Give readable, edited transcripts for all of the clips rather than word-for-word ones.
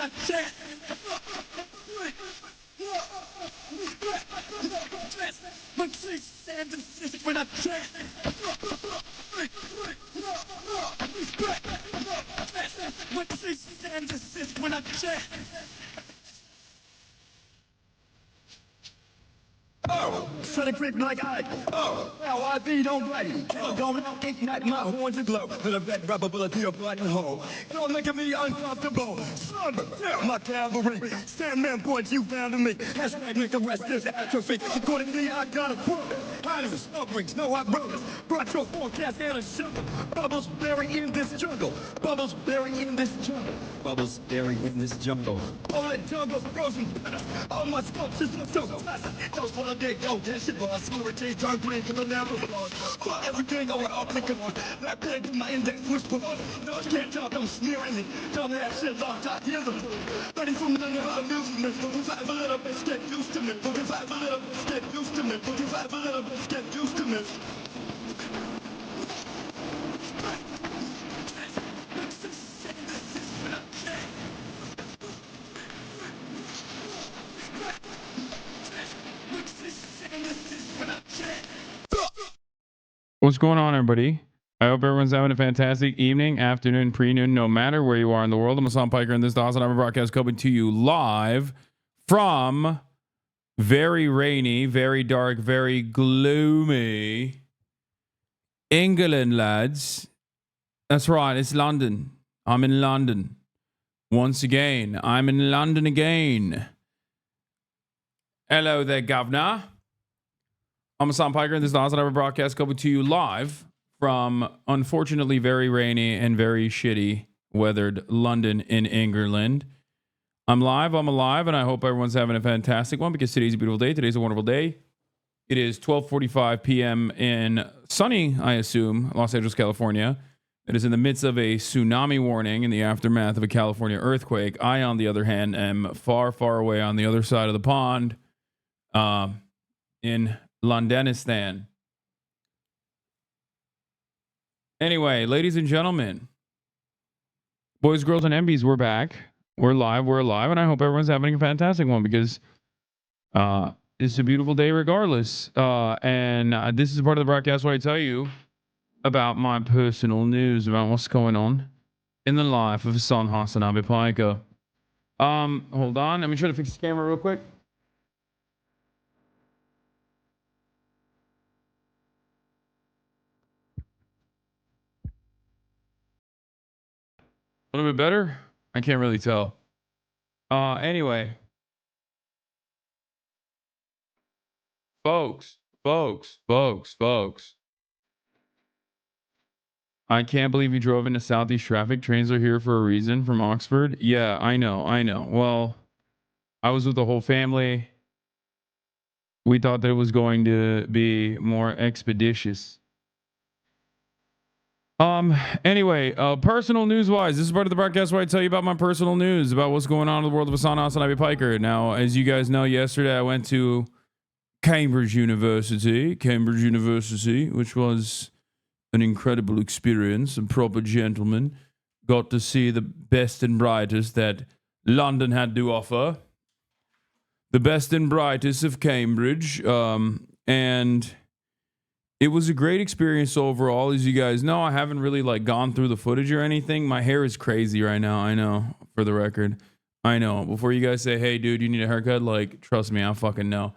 I check. But she said this is when I check. What she said this is when I check. Oh, trying to creep like I. Oh, now I be don't blame. Going out, igniting my horns and glow. With a red rubber bullet to your blood and hole. Don't make me uncomfortable. Son, tell my cavalry. Stand man points you found in me. Hashtag make the rest is atrophy. According to me, I got a proof. I know snow brings no hot brothers. Brought your forecast and a shovel. Bubbles buried in this jungle. Bubbles buried in this jungle. Bubbles buried in this jungle. All that jungle's frozen. All my sculptures look so classic. Those for the day, go dash it, boss. I'm retain, dark brain to the never lost. Everything over, I'll pick it on. That pen to my index was put on. No, I can't talk, I'm smearing it. Tell me that shit locked out, here's the proof. Ready from the never amusement. If I have a little bit, get used to me. If I have a little bit, get used to me. If I have a little bit, get used to me. What's going on, everybody? I hope everyone's having a fantastic evening, afternoon, pre-noon, no matter where you are in the world. I'm Hasan Piker, and this is the HasanAbi broadcast coming to you live from very rainy, very dark, very gloomy England, lads. That's right, it's London. I'm in London. Once again, I'm in London again. Hello there, governor. I'm Hasan Piker, and this is the HasanAbi broadcast coming to you live from, unfortunately, very rainy and very shitty weathered London in England. I'm live, I'm alive, and I hope everyone's having a fantastic one because today's a beautiful day. Today's a wonderful day. It is 12:45 p.m. in sunny, I assume, Los Angeles, California. It is in the midst of a tsunami warning in the aftermath of a California earthquake. I, on the other hand, am far, far away on the other side of the pond in Londonistan. Anyway, ladies and gentlemen, boys, girls, and MBs, we're back. We're live, we're alive, and I hope everyone's having a fantastic one because it's a beautiful day regardless. And this is part of the broadcast where I tell you about my personal news about what's going on in the life of Hasan HasanAbi Piker. Hold on, let me try to fix the camera real quick. A little bit better? I can't really tell. Anyway. Folks. I can't believe you drove into Southeast traffic. Trains are here for a reason from Oxford. Yeah, I know. Well, I was with the whole family. We thought that it was going to be more expeditious. Anyway, personal news wise, this is part of the broadcast where I tell you about my personal news about what's going on in the world of Hasan HasanAbi Piker. Now, as you guys know, yesterday I went to Cambridge University, which was an incredible experience. A proper gentleman. Got to see the best and brightest that London had to offer. The best and brightest of Cambridge. And it was a great experience overall. As you guys know, I haven't really gone through the footage or anything. My hair is crazy right now. I know, for the record. I know. Before you guys say, hey, dude, you need a haircut, trust me, I fucking know.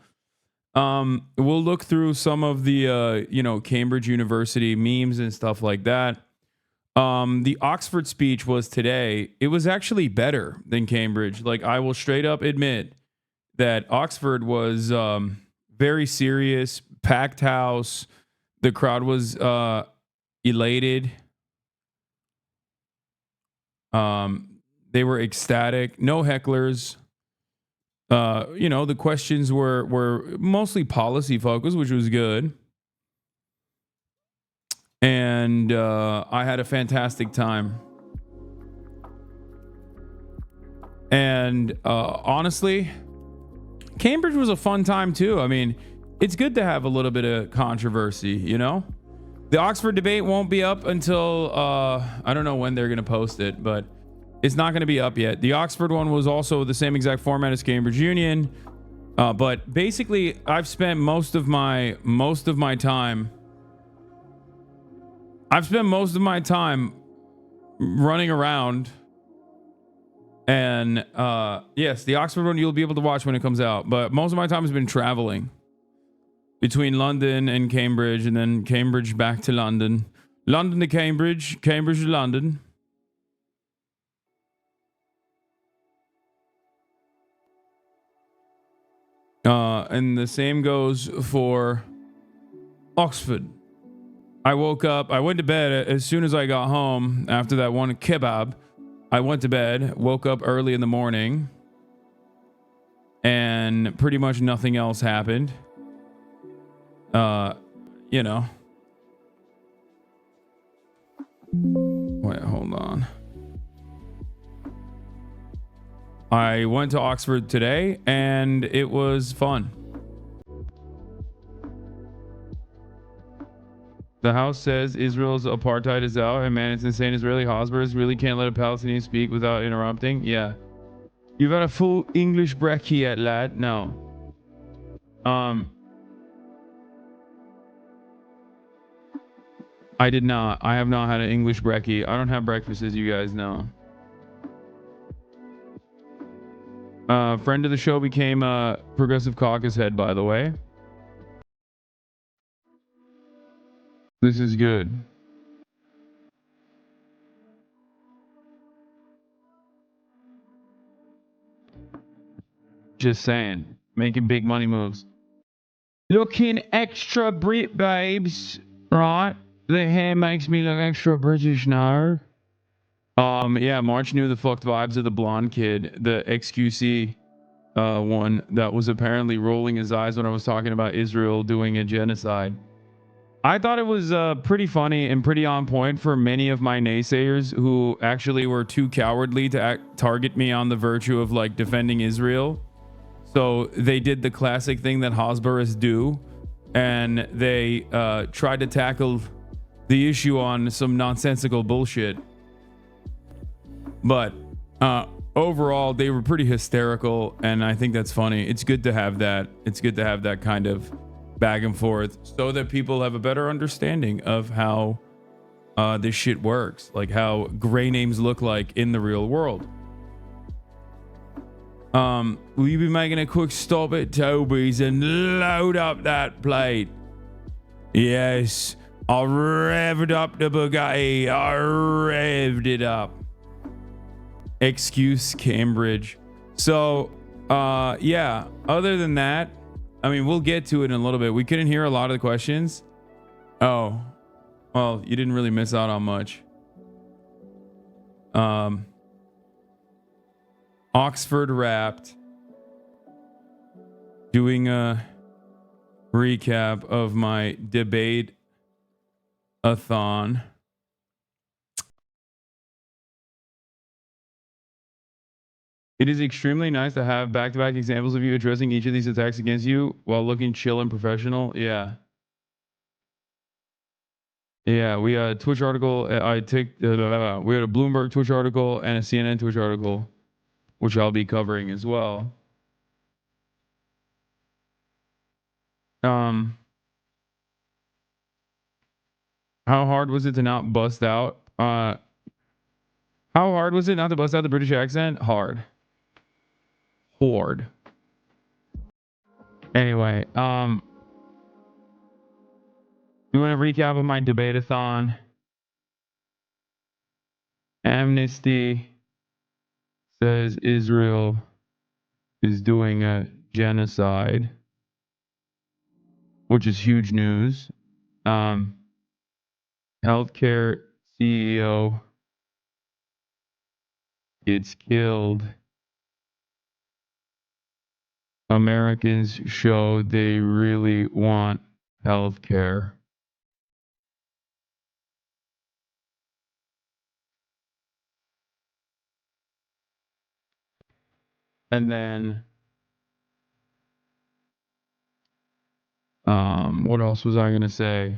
We'll look through some of the, Cambridge University memes and stuff like that. The Oxford speech was today. It was actually better than Cambridge. I will straight up admit that Oxford was very serious, packed house. The crowd was elated. They were ecstatic. No hecklers. The questions were mostly policy focused, which was good. And I had a fantastic time. And honestly, Cambridge was a fun time too. I mean, it's good to have a little bit of controversy, The Oxford debate won't be up until I don't know when they're going to post it, but It's not going to be up yet. The Oxford one was also the same exact format as Cambridge Union. But basically, I've spent most of my time running around. And yes, the Oxford one you'll be able to watch when it comes out. But most of my time has been traveling between London and Cambridge, and then Cambridge back to London. London to Cambridge, Cambridge to London. And the same goes for Oxford. I woke up, I went to bed as soon as I got home after that one kebab. I went to bed, woke up early in the morning, and pretty much nothing else happened. You know. Wait, hold on. I went to Oxford today and it was fun. The House says Israel's apartheid is out, and man, it's insane. Israeli hospitals really can't let a Palestinian speak without interrupting. Yeah. You've had a full English brekkie yet, lad? No. I did not. I have not had an English brekkie. I don't have breakfast, as you guys know. Friend of the show became a Progressive Caucus head, by the way. This is good. Just saying. Making big money moves. Looking extra Brit, babes. Right? The hair makes me look extra British now. Yeah, March knew the fucked vibes of the blonde kid, the XQC one that was apparently rolling his eyes when I was talking about Israel doing a genocide. I thought it was pretty funny and pretty on point for many of my naysayers who actually were too cowardly to target me on the virtue of like defending Israel. So they did the classic thing that Hasbarists do, and they tried to tackle the issue on some nonsensical bullshit. But overall, they were pretty hysterical, and I think that's funny. It's good to have that. It's good to have that kind of back and forth so that people have a better understanding of how this shit works, like how gray names look like in the real world. Will you be making a quick stop at Toby's and load up that plate? Yes, I revved up the Bugatti. I revved it up. Excuse Cambridge. So, yeah, other than that, I mean, we'll get to it in a little bit. We couldn't hear a lot of the questions. Oh, well, you didn't really miss out on much. Oxford Wrapped, doing a recap of my debate-a-thon. It is extremely nice to have back-to-back examples of you addressing each of these attacks against you while looking chill and professional. Yeah. Yeah, we had a Twitch article. We had a Bloomberg Twitch article and a CNN Twitch article, which I'll be covering as well. How hard was it to not bust out? How hard was it not to bust out the British accent? Hard. Horde. Anyway, you want to recap of my debate-a-thon? Amnesty says Israel is doing a genocide, which is huge news. Healthcare CEO gets killed. Americans show they really want healthcare. And then, what else was I going to say?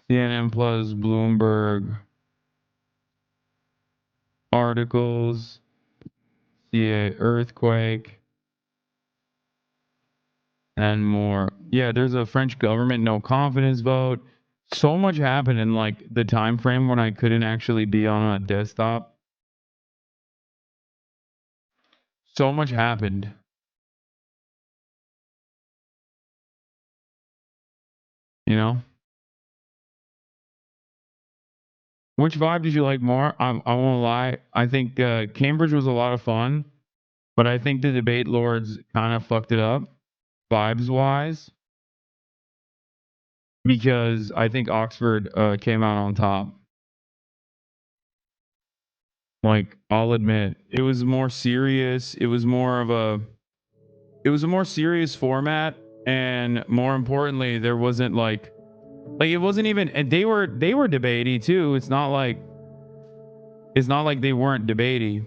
CNN plus Bloomberg articles, CA earthquake, and more. Yeah, there's a French government no confidence vote. So much happened in like the time frame when I couldn't actually be on a desktop. So much happened. You know? Which vibe did you like more? I won't lie. I think Cambridge was a lot of fun, but I think the debate lords kind of fucked it up, vibes wise, because I think Oxford came out on top. Like, I'll admit, it was more serious. It was more of a, it was a more serious format, and more importantly, there wasn't like it wasn't even, and they were debatey too. It's not like they weren't debatey,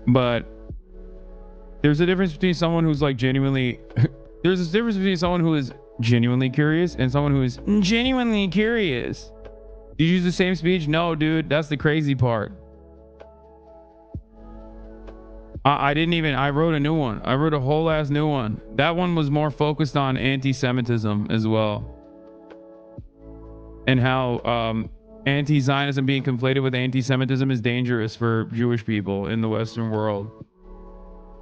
but there's a difference between someone who's like genuinely there's a difference between someone who is genuinely curious and someone who is genuinely curious. Did you use the same speech? No, dude, that's the crazy part. I didn't even, I wrote a new one. I wrote a whole ass new one. That one was more focused on anti-Semitism as well, and how anti-Zionism being conflated with anti-Semitism is dangerous for Jewish people in the Western world.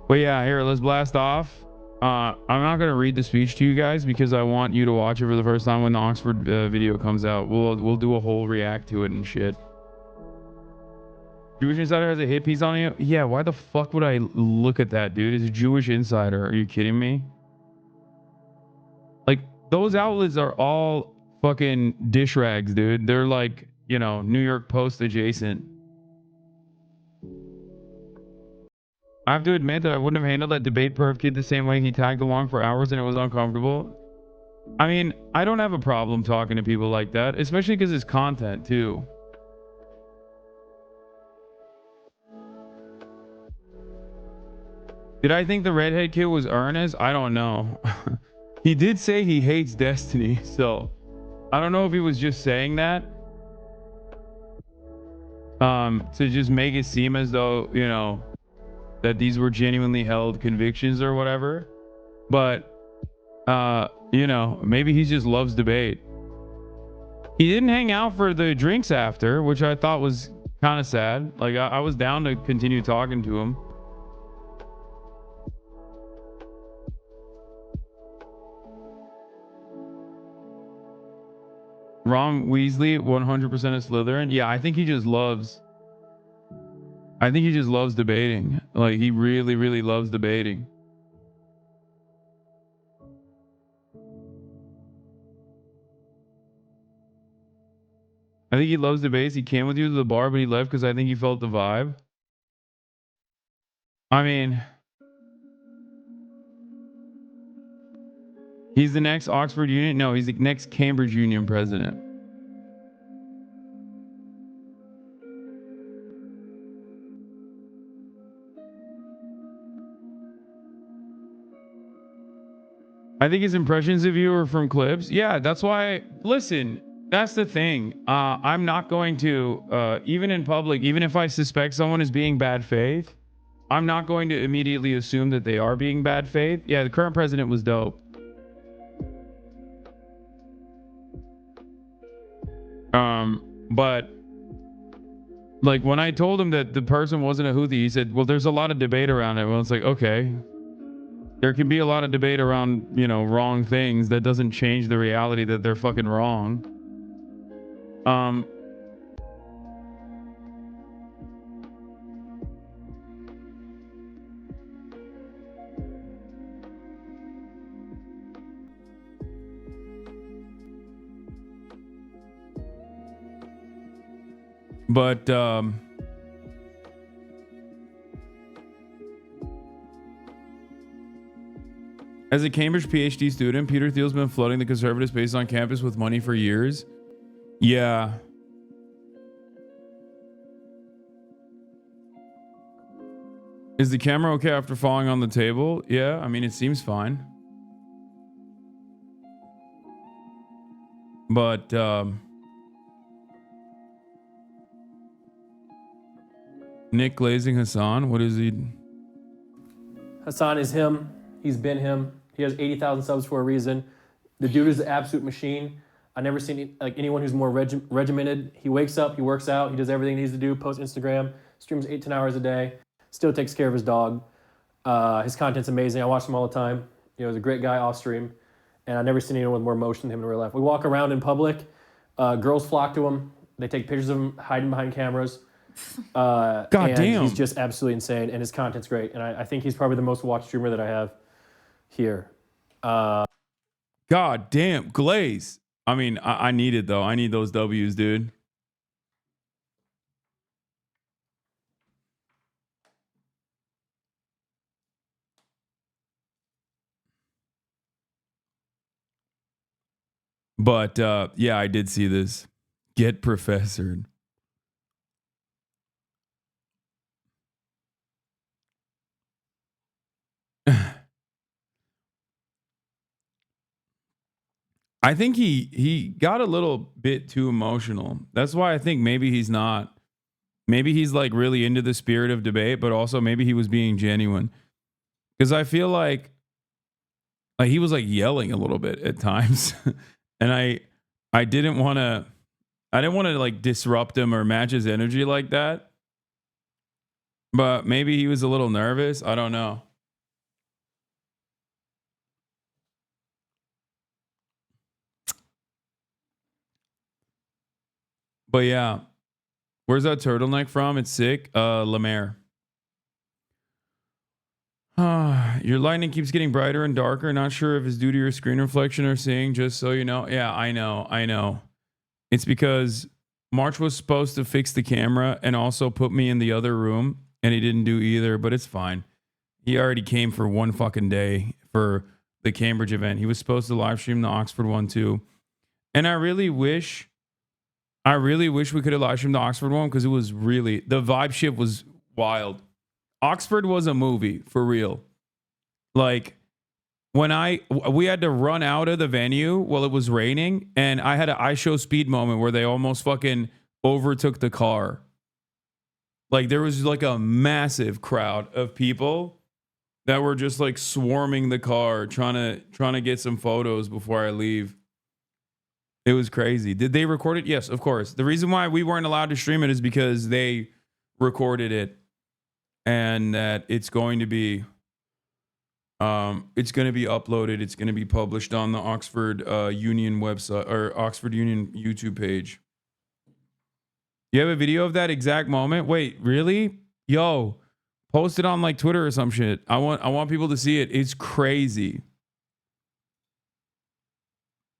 But yeah, here, let's blast off. I'm not gonna read the speech to you guys because I want you to watch it for the first time when the Oxford video comes out. We'll do a whole react to it and shit. Jewish Insider has a hit piece on you? Yeah, why the fuck would I look at that, dude? It's a Jewish Insider. Are you kidding me? Like, those outlets are all fucking dish rags, dude. They're like, you know, New York Post adjacent. I have to admit that I wouldn't have handled that debate perf kid the same way. He tagged along for hours and it was uncomfortable. I mean, I don't have a problem talking to people like that, especially because it's content too. Did I think the redhead kid was earnest? I don't know. He did say he hates Destiny, so I don't know if he was just saying that to just make it seem as though, you know, that these were genuinely held convictions or whatever. But you know, maybe he just loves debate. He didn't hang out for the drinks after, which I thought was kind of sad. Like, I was down to continue talking to him. Ron Weasley, 100% of Slytherin. Yeah, I think he just loves. I think he just loves debating. Like, he really, really loves debating. I think he loves debates. He came with you to the bar, but he left because I think he felt the vibe. I mean, he's the next Oxford Union. No, he's the next Cambridge Union president. I think his impressions of you are from clips. Yeah, that's why. Listen, that's the thing. I'm not going to, even in public, even if I suspect someone is being bad faith, I'm not going to immediately assume that they are being bad faith. Yeah, the current president was dope. But like when I told him that the person wasn't a Houthi, he said, "Well, there's a lot of debate around it." Well, it's like, okay, there can be a lot of debate around, you know, wrong things. That doesn't change the reality that they're fucking wrong. But as a Cambridge PhD student, Peter Thiel's been flooding the conservative space on campus with money for years. Yeah. Is the camera okay after falling on the table? Yeah, I mean, it seems fine. But Nick Glazing Hasan. What is he? Hasan is him. He's been him. He has 80,000 subs for a reason. The dude is an absolute machine. I've never seen anyone who's more regimented. He wakes up, he works out, he does everything he needs to do, posts Instagram, streams 8-10 hours a day, still takes care of his dog. His content's amazing. I watch him all the time. He's a great guy off stream, and I've never seen anyone with more emotion than him in real life. We walk around in public, girls flock to him. They take pictures of him hiding behind cameras. God and damn. He's just absolutely insane, and his content's great. And I think he's probably the most watched streamer that I have here. God damn. Glaze. I mean, I need it, though. I need those W's, dude. But, yeah, I did see this. Get professored. I think he got a little bit too emotional. That's why I think maybe he's not. Maybe he's like really into the spirit of debate, but also maybe he was being genuine. Because I feel like he was like yelling a little bit at times. And I didn't want to like disrupt him or match his energy like that. But maybe he was a little nervous. I don't know. But yeah, where's that turtleneck from? It's sick. Lemaire. Your lightning keeps getting brighter and darker. Not sure if it's due to your screen reflection or seeing, just so you know. Yeah, I know. It's because March was supposed to fix the camera and also put me in the other room, and he didn't do either, but it's fine. He already came for one fucking day for the Cambridge event. He was supposed to live stream the Oxford one too. And I really wish we could have live streamed the Oxford one, because it was really, the vibe shift was wild. Oxford was a movie for real. Like when we had to run out of the venue while it was raining, and I had an I show speed moment where they almost fucking overtook the car. Like there was like a massive crowd of people that were just like swarming the car, trying to get some photos before I leave. It was crazy. Did they record it? Yes, of course. The reason why we weren't allowed to stream it is because they recorded it, and that it's going to be uploaded. It's going to be published on the Oxford Union website, or Oxford Union YouTube page. You have a video of that exact moment? Wait, really? Yo, post it on like Twitter or some shit. I want people to see it. It's crazy.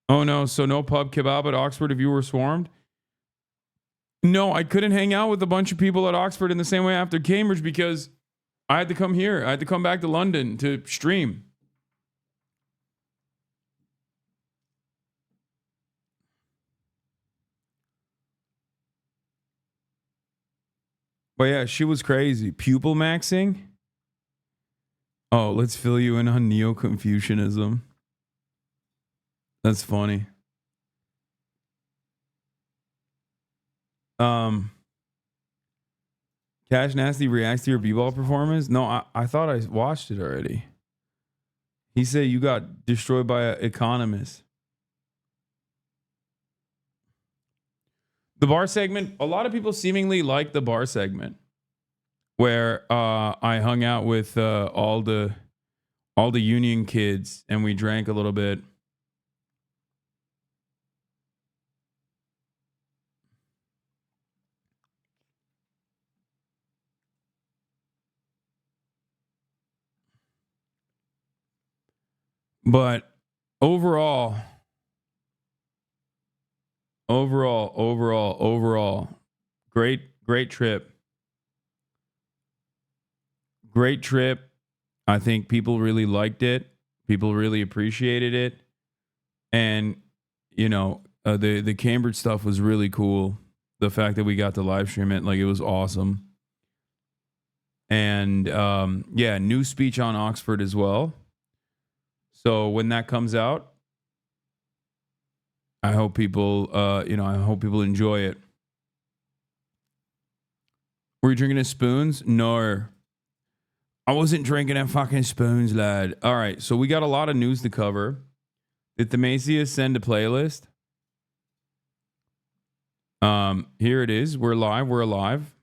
Oh no, so no pub kebab at Oxford if you were swarmed? No, I couldn't hang out with a bunch of people at Oxford in the same way after Cambridge, because I had to come here. I had to come back to London to stream. But yeah, she was crazy. Pupil maxing? Oh, let's fill you in on Neo-Confucianism. That's funny. Cash Nasty reacts to your b-ball performance? No, I thought I watched it already. He said you got destroyed by an economist. The bar segment, a lot of people seemingly like the bar segment, where I hung out with all the union kids and we drank a little bit. But overall, great trip. Great trip. I think people really liked it. People really appreciated it. And, you know, the Cambridge stuff was really cool. The fact that we got to live stream it, like, it was awesome. And, yeah, new speech on Oxford as well. So when that comes out, I hope people, I hope people enjoy it. Were you drinking at spoons? No. I wasn't drinking at fucking spoons, lad. All right, so we got a lot of news to cover. Did the Macias send a playlist? Here it is. We're live. We're alive.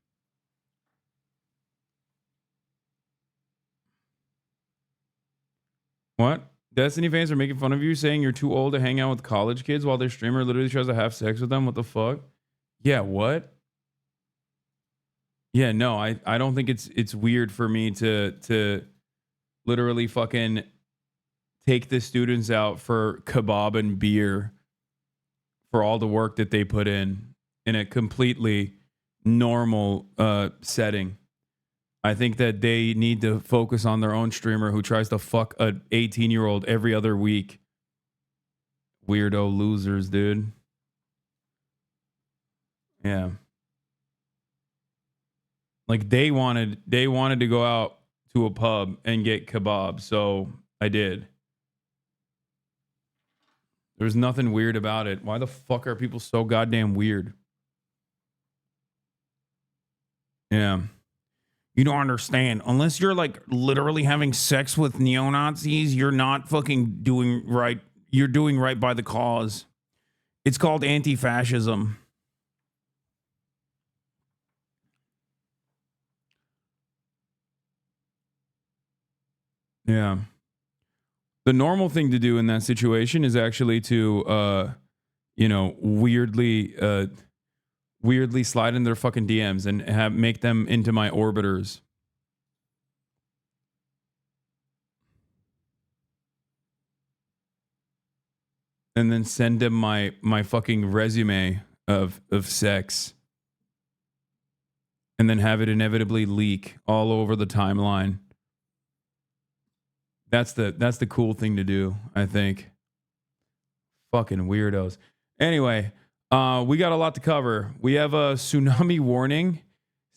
What? Destiny fans are making fun of you, saying you're too old to hang out with college kids while their streamer literally tries to have sex with them. What the fuck? Yeah, what? Yeah, no, I don't think it's weird for me to literally fucking take the students out for kebab and beer for all the work that they put in a completely normal setting. I think that they need to focus on their own streamer who tries to fuck a 18-year-old every other week. Weirdo losers, dude. Yeah. Like they wanted to go out to a pub and get kebab, so I did. There's nothing weird about it. Why the fuck are people so goddamn weird? Yeah. You don't understand. Unless you're like literally having sex with neo-Nazis, you're not fucking doing right. You're doing right by the cause. It's called anti-fascism. Yeah. The normal thing to do in that situation is actually to, weirdly slide in their fucking DMs and make them into my orbiters. And then send them my fucking resume of sex. And then have it inevitably leak all over the timeline. That's the cool thing to do, I think. Fucking weirdos. Anyway, we got a lot to cover. We have a tsunami warning.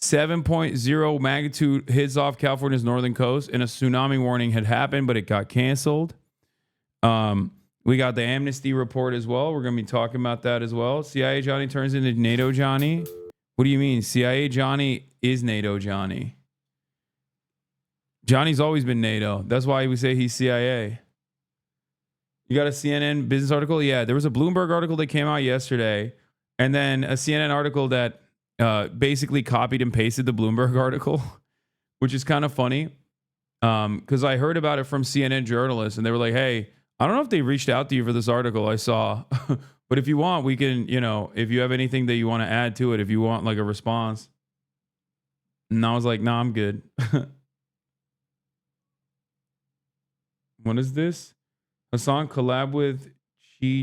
7.0 magnitude hits off California's northern coast, and a tsunami warning had happened, but it got canceled. We got the amnesty report as well. We're going to be talking about that as well. CIA Johnny turns into NATO Johnny. What do you mean? CIA Johnny is NATO Johnny. Johnny's always been NATO. That's why we say he's CIA. You got a CNN business article? Yeah, there was a Bloomberg article that came out yesterday, and then a CNN article that basically copied and pasted the Bloomberg article, which is kind of funny because I heard about it from CNN journalists, and they were like, hey, I don't know if they reached out to you for this article I saw, but if you want, we can, if you have anything that you want to add to it, if you want like a response. And I was like, nah, I'm good. What is this? Hasan collab with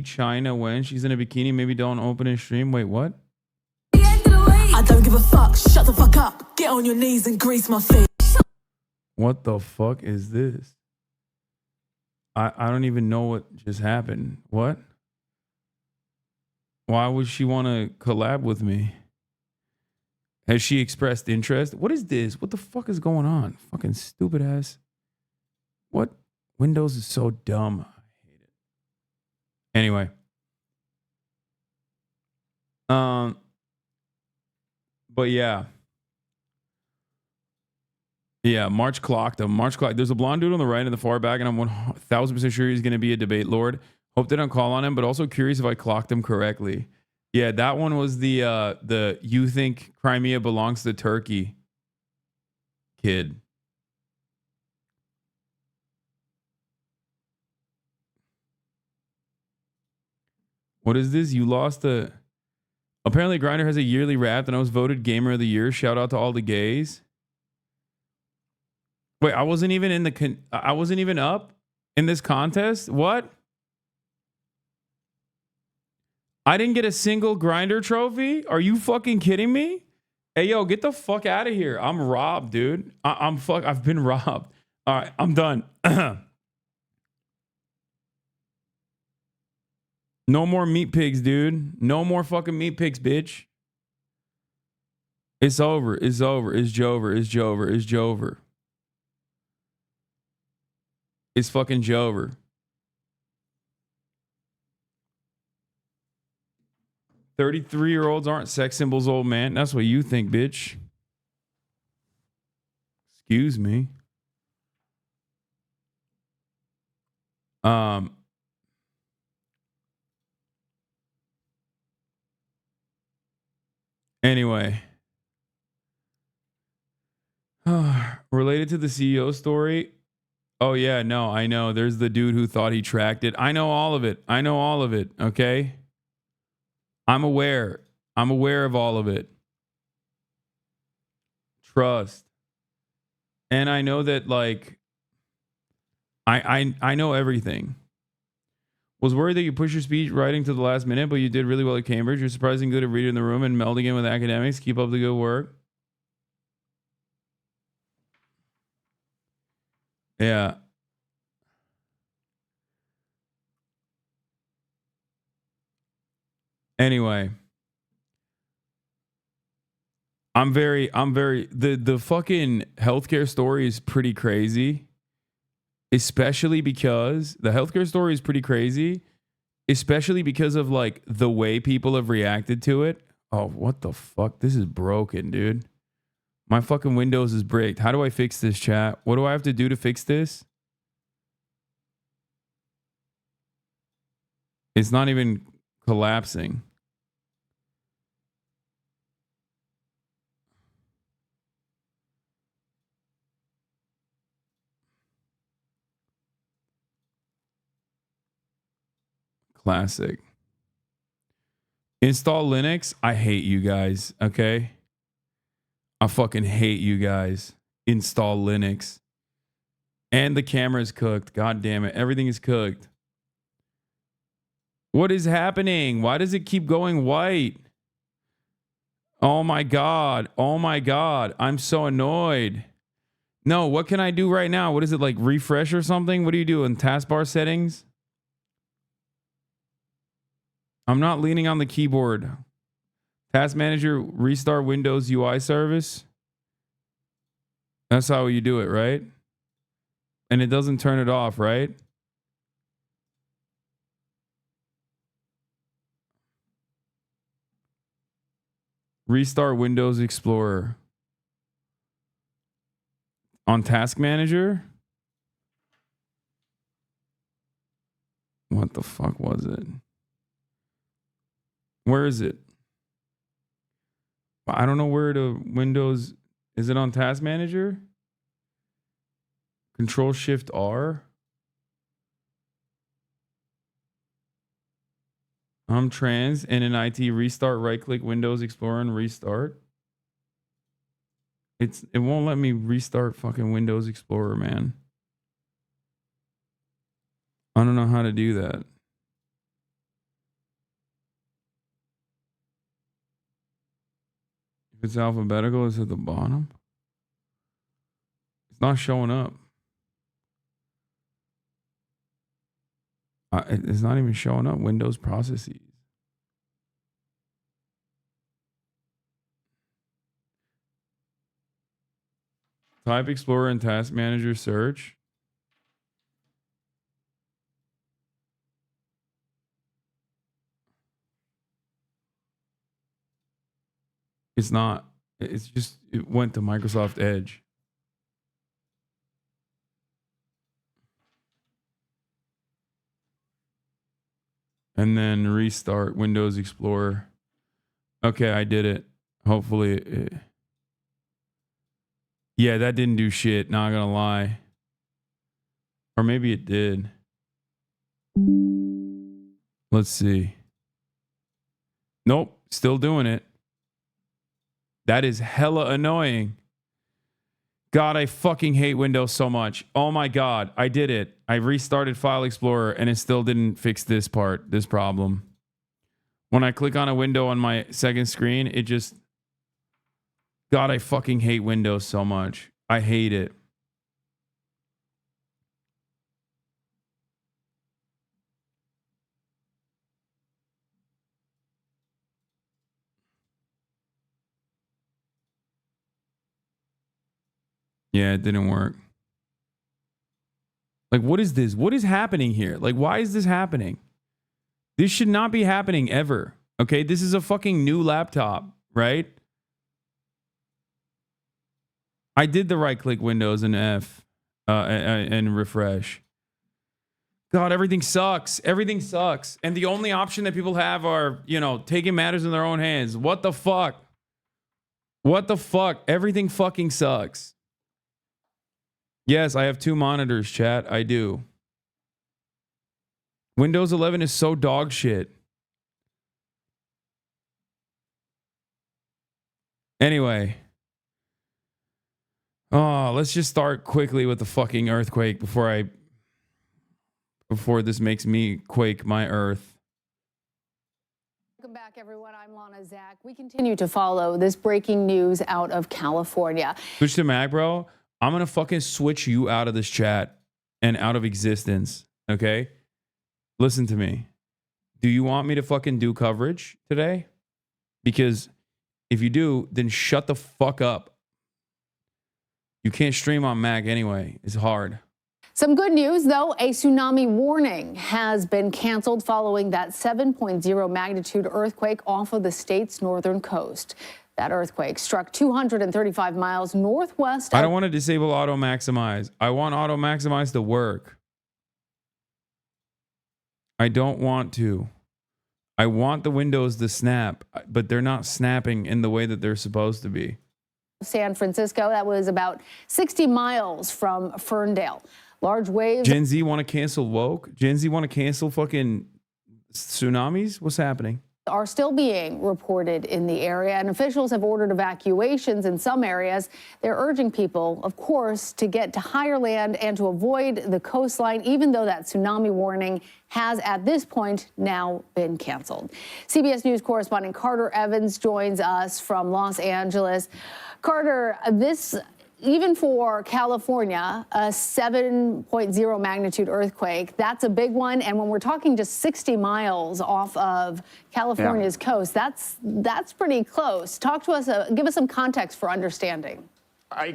China when she's in a bikini. Maybe don't open and stream. Wait, what? I don't give a fuck. Shut the fuck up. Get on your knees and grease my feet. What the fuck is this? I don't even know what just happened. What? Why would she want to collab with me? Has she expressed interest? What is this? What the fuck is going on? Fucking stupid ass. What? Windows is so dumb. I hate it. Anyway. But yeah. Yeah, March clocked him. There's a blonde dude on the right in the far back, and I'm 1000% sure he's going to be a debate lord. Hope they don't call on him, but also curious if I clocked him correctly. Yeah, that one was the you think Crimea belongs to Turkey kid. What is this? You lost a... Apparently Grindr has a yearly wrap, and I was voted Gamer of the Year. Shout out to all the gays. Wait, I wasn't even I wasn't even up in this contest? What? I didn't get a single Grindr trophy? Are you fucking kidding me? Hey, yo, get the fuck out of here. I'm robbed, dude. I've been robbed. All right, I'm done. No more meat pigs, dude. No more fucking meat pigs, bitch. It's over. It's over. It's Jover. It's Jover. It's Jover. It's fucking Jover. $33-year-olds aren't sex symbols, old man. That's what you think, bitch. Excuse me. Anyway. Related to the CEO story. Oh yeah, no, I know. There's the dude who thought he tracked it. I know all of it. I know all of it, okay? I'm aware. I'm aware of all of it. Trust. And I know that like I know everything. Was worried that you pushed your speech writing to the last minute, but you did really well at Cambridge. You're surprisingly good at reading in the room and melding in with academics. Keep up the good work. Yeah. Anyway. I'm very the fucking healthcare story is pretty crazy. Especially because the healthcare story is pretty crazy, especially because of like the way people have reacted to it. Oh, what the fuck? This is broken, dude. My fucking Windows is bricked. How do I fix this, chat? What do I have to do to fix this? It's not even collapsing. Classic. Install Linux. I hate you guys, okay? I fucking hate you guys. Install Linux. And the camera's cooked. God damn it. Everything is cooked. What is happening? Why does it keep going white? Oh my God. Oh my God. I'm so annoyed. No, what can I do right now? What is it, like refresh or something? What do you do in taskbar settings? I'm not leaning on the keyboard. Task manager, restart Windows UI service. That's how you do it, right? And it doesn't turn it off, right? Restart Windows Explorer. On Task Manager? What the fuck was it? Where is it? I don't know where to Windows. Is it on Task Manager? Control Shift R. I'm trans and in IT restart, right click Windows Explorer and restart. It won't let me restart fucking Windows Explorer, man. I don't know how to do that. If it's alphabetical, it's at the bottom. It's not showing up. It's not even showing up. Windows processes. Type Explorer and Task Manager search. It's not. It's just, it went to Microsoft Edge. And then restart Windows Explorer. Okay, I did it. Hopefully. Yeah, that didn't do shit. Not gonna lie. Or maybe it did. Let's see. Nope, still doing it. That is hella annoying. God, I fucking hate Windows so much. Oh my God, I did it. I restarted File Explorer and it still didn't fix this part, this problem. When I click on a window on my second screen, it just... God, I fucking hate Windows so much. I hate it. Yeah, it didn't work. Like, what is this? What is happening here? Like, why is this happening? This should not be happening ever. Okay, this is a fucking new laptop, right? I did the right click Windows and F and refresh. God, everything sucks. Everything sucks. And the only option that people have are, you know, taking matters in their own hands. What the fuck? What the fuck? Everything fucking sucks. Yes, I have 2 monitors, chat. I do. Windows 11 is so dog shit. Anyway. Oh, let's just start quickly with the fucking earthquake before this makes me quake my earth. Welcome back, everyone. I'm Lana Zach. We continue to follow this breaking news out of California. Switch to Mac, bro. I'm going to fucking switch you out of this chat and out of existence. Okay? Listen to me. Do you want me to fucking do coverage today? Because if you do, then shut the fuck up. You can't stream on Mac anyway. It's hard. Some good news, though. A tsunami warning has been canceled following that 7.0 magnitude earthquake off of the state's northern coast. That earthquake struck 235 miles northwest. I don't want to disable auto maximize. I want auto maximize to work. I don't want to. I want the windows to snap, but they're not snapping in the way that they're supposed to be. San Francisco, that was about 60 miles from Ferndale. Large waves. Gen Z want to cancel woke? Gen Z want to cancel fucking tsunamis? What's happening? Are still being reported in the area, and officials have ordered evacuations in some areas. They're urging people, of course, to get to higher land and to avoid the coastline, even though that tsunami warning has at this point now been canceled. CBS News correspondent Carter Evans joins us from Los Angeles. Carter, this, even for California, a 7.0 magnitude earthquake, that's a big one. And when we're talking just 60 miles off of California's coast, that's pretty close. Talk to us, give us some context for understanding.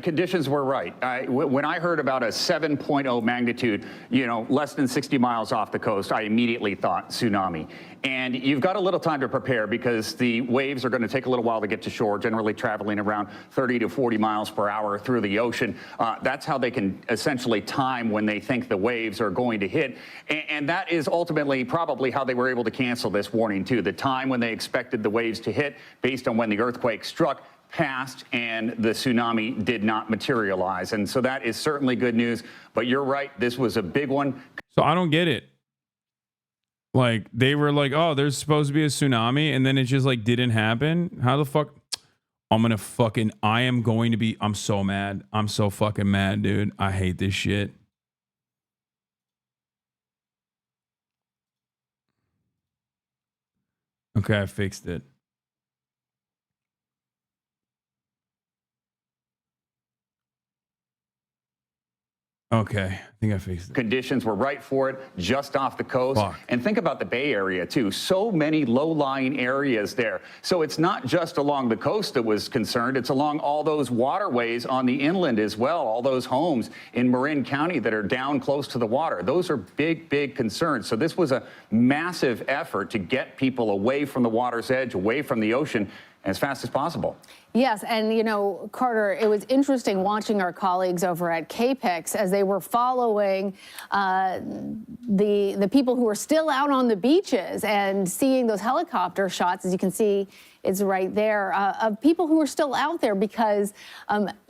Conditions were right. When I heard about a 7.0 magnitude, you know, less than 60 miles off the coast, I immediately thought tsunami. And you've got a little time to prepare because the waves are going to take a little while to get to shore, generally traveling around 30 to 40 miles per hour through the ocean. That's how they can essentially time when they think the waves are going to hit. And that is ultimately probably how they were able to cancel this warning, too. The time when they expected the waves to hit based on when the earthquake struck passed and the tsunami did not materialize. And so that is certainly good news. But you're right, this was a big one. So I don't get it. Like, they were like, oh, there's supposed to be a tsunami, and then it just like didn't happen. How the fuck? I'm so mad. I'm so fucking mad, dude. I hate this shit. Okay, I fixed it. Okay, I think I fixed it. Conditions were right for it, just off the coast. Fuck. And think about the Bay Area, too. So many low-lying areas there. So it's not just along the coast that was concerned. It's along all those waterways on the inland as well, all those homes in Marin County that are down close to the water. Those are big, big concerns. So this was a massive effort to get people away from the water's edge, away from the ocean, as fast as possible. Yes, and you know, Carter, it was interesting watching our colleagues over at CAPEX as they were following the people who were still out on the beaches and seeing those helicopter shots, as you can see, it's right there, of people who are still out there because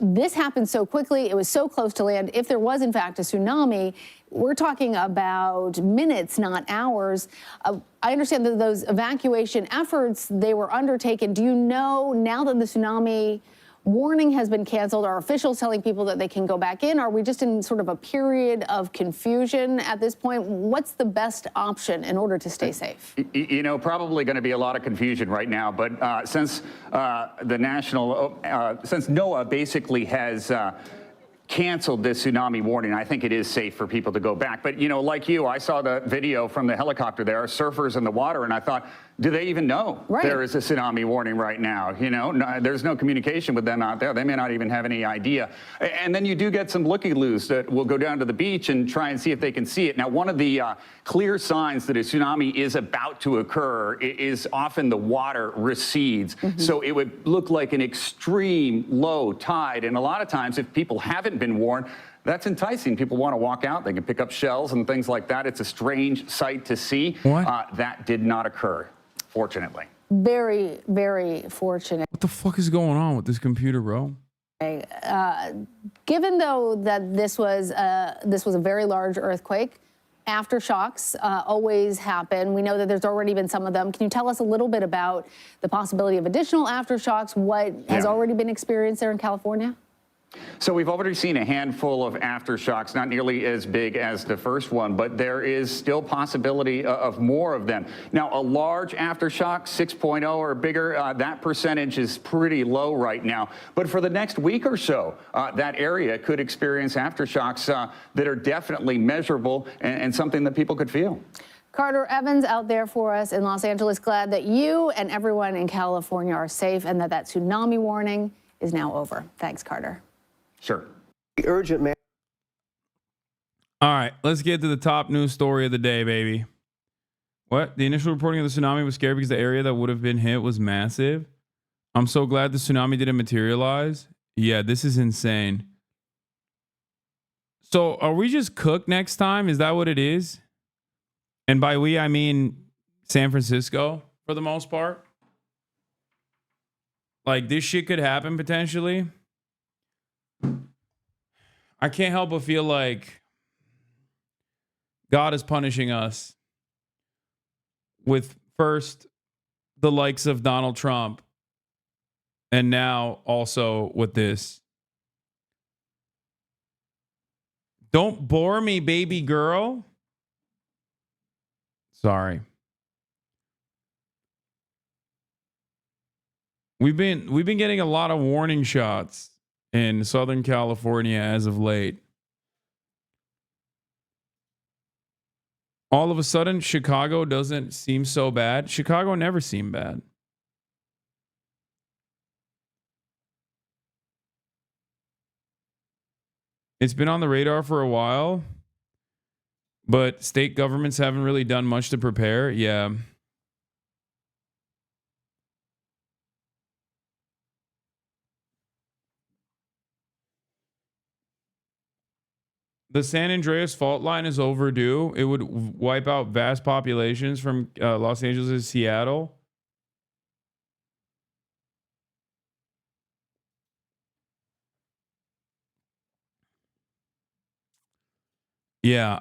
this happened so quickly. It was so close to land. If there was, in fact, a tsunami, we're talking about minutes, not hours. I understand that those evacuation efforts, they were undertaken. Do you know, now that the tsunami warning has been canceled, are officials telling people that they can go back in? Are we just in sort of a period of confusion at this point? What's the best option in order to stay safe? You know, probably going to be a lot of confusion right now. But since since NOAA basically has canceled this tsunami warning, I think it is safe for people to go back. But, you know, like you, I saw the video from the helicopter there, surfers in the water, and I thought, do they even know there is a tsunami warning right now? You know, there's no communication with them out there. They may not even have any idea. And then you do get some looky-loos that will go down to the beach and try and see if they can see it. Now, one of the clear signs that a tsunami is about to occur is often the water recedes. So it would look like an extreme low tide. And a lot of times, if people haven't been warned, that's enticing. People want to walk out. They can pick up shells and things like that. It's a strange sight to see. That did not occur, fortunately. Very, very fortunate. What the fuck is going on with this computer, bro? Given though that this was a very large earthquake, aftershocks always happen. We know that there's already been some of them. Can you tell us a little bit about the possibility of additional aftershocks? What has already been experienced there in California? So we've already seen a handful of aftershocks, not nearly as big as the first one, but there is still possibility of more of them. Now, a large aftershock, 6.0 or bigger, that percentage is pretty low right now. But for the next week or so, that area could experience aftershocks that are definitely measurable and something that people could feel. Carter Evans out there for us in Los Angeles. Glad that you and everyone in California are safe and that tsunami warning is now over. Thanks, Carter. Sure. Urgent, man. All right, let's get to the top news story of the day, baby. What? The initial reporting of the tsunami was scary because the area that would have been hit was massive. I'm so glad the tsunami didn't materialize. Yeah, this is insane. So are we just cooked next time? Is that what it is? And by we, I mean San Francisco for the most part. Like, this shit could happen potentially. I can't help but feel like God is punishing us with first the likes of Donald Trump and now also with this. Don't bore me, baby girl. Sorry. We've been getting a lot of warning shots in Southern California as of late. All of a sudden, Chicago doesn't seem so bad. Chicago never seemed bad. It's been on the radar for a while, but state governments haven't really done much to prepare. Yeah. The San Andreas fault line is overdue. It would wipe out vast populations from Los Angeles to Seattle. Yeah.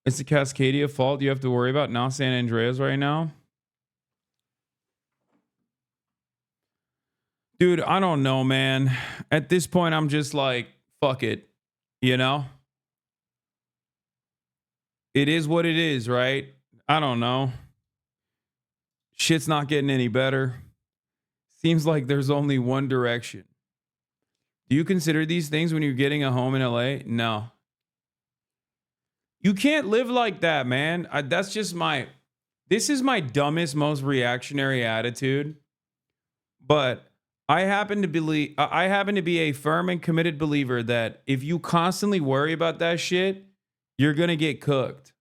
It's the Cascadia fault you have to worry about, not San Andreas right now. Dude, I don't know, man. At this point, I'm just like, fuck it, you know? It is what it is, right? I don't know. Shit's not getting any better. Seems like there's only one direction. Do you consider these things when you're getting a home in LA? No. You can't live like that, man. That's just this is my dumbest, most reactionary attitude. But I happen to be a firm and committed believer that if you constantly worry about that shit, you're going to get cooked.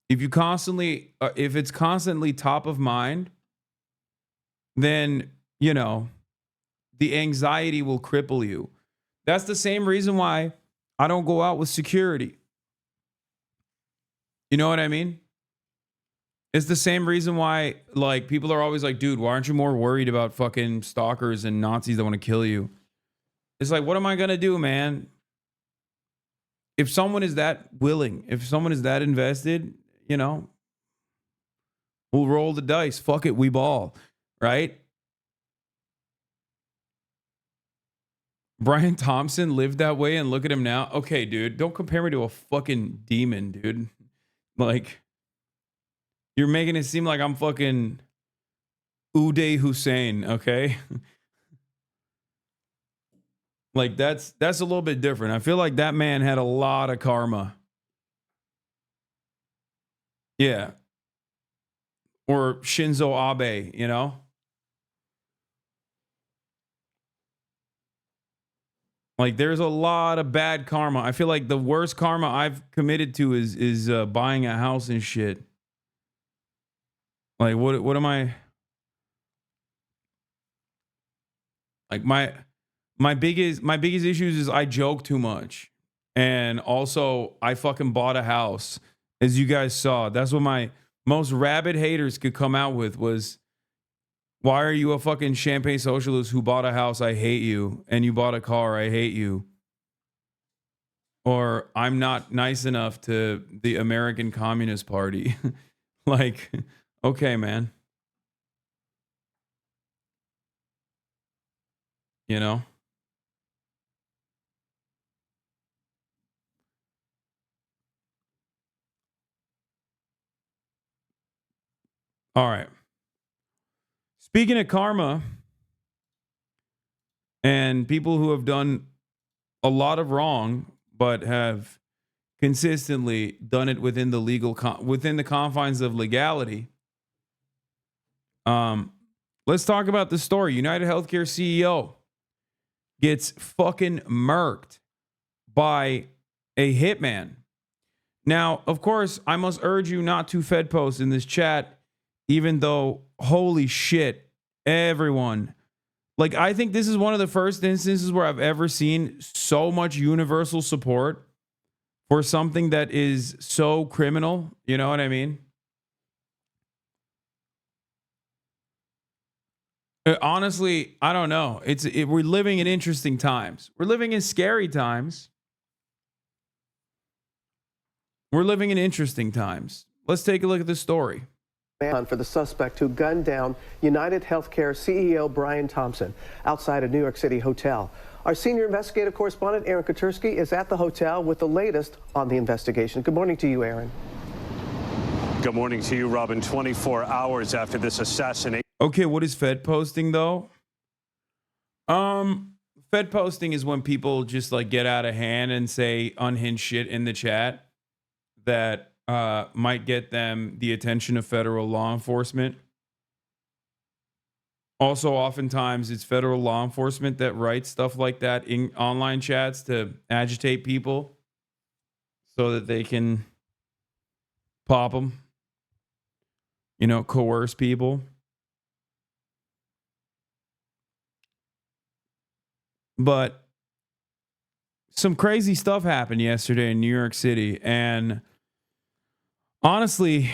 If it's constantly top of mind, then, you know, the anxiety will cripple you. That's the same reason why I don't go out with security. You know what I mean? It's the same reason why, like, people are always like, dude, why aren't you more worried about fucking stalkers and Nazis that want to kill you? It's like, what am I going to do, man? If someone is that willing, if someone is that invested, you know, we'll roll the dice. Fuck it, we ball, right? Brian Thompson lived that way and look at him now. Okay, dude, don't compare me to a fucking demon, dude. Like, you're making it seem like I'm fucking Uday Hussein, okay? Like, that's a little bit different. I feel like that man had a lot of karma. Yeah. Or Shinzo Abe, you know? Like there's a lot of bad karma. I feel like the worst karma I've committed to is buying a house and shit. Like what am I like my biggest issues is I joke too much. And also I fucking bought a house. As you guys saw, that's what my most rabid haters could come out with was, why are you a fucking champagne socialist who bought a house? I hate you. And you bought a car. I hate you. Or I'm not nice enough to the American Communist Party. Like, okay, man. You know? All right. Speaking of karma and people who have done a lot of wrong, but have consistently done it within the within the confines of legality. Let's talk about the story. United Healthcare CEO gets fucking murked by a hitman. Now, of course, I must urge you not to Fed post in this chat, even though, holy shit, everyone. Like, I think this is one of the first instances where I've ever seen so much universal support for something that is so criminal. You know what I mean? Honestly, I don't know. We're living in interesting times. We're living in scary times. We're living in interesting times. Let's take a look at this story. For the suspect who gunned down United Healthcare CEO Brian Thompson outside a New York City hotel. Our senior investigative correspondent, Aaron Katursky, is at the hotel with the latest on the investigation. Good morning to you, Aaron. Good morning to you, Robin. 24 hours after this assassination. Okay, what is Fed posting, though? Fed posting is when people just like get out of hand and say unhinged shit in the chat that might get them the attention of federal law enforcement. Also, oftentimes it's federal law enforcement that writes stuff like that in online chats to agitate people so that they can pop them, you know, coerce people. But some crazy stuff happened yesterday in New York City, and honestly,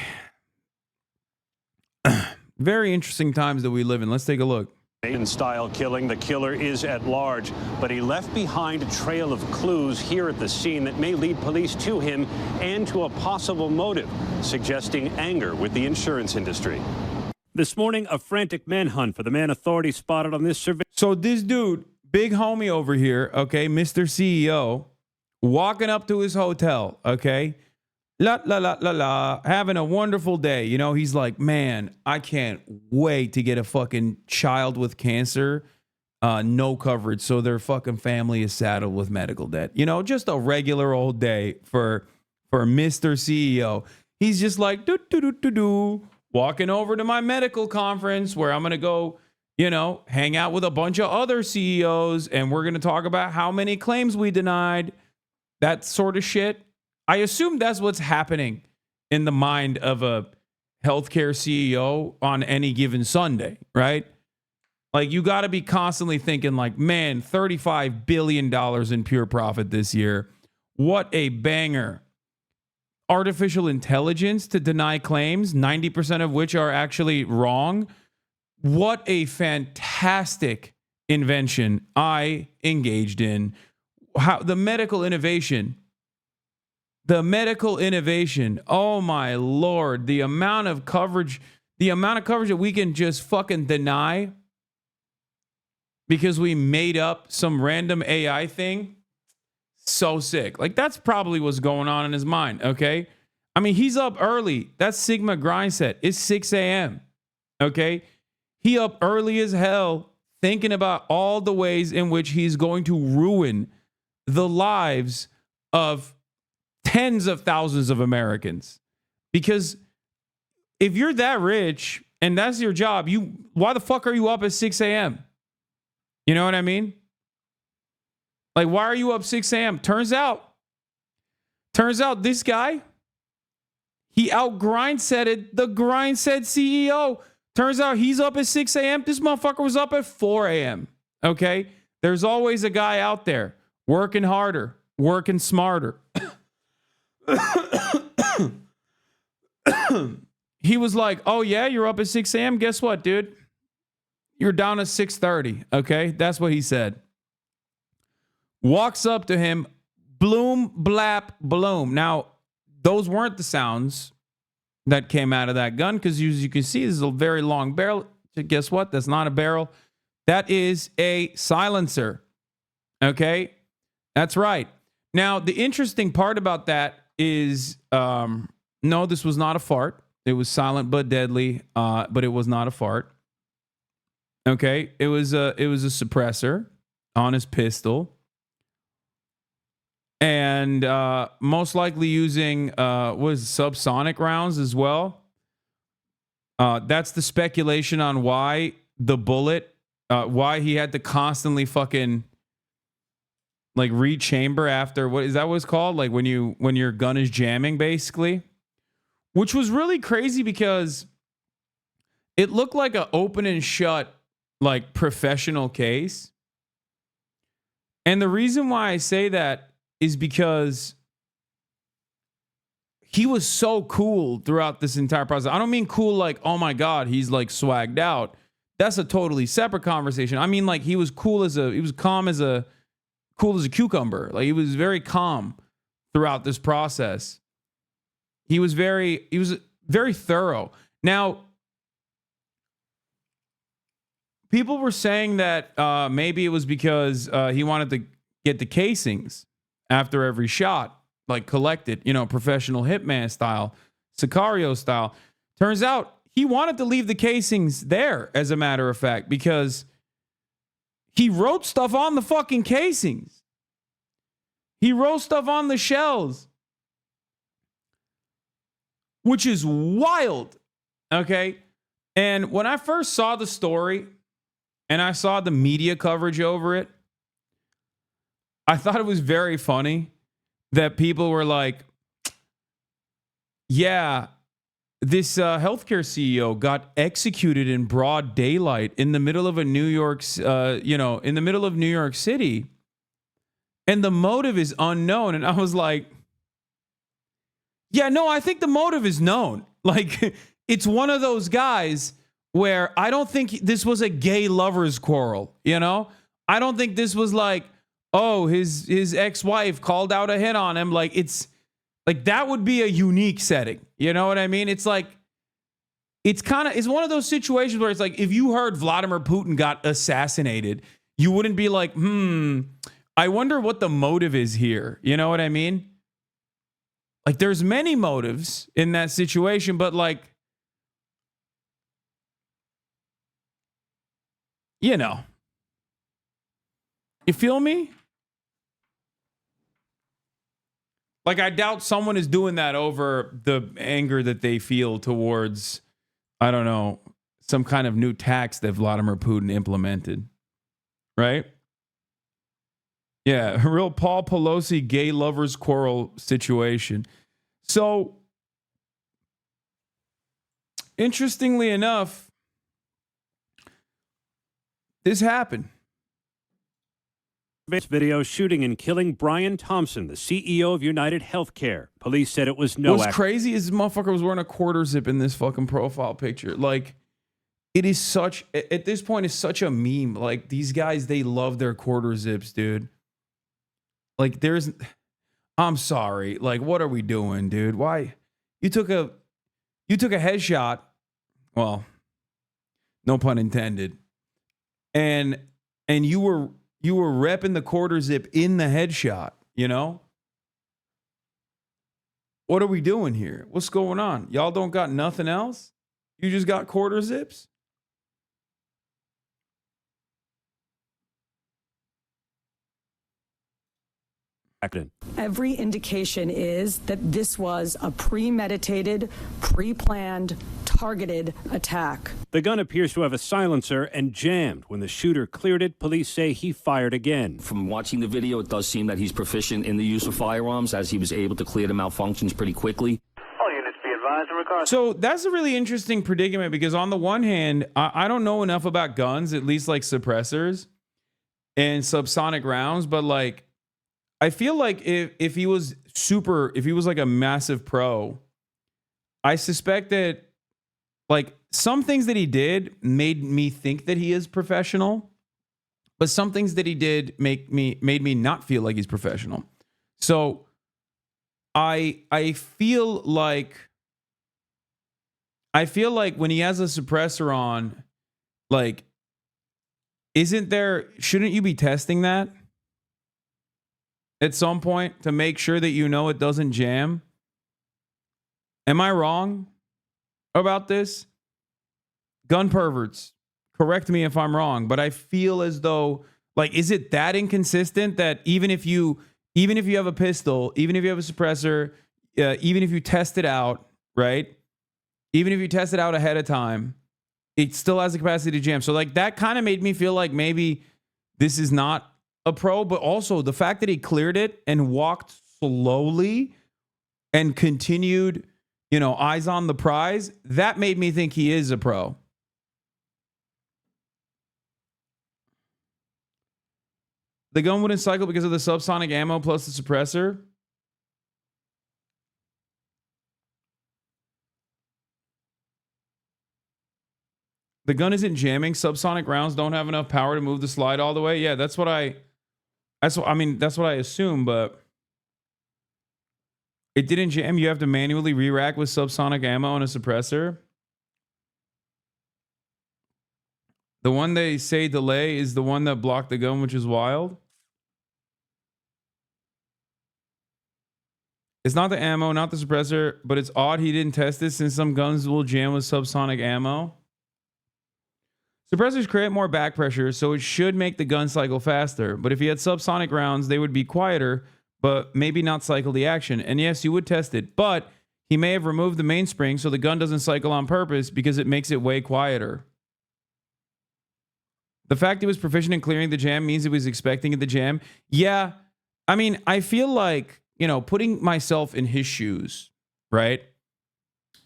very interesting times that we live in. Let's take a look. Style killing. The killer is at large, but he left behind a trail of clues here at the scene that may lead police to him and to a possible motive, suggesting anger with the insurance industry. This morning, a frantic manhunt for the man authorities spotted on this survey. So this dude, big homie over here, okay, Mr. CEO, walking up to his hotel, okay, having a wonderful day. You know, he's like, man, I can't wait to get a fucking child with cancer, no coverage, so their fucking family is saddled with medical debt. You know, just a regular old day for Mr. CEO. He's just like, walking over to my medical conference where I'm going to go, you know, hang out with a bunch of other CEOs, and we're going to talk about how many claims we denied, that sort of shit. I assume that's what's happening in the mind of a healthcare CEO on any given Sunday, right? Like, you got to be constantly thinking like, man, $35 billion in pure profit this year. What a banger. Artificial intelligence to deny claims, 90% of which are actually wrong. What a fantastic invention I engaged in. How the medical innovation, oh my Lord, the amount of coverage that we can just fucking deny because we made up some random AI thing. So sick. Like, that's probably what's going on in his mind, okay? I mean, he's up early. That's Sigma grind set. It's 6 a.m., okay? He up early as hell thinking about all the ways in which he's going to ruin the lives of tens of thousands of Americans. Because if you're that rich and that's your job, why the fuck are you up at 6 a.m.? You know what I mean? Like, why are you up 6 a.m.? Turns out this guy, he out-grindsetted the Grindset CEO. Turns out he's up at 6 a.m. This motherfucker was up at 4 a.m. Okay? There's always a guy out there working harder, working smarter. He was like, oh, yeah, you're up at 6 a.m.? Guess what, dude? You're down at 6:30. Okay? That's what he said. Walks up to him, bloom, blap, bloom. Now, those weren't the sounds that came out of that gun because, as you can see, this is a very long barrel. Guess what? That's not a barrel. That is a silencer. Okay? That's right. Now, the interesting part about that is, no, this was not a fart. It was silent but deadly, but it was not a fart. Okay? It was a suppressor on his pistol. And most likely using subsonic rounds as well. That's the speculation on why the bullet, why he had to constantly fucking like rechamber after, what is that what's called? Like when your gun is jamming, basically. Which was really crazy because it looked like an open and shut, like professional case. And the reason why I say that is because he was so cool throughout this entire process. I don't mean cool like, oh my God, he's like swagged out. That's a totally separate conversation. I mean, like he was cool as cool as a cucumber. Like he was very calm throughout this process. He was very thorough. Now, people were saying that maybe it was because he wanted to get the casings after every shot, like collected, professional hitman style, Sicario style. Turns out he wanted to leave the casings there, as a matter of fact, because he wrote stuff on the fucking casings. He wrote stuff on the shells, which is wild. Okay. And when I first saw the story and I saw the media coverage over it, I thought it was very funny that people were like, yeah, this healthcare CEO got executed in broad daylight in the middle of in the middle of New York City. And the motive is unknown. And I was like, yeah, no, I think the motive is known. Like, it's one of those guys where I don't think this was a gay lover's quarrel, I don't think this was like, oh, his ex-wife called out a hit on him. Like, it's like that would be a unique setting. You know what I mean? It's like, it's one of those situations where it's like, if you heard Vladimir Putin got assassinated, you wouldn't be like, I wonder what the motive is here. You know what I mean? Like, there's many motives in that situation, but like, you feel me? Like, I doubt someone is doing that over the anger that they feel towards, I don't know, some kind of new tax that Vladimir Putin implemented. Right? Yeah, a real Paul Pelosi gay lovers quarrel situation. So, interestingly enough, this happened. This video shooting and killing Brian Thompson, the CEO of United Healthcare. Police said it was no What's crazy is this motherfucker was wearing a quarter zip in this fucking profile picture. Like, it is such, at this point, it's such a meme. Like, these guys, they love their quarter zips, dude. Like, I'm sorry. Like, what are we doing, dude? Why? You took a headshot. Well, no pun intended. And you were repping the quarter zip in the headshot, What are we doing here? What's going on? Y'all don't got nothing else? You just got quarter zips? Every indication is that this was a premeditated, pre-planned, targeted attack. The gun appears to have a silencer and jammed. When the shooter cleared it, police say he fired again. From watching the video, it does seem that he's proficient in the use of firearms, as he was able to clear the malfunctions pretty quickly. All units be advised in regards. So that's a really interesting predicament, because on the one hand, I don't know enough about guns, at least like suppressors and subsonic rounds, but like, I feel like if he was like a massive pro, I suspect that like some things that he did made me think that he is professional, but some things that he did made me not feel like he's professional. So I feel like when he has a suppressor on, like, shouldn't you be testing that at some point to make sure that you know it doesn't jam? Am I wrong about this? Gun perverts, correct me if I'm wrong, but I feel as though, like, is it that inconsistent that even if you have a pistol, even if you have a suppressor, even if you test it out, right? Even if you test it out ahead of time, it still has the capacity to jam. So like that kind of made me feel like maybe this is not a pro, but also the fact that he cleared it and walked slowly and continued, eyes on the prize, that made me think he is a pro. The gun wouldn't cycle because of the subsonic ammo plus the suppressor. The gun isn't jamming. Subsonic rounds don't have enough power to move the slide all the way. Yeah, that's what I assume, but it didn't jam. You have to manually re-rack with subsonic ammo and a suppressor. The one they say delay is the one that blocked the gun, which is wild. It's not the ammo, not the suppressor, but it's odd he didn't test this since some guns will jam with subsonic ammo. Suppressors create more back pressure, so it should make the gun cycle faster. But if he had subsonic rounds, they would be quieter, but maybe not cycle the action. And yes, you would test it, but he may have removed the mainspring so the gun doesn't cycle on purpose because it makes it way quieter. The fact he was proficient in clearing the jam means he was expecting it to jam. Yeah, I mean, I feel like, putting myself in his shoes, right?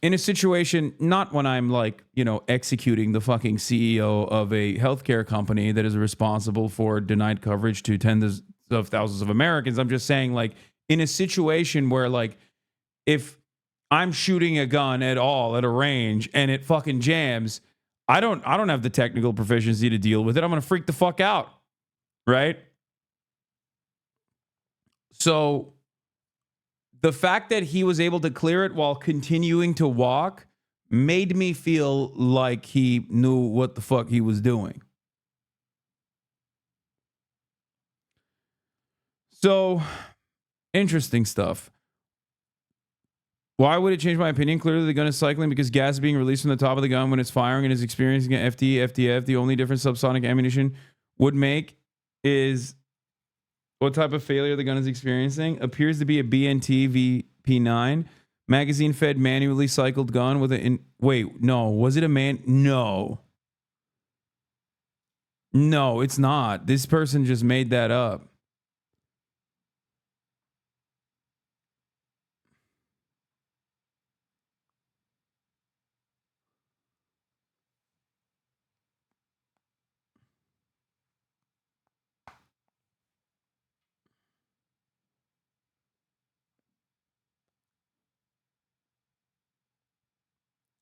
In a situation, not when I'm like, executing the fucking CEO of a healthcare company that is responsible for denied coverage to tens of thousands of Americans. I'm just saying, like, in a situation where, like, if I'm shooting a gun at all at a range and it fucking jams, I don't have the technical proficiency to deal with it. I'm going to freak the fuck out. Right? So the fact that he was able to clear it while continuing to walk made me feel like he knew what the fuck he was doing. So, interesting stuff. Why would it change my opinion? Clearly, the gun is cycling because gas is being released from the top of the gun when it's firing and is experiencing an FTF. The only difference subsonic ammunition would make is what type of failure the gun is experiencing. Appears to be a BNT VP9 magazine fed manually cycled gun with wait, no, was it a man? No, it's not. This person just made that up.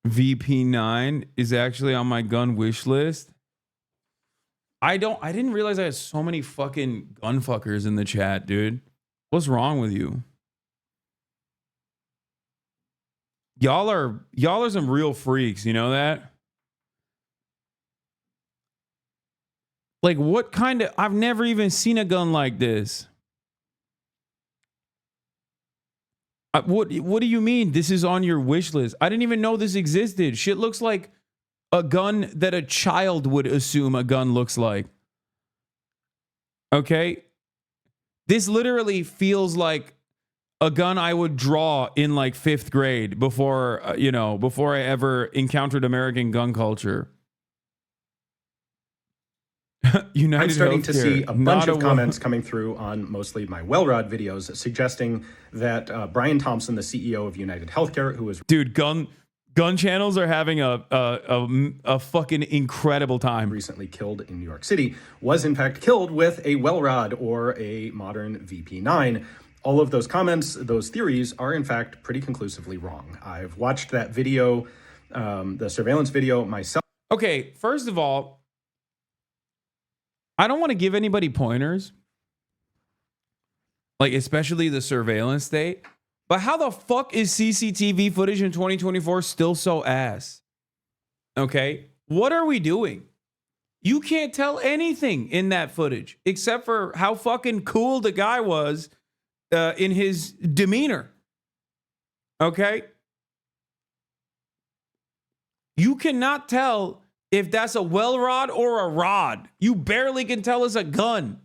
VP9 is actually on my gun wish list. I didn't realize I had so many fucking gun fuckers in the chat, dude. What's wrong with you? Y'all are some real freaks, you know that? Like, what kind of, I've never even seen a gun like this. What do you mean this is on your wish list? I didn't even know this existed. Shit looks like a gun that a child would assume a gun looks like. Okay? This literally feels like a gun I would draw in like 5th grade before, before I ever encountered American gun culture. United I'm starting to Healthcare, see a bunch of comments coming through on mostly my Wellrod videos suggesting that Brian Thompson, the CEO of United Healthcare, who is gun channels are having a fucking incredible time. Recently killed in New York City, was in fact killed with a Wellrod or a modern VP9. All of those comments, those theories are in fact pretty conclusively wrong. I've watched that video, the surveillance video myself. Okay, first of all, I don't want to give anybody pointers, like especially the surveillance state. But how the fuck is CCTV footage in 2024 still so ass? Okay, what are we doing? You can't tell anything in that footage except for how fucking cool the guy was in his demeanor. Okay, you cannot tell if that's a well rod or a rod. You barely can tell it's a gun.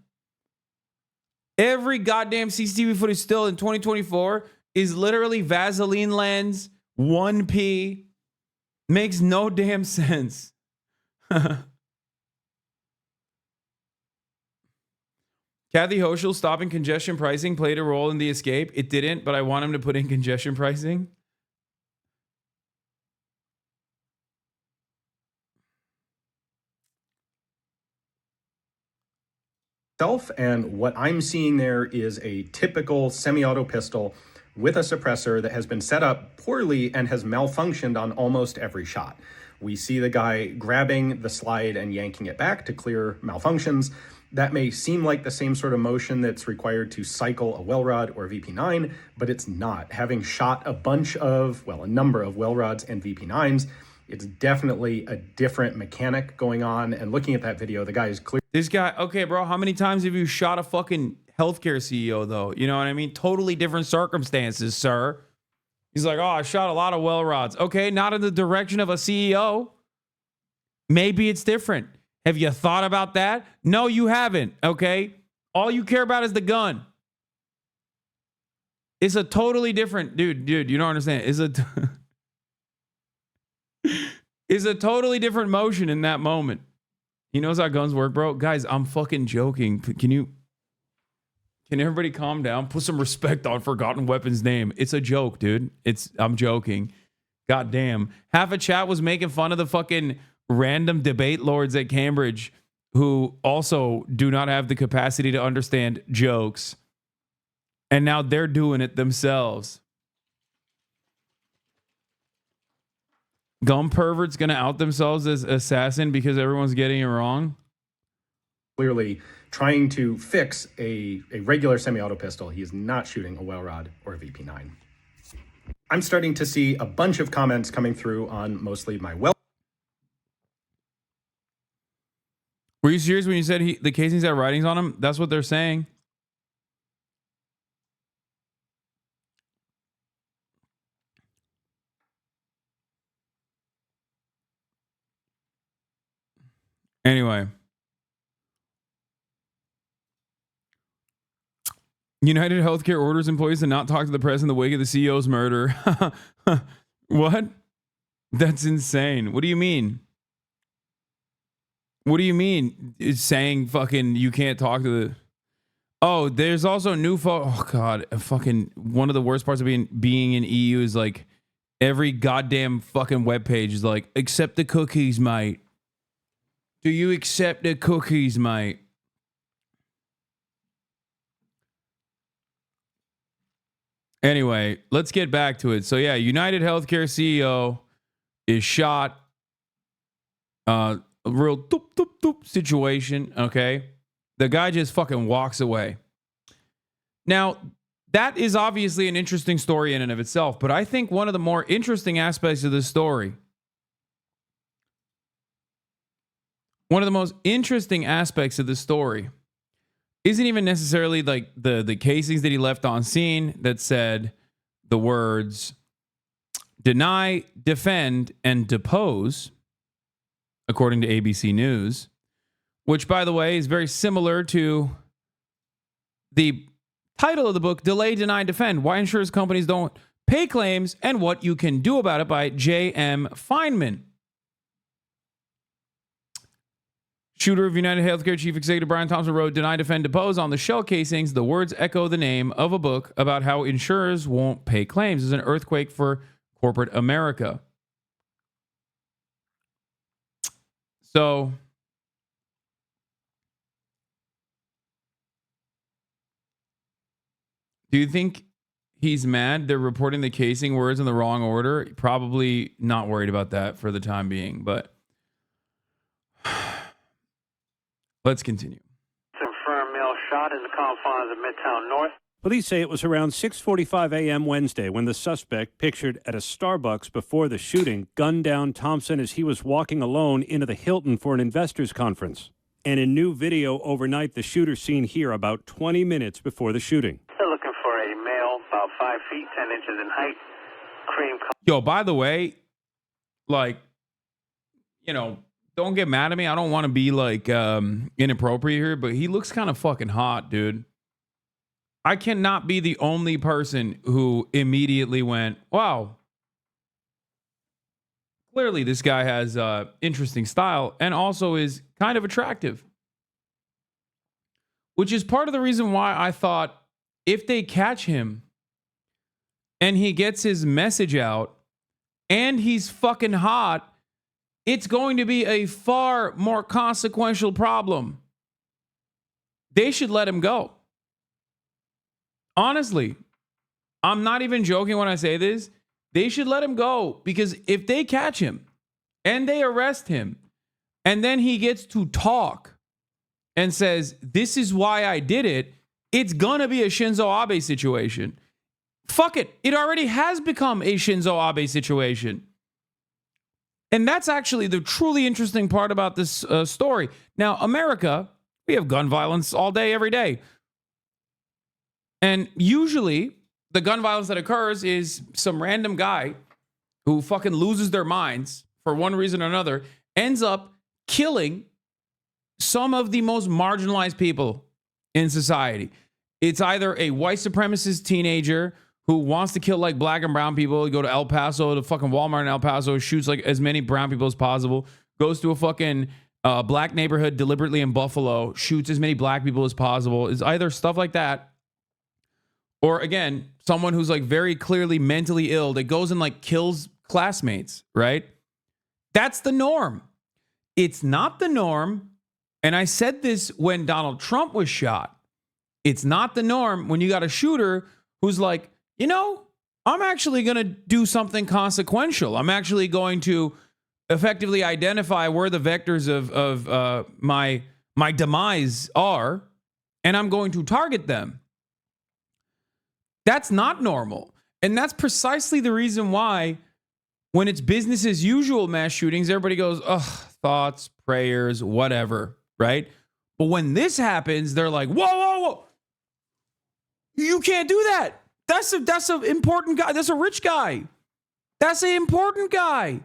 Every goddamn CCTV footage still in 2024 is literally Vaseline lens, 1P. Makes no damn sense. Kathy Hochul stopping congestion pricing played a role in the escape. It didn't, but I want him to put in congestion pricing. And what I'm seeing there is a typical semi-auto pistol with a suppressor that has been set up poorly and has malfunctioned on almost every shot. We see the guy grabbing the slide and yanking it back to clear malfunctions. That may seem like the same sort of motion that's required to cycle a Wellrod or VP9, but it's not. Having shot a number of Wellrods and VP9s, it's definitely a different mechanic going on. And looking at that video, the guy is clear. This guy, okay, bro, how many times have you shot a fucking healthcare CEO, though? You know what I mean? Totally different circumstances, sir. He's like, oh, I shot a lot of well rods. Okay, not in the direction of a CEO. Maybe it's different. Have you thought about that? No, you haven't, okay? All you care about is the gun. It's a totally different, dude, you don't understand. It's a totally different motion in that moment. He knows how guns work, bro. Guys, I'm fucking joking. Can everybody calm down? Put some respect on Forgotten Weapon's name. It's a joke, dude. I'm joking. God damn. Half a chat was making fun of the fucking random debate lords at Cambridge who also do not have the capacity to understand jokes. And now they're doing it themselves. Gun perverts gonna out themselves as assassin because everyone's getting it wrong? Clearly trying to fix a regular semi-auto pistol. He is not shooting a Wellrod or a VP9. I'm starting to see a bunch of comments coming through on mostly my Were you serious when you said the casings had writings on them? That's what they're saying. Anyway. United Healthcare orders employees to not talk to the press in the wake of the CEO's murder. What? That's insane. What do you mean? What do you mean? It's saying fucking you can't talk to the... Oh, there's also new... Oh, God. Fucking one of the worst parts of being in EU is like every goddamn fucking webpage is like, accept the cookies, mate. Do you accept the cookies, mate? Anyway, let's get back to it. So yeah, United Healthcare CEO is shot. A real doop, doop, doop situation, okay? The guy just fucking walks away. Now, that is obviously an interesting story in and of itself, but I think one of the more interesting aspects of this story, one of the most interesting aspects of this story isn't even necessarily like the casings that he left on scene that said the words deny, defend, and depose, according to ABC News, which, by the way, is very similar to the Title of the book, Delay, Deny, Defend, Why Insurance Companies Don't Pay Claims and What You Can Do About It by J.M. Feynman. Shooter of United Healthcare Chief Executive Brian Thompson wrote, Deny, Defend, Depose. On the shell casings, the words echo the name of a book about how insurers won't pay claims. It's an earthquake for corporate America. So, do you think he's mad they're reporting the casing words in the wrong order? Probably not worried about that for the time being, but let's continue. Confirmed male shot in the confines of Midtown North. Police say it was around 6:45 a.m. Wednesday when the suspect, pictured at a Starbucks before the shooting, gunned down Thompson as he was walking alone into the Hilton for an investors conference. And in new video overnight, the shooter seen here about 20 minutes before the shooting. They're looking for a male about 5 feet 10 inches in height, cream color. Yo, by the way, like, you know, don't get mad at me. I don't want to be like inappropriate here, but he looks kind of fucking hot, dude. I cannot be the only person who immediately went, wow, clearly this guy has interesting style and also is kind of attractive. Which is part of the reason why I thought if they catch him and he gets his message out and he's fucking hot, it's going to be a far more consequential problem. They should let him go. Honestly, I'm not even joking when I say this. They should let him go, because if they catch him and they arrest him and then he gets to talk and says, this is why I did it, it's gonna be a Shinzo Abe situation. Fuck it. It already has become a Shinzo Abe situation. And that's actually the truly interesting part about this story. Now, America, we have gun violence all day, every day. And usually the gun violence that occurs is some random guy who fucking loses their minds for one reason or another, ends up killing some of the most marginalized people in society. It's either a white supremacist teenager who wants to kill like black and brown people. You go to El Paso, to fucking Walmart in El Paso, shoots like as many brown people as possible, goes to a fucking black neighborhood deliberately in Buffalo, shoots as many black people as possible. It's either stuff like that, or again, someone who's like very clearly mentally ill that goes and like kills classmates, right? That's the norm. It's not the norm. And I said this when Donald Trump was shot. It's not the norm when you got a shooter who's like, you know, I'm actually going to do something consequential. I'm actually going to effectively identify where the vectors of my demise are, and I'm going to target them. That's not normal. And that's precisely the reason why when it's business as usual mass shootings, everybody goes, ugh, thoughts, prayers, whatever, right? But when this happens, they're like, whoa, whoa, whoa. You can't do that. That's an important guy. That's a rich guy. That's an important guy.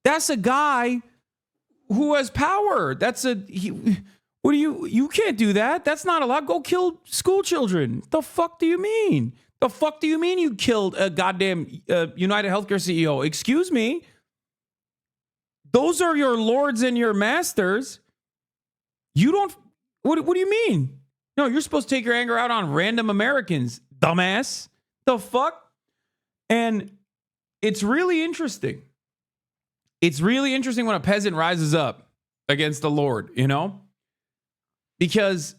That's a guy who has power. You can't do that. That's not allowed. Go kill school children. The fuck do you mean? The fuck do you mean you killed a goddamn United Healthcare CEO? Excuse me. Those are your lords and your masters. You don't. What do you mean? No, you're supposed to take your anger out on random Americans, dumbass. The fuck? And it's really interesting. It's really interesting when a peasant rises up against the Lord, you know? Because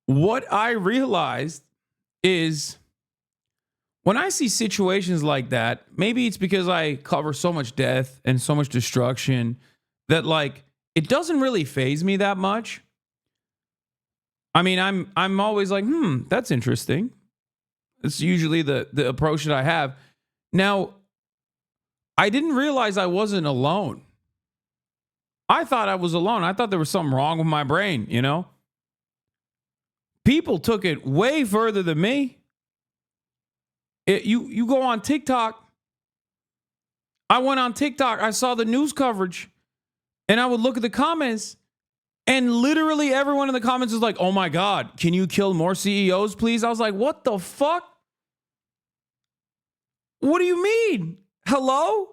what I realized is when I see situations like that, maybe it's because I cover so much death and so much destruction that like it doesn't really faze me that much. I mean, I'm always like, that's interesting. It's usually the approach that I have. Now, I didn't realize I wasn't alone. I thought I was alone. I thought there was something wrong with my brain, you know? People took it way further than me. You go on TikTok. I went on TikTok. I saw the news coverage. And I would look at the comments. And literally everyone in the comments is like, oh my God, can you kill more CEOs, please? I was like, what the fuck? What do you mean? Hello?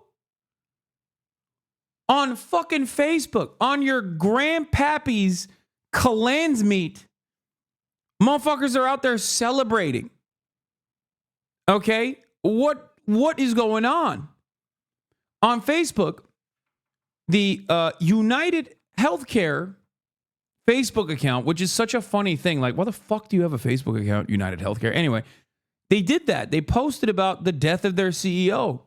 On fucking Facebook, on your grandpappy's Kalan's meat, motherfuckers are out there celebrating. Okay? What is going on? On Facebook, the United Healthcare Facebook account, which is such a funny thing. Like, why the fuck do you have a Facebook account, United Healthcare? Anyway, they did that. They posted about the death of their CEO.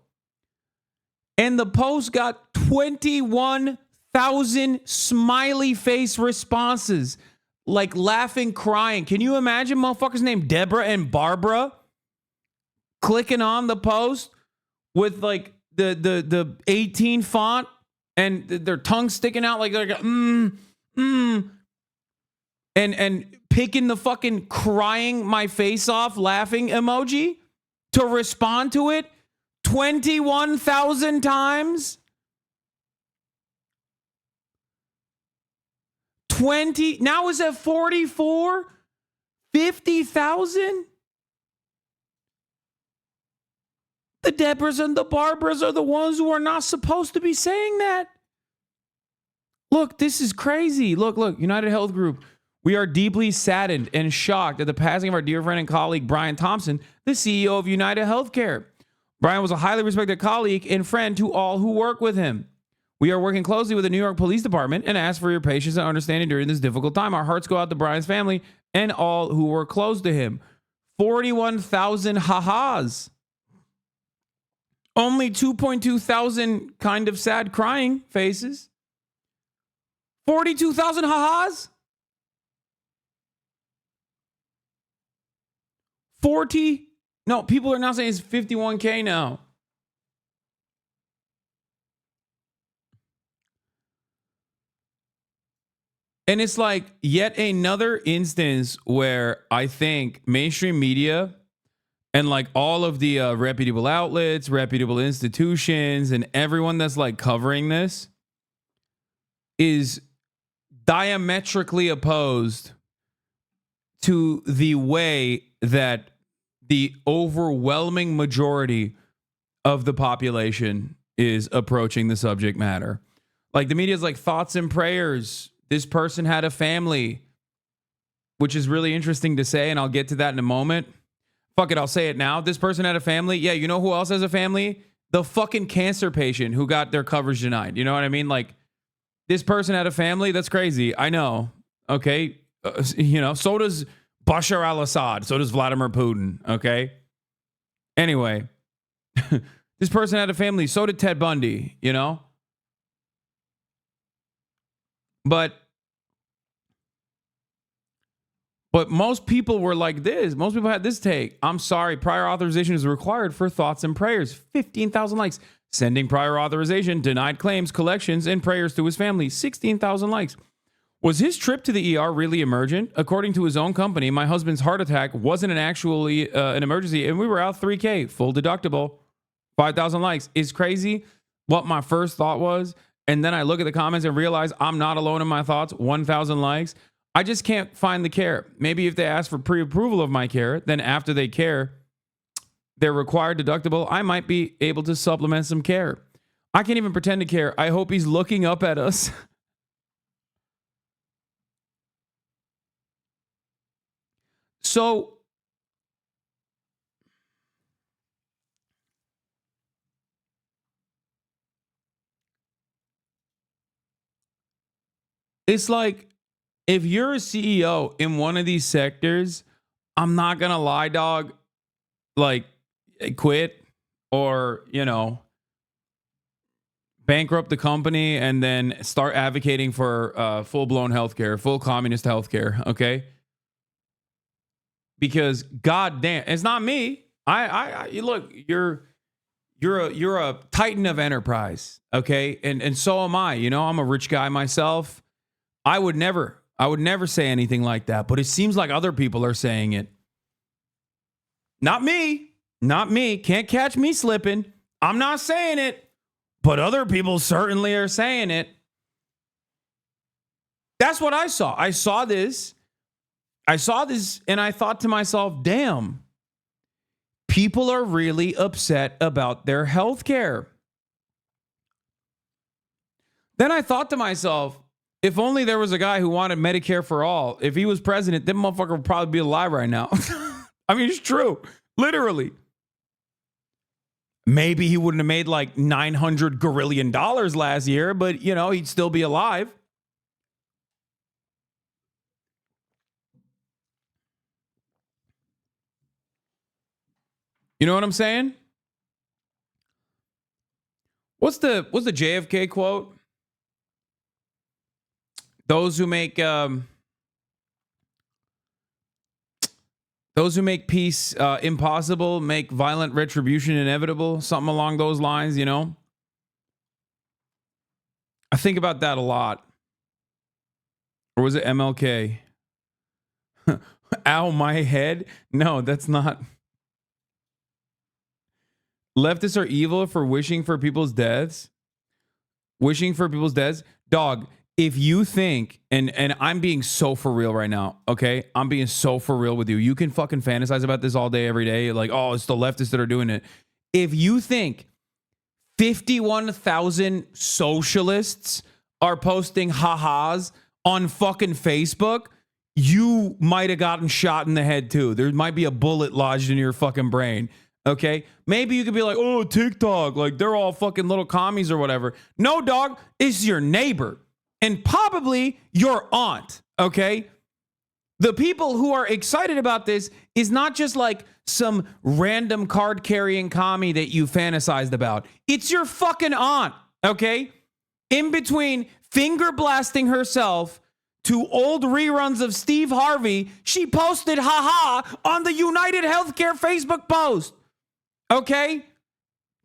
And the post got 21,000 smiley face responses, like laughing, crying. Can you imagine motherfuckers named Deborah and Barbara clicking on the post with like the 18 font and their tongue sticking out like and picking the fucking crying my face off laughing emoji to respond to it 21,000 times? 20, now is at 44? 50,000? The Deborahs and the Barbaras are the ones who are not supposed to be saying that. Look, this is crazy. Look, United Health Group. We are deeply saddened and shocked at the passing of our dear friend and colleague, Brian Thompson, the CEO of United Healthcare. Brian was a highly respected colleague and friend to all who work with him. We are working closely with the New York Police Department and ask for your patience and understanding during this difficult time. Our hearts go out to Brian's family and all who were close to him. 41,000 ha-has. Only 2.2 thousand kind of sad crying faces. 42,000 ha-has? 40? No, people are now saying it's 51K now. And it's like yet another instance where I think mainstream media and like all of the reputable outlets, reputable institutions, and everyone that's like covering this is diametrically opposed to the way that the overwhelming majority of the population is approaching the subject matter. Like the media is like thoughts and prayers. This person had a family, which is really interesting to say, and I'll get to that in a moment. Fuck it, I'll say it now. This person had a family. Yeah, you know who else has a family? The fucking cancer patient who got their coverage denied. You know what I mean? Like, this person had a family. That's crazy. I know. Okay. So does Bashar al-Assad. So does Vladimir Putin. Okay. Anyway, this person had a family. So did Ted Bundy, But most people were like this. Most people had this take. I'm sorry, prior authorization is required for thoughts and prayers. 15,000 likes. Sending prior authorization, denied claims, collections, and prayers to his family. 16,000 likes. Was his trip to the ER really emergent? According to his own company, my husband's heart attack wasn't an emergency, and we were out $3K, full deductible. 5,000 likes. It's crazy what my first thought was. And then I look at the comments and realize I'm not alone in my thoughts. 1,000 likes. I just can't find the care. Maybe if they ask for pre-approval of my care, then after they care, their required deductible, I might be able to supplement some care. I can't even pretend to care. I hope he's looking up at us. So, it's like, if you're a CEO in one of these sectors, I'm not going to lie, dog, like quit or, bankrupt the company and then start advocating for full-blown healthcare, full communist healthcare, okay? Because goddamn, it's not me. Look, you're a titan of enterprise, okay? And so am I. I'm a rich guy myself. I would never say anything like that, but it seems like other people are saying it. Not me. Can't catch me slipping. I'm not saying it, but other people certainly are saying it. That's what I saw. I saw this and I thought to myself, damn, people are really upset about their health care. Then I thought to myself, if only there was a guy who wanted Medicare for all. If he was president, that motherfucker would probably be alive right now. I mean, it's true. Literally. Maybe he wouldn't have made like $900 gorillion last year, but, you know, he'd still be alive. You know what I'm saying? What's the JFK quote? Those who make peace impossible make violent retribution inevitable. Something along those lines, you know? I think about that a lot. Or was it MLK? Ow, my head? No, that's not. Leftists are evil for wishing for people's deaths. Wishing for people's deaths. Dog, if you think, and I'm being so for real right now, okay? I'm being so for real with you. You can fucking fantasize about this all day, every day. Like, oh, it's the leftists that are doing it. If you think 51,000 socialists are posting ha-has on fucking Facebook, you might have gotten shot in the head too. There might be a bullet lodged in your fucking brain. Okay, maybe you could be like, oh, TikTok, like they're all fucking little commies or whatever. No, dog, it's your neighbor and probably your aunt. Okay, the people who are excited about this is not just like some random card carrying commie that you fantasized about. It's your fucking aunt. Okay, in between finger blasting herself to old reruns of Steve Harvey, she posted haha on the United Healthcare Facebook post. Okay?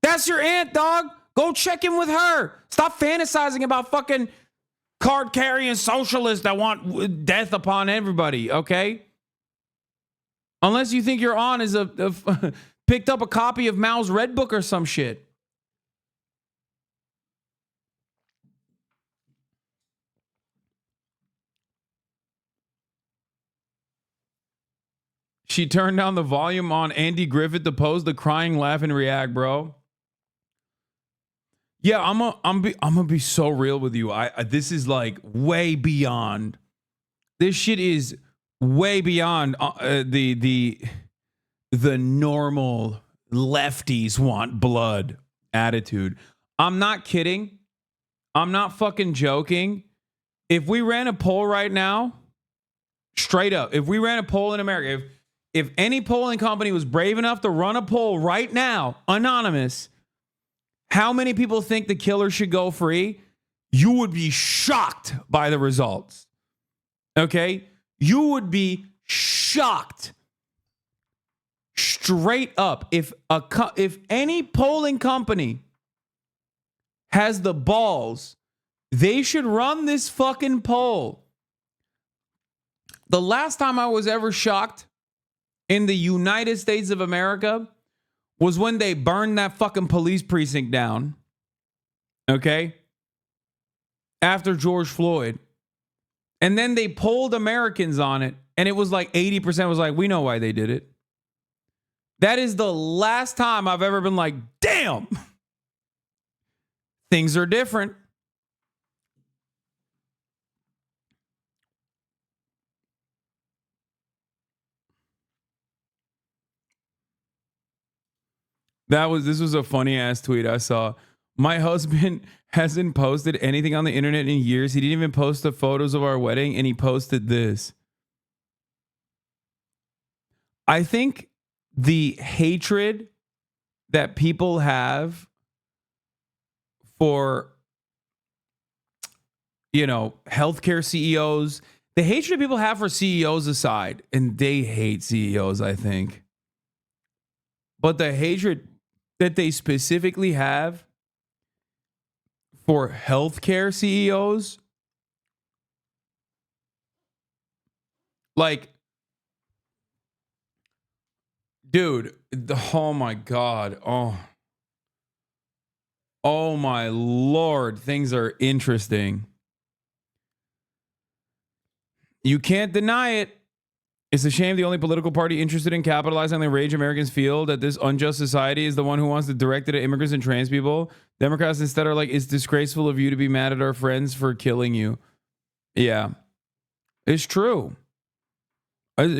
That's your aunt, dog. Go check in with her. Stop fantasizing about fucking card-carrying socialists that want death upon everybody, okay? Unless you think your aunt is picked up a copy of Mao's Red Book or some shit. She turned down the volume on Andy Griffith to pose the crying, laugh, and react, bro. Yeah, I'm gonna be so real with you. This is like way beyond. This shit is way beyond the normal lefties want blood attitude. I'm not kidding. I'm not fucking joking. If we ran a poll right now, straight up, if we ran a poll in America, if any polling company was brave enough to run a poll right now, anonymous, how many people think the killer should go free? You would be shocked by the results. Okay? You would be shocked. Straight up. If any polling company has the balls, they should run this fucking poll. The last time I was ever shocked in the United States of America was when they burned that fucking police precinct down. Okay? After George Floyd. And then they polled Americans on it, and it was like 80% was like, we know why they did it. That is the last time I've ever been like, damn, things are different. This was a funny ass tweet I saw. My husband hasn't posted anything on the internet in years. He didn't even post the photos of our wedding, and he posted this. I think the hatred that people have for, you know, healthcare CEOs, the hatred people have for CEOs aside, and they hate CEOs, I think. But the hatred that they specifically have for healthcare CEOs, like, dude, oh my God. Oh my Lord. Things are interesting. You can't deny it. It's a shame the only political party interested in capitalizing on the rage Americans feel that this unjust society is the one who wants to direct it at immigrants and trans people. Democrats instead are like, it's disgraceful of you to be mad at our friends for killing you. Yeah, it's true.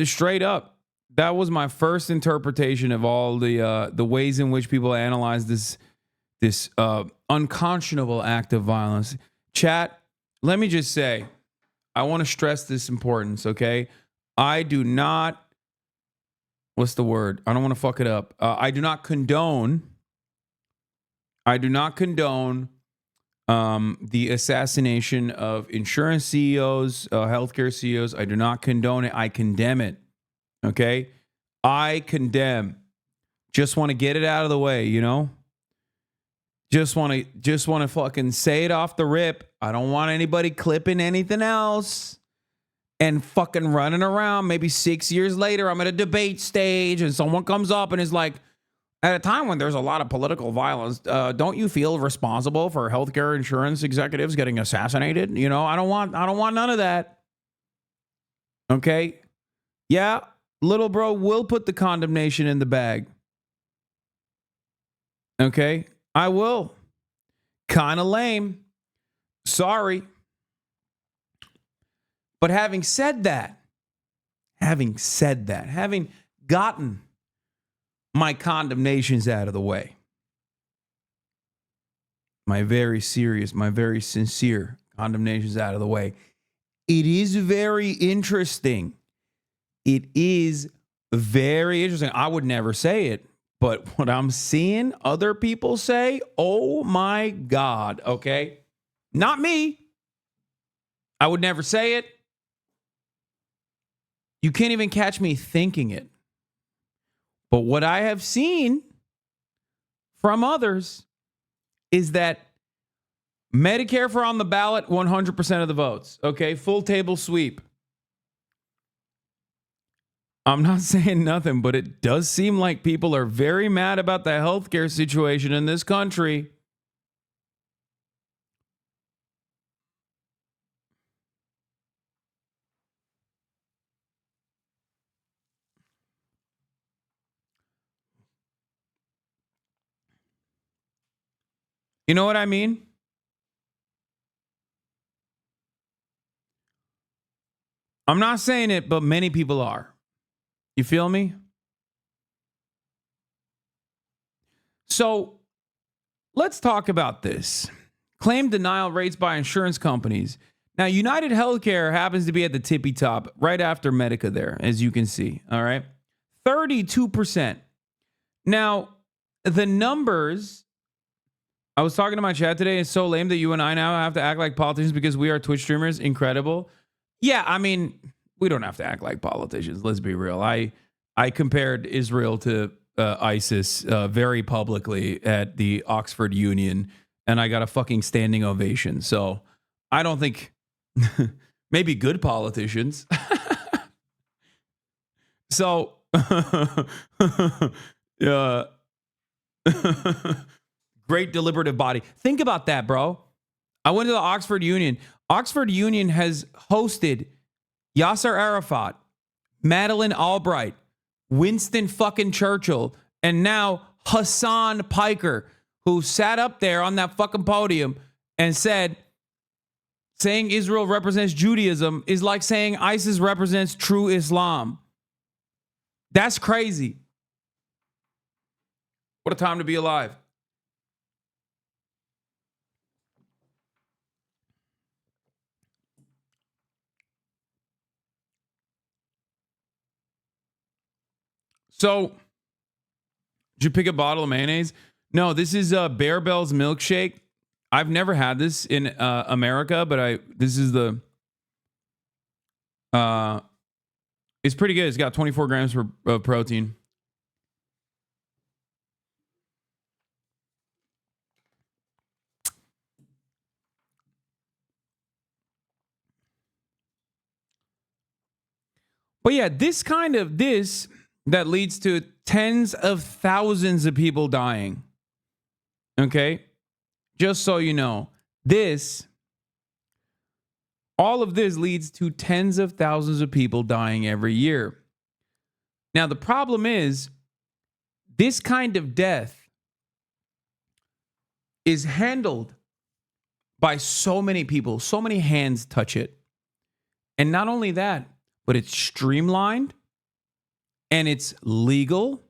Straight up. That was my first interpretation of all the ways in which people analyze this unconscionable act of violence. Chat, let me just say, I want to stress this importance, okay? I do not, what's the word? I don't want to fuck it up. I do not condone the assassination of insurance CEOs, healthcare CEOs. I do not condone it. I condemn it. Okay? I condemn. Just want to get it out of the way, you know? Just want to fucking say it off the rip. I don't want anybody clipping anything else and fucking running around. Maybe 6 years later, I'm at a debate stage and someone comes up and is like, at a time when there's a lot of political violence, don't you feel responsible for healthcare insurance executives getting assassinated? You know, I don't want none of that. Okay? Yeah, little bro will put the condemnation in the bag. Okay? I will. Kind of lame. Sorry. But having said that, having gotten my condemnations out of the way, my very serious, my very sincere condemnations out of the way, it is very interesting. It is very interesting. I would never say it, but what I'm seeing other people say, oh my God, okay? Not me. I would never say it. You can't even catch me thinking it. But what I have seen from others is that Medicare for on the ballot, 100% of the votes. Okay, full table sweep. I'm not saying nothing, but it does seem like people are very mad about the healthcare situation in this country. You know what I mean? I'm not saying it, but many people are. You feel me? So let's talk about this. Claim denial rates by insurance companies. Now, United Healthcare happens to be at the tippy top right after Medica there, as you can see. All right. 32%. Now, the numbers, I was talking to my chat today. It's so lame that you and I now have to act like politicians because we are Twitch streamers. Incredible. Yeah, I mean, we don't have to act like politicians. Let's be real. I compared Israel to ISIS very publicly at the Oxford Union, and I got a fucking standing ovation. So I don't think maybe good politicians. So great deliberative body. Think about that, bro. I went to the Oxford Union. Oxford Union has hosted Yasser Arafat, Madeleine Albright, Winston fucking Churchill, and now Hasan Piker, who sat up there on that fucking podium and said, saying Israel represents Judaism is like saying ISIS represents true Islam. That's crazy. What a time to be alive. So, did you pick a bottle of mayonnaise? No, this is Bear Bell's milkshake. I've never had this in America, but this is the it's pretty good. It's got 24 grams of protein. But yeah, this that leads to tens of thousands of people dying. Okay? Just so you know, this All of this leads to tens of thousands of people dying every year. Now, the problem is this kind of death is handled by so many people, so many hands touch it. And not only that, but it's streamlined and it's legal.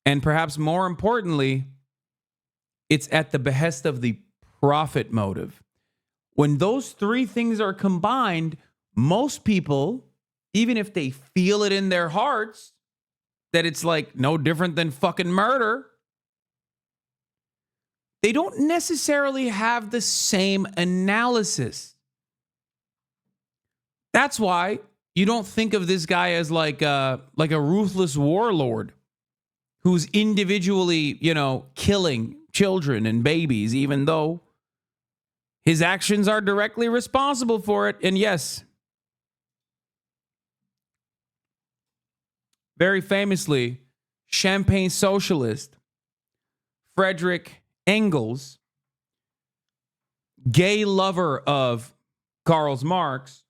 And perhaps more importantly, it's at the behest of the profit motive. When those three things are combined, most people, even if they feel it in their hearts, that it's like no different than fucking murder, they don't necessarily have the same analysis. That's why you don't think of this guy as like a ruthless warlord who's individually, killing children and babies, even though his actions are directly responsible for it. And yes, very famously, Champagne socialist Frederick Engels, gay lover of Karl Marx,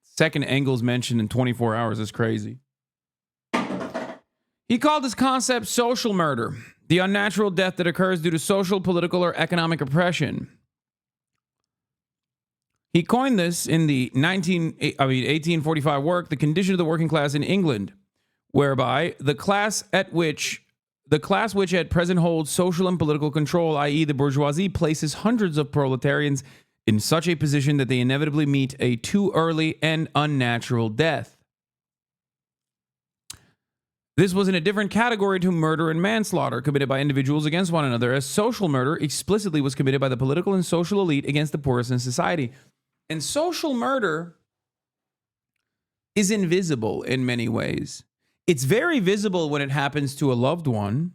second Engels mentioned in 24 hours is crazy. He called this concept social murder, the unnatural death that occurs due to social, political, or economic oppression. He coined this in the 1845 work, The Condition of the Working Class in England, whereby the class which at present holds social and political control, i.e. the bourgeoisie, places hundreds of proletarians in such a position that they inevitably meet a too early and unnatural death. This was in a different category to murder and manslaughter committed by individuals against one another, as social murder explicitly was committed by the political and social elite against the poorest in society. And social murder is invisible in many ways. It's very visible when it happens to a loved one.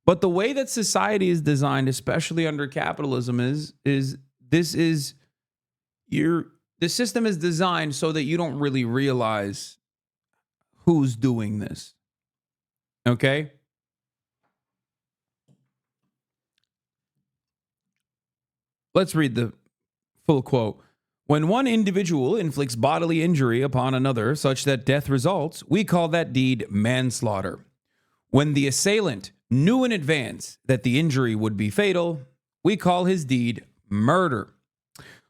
But the way that society is designed, especially under capitalism, the system is designed so that you don't really realize who's doing this. Okay? Let's read the full quote. When one individual inflicts bodily injury upon another such that death results, we call that deed manslaughter. When the assailant knew in advance that the injury would be fatal, we call his deed murder.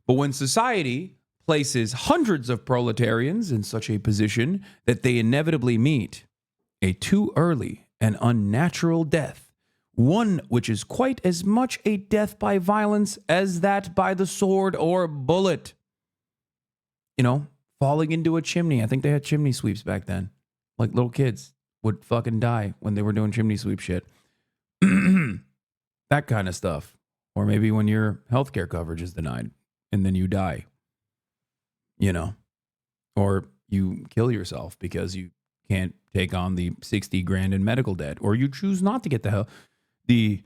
But when society places hundreds of proletarians in such a position that they inevitably meet a too early and unnatural death, one which is quite as much a death by violence as that by the sword or bullet, falling into a chimney. I think they had chimney sweeps back then. Like little kids would fucking die when they were doing chimney sweep shit. That kind of stuff. Or maybe when your healthcare coverage is denied and then you die, or you kill yourself because you can't take on the 60 grand in medical debt, or you choose not to get the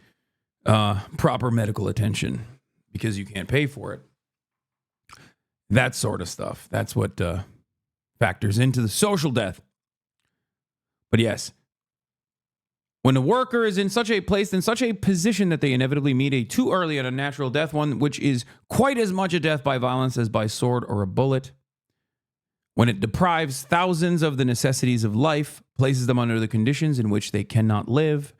proper medical attention because you can't pay for it. That sort of stuff. That's what factors into the social death. But yes, when a worker is in such a position that they inevitably meet a too early and unnatural death, one which is quite as much a death by violence as by sword or a bullet, when it deprives thousands of the necessities of life, places them under the conditions in which they cannot live,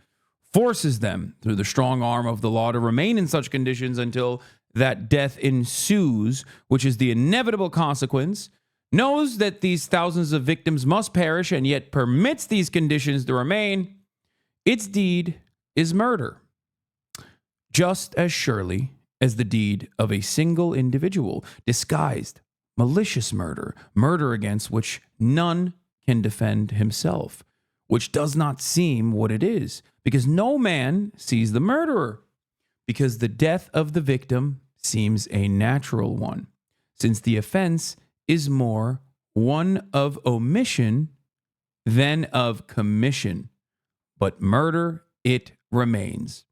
forces them through the strong arm of the law to remain in such conditions until that death ensues, which is the inevitable consequence, knows that these thousands of victims must perish and yet permits these conditions to remain, its deed is murder. Just as surely as the deed of a single individual, disguised, malicious murder, murder against which none can defend himself, which does not seem what it is, because no man sees the murderer, because the death of the victim seems a natural one, since the offense is more one of omission than of commission, but murder it remains.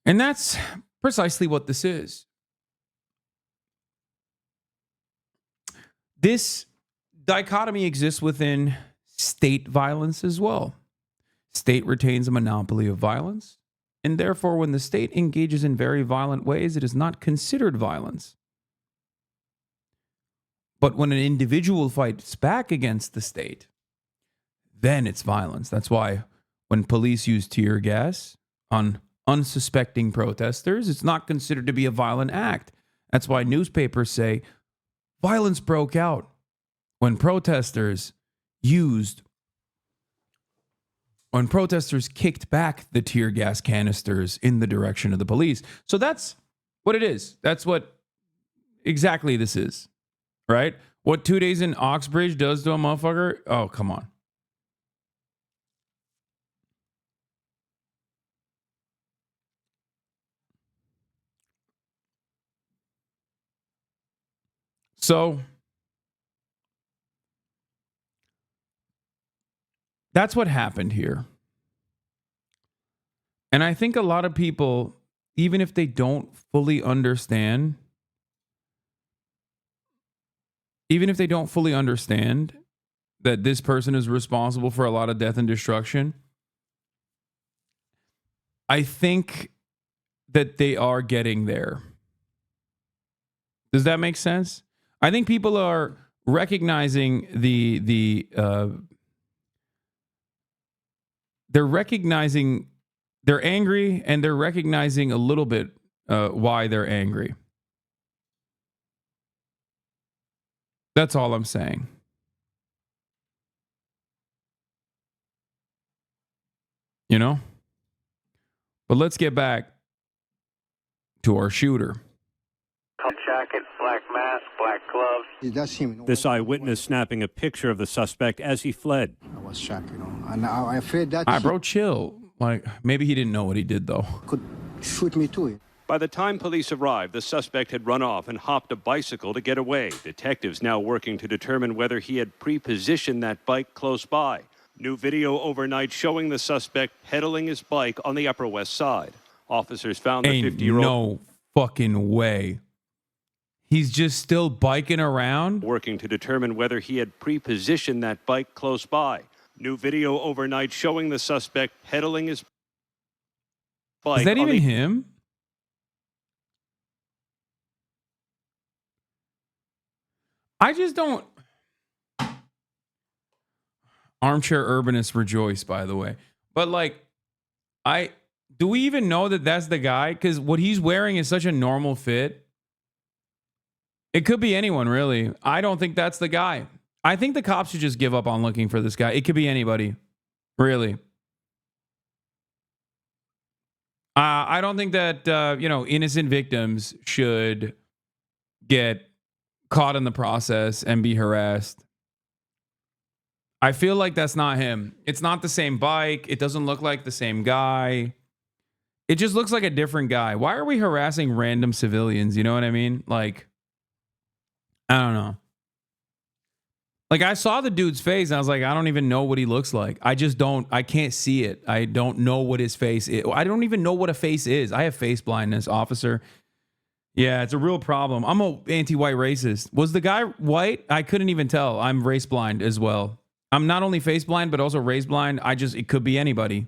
And that's precisely what this is. This dichotomy exists within state violence as well. State retains a monopoly of violence, and therefore when the state engages in very violent ways, it is not considered violence. But when an individual fights back against the state, then it's violence. That's why when police use tear gas on unsuspecting protesters, it's not considered to be a violent act. That's why newspapers say violence broke out when protesters kicked back the tear gas canisters in the direction of the police. So that's what it is. That's what exactly this is, right? What 2 days in Oxbridge does to a motherfucker? Oh, come on. So that's what happened here. And I think a lot of people, even if they don't fully understand, that this person is responsible for a lot of death and destruction, I think that they are getting there. Does that make sense? I think people are recognizing they're angry, and they're recognizing a little bit why they're angry. That's all I'm saying. You know? But let's get back to our shooter. Jacket, black mask, black gloves. It does seem. This eyewitness snapping a picture of the suspect as he fled. I was shocked, and I afraid that. All right, bro, chill. Like, maybe he didn't know what he did, though. Could shoot me too. By the time police arrived, the suspect had run off and hopped a bicycle to get away. Detectives now working to determine whether he had pre-positioned that bike close by. New video overnight showing the suspect pedaling his bike on the Upper West Side. Officers found the 50-year-old. No fucking way. He's just still biking around? Working to determine whether he had pre-positioned that bike close by. New video overnight showing the suspect pedaling his bike. Is that even him? I just don't. Armchair urbanists rejoice, by the way. But like, do we even know that that's the guy? Because what he's wearing is such a normal fit. It could be anyone, really. I don't think that's the guy. I think the cops should just give up on looking for this guy. It could be anybody, really. I don't think that innocent victims should get caught in the process and be harassed. I feel like that's not him. It's not the same bike. It doesn't look like the same guy. It just looks like a different guy. Why are we harassing random civilians? You know what I mean? Like, I don't know. Like, I saw the dude's face and I was like, I don't even know what he looks like. I can't see it. I don't know what his face is. I don't even know what a face is. I have face blindness, officer. Yeah, it's a real problem. I'm an anti-white racist. Was the guy white? I couldn't even tell. I'm race blind as well. I'm not only face blind, but also race blind. It could be anybody.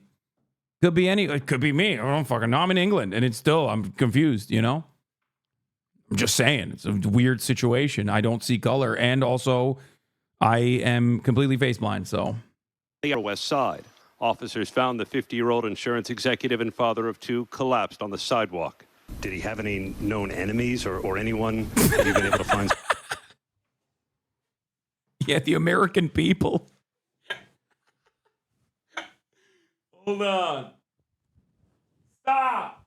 It could be me. I don't fucking know. I'm in England and I'm confused, you know? I'm just saying. It's a weird situation. I don't see color. And also, I am completely face blind, so. The West Side. Officers found the 50-year-old insurance executive and father of two collapsed on the sidewalk. Did he have any known enemies or anyone that you've been able to find? Yeah, the American people. Hold on. Stop.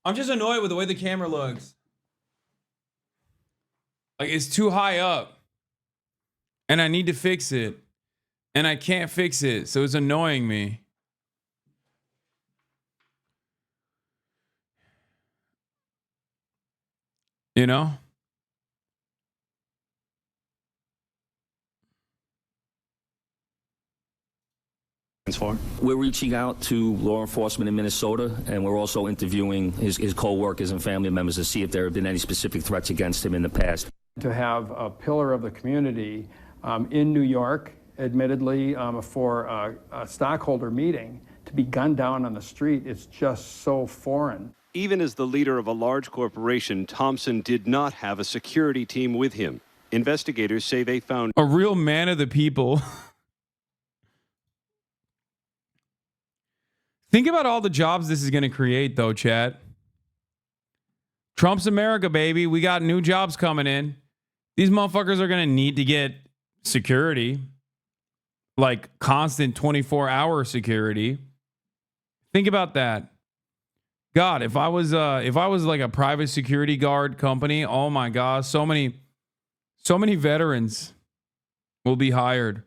I'm just annoyed with the way the camera looks. Like, it's too high up. and I need to fix it, and I can't fix it, so it's annoying me. You know? We're reaching out to law enforcement in Minnesota, and we're also interviewing his co-workers and family members to see if there have been any specific threats against him in the past. To have a pillar of the community in New York, admittedly, for a stockholder meeting, to be gunned down on the street, it's just so foreign. Even as the leader of a large corporation, Thompson did not have a security team with him. Investigators say they found a real man of the people. Think about all the jobs this is going to create, though, chat. Trump's America, baby. We got new jobs coming in. These motherfuckers are going to need to get security, like constant 24-hour security. Think about that. God, if I was like a private security guard company, oh my gosh, so many veterans will be hired.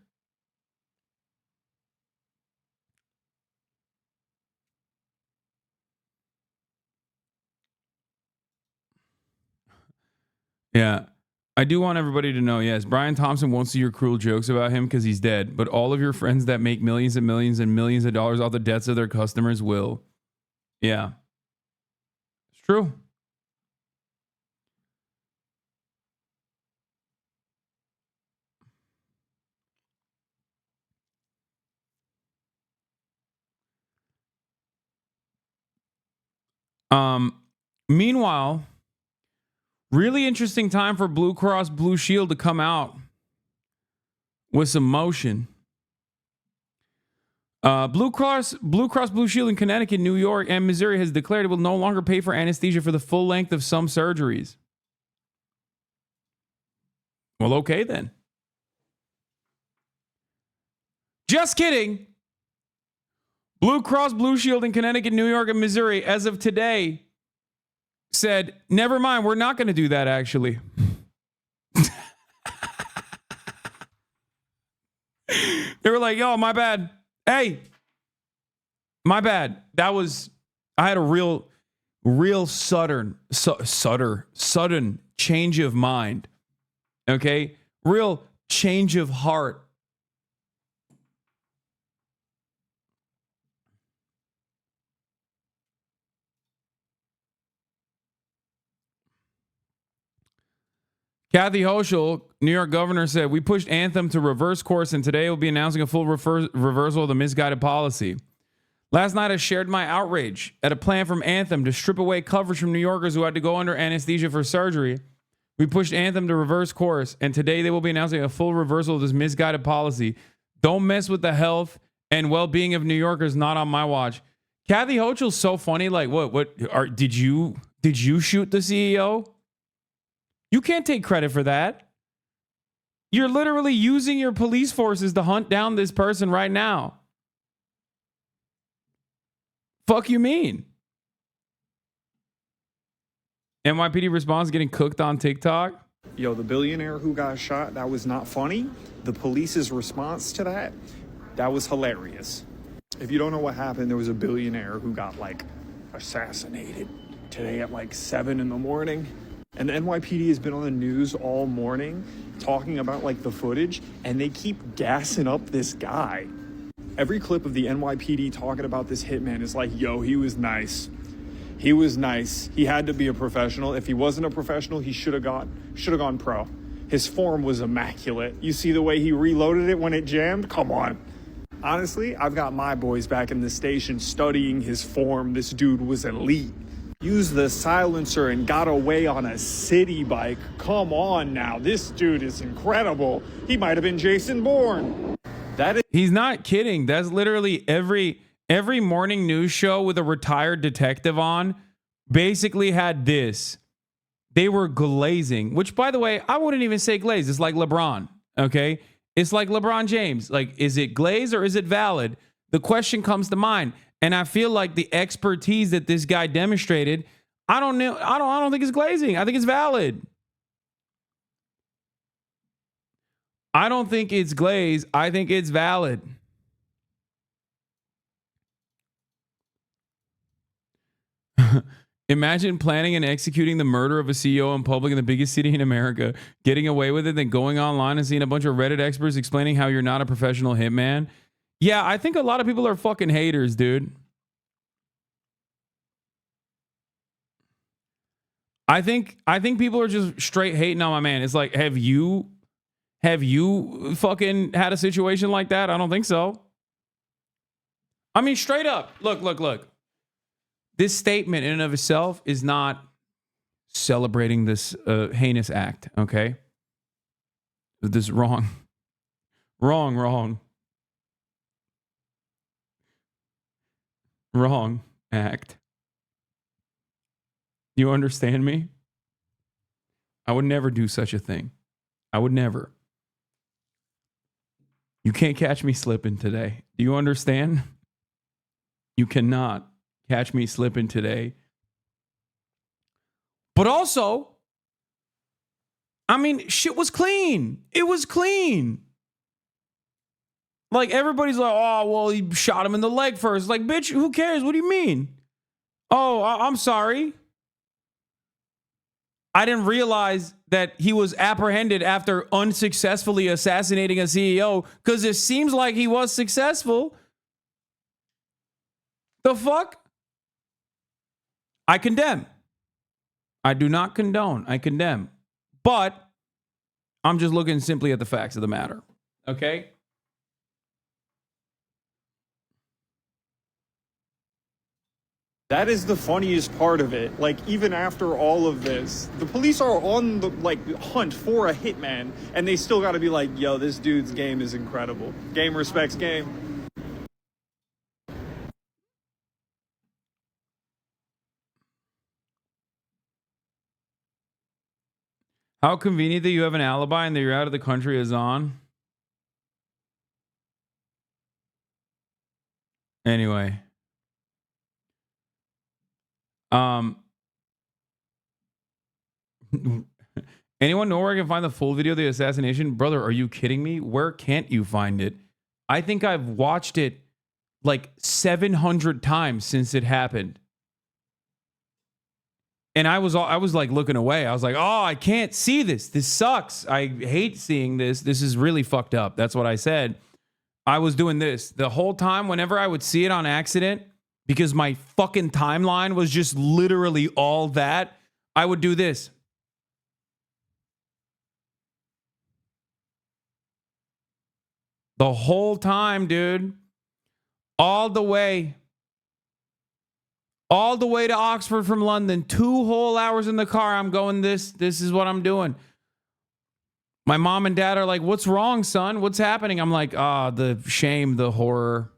Yeah. I do want everybody to know, yes, Brian Thompson won't see your cruel jokes about him because he's dead, but all of your friends that make millions and millions and millions of dollars off the debts of their customers will. Yeah. It's true. Meanwhile, really interesting time for Blue Cross Blue Shield to come out with some motion. Blue Cross Blue Shield in Connecticut, New York, and Missouri has declared it will no longer pay for anesthesia for the full length of some surgeries. Well, okay then. Just kidding. Blue Cross Blue Shield in Connecticut, New York, and Missouri, as of today, said, never mind, we're not going to do that, actually. They were like, yo, my bad. Hey, my bad. I had a real sudden change of mind. Okay? Real change of heart. Kathy Hochul, New York governor, said, we pushed Anthem to reverse course, and today we'll be announcing a full reversal of the misguided policy. Last night, I shared my outrage at a plan from Anthem to strip away coverage from New Yorkers who had to go under anesthesia for surgery. We pushed Anthem to reverse course, and today they will be announcing a full reversal of this misguided policy. Don't mess with the health and well-being of New Yorkers, not on my watch. Kathy Hochul's so funny. Like, did you shoot the CEO? You can't take credit for that. You're literally using your police forces to hunt down this person right now. Fuck you mean? NYPD response getting cooked on TikTok. Yo, the billionaire who got shot, that was not funny. The police's response to that was hilarious. If you don't know what happened, there was a billionaire who got assassinated today at 7 in the morning. And the NYPD has been on the news all morning talking about the footage, and they keep gassing up this guy. Every clip of the NYPD talking about this hitman is like, yo, he was nice. He was nice. He had to be a professional. If he wasn't a professional, he should have gone pro. His form was immaculate. You see the way he reloaded it when it jammed? Come on. Honestly, I've got my boys back in the station studying his form. This dude was elite. Used the silencer and got away on a city bike. Come on now. This dude is incredible. He might have been Jason Bourne. He's not kidding. That's literally every morning news show with a retired detective on basically had this. They were glazing, which, by the way, I wouldn't even say glaze. It's like LeBron, okay? It's like LeBron James. Is it glaze or is it valid? The question comes to mind. And I feel like the expertise that this guy demonstrated, I don't know. I don't think it's glazing. I think it's valid. I don't think it's glaze. I think it's valid. Imagine planning and executing the murder of a CEO in public in the biggest city in America, getting away with it, then going online and seeing a bunch of Reddit experts explaining how you're not a professional hitman. Yeah, I think a lot of people are fucking haters, dude. I think people are just straight hating on my man. It's like, have you fucking had a situation like that? I don't think so. I mean, straight up. Look. This statement in and of itself is not celebrating this heinous act, okay? This is wrong. Wrong act. You understand me? I would never do such a thing. I would never. You can't catch me slipping today. Do you understand? You cannot catch me slipping today. But also, I mean, shit was clean. It was clean. Like, everybody's like, oh, well, he shot him in the leg first. Like, bitch, who cares? What do you mean? Oh, I'm sorry. I didn't realize that he was apprehended after unsuccessfully assassinating a CEO, because it seems like he was successful. The fuck? I condemn. I do not condone. I condemn. But I'm just looking simply at the facts of the matter. Okay? That is the funniest part of it. Like, even after all of this, the police are on the hunt for a hitman, and they still got to be like, yo, this dude's game is incredible. Game respects game. How convenient that you have an alibi and that you're out of the country, Hasan. Anyway. Anyone know where I can find the full video of the assassination? Brother, are you kidding me? Where can't you find it? I think I've watched it like 700 times since it happened. And I was like looking away. I was like, oh, I can't see this. This sucks. I hate seeing this. This is really fucked up. That's what I said. I was doing this the whole time. Whenever I would see it on accident, because my fucking timeline was just literally all that, I would do this. The whole time, dude. All the way to Oxford from London. 2 whole hours in the car. I'm going this. This is what I'm doing. My mom and dad are like, what's wrong, son? What's happening? I'm like, the shame, the horror.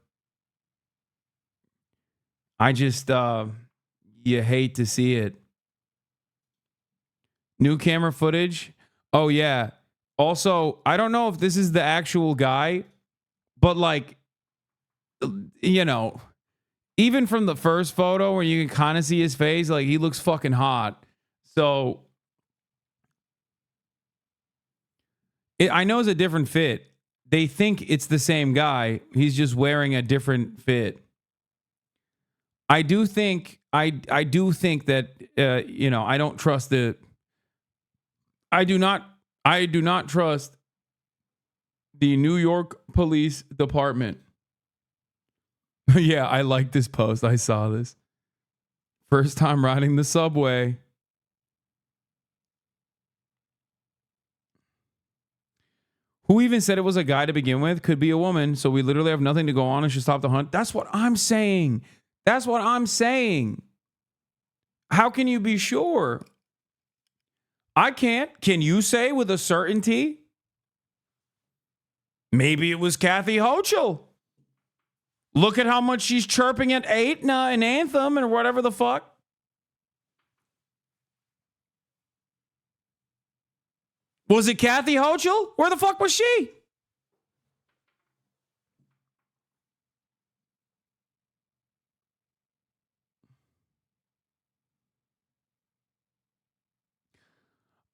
I just, you hate to see it. New camera footage. Oh, yeah. Also, I don't know if this is the actual guy, but like, you know, even from the first photo where you can kind of see his face, like he looks fucking hot. So I know it's a different fit. They think it's the same guy. He's just wearing a different fit. I do think that you know, I don't trust the. I do not trust the New York Police Department. Yeah, I like this post. I saw this. First time riding the subway. Who even said it was a guy to begin with? Could be a woman. So we literally have nothing to go on and should stop the hunt. That's what I'm saying. That's what I'm saying. How can you be sure? I can't. Can you say with a certainty? Maybe it was Kathy Hochul. Look at how much she's chirping at Aetna and Anthem and whatever the fuck. Was it Kathy Hochul? Where the fuck was she?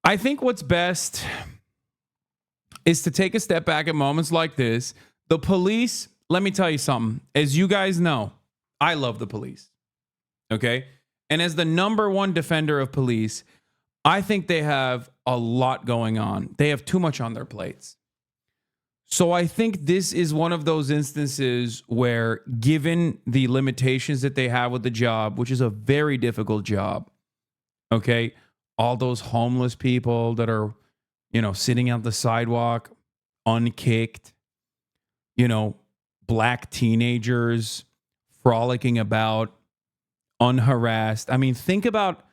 I think what's best is to take a step back at moments like this. The police, let me tell you something. As you guys know, I love the police. Okay? And as the number one defender of police, I think they have a lot going on. They have too much on their plates. So I think this is one of those instances where, given the limitations that they have with the job, which is a very difficult job, okay, all those homeless people that are, sitting on the sidewalk, unkicked, black teenagers frolicking about, unharassed. I mean, think about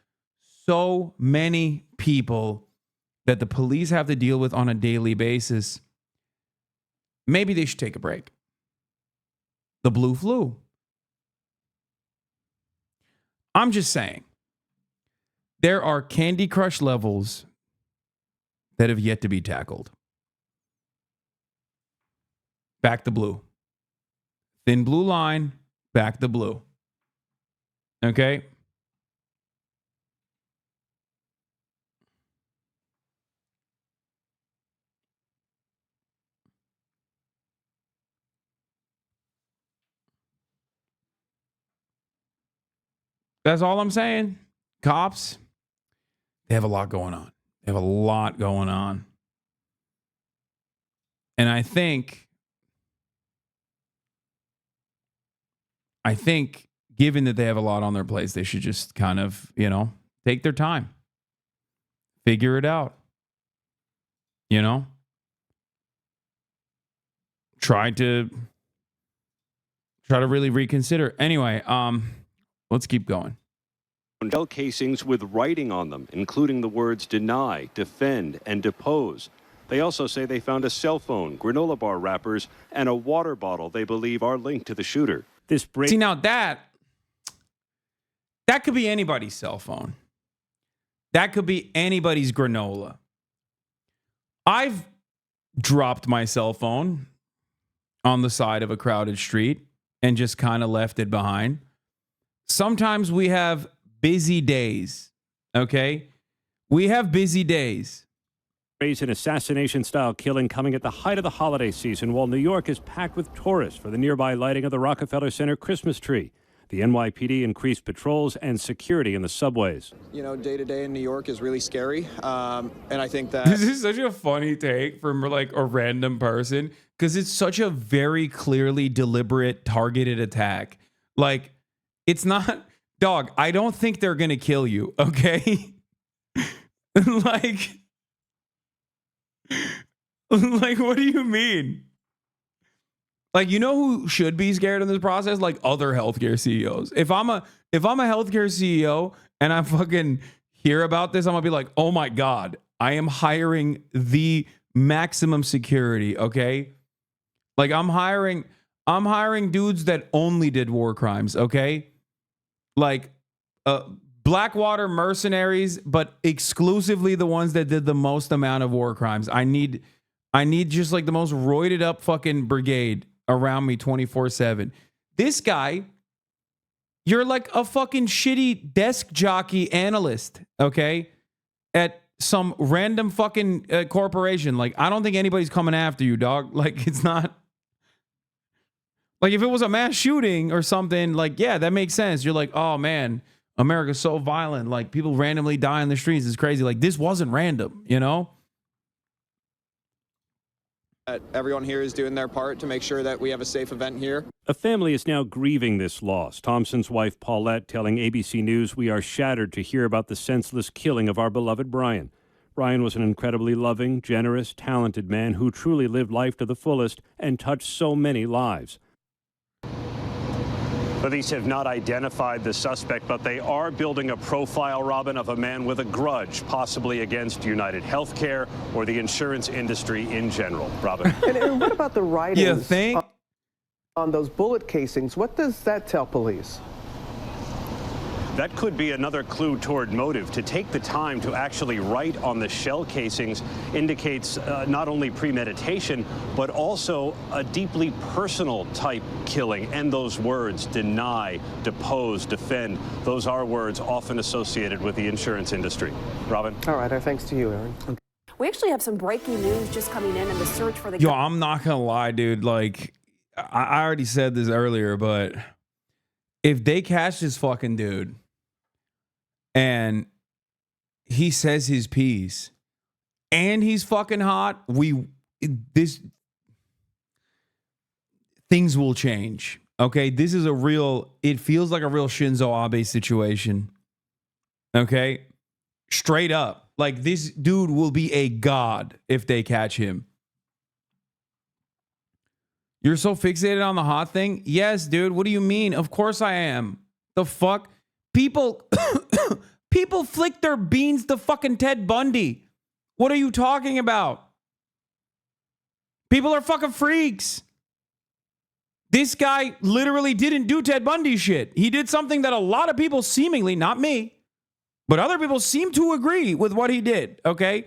so many people that the police have to deal with on a daily basis. Maybe they should take a break. The blue flu. I'm just saying, there are Candy Crush levels that have yet to be tackled. Back the blue. Thin blue line, back the blue. Okay? That's all I'm saying. Cops, they have a lot going on. They have a lot going on. And I think given that they have a lot on their plates, they should just kind of, take their time. Figure it out. Try to really reconsider. Anyway, let's keep going. Shell casings with writing on them, including the words deny, defend, and depose. They also say they found a cell phone, granola bar wrappers, and a water bottle they believe are linked to the shooter. See, now that could be anybody's cell phone. That could be anybody's granola. I've dropped my cell phone on the side of a crowded street and just kind of left it behind. Sometimes we have busy days, okay? We have busy days. An assassination-style killing coming at the height of the holiday season while New York is packed with tourists for the nearby lighting of the Rockefeller Center Christmas tree. The NYPD increased patrols and security in the subways. Day-to-day in New York is really scary, and I think that... This is such a funny take from like a random person because it's such a very clearly deliberate, targeted attack. Like, it's not... Dog, I don't think they're going to kill you, okay? Like, what do you mean? Like, who should be scared in this process? Like, other healthcare CEOs. If I'm a healthcare CEO and I fucking hear about this, I'm gonna be like, oh my God, I am hiring the maximum security, okay? Like, I'm hiring dudes that only did war crimes, okay? Like, Blackwater mercenaries, but exclusively the ones that did the most amount of war crimes. I need just like the most roided up fucking brigade around me 24/7. This guy, you're like a fucking shitty desk jockey analyst, okay? At some random fucking corporation. Like, I don't think anybody's coming after you, dog. Like, it's not... Like, if it was a mass shooting or something, like, yeah, that makes sense. You're like, oh, man, America's so violent. Like, people randomly die in the streets. It's crazy. Like, this wasn't random, Everyone here is doing their part to make sure that we have a safe event here. A family is now grieving this loss. Thompson's wife, Paulette, telling ABC News, "We are shattered to hear about the senseless killing of our beloved Brian. Brian was an incredibly loving, generous, talented man who truly lived life to the fullest and touched so many lives." Police have not identified the suspect, but they are building a profile, Robin, of a man with a grudge, possibly against United Healthcare or the insurance industry in general. Robin. And what about the writings on those bullet casings? What does that tell police? That could be another clue toward motive. To take the time to actually write on the shell casings indicates not only premeditation, but also a deeply personal type killing. And those words, deny, depose, defend, those are words often associated with the insurance industry. Robin? All right, our thanks to you, Aaron. We actually have some breaking news just coming in the search for the... Yo, I'm not gonna lie, dude. Like, I already said this earlier, but if they catch this fucking dude and he says his piece and he's fucking hot, things will change. Okay, this is it feels like a real Shinzo Abe situation. Okay, straight up. Like, this dude will be a god if they catch him. You're so fixated on the hot thing? Yes, dude. What do you mean? Of course I am. The fuck? People flick their beans to fucking Ted Bundy. What are you talking about? People are fucking freaks. This guy literally didn't do Ted Bundy shit. He did something that a lot of people seemingly, not me, but other people seem to agree with what he did, okay?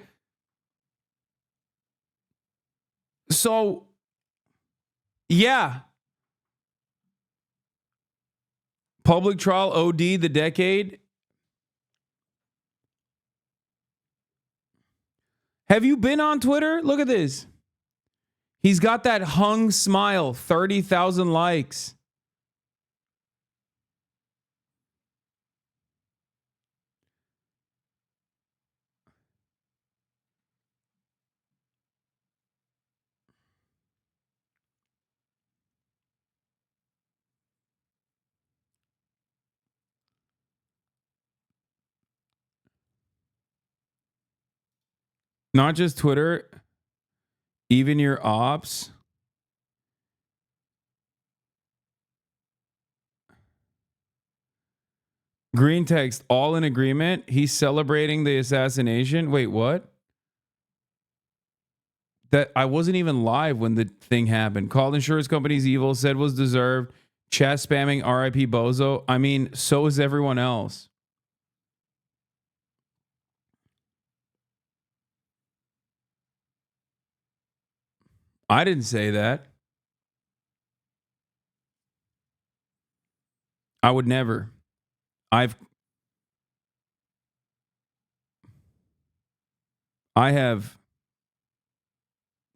So, yeah. Public trial OD the decade. Have you been on Twitter? Look at this. He's got that hung smile, 30,000 likes. Not just Twitter, even your ops. Green text, all in agreement. He's celebrating the assassination. Wait, what? That I wasn't even live when the thing happened. Called insurance companies evil, said was deserved. Chat spamming RIP Bozo. I mean, so is everyone else. I didn't say that. I would never. I have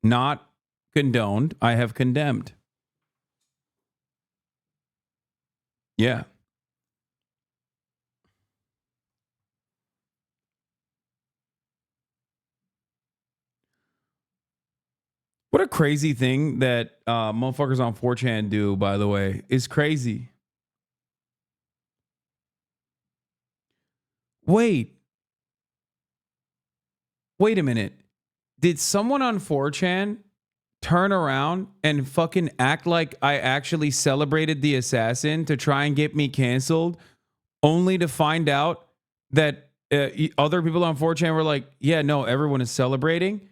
not condoned. I have condemned. Yeah. What a crazy thing that motherfuckers on 4chan do, by the way, is crazy. Wait a minute. Did someone on 4chan turn around and fucking act like I actually celebrated the assassin to try and get me canceled, only to find out that other people on 4chan were like, yeah, no, everyone is celebrating?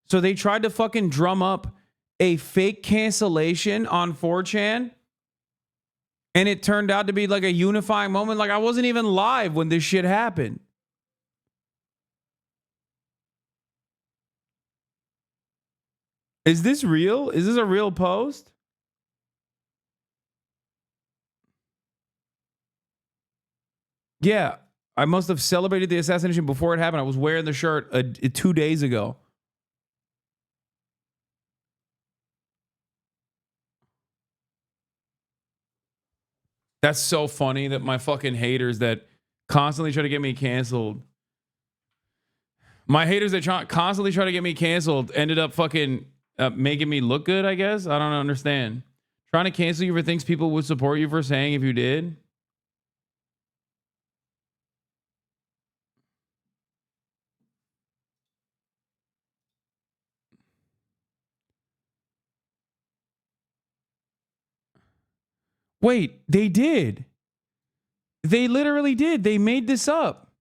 So they tried to fucking drum up a fake cancellation on 4chan, and it turned out to be like a unifying moment. Like, I wasn't even live when this shit happened. Is this real? Is this a real post? Yeah, I must have celebrated the assassination before it happened. I was wearing the shirt 2 days ago. That's so funny that my fucking haters that constantly try to get me canceled. My haters that constantly try to get me canceled ended up fucking making me look good, I guess. I don't understand. Trying to cancel you for things people would support you for saying if you did. Wait, they did. They literally did. They made this up.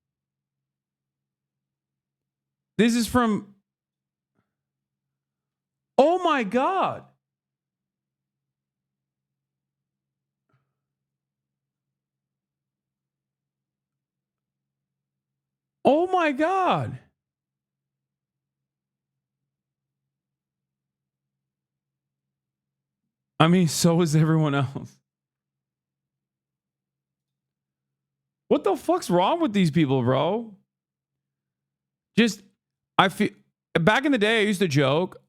This is from... Oh my God. Oh my God. I mean, so is everyone else. What the fuck's wrong with these people, bro? Just, I feel Back in the day, I used to joke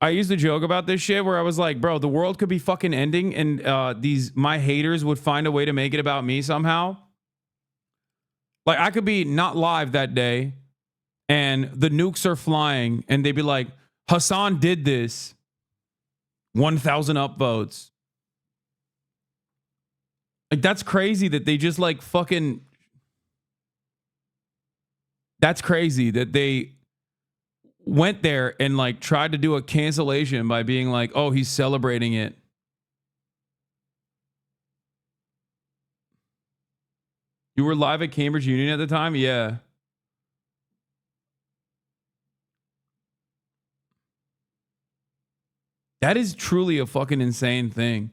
about this shit where I was like, bro, the world could be fucking ending and my haters would find a way to make it about me somehow. Like I could be not live that day and the nukes are flying and they'd be like, Hasan did this. 1,000 upvotes. Like that's crazy that they just like fucking. That's crazy that they went there and like tried to do a cancellation by being like, oh, he's celebrating it. You were live at Cambridge Union at the time? Yeah. That is truly a fucking insane thing.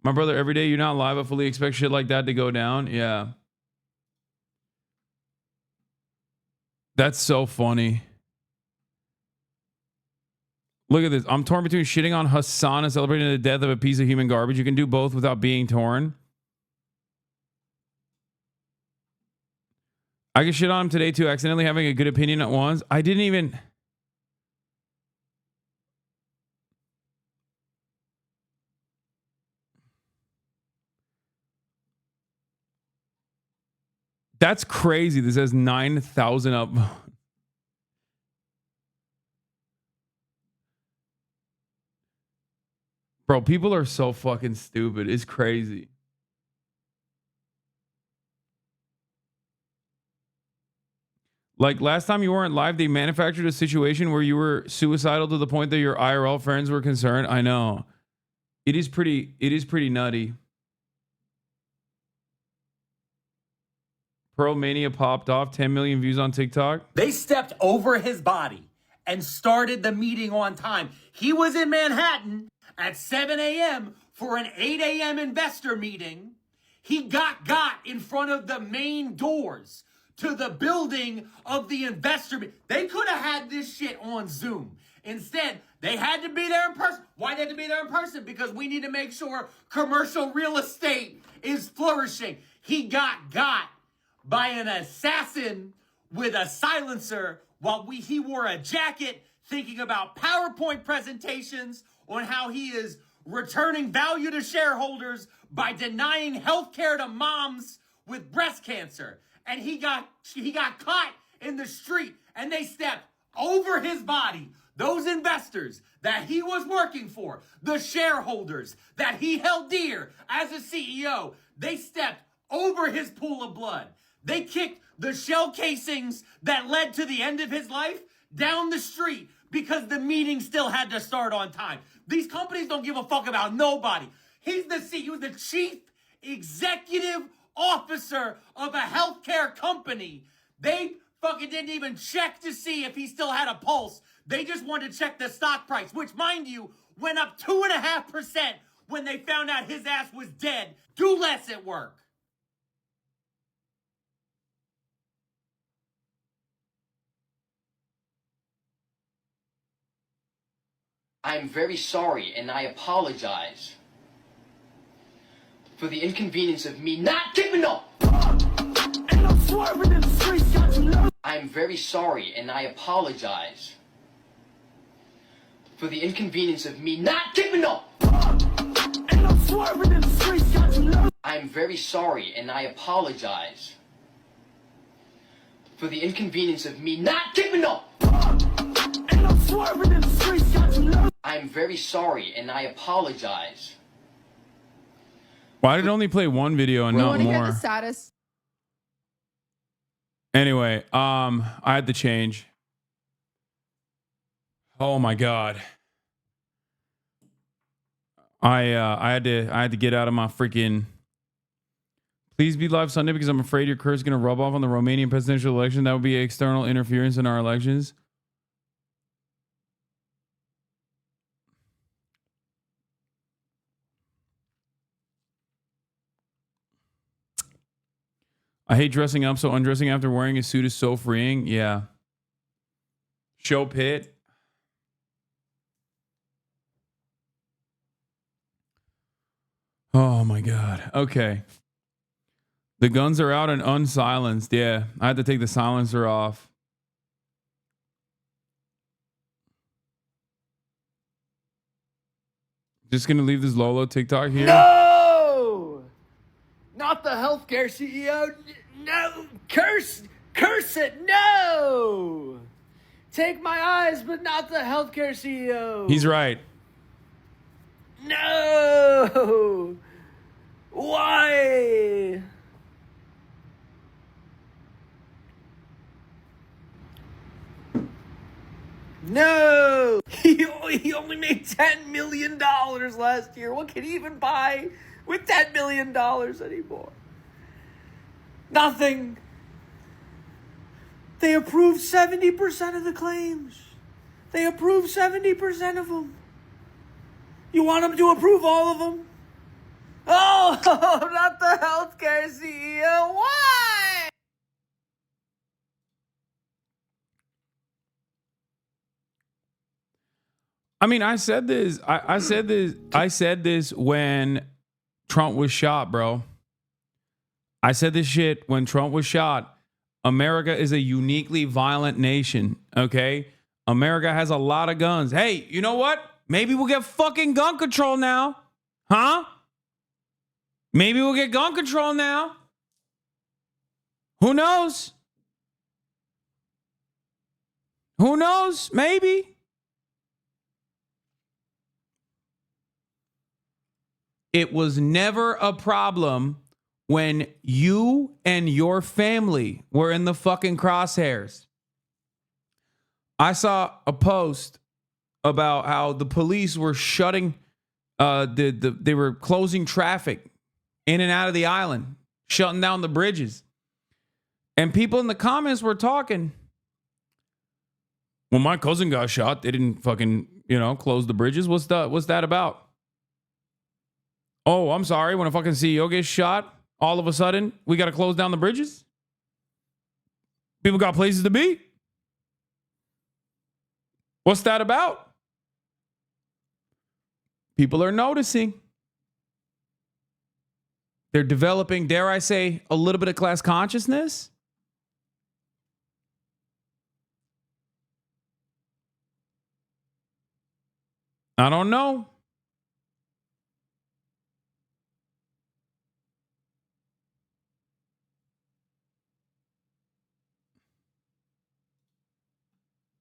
My brother, every day you're not live, I fully expect shit like that to go down. Yeah. That's so funny. Look at this. I'm torn between shitting on Hasan and celebrating the death of a piece of human garbage. You can do both without being torn. I can shit on him today too, accidentally having a good opinion at once. I didn't even... That's crazy. This has 9,000 up. Bro, people are so fucking stupid. It's crazy. Like last time you weren't live, they manufactured a situation where you were suicidal to the point that your IRL friends were concerned. I know. It is pretty nutty. Pearl Mania popped off, 10 million views on TikTok. They stepped over his body and started the meeting on time. He was in Manhattan at 7 a.m. for an 8 a.m. investor meeting. He got in front of the main doors to the building of the investor meeting. They could have had this shit on Zoom. Instead, they had to be there in person. Why they had to be there in person? Because we need to make sure commercial real estate is flourishing. He got by an assassin with a silencer while he wore a jacket thinking about PowerPoint presentations on how he is returning value to shareholders by denying health care to moms with breast cancer. And he got caught in the street and they stepped over his body. Those investors that he was working for, the shareholders that he held dear as a CEO, they stepped over his pool of blood. They kicked the shell casings that led to the end of his life down the street because the meeting still had to start on time. These companies don't give a fuck about nobody. He's the CEO, he was the chief executive officer of a healthcare company. They fucking didn't even check to see if he still had a pulse. They just wanted to check the stock price, which, mind you, went up 2.5% when they found out his ass was dead. Do less at work. I am very sorry and I apologize for the inconvenience of me not giving up. And I'm swerving in the streets, got you low. I am very sorry and I apologize for the inconvenience of me not giving up. And I'm swerving in the streets, got you low. I am very sorry and I apologize for the inconvenience of me not giving up. And I'm swerving in the streets, got you low. I am very sorry and I apologize. Why did it only play one video and not more? Hear the status. Anyway, I had to change. Oh my god. I had to get out of my freaking. Please be live Sunday because I'm afraid your curse is gonna rub off on the Romanian presidential election. That would be external interference in our elections. I hate dressing up, so undressing after wearing a suit is so freeing. Yeah. Show pit. Oh my god. Okay. The guns are out and unsilenced. Yeah. I had to take the silencer off. Just gonna leave this Lolo TikTok here? No! Not the healthcare CEO. No! Curse it! No! Take my eyes, but not the healthcare CEO. He's right. No! Why? No! He only made $10 million last year. What can he even buy with $10 million anymore? Nothing. They approved 70% of the claims. They approved 70% of them. You want them to approve all of them? Oh, not the healthcare CEO. Why? I mean, I said this when Trump was shot, bro. I said this shit when Trump was shot. America is a uniquely violent nation, okay? America has a lot of guns. Hey, you know what? Maybe we'll get fucking gun control now. Huh? Maybe we'll get gun control now. Who knows? Who knows? Maybe. It was never a problem when you and your family were in the fucking crosshairs. I saw a post about how the police were shutting, they were closing traffic in and out of the island, shutting down the bridges. And people in the comments were talking, when my cousin got shot, they didn't fucking, close the bridges. What's that about? Oh, I'm sorry. When a fucking CEO gets shot, all of a sudden, we got to close down the bridges? People got places to be? What's that about? People are noticing. They're developing, dare I say, a little bit of class consciousness. I don't know.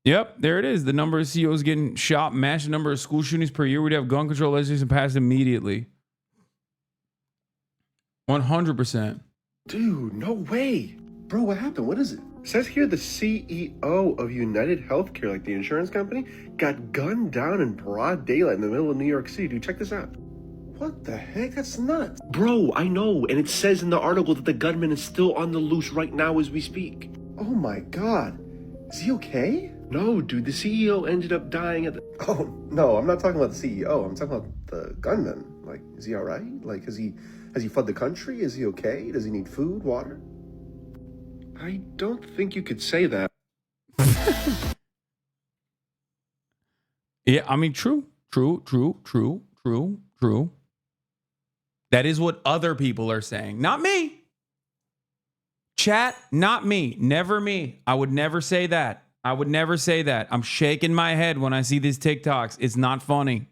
Yep, there it is. The number of CEOs getting shot matched the number of school shootings per year. We'd have gun control legislation passed immediately. 100%. Dude, no way. Bro, what happened? What is it? It says here the CEO of United Healthcare, like the insurance company, got gunned down in broad daylight in the middle of New York City. Dude, check this out. What the heck? That's nuts. Bro, I know. And it says in the article that the gunman is still on the loose right now as we speak. Oh my God. Is he okay? No, dude, the CEO ended up dying at the... Oh, no, I'm not talking about the CEO. I'm talking about the gunman. Like, is he all right? Like, has he fled the country? Is he okay? Does he need food, water? I don't think you could say that. Yeah, I mean, true. That is what other people are saying. Not me. Chat, not me. Never me. I would never say that. I'm shaking my head when I see these TikToks. It's not funny.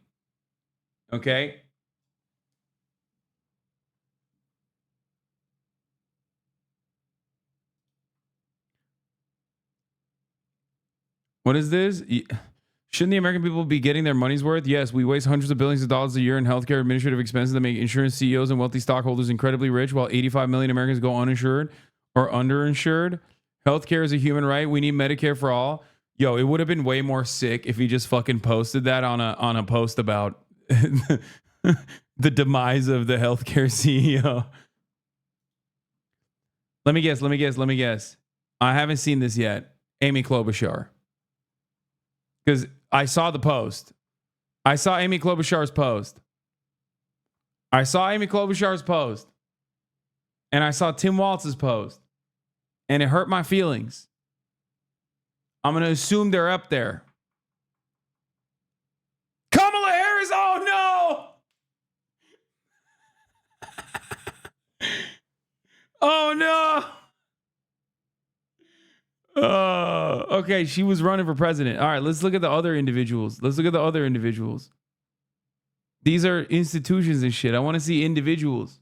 Okay? What is this? Shouldn't the American people be getting their money's worth? Yes, we waste hundreds of billions of dollars a year in healthcare administrative expenses that make insurance CEOs and wealthy stockholders incredibly rich, while 85 million Americans go uninsured or underinsured. Healthcare is a human right. We need Medicare for all. Yo, it would have been way more sick if he just fucking posted that on a post about the demise of the healthcare CEO. Let me guess. I haven't seen this yet. Amy Klobuchar. Because I saw the post. I saw Amy Klobuchar's post. And I saw Tim Walz's post. And it hurt my feelings. I'm going to assume they're up there. Kamala Harris, oh no! Oh no! Okay, she was running for president. All right, let's look at the other individuals. These are institutions and shit. I want to see individuals.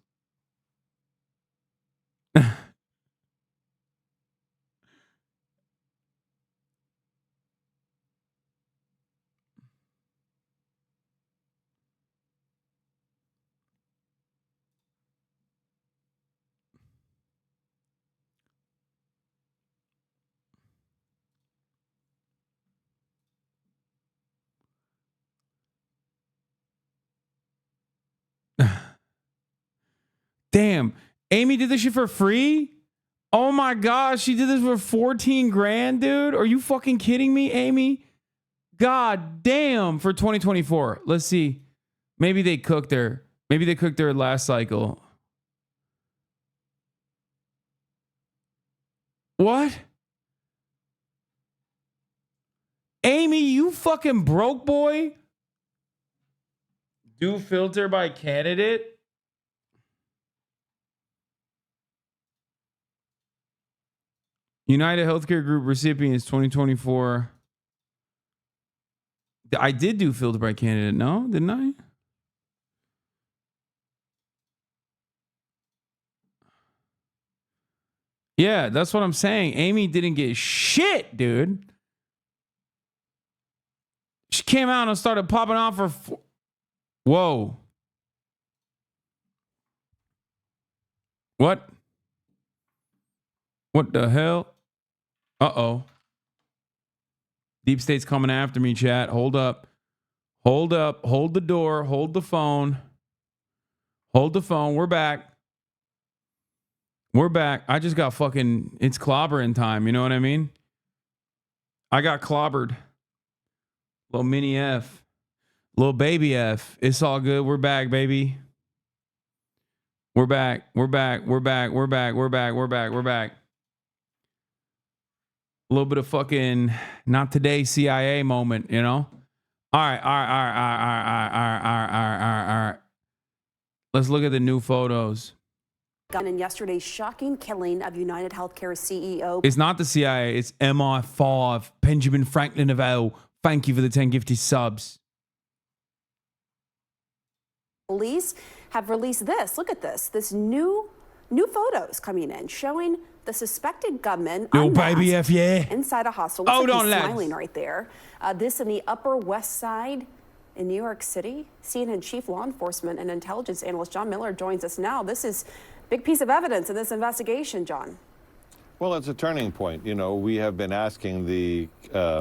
Damn. Amy did this shit for free? Oh my gosh, she did this for 14 grand, dude. Are you fucking kidding me, Amy? God damn, for 2024. Let's see. Maybe they cooked her. Maybe they cooked her last cycle. What? Amy, you fucking broke, boy. Do filter by candidate? United Healthcare Group recipients 2024. I did do filter by candidate, no? Didn't I? Yeah, that's what I'm saying. Amy didn't get shit, dude. She came out and started popping off her... Whoa. What? What the hell? Uh-oh. Deep State's coming after me, chat. Hold up. Hold up. Hold the door. Hold the phone. Hold the phone. We're back. We're back. I just got fucking... It's clobbering time. You know what I mean? I got clobbered. Little mini F. Little baby F. It's all good. We're back, baby. We're back. We're back. We're back. We're back. We're back. We're back. We're back. A little bit of fucking not today CIA moment, you know? All right. Let's look at the new photos. In yesterday's shocking killing of United Healthcare CEO. It's not the CIA. It's MI5. Benjamin Franklin of L. Thank you for the 10 gifted subs. Police have released this. Look at this. This new photos coming in showing the suspected gunman baby F, yeah. inside a hostel. Hold like on, he's lads. smiling right there. This in the Upper West Side in New York City. CNN Chief Law Enforcement and Intelligence Analyst John Miller joins us now. This is a big piece of evidence in this investigation, John. Well, it's a turning point. You know, we have been asking the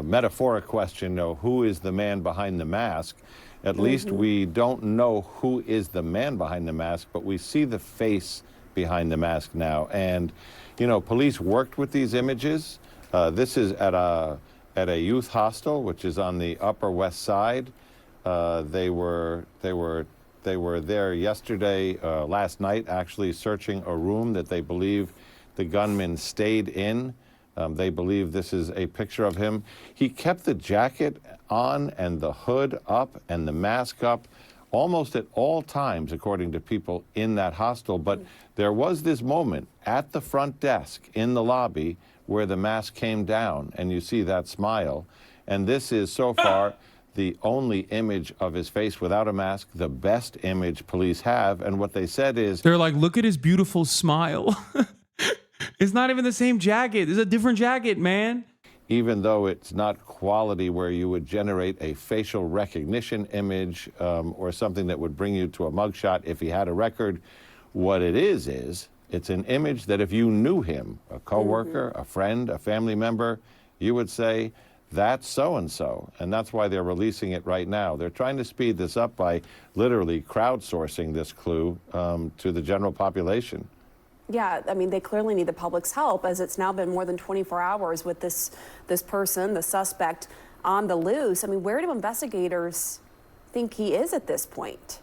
metaphoric question, who is the man behind the mask? At least we don't know who is the man behind the mask, but we see the face behind the mask now. And, you know, police worked with these images. This is at a youth hostel, which is on the Upper West Side. They were there yesterday, last night, actually searching a room that they believe the gunman stayed in. They believe this is a picture of him. He kept the jacket on and the hood up and the mask up almost at all times, according to people in that hostel. But there was this moment at the front desk in the lobby where the mask came down, and you see that smile. And this is so far the only image of his face without a mask, the best image police have. And what they said is... They're like, look at his beautiful smile. It's not even the same jacket. It's a different jacket, man. Even though it's not quality where you would generate a facial recognition image or something that would bring you to a mugshot if he had a record, what it is it's an image that if you knew him, a coworker, a friend, a family member, you would say, that's so-and-so. And that's why they're releasing it right now. They're trying to speed this up by literally crowdsourcing this clue to the general population. Yeah, I mean, they clearly need the public's help, as it's now been more than 24 hours with this person, the suspect, on the loose. I mean, where do investigators think he is at this point?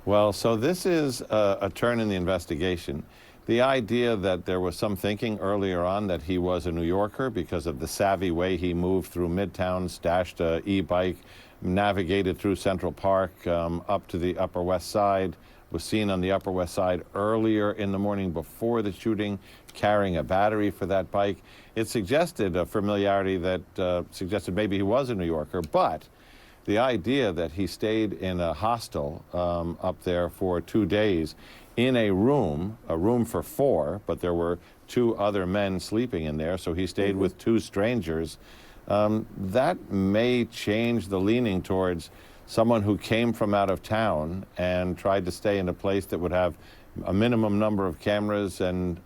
Well, so this is a turn in the investigation. The idea that there was some thinking earlier on that he was a New Yorker because of the savvy way he moved through Midtown, stashed an e-bike, navigated through Central Park up to the Upper West Side, was seen on the Upper West Side earlier in the morning before the shooting, carrying a battery for that bike. It suggested a familiarity that suggested maybe he was a New Yorker, but the idea that he stayed in a hostel up there for 2 days in a room for 4, but there were 2 other men sleeping in there, so he stayed with 2 strangers. That may change the leaning towards someone who came from out of town and tried to stay in a place that would have a minimum number of cameras and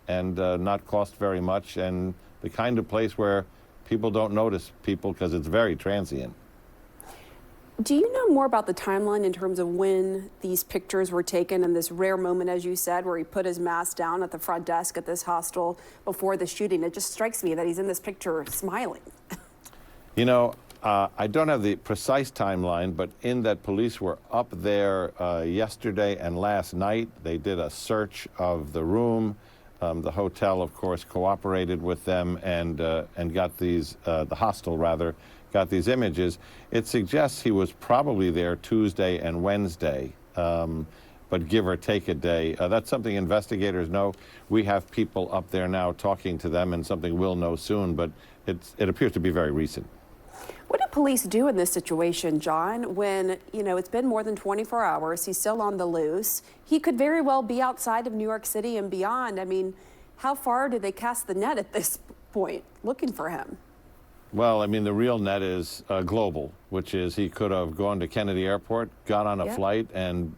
not cost very much, and the kind of place where people don't notice people because it's very transient. Do you know more about the timeline in terms of when these pictures were taken and this rare moment, as you said, where he put his mask down at the front desk at this hostel before the shooting? It just strikes me that he's in this picture smiling. You know, I don't have the precise timeline, but in that police were up there yesterday and last night. They did a search of the room. The hotel, of course, cooperated with them and got these, the hostel rather, got these images. It suggests he was probably there Tuesday and Wednesday, but give or take a day. That's something investigators know. We have people up there now talking to them, and something we'll know soon, but it appears to be very recent. What do police do in this situation, John, when, you know, it's been more than 24 hours, he's still on the loose, he could very well be outside of New York City and beyond? I mean, how far do they cast the net at this point looking for him? Well, I mean, the real net is global, which is he could have gone to Kennedy Airport, got on a flight, and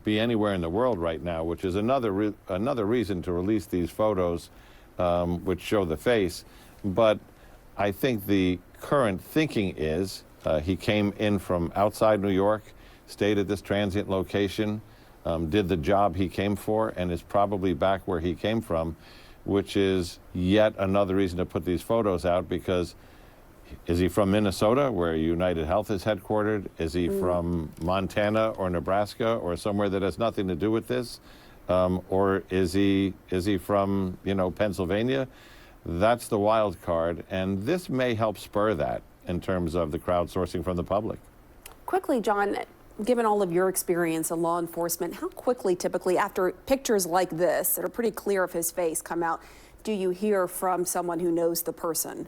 be anywhere in the world right now, which is another reason to release these photos, which show the face. But I think the current thinking is he came in from outside New York, stayed at this transient location, did the job he came for, and is probably back where he came from, which is yet another reason to put these photos out, because is he from Minnesota, where United Health is headquartered? Is he from Montana or Nebraska or somewhere that has nothing to do with this? Or is he from, you know, Pennsylvania? That's the wild card, and this may help spur that in terms of the crowdsourcing from the public. Quickly, John, given all of your experience in law enforcement, how quickly, typically, after pictures like this that are pretty clear of his face come out, do you hear from someone who knows the person?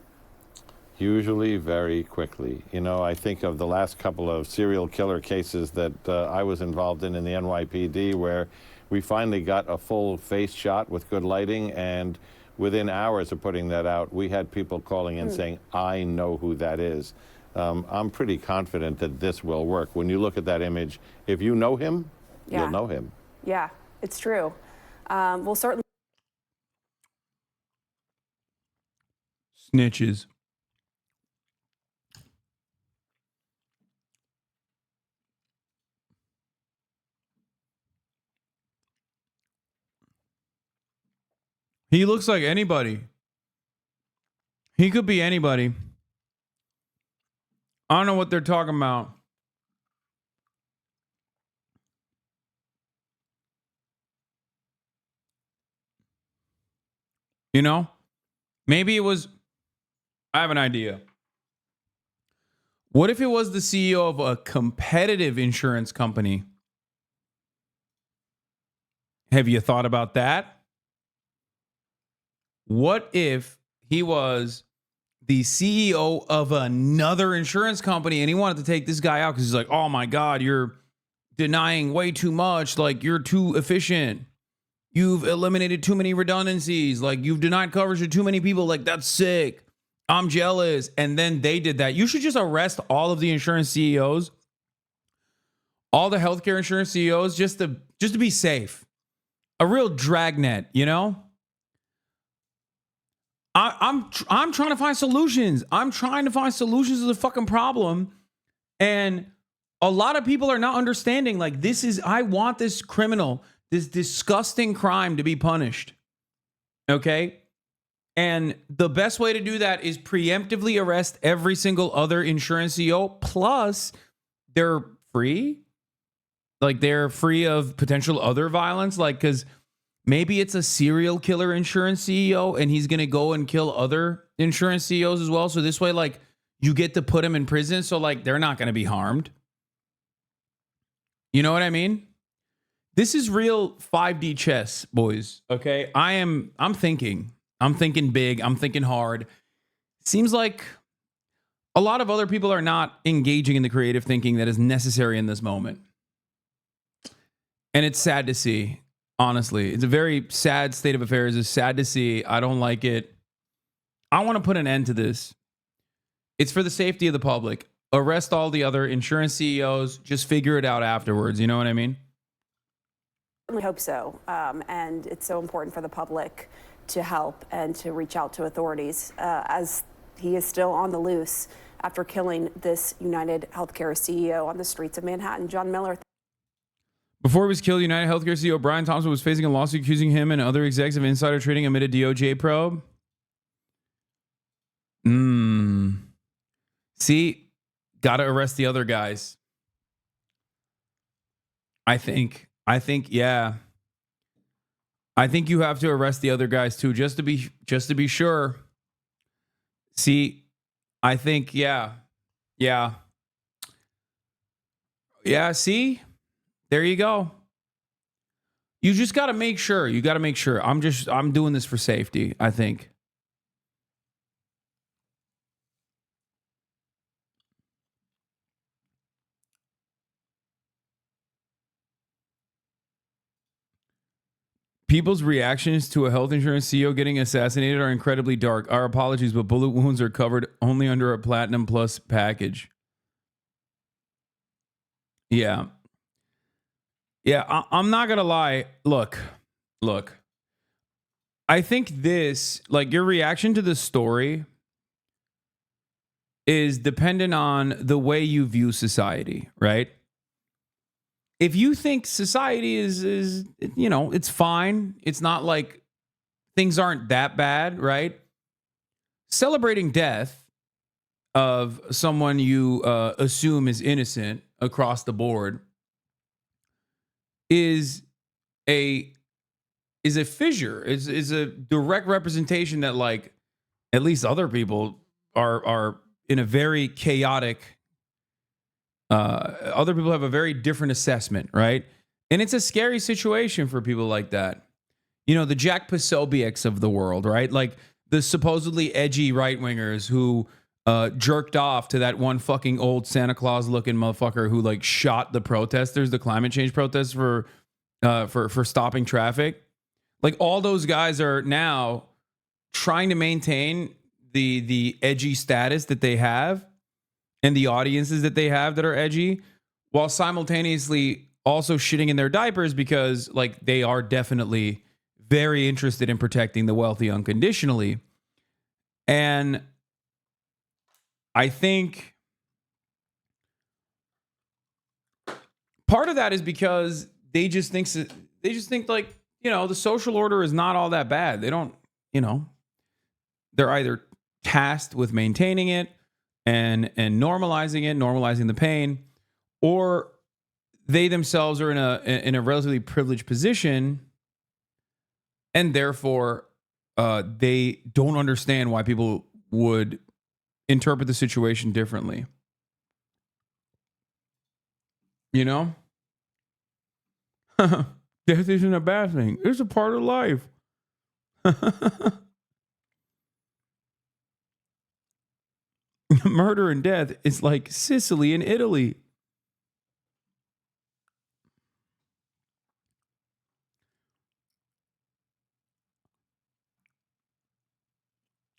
Usually very quickly. You know, I think of the last couple of serial killer cases that I was involved in the NYPD, where we finally got a full face shot with good lighting, and within hours of putting that out, we had people calling in saying, I know who that is. I'm pretty confident that this will work. When you look at that image, if you know him, you'll know him. Yeah, it's true. We'll certainly. Snitches. He looks like anybody. He could be anybody. I don't know what they're talking about. You know? Maybe it was... I have an idea. What if it was the CEO of a competitive insurance company? Have you thought about that? What if he was the CEO of another insurance company and he wanted to take this guy out because he's like, oh my God, you're denying way too much. Like, you're too efficient. You've eliminated too many redundancies. Like, you've denied coverage to too many people. Like, that's sick. I'm jealous. And then they did that. You should just arrest all of the insurance CEOs, all the healthcare insurance CEOs, just to be safe. A real dragnet, you know? I'm trying to find solutions. I'm trying to find solutions to the fucking problem. And a lot of people are not understanding, like, I want this criminal, this disgusting crime to be punished. Okay? And the best way to do that is preemptively arrest every single other insurance CEO. Plus, they're free. Like, they're free of potential other violence. Like, because maybe it's a serial killer insurance CEO and he's going to go and kill other insurance CEOs as well. So this way, like, you get to put him in prison. So, like, they're not going to be harmed. You know what I mean? This is real 5D chess, boys. Okay. I'm thinking big. I'm thinking hard. Seems like a lot of other people are not engaging in the creative thinking that is necessary in this moment. And it's sad to see, honestly. It's a very sad state of affairs. It's sad to see. I don't like it. I want to put an end to this. It's for the safety of the public. Arrest all the other insurance CEOs. Just figure it out afterwards. You know what I mean? I hope so. And it's so important for the public to help and to reach out to authorities as he is still on the loose after killing this United Healthcare CEO on the streets of Manhattan. John Miller. Before he was killed, United Healthcare CEO Brian Thompson was facing a lawsuit accusing him and other execs of insider trading amid a DOJ probe. See, got to arrest the other guys. I think, yeah. I think you have to arrest the other guys too, just to be sure. See, I think, yeah. See, there you go. You just got to make sure. You got to make sure. I'm doing this for safety, I think. People's reactions to a health insurance CEO getting assassinated are incredibly dark. Our apologies, but bullet wounds are covered only under a Platinum Plus package. Yeah. I'm not going to lie. Look. I think this, like, your reaction to the story is dependent on the way you view society, right? If you think society is it's fine, it's not like things aren't that bad, right? Celebrating death of someone you assume is innocent across the board is a fissure, is a direct representation that, like, at least other people are in a very chaotic. Other people have a very different assessment, right? And it's a scary situation for people like that. You know, the Jack Posobiec's of the world, right? Like the supposedly edgy right-wingers who jerked off to that one fucking old Santa Claus looking motherfucker who, like, shot the protesters, the climate change protests for stopping traffic. Like, all those guys are now trying to maintain the edgy status that they have and the audiences that they have that are edgy, while simultaneously also shitting in their diapers because, like, they are definitely very interested in protecting the wealthy unconditionally. And I think part of that is because they just think like, you know, the social order is not all that bad. They don't, you know, they're either tasked with maintaining it and normalizing the pain, or they themselves are in a relatively privileged position, and therefore they don't understand why people would interpret the situation differently. You know? Death isn't a bad thing. It's a part of life. Murder and death is like Sicily and Italy.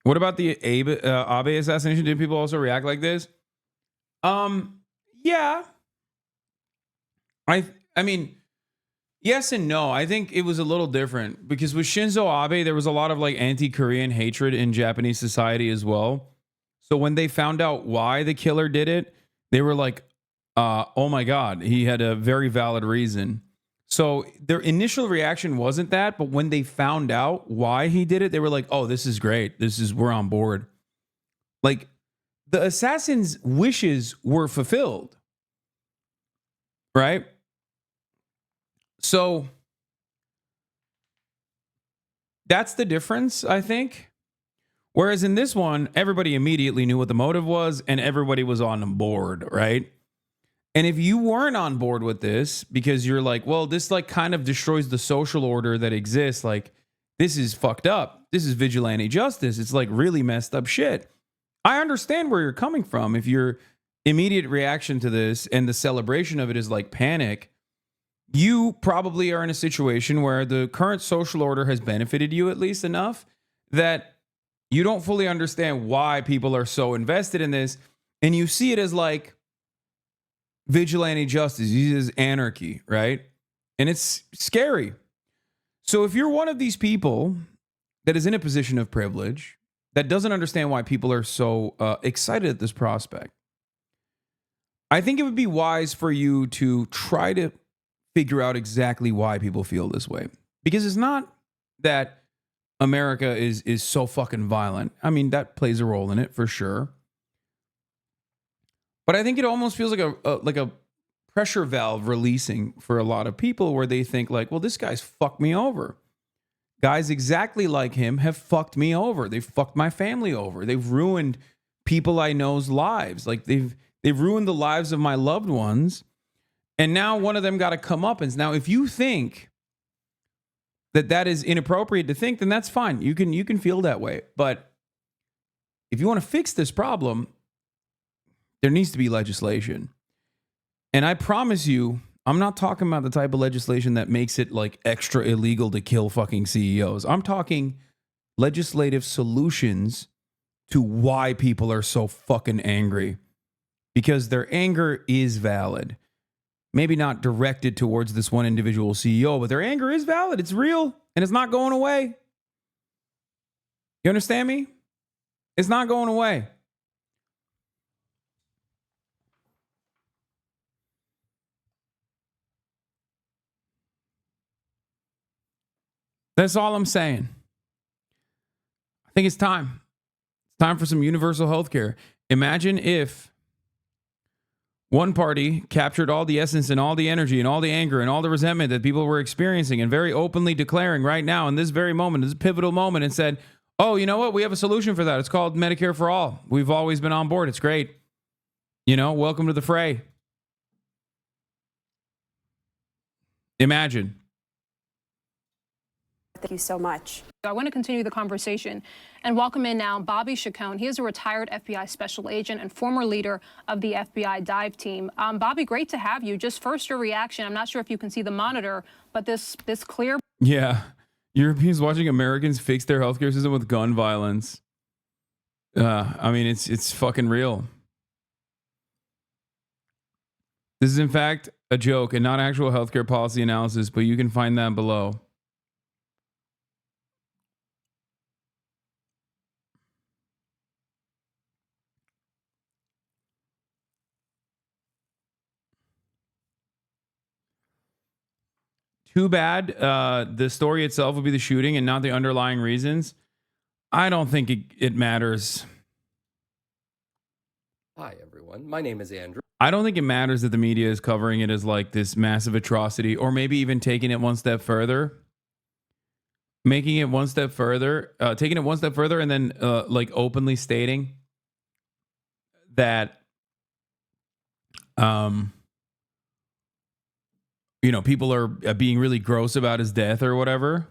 What about the Abe assassination? Did people also react like this? Yeah. I mean, yes and no. I think it was a little different because with Shinzo Abe, there was a lot of, like, anti-Korean hatred in Japanese society as well. So when they found out why the killer did it, they were like, oh my God, he had a very valid reason. So their initial reaction wasn't that, but when they found out why he did it, they were like, oh, this is great. We're on board. Like, the assassin's wishes were fulfilled. Right? So that's the difference, I think. Whereas in this one, everybody immediately knew what the motive was and everybody was on board, right? And if you weren't on board with this because you're like, well, this, like, kind of destroys the social order that exists, like, this is fucked up. This is vigilante justice. It's, like, really messed up shit. I understand where you're coming from. If your immediate reaction to this and the celebration of it is like panic, you probably are in a situation where the current social order has benefited you at least enough that you don't fully understand why people are so invested in this. And you see it as like vigilante justice, you see it as anarchy, right? And it's scary. So if you're one of these people that is in a position of privilege, that doesn't understand why people are so excited at this prospect, I think it would be wise for you to try to figure out exactly why people feel this way. Because it's not that America is so fucking violent. I mean, that plays a role in it for sure. But I think it almost feels like a pressure valve releasing for a lot of people where they think like, well, this guy's fucked me over. Guys exactly like him have fucked me over. They've fucked my family over. They've ruined people I know's lives. Like they've ruined the lives of my loved ones. And now one of them got to come up. And now if you think that is inappropriate to think, then that's fine. You can feel that way. But if you want to fix this problem, there needs to be legislation. And I promise you, I'm not talking about the type of legislation that makes it like extra illegal to kill fucking CEOs. I'm talking legislative solutions to why people are so fucking angry. Because their anger is valid. Maybe not directed towards this one individual CEO, but their anger is valid. It's real, and it's not going away. You understand me? It's not going away. That's all I'm saying. I think it's time. It's time for some universal health care. Imagine if one party captured all the essence and all the energy and all the anger and all the resentment that people were experiencing and very openly declaring right now in this very moment, this pivotal moment, and said, oh, you know what? We have a solution for that. It's called Medicare for All. We've always been on board. It's great. You know, welcome to the fray. Imagine. Thank you so much. I want to continue the conversation and welcome in now Bobby Chacon. He is a retired FBI special agent and former leader of the FBI dive team. Bobby, great to have you. Just first your reaction. I'm not sure if you can see the monitor, but this clear. Yeah. Europeans watching Americans fix their healthcare system with gun violence. I mean, it's fucking real. This is in fact a joke and not actual healthcare policy analysis, but you can find that below. Too bad the story itself would be the shooting and not the underlying reasons. I don't think it matters. Hi, everyone. My name is Andrew. I don't think it matters that the media is covering it as like this massive atrocity, or maybe even taking it one step further. Taking it one step further, and then like openly stating that you know, people are being really gross about his death or whatever.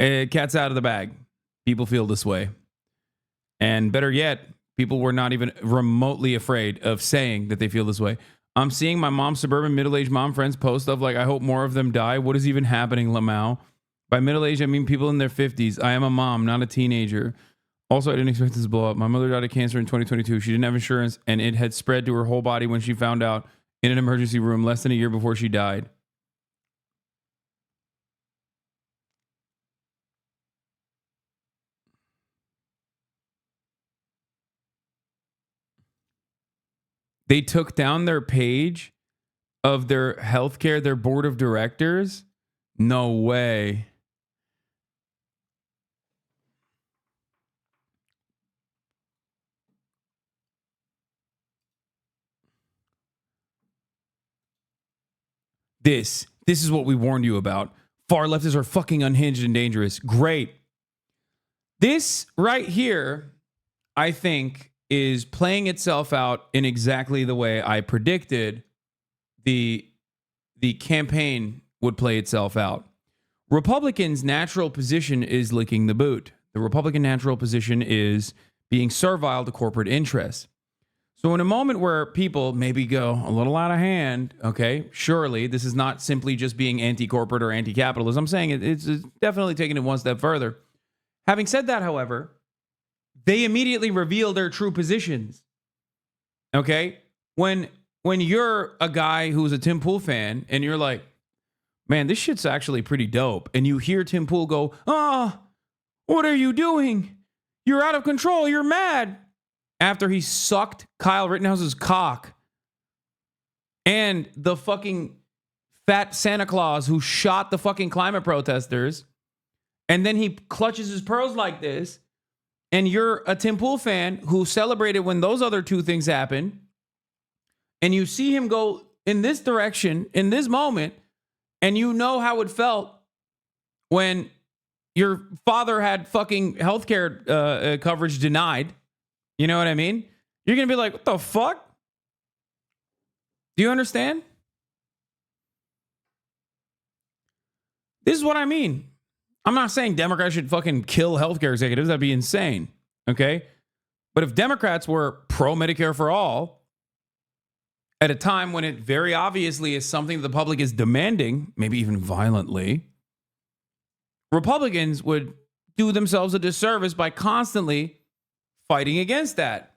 Cat's out of the bag. People feel this way. And better yet, people were not even remotely afraid of saying that they feel this way. I'm seeing my mom's suburban middle-aged mom friends post stuff like, I hope more of them die. What is even happening, Lamau? By middle-aged, I mean people in their 50s. I am a mom, not a teenager. Also, I didn't expect this to blow up. My mother died of cancer in 2022. She didn't have insurance, and it had spread to her whole body when she found out in an emergency room less than a year before she died. They took down their page of their healthcare, their board of directors? No way. This is what we warned you about. Far leftists are fucking unhinged and dangerous. Great. This right here, I think, is playing itself out in exactly the way I predicted the campaign would play itself out. Republicans' natural position is licking the boot. The Republican natural position is being servile to corporate interests. So in a moment where people maybe go a little out of hand, okay, surely this is not simply just being anti-corporate or anti-capitalist. I'm saying it's definitely taking it one step further. Having said that, however, they immediately reveal their true positions. Okay? When you're a guy who's a Tim Pool fan and you're like, man, this shit's actually pretty dope. And you hear Tim Pool go, what are you doing? You're out of control. You're mad. After he sucked Kyle Rittenhouse's cock and the fucking fat Santa Claus who shot the fucking climate protesters. And then he clutches his pearls like this. And you're a Tim Pool fan who celebrated when those other two things happened. And you see him go in this direction in this moment. And you know how it felt when your father had fucking healthcare coverage denied. You know what I mean? You're going to be like, what the fuck? Do you understand? This is what I mean. I'm not saying Democrats should fucking kill healthcare executives. That'd be insane. Okay? But if Democrats were pro-Medicare for all, at a time when it very obviously is something the public is demanding, maybe even violently, Republicans would do themselves a disservice by constantly fighting against that.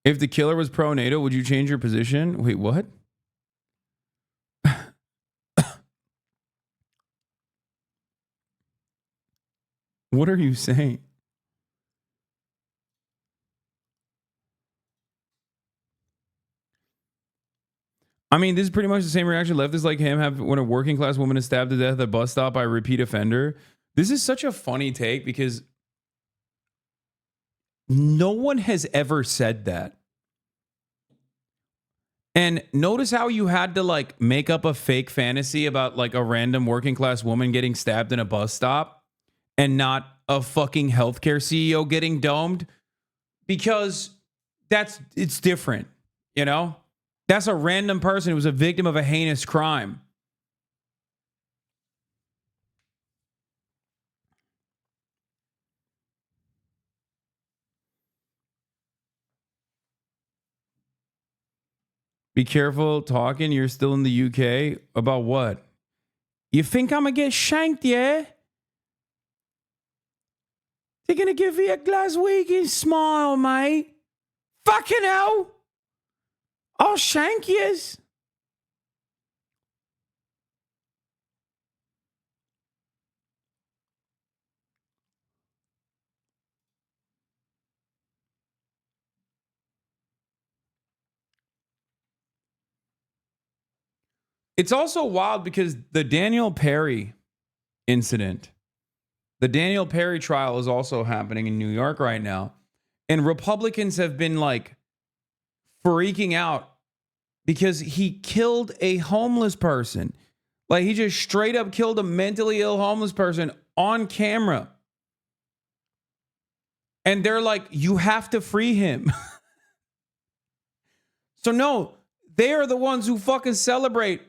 If the killer was pro-NATO, would you change your position? Wait, what? What are you saying? I mean, this is pretty much the same reaction leftists like him have when a working class woman is stabbed to death at a bus stop by a repeat offender. This is such a funny take because no one has ever said that. And notice how you had to like make up a fake fantasy about like a random working class woman getting stabbed in a bus stop and not a fucking healthcare CEO getting domed, because it's different, you know? That's a random person who was a victim of a heinous crime. Be careful talking. You're still in the UK. About what? You think I'm going to get shanked, yeah? They're going to give you a Glaswegian smile, mate. Fucking hell. I'll shank yous. It's also wild because the Daniel Perry incident, the Daniel Perry trial is also happening in New York right now. And Republicans have been like freaking out because he killed a homeless person. Like he just straight up killed a mentally ill homeless person on camera. And they're like, you have to free him. So no, they are the ones who fucking celebrate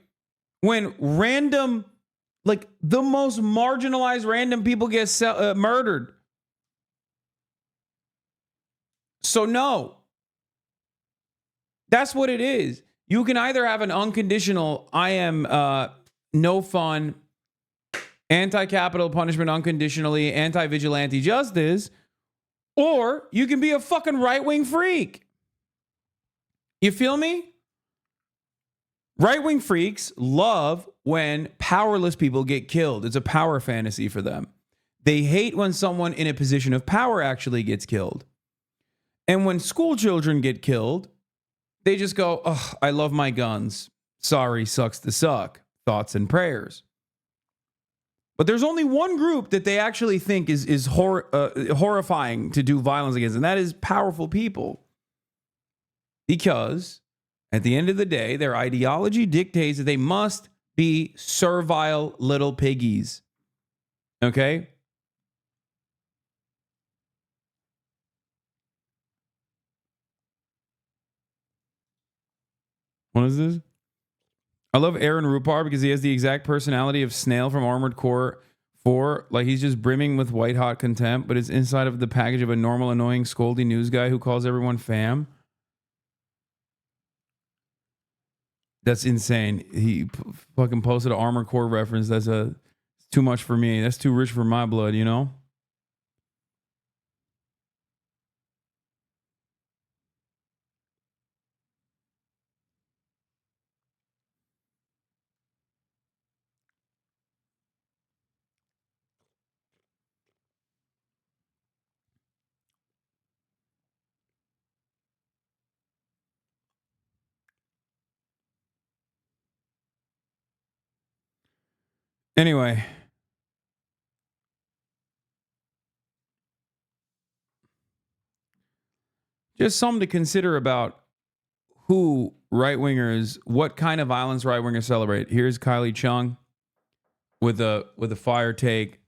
when random, like the most marginalized random people get murdered. So no, that's what it is. You can either have an unconditional, I am no fun, anti-capital punishment unconditionally, anti-vigilante justice, or you can be a fucking right-wing freak. You feel me? Right-wing freaks love when powerless people get killed. It's a power fantasy for them. They hate when someone in a position of power actually gets killed. And when school children get killed, they just go, oh, I love my guns. Sorry, sucks to suck. Thoughts and prayers. But there's only one group that they actually think is horrifying to do violence against, and that is powerful people. Because at the end of the day, their ideology dictates that they must be servile little piggies. Okay? What is this? I love Aaron Rupar because he has the exact personality of Snail from Armored Core 4. Like, he's just brimming with white hot contempt, but it's inside of the package of a normal, annoying, scoldy news guy who calls everyone fam. That's insane. He fucking posted an Armored Core reference. That's too much for me. That's too rich for my blood, you know? Anyway. Just something to consider about who right-wingers, what kind of violence right-wingers celebrate. Here's Kylie Chung with a fire take.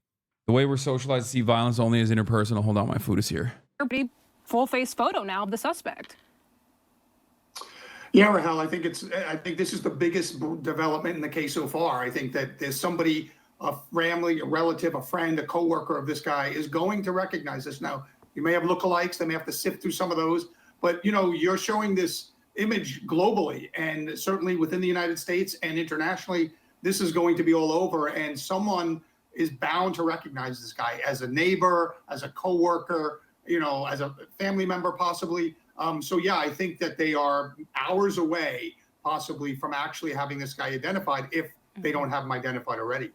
The way we're socialized to see violence only as interpersonal. Hold on, my food is here. Pretty full-face photo now of the suspect. Yeah, Rahel, I think this is the biggest development in the case so far. I think that there's somebody, a family, a relative, a friend, a coworker of this guy is going to recognize this. Now, you may have lookalikes, they may have to sift through some of those, but you're showing this image globally, and certainly within the United States and internationally, this is going to be all over, and someone is bound to recognize this guy as a neighbor, as a coworker, as a family member possibly. So yeah, I think that they are hours away possibly from actually having this guy identified if they don't have him identified already.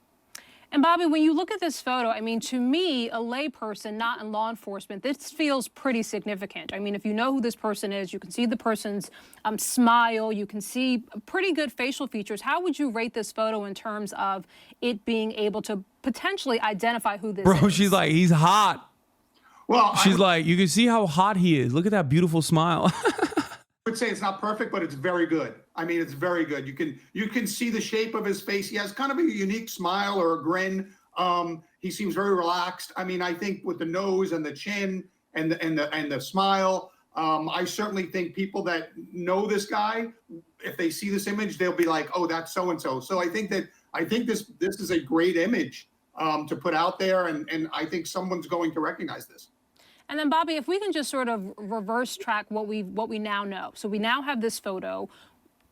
And Bobby, when you look at this photo, I mean, to me, a layperson, not in law enforcement, this feels pretty significant. I mean, if you know who this person is, you can see the person's smile, you can see pretty good facial features. How would you rate this photo in terms of it being able to potentially identify who this is? Bro, she's like, he's hot. Well, she's like, you can see how hot he is. Look at that beautiful smile. I would say it's not perfect, but it's very good. I mean, it's very good. You can see the shape of his face. He has kind of a unique smile or a grin. He seems very relaxed. I mean, I think with the nose and the chin and the smile, I certainly think people that know this guy, if they see this image, they'll be like, oh, that's so and so. So I think this is a great image to put out there, and I think someone's going to recognize this. And then, Bobby, if we can just sort of reverse track what we now know. So we now have this photo.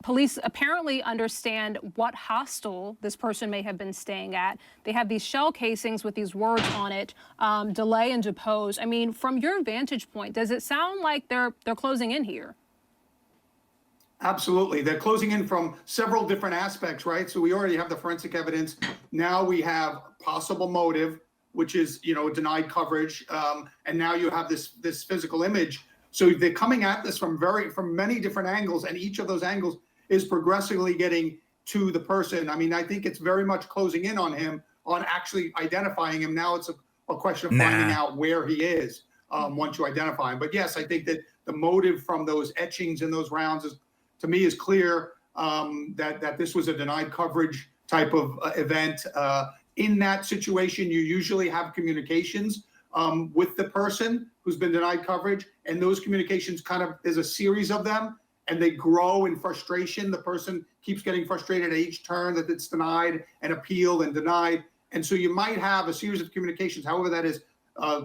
Police apparently understand what hostel this person may have been staying at. They have these shell casings with these words on it, delay and depose. I mean, from your vantage point, does it sound like they're closing in here? Absolutely. They're closing in from several different aspects, right? So we already have the forensic evidence. Now we have possible motive, which is, denied coverage. And now you have this physical image. So they're coming at this from many different angles, and each of those angles is progressively getting to the person. I mean, I think it's very much closing in on him, on actually identifying him. Now it's a question of finding out where he is once you identify him. But yes, I think that the motive from those etchings and those rounds to me is clear, that this was a denied coverage type of event. In that situation, you usually have communications with the person who's been denied coverage, and those communications there's a series of them, and they grow in frustration. The person keeps getting frustrated at each turn that it's denied and appealed and denied. And so you might have a series of communications, however that is,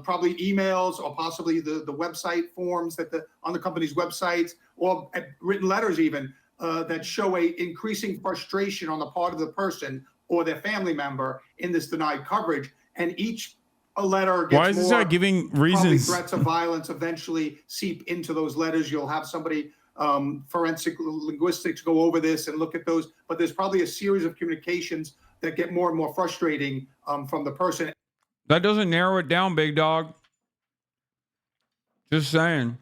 probably emails or possibly the website forms on the company's websites, or written letters even, that show a increasing frustration on the part of the person or their family member in this denied coverage. And each letter gets Why is this guy giving reasons? Threats of violence eventually seep into those letters. You'll have somebody, forensic linguistics, go over this and look at those. But there's probably a series of communications that get more and more frustrating from the person. That doesn't narrow it down, big dog. Just saying.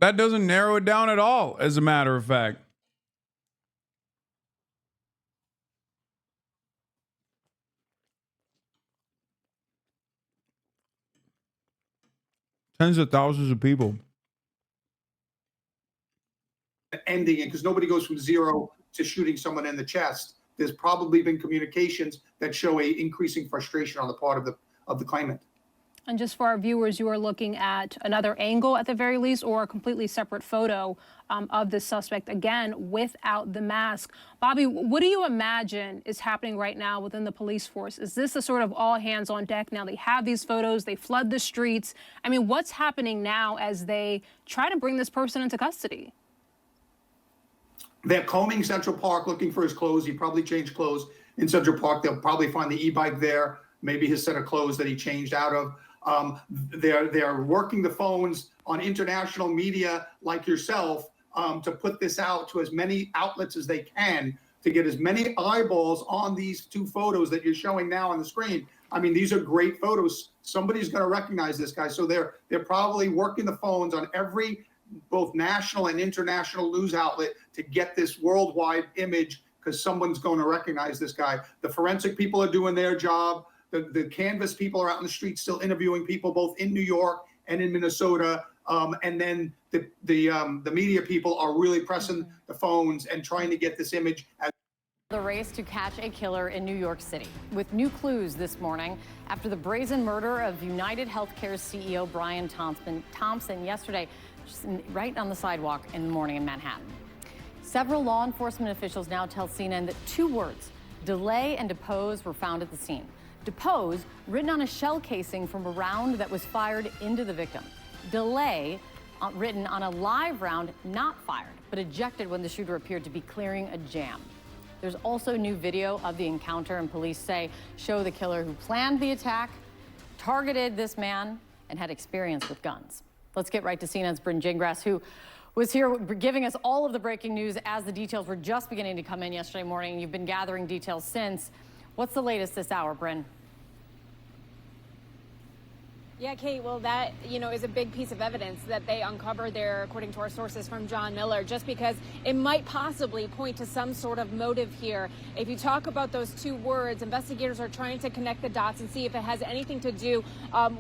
That doesn't narrow it down at all, as a matter of fact. Tens of thousands of people. Ending it, because nobody goes from zero to shooting someone in the chest. There's probably been communications that show a increasing frustration on the part of the claimant. And just for our viewers, you are looking at another angle at the very least, or a completely separate photo of the suspect, again, without the mask. Bobby, what do you imagine is happening right now within the police force? Is this a sort of all hands on deck? Now they have these photos, they flood the streets. I mean, what's happening now as they try to bring this person into custody? They're combing Central Park looking for his clothes. He probably changed clothes in Central Park. They'll probably find the e-bike there, maybe his set of clothes that he changed out of. They're working the phones on international media like yourself to put this out to as many outlets as they can to get as many eyeballs on these two photos that you're showing now on the screen. I mean, these are great photos. Somebody's going to recognize this guy. So they're probably working the phones on every both national and international news outlet to get this worldwide image because someone's going to recognize this guy. The forensic people are doing their job. The canvas people are out in the street still interviewing people both in New York and in Minnesota. And then the media people are really pressing the phones and trying to get this image. The race to catch a killer in New York City with new clues this morning after the brazen murder of United Healthcare's CEO Brian Thompson yesterday, just right on the sidewalk in the morning in Manhattan. Several law enforcement officials now tell CNN that two words, delay and depose, were found at the scene. Depose, written on a shell casing from a round that was fired into the victim. Delay, written on a live round not fired, but ejected when the shooter appeared to be clearing a jam. There's also new video of the encounter, and police say show the killer who planned the attack, targeted this man, and had experience with guns. Let's get right to CNN's Bryn Gingras, who was here giving us all of the breaking news as the details were just beginning to come in yesterday morning. You've been gathering details since. What's the latest this hour, Bryn? Yeah, Kate, well, that, is a big piece of evidence that they uncovered there, according to our sources from John Miller, just because it might possibly point to some sort of motive here. If you talk about those two words, investigators are trying to connect the dots and see if it has anything to do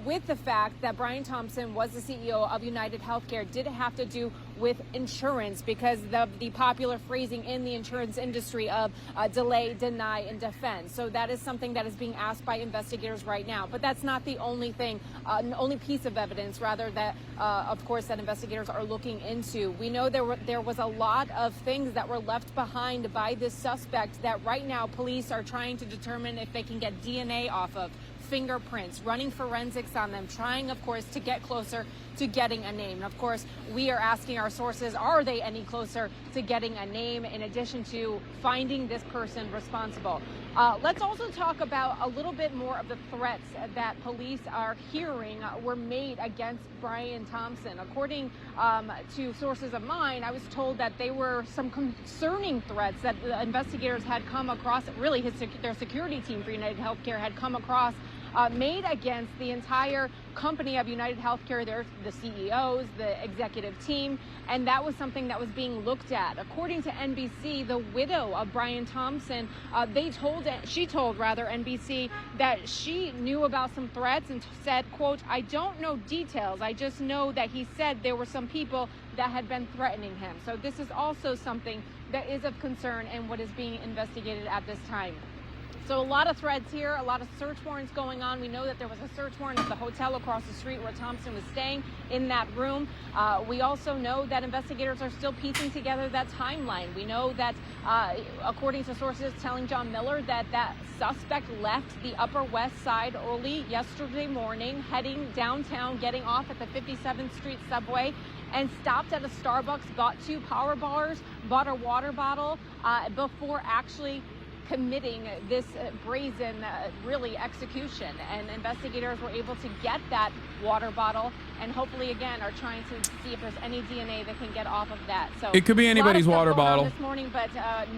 with the fact that Brian Thompson was the CEO of United Healthcare. Did it have to do with insurance because of the popular phrasing in the insurance industry of delay, deny, and defend? So that is something that is being asked by investigators right now. But that's not the only thing. Only piece of evidence, rather, that, of course, that investigators are looking into. We know there was a lot of things that were left behind by this suspect that right now police are trying to determine if they can get DNA off of, fingerprints, running forensics on them, trying, of course, to get closer to getting a name. And of course, we are asking our sources, are they any closer to getting a name in addition to finding this person responsible? Let's also talk about a little bit more of the threats that police are hearing were made against Brian Thompson. According to sources of mine, I was told that they were some concerning threats that the investigators had come across, really their security team for United Healthcare had come across, made against the entire company of United Healthcare, the CEOs, the executive team, and that was something that was being looked at. According to NBC, the widow of Brian Thompson, she told NBC that she knew about some threats and said, quote, "I don't know details. I just know that he said there were some people that had been threatening him." So this is also something that is of concern and what is being investigated at this time. So a lot of threads here, a lot of search warrants going on. We know that there was a search warrant at the hotel across the street where Thompson was staying in that room. We also know that investigators are still piecing together that timeline. We know that, according to sources telling John Miller, that suspect left the Upper West Side early yesterday morning, heading downtown, getting off at the 57th Street subway, and stopped at a Starbucks, bought 2 power bars, bought a water bottle before actually committing this brazen, really, execution. And investigators were able to get that water bottle and hopefully, again, are trying to see if there's any DNA that can get off of that. So it could be anybody's water bottle this morning, but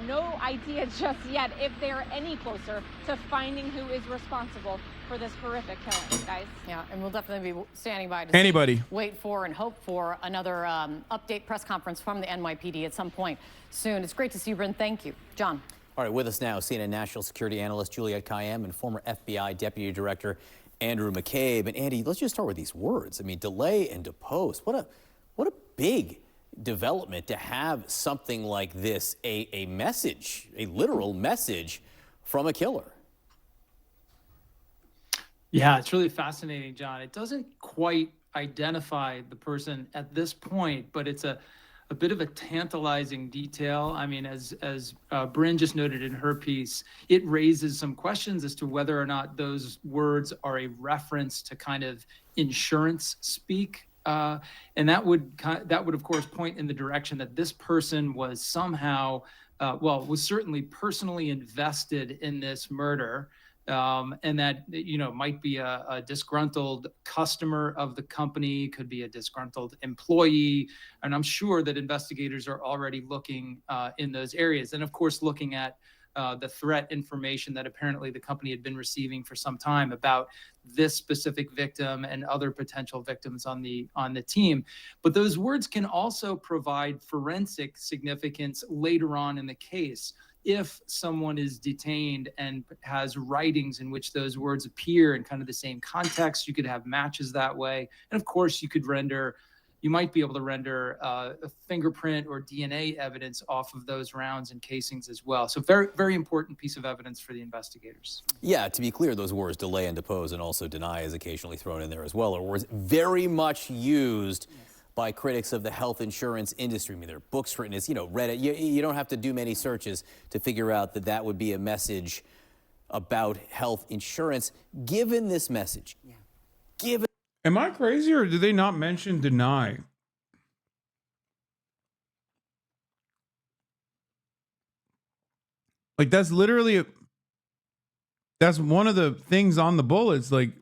no idea just yet if they're any closer to finding who is responsible for this horrific killing, guys. Yeah, and we'll definitely be standing by to wait for and hope for another update press conference from the NYPD at some point soon. It's great to see you, Bryn. Thank you. John. All right, with us now, CNN national security analyst Juliette Kayyem and former FBI Deputy Director Andrew McCabe. And Andy, let's just start with these words. I mean, delay and depose. What a big development to have something like this, a message, a literal message from a killer. Yeah, it's really fascinating, John. It doesn't quite identify the person at this point, but it's a bit of a tantalizing detail. I mean, as Bryn just noted in her piece, it raises some questions as to whether or not those words are a reference to kind of insurance speak. And that would of course point in the direction that this person was somehow, was certainly personally invested in this murder. And that, might be a disgruntled customer of the company, could be a disgruntled employee. And I'm sure that investigators are already looking in those areas. And of course, looking at the threat information that apparently the company had been receiving for some time about this specific victim and other potential victims on the team. But those words can also provide forensic significance later on in the case. If someone is detained and has writings in which those words appear in kind of the same context, you could have matches that way. And of course, you might be able to render a fingerprint or DNA evidence off of those rounds and casings as well. So very, very important piece of evidence for the investigators. Yeah, to be clear, those words delay and depose and also deny is occasionally thrown in there as well, are words very much used by critics of the health insurance industry. I mean, there are books written, as Reddit. You don't have to do many searches to figure out that that would be a message about health insurance. Given this message, Am I crazy, or did they not mention deny? Like, that's literally that's one of the things on the bullets. Like,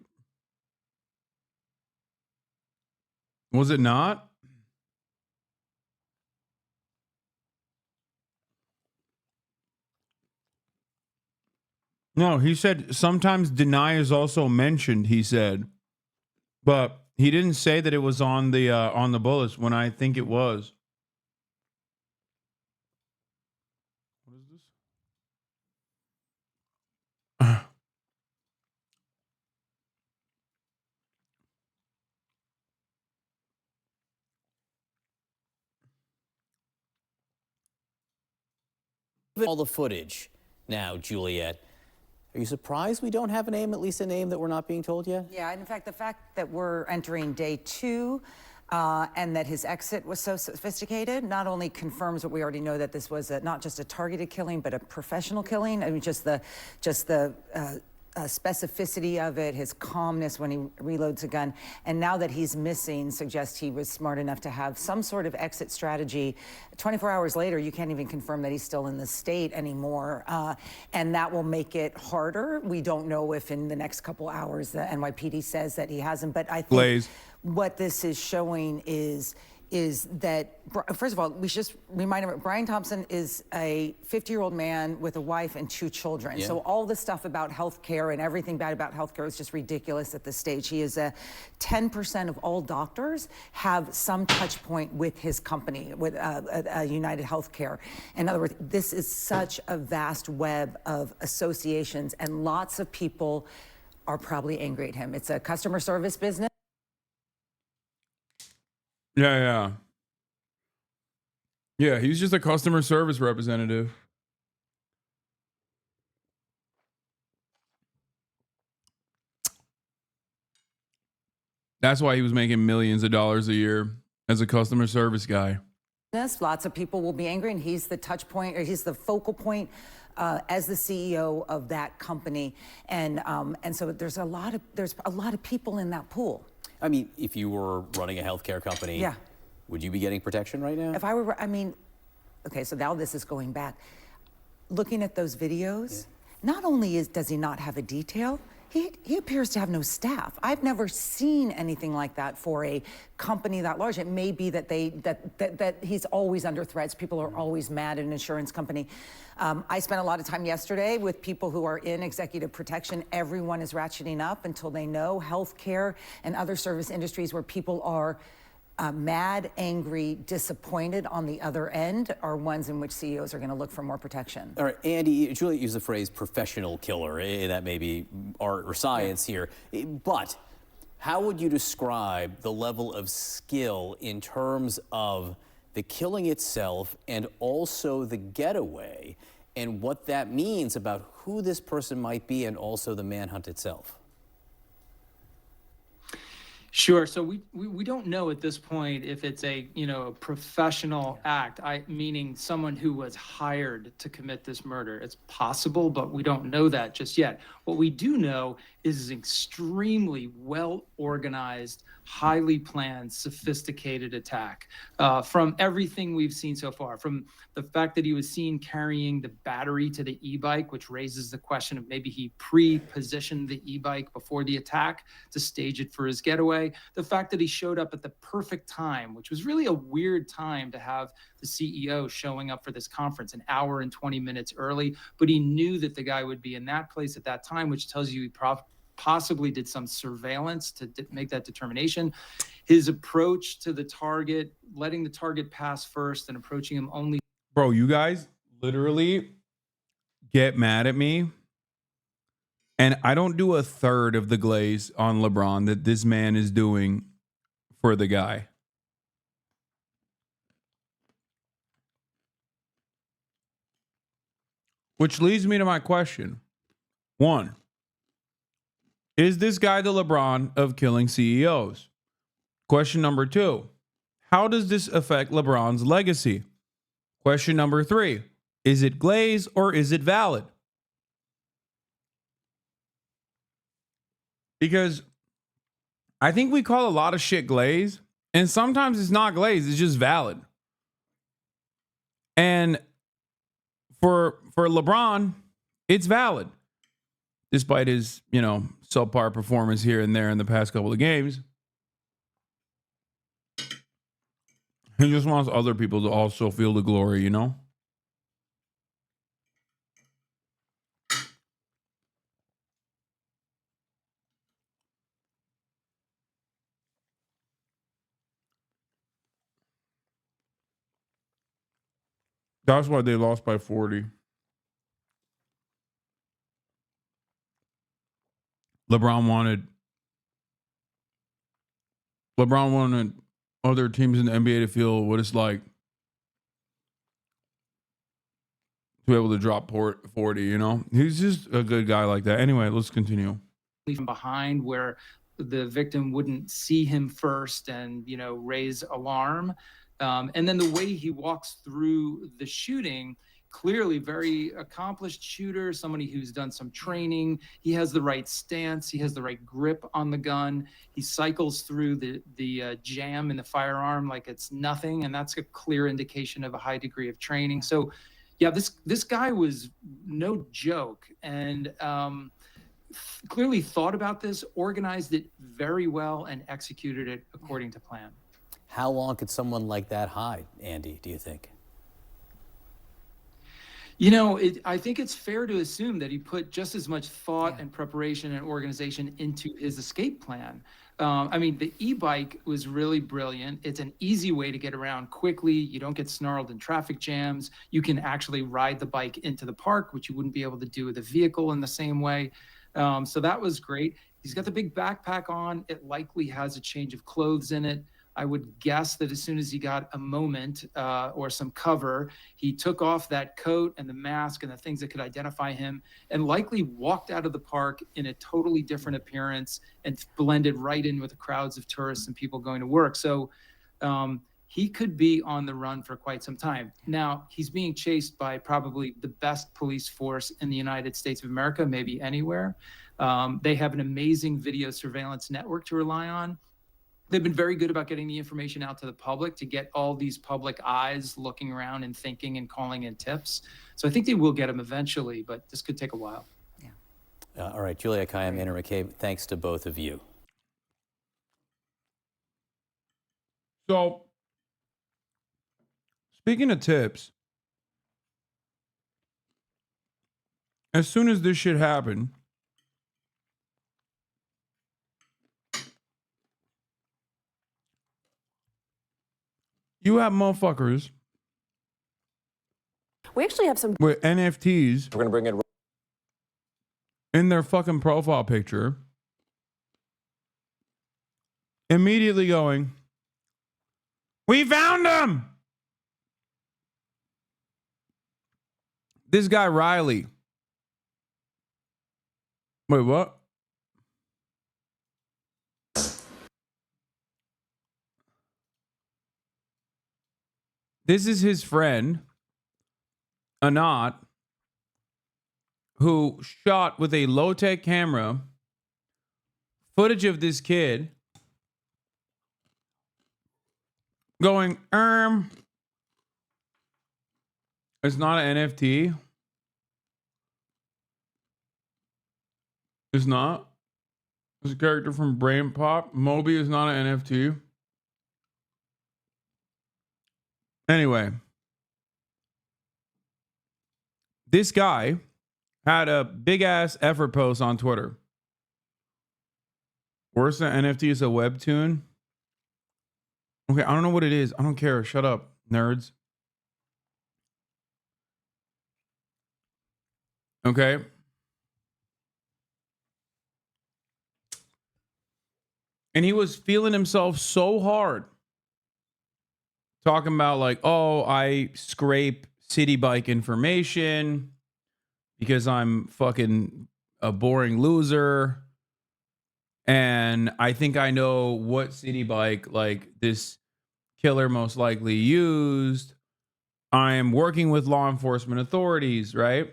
was it not? No, he said sometimes deny is also mentioned, he said. But he didn't say that it was on the bullets when I think it was. What is this? all the footage now, Juliet, are you surprised we don't have a name, at least a name that we're not being told yet? Yeah, and in fact, the fact that we're entering day 2 and that his exit was so sophisticated not only confirms what we already know, that this was not just a targeted killing, but a professional killing. I mean, just the specificity of it, his calmness when he reloads a gun. And now that he's missing suggests he was smart enough to have some sort of exit strategy. 24 hours later, you can't even confirm that he's still in the state anymore. And that will make it harder. We don't know if in the next couple hours the NYPD says that he hasn't, but I think what this is showing is that, first of all, we should just remind him, Brian Thompson is a 50-year-old man with a wife and 2 children. Yeah. So all the stuff about healthcare and everything bad about healthcare is just ridiculous at this stage. He is 10% of all doctors have some touch point with his company, with United Healthcare. In other words, this is such a vast web of associations, and lots of people are probably angry at him. It's a customer service business. Yeah, he's just a customer service representative. That's why he was making millions of dollars a year as a customer service guy. Lots of people will be angry, and he's the touch point, or he's the focal point as the CEO of that company, and so there's a lot of people in that pool. I mean, if you were running a healthcare company, would you be getting protection right now? If I were, okay, so now this is going back. Looking at those videos, not only does he not have a detail, he appears to have no staff. I've never seen anything like that for a company that large. It may be that that he's always under threats. People are always mad at an insurance company. I spent a lot of time yesterday with people who are in executive protection. Everyone is ratcheting up until they know. Healthcare and other service industries where people are mad, angry, disappointed on the other end are ones in which CEOs are going to look for more protection. All right, Andy, Juliet used the phrase professional killer. That may be art or science here. But how would you describe the level of skill in terms of the killing itself and also the getaway, and what that means about who this person might be and also the manhunt itself? Sure. So we don't know at this point if it's a a professional act, meaning someone who was hired to commit this murder. It's possible, but we don't know that just yet. What we do know is an extremely well organized, highly planned, sophisticated attack. From everything we've seen so far, from the fact that he was seen carrying the battery to the e-bike, which raises the question of maybe he pre-positioned the e-bike before the attack to stage it for his getaway. The fact that he showed up at the perfect time, which was really a weird time to have the CEO showing up for this conference an hour and 20 minutes early, but he knew that the guy would be in that place at that time, which tells you he possibly did some surveillance to make that determination. His approach to the target, letting the target pass first and approaching him only. Bro, you guys literally get mad at me. And I don't do a third of the glaze on LeBron that this man is doing for the guy. Which leads me to my question. 1, is this guy the LeBron of killing CEOs? Question number 2, how does this affect LeBron's legacy? Question number 3, is it glaze or is it valid? Because I think we call a lot of shit glaze, and sometimes it's not glaze, it's just valid. And for LeBron, it's valid. Despite his, subpar performance here and there in the past couple of games. He just wants other people to also feel the glory, That's why they lost by 40. LeBron wanted other teams in the NBA to feel what it's like to be able to drop 40, He's just a good guy like that. Anyway, let's continue. From behind where the victim wouldn't see him first and, raise alarm. And then the way he walks through the shooting, clearly very accomplished shooter, somebody who's done some training. He has the right stance. He has the right grip on the gun. He cycles through the jam in the firearm like it's nothing. And that's a clear indication of a high degree of training. So yeah, this guy was no joke, and clearly thought about this, organized it very well, and executed it according to plan. How long could someone like that hide, Andy, do you think? I think it's fair to assume that he put just as much thought and preparation and organization into his escape plan. The e-bike was really brilliant. It's an easy way to get around quickly. You don't get snarled in traffic jams. You can actually ride the bike into the park, which you wouldn't be able to do with a vehicle in the same way. So that was great. He's got the big backpack on. It likely has a change of clothes in it. I would guess that as soon as he got a moment or some cover, he took off that coat and the mask and the things that could identify him, and likely walked out of the park in a totally different appearance and blended right in with the crowds of tourists and people going to work. So he could be on the run for quite some time. Now, he's being chased by probably the best police force in the United States of America, maybe anywhere. They have an amazing video surveillance network to rely on. They've been very good about getting the information out to the public to get all these public eyes looking around and thinking and calling in tips. So I think they will get him eventually, but this could take a while. All right, Julia Kayyem, Andrew McCabe, thanks to both of you. So, speaking of tips, as soon as this shit happened, you have motherfuckers. We actually have some with NFTs. We're going to bring in in their fucking profile picture, immediately going, "We found him!" This guy, Riley. Wait, what? This is his friend, Anat, who shot with a low-tech camera footage of this kid going, it's not an NFT. It's not. It's a character from Brain Pop. Moby is not an NFT. Anyway, this guy had a big ass effort post on Twitter. Worse than NFT is a webtoon. Okay, I don't know what it is. I don't care. Shut up, nerds. Okay. And he was feeling himself so hard. Talking about like, oh, I scrape city bike information because I'm fucking a boring loser. And I think I know what city bike like this killer most likely used. I am working with law enforcement authorities, right?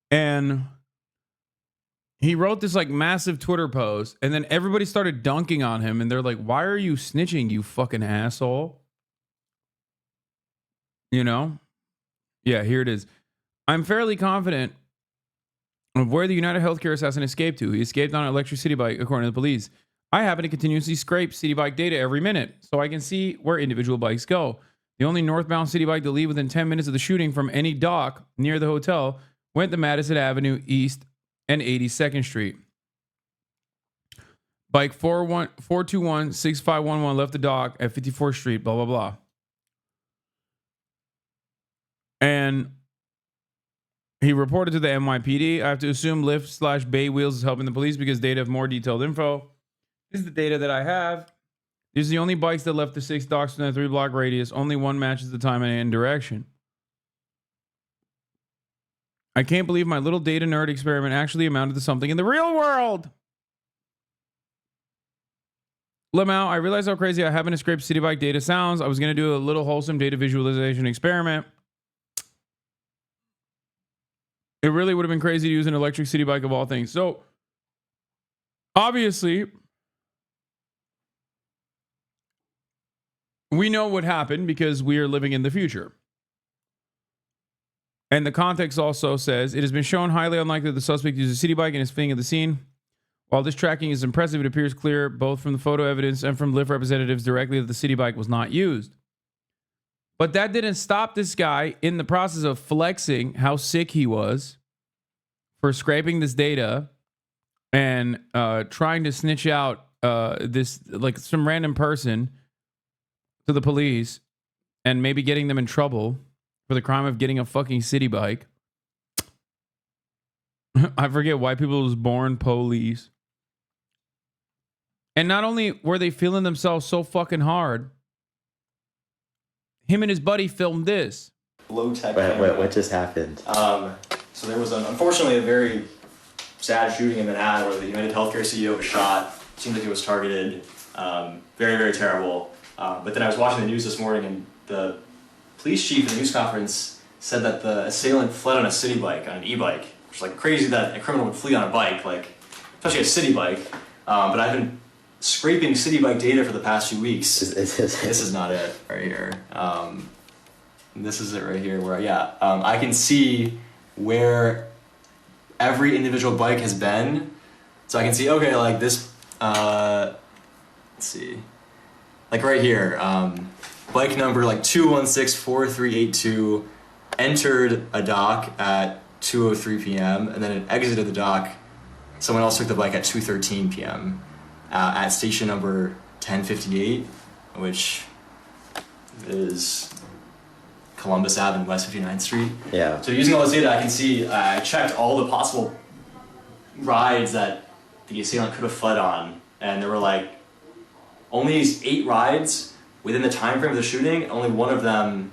And he wrote this like massive Twitter post, and then everybody started dunking on him, and they're like, why are you snitching, you fucking asshole? You know? Yeah, here it is. I'm fairly confident of where the United Healthcare assassin escaped to. He escaped on an electric city bike, according to the police. I happen to continuously scrape city bike data every minute, so I can see where individual bikes go. The only northbound city bike to leave within 10 minutes of the shooting from any dock near the hotel went to Madison Avenue East and 82nd Street. Bike 421-6511 left the dock at 54th Street, blah, blah, blah. And he reported to the NYPD. I have to assume Lyft/Bay Wheels is helping the police because they have more detailed info. This is the data that I have. These are the only bikes that left the 6 docks within a 3-block radius. Only one matches the time and direction. I can't believe my little data nerd experiment actually amounted to something in the real world. Lamau, I realized how crazy I haven't scraped city bike data sounds. I was going to do a little wholesome data visualization experiment. It really would have been crazy to use an electric city bike of all things. So, obviously, we know what happened because we are living in the future. And the context also says, it has been shown highly unlikely that the suspect used a city bike and is fleeing at the scene. While this tracking is impressive, it appears clear both from the photo evidence and from Lyft representatives directly that the city bike was not used. But that didn't stop this guy in the process of flexing how sick he was for scraping this data and trying to snitch out this, like some random person to the police and maybe getting them in trouble for the crime of getting a fucking city bike. I forget why people was born police. And not only were they feeling themselves so fucking hard, him and his buddy filmed this. Low tech. Wait, what just happened? So there was unfortunately a very sad shooting in Manhattan where the United Healthcare CEO was shot. Seemed like he was targeted. Very, very terrible. But then I was watching the news this morning, and the police chief in the news conference said that the assailant fled on a city bike, on an e-bike, which is like crazy that a criminal would flee on a bike, like especially a city bike. But I've been scraping city bike data for the past few weeks. This is not it right here. This is it right here where, I can see where every individual bike has been. So I can see, okay, like this, let's see, like right here, bike number like 2164382 entered a dock at 2:03 p.m. and then it exited the dock. Someone else took the bike at 2:13 p.m. At station number 1058, which is Columbus Ave and West 59th Street. Yeah. So using all this data, I can see, I checked all the possible rides that the assailant could have fled on, and there were like only 8 rides within the time frame of the shooting. Only one of them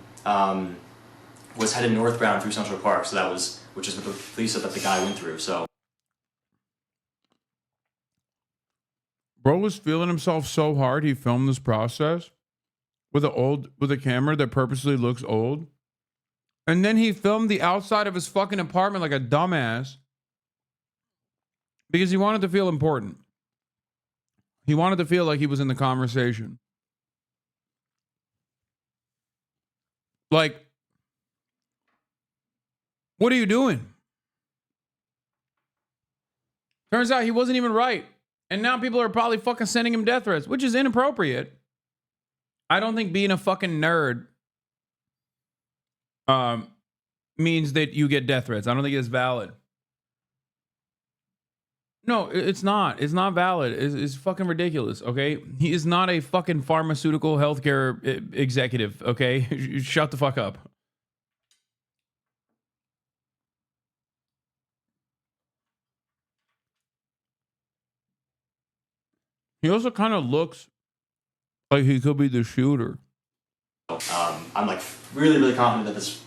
was headed northbound through Central Park, so that was, which is what the police said that the guy went through. So, Bro was feeling himself so hard he filmed this process with a camera that purposely looks old. And then he filmed the outside of his fucking apartment like a dumbass because he wanted to feel important. He wanted to feel like he was in the conversation. Like, what are you doing? Turns out he wasn't even right. And now people are probably fucking sending him death threats, which is inappropriate. I don't think being a fucking nerd means that you get death threats. I don't think it's valid. No, it's not. It's not valid. It's fucking ridiculous, okay? He is not a fucking pharmaceutical healthcare executive, okay? Shut the fuck up. He also kind of looks like he could be the shooter. I'm like really, really confident that this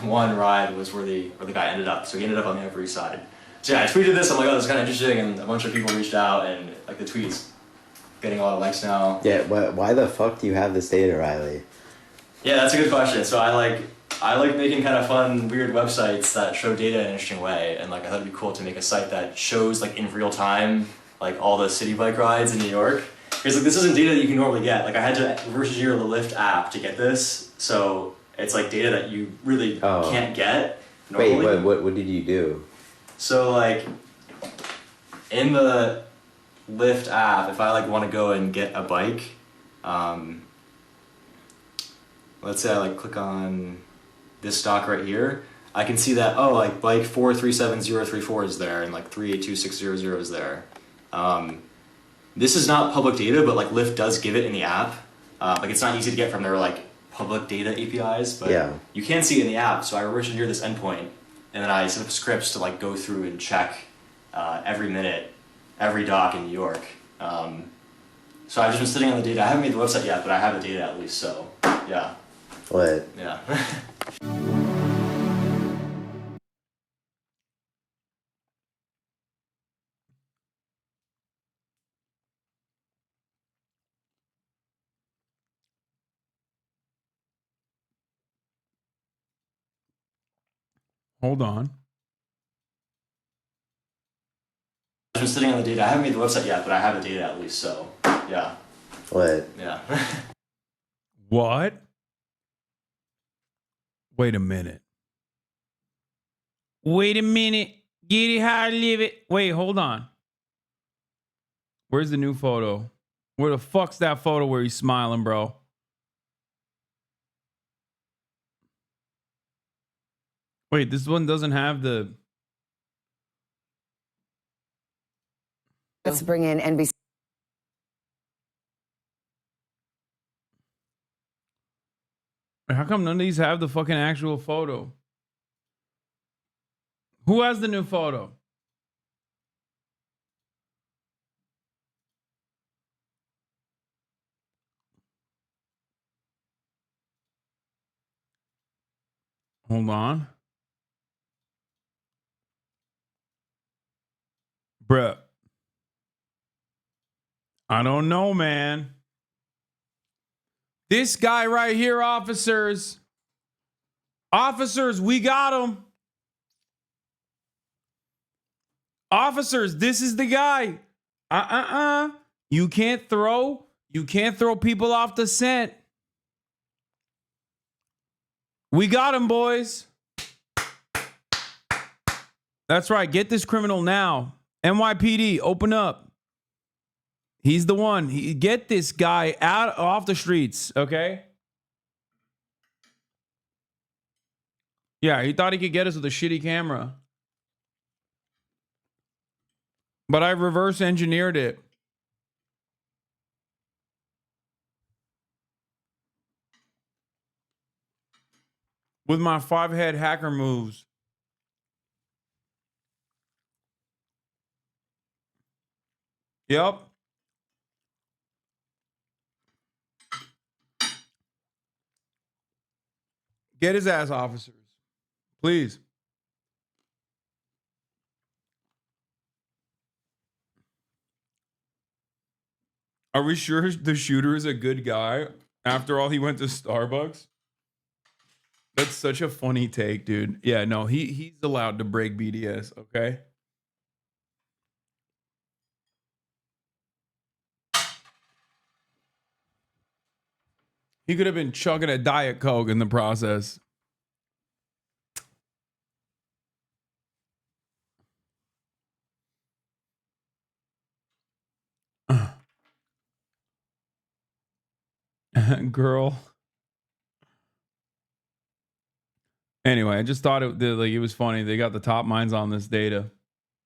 one ride was where the guy ended up. So he ended up on the Upper East Side. So yeah, I tweeted this. I'm like, oh, this is kind of interesting, and a bunch of people reached out, and like the tweets getting a lot of likes now. Yeah, why the fuck do you have this data, Riley? Yeah, that's a good question. So I like making kind of fun, weird websites that show data in an interesting way, and like I thought it'd be cool to make a site that shows like in real time like all the city bike rides in New York. Because like this isn't data that you can normally get. Like I had to reverse engineer the Lyft app to get this, so it's like data that you really can't get normally. Wait, what did you do? So like in the Lyft app, if I like want to go and get a bike, let's say I like click on this stock right here, I can see that, oh, like bike 437034 is there and like 382600 is there. This is not public data, but like Lyft does give it in the app. Like it's not easy to get from their like public data APIs, but you can see it in the app. So I reverse engineer this endpoint, and then I set up scripts to like go through and check every minute, every dock in New York. So I've just been sitting on the data. I haven't made the website yet, but I have the data at least. So yeah. What? Yeah. Hold on. I've been sitting on the data. I haven't made the website yet, but I have the data at least. So yeah. What? Yeah. What? Wait a minute. Wait a minute. Get it how I live it. Wait, hold on. Where's the new photo? Where the fuck's that photo where he's smiling, bro? Wait, this one doesn't have the... Let's bring in NBC. How come none of these have the fucking actual photo? Who has the new photo? Hold on. Bruh. I don't know, man. This guy right here, officers. Officers, we got him. Officers, this is the guy. You can't throw people off the scent. We got him, boys. That's right. Get this criminal now. NYPD, open up. He's the one. Get this guy off the streets, okay? Yeah, he thought he could get us with a shitty camera. But I reverse engineered it. With my 5-head hacker moves. Yep. Get his ass, officers. Please. Are we sure the shooter is a good guy? After all, he went to Starbucks. That's such a funny take, dude. Yeah, no, he's allowed to break BDS, okay? He could have been chugging a Diet Coke in the process. Girl. Anyway, I just thought it was funny. They got the top minds on this data.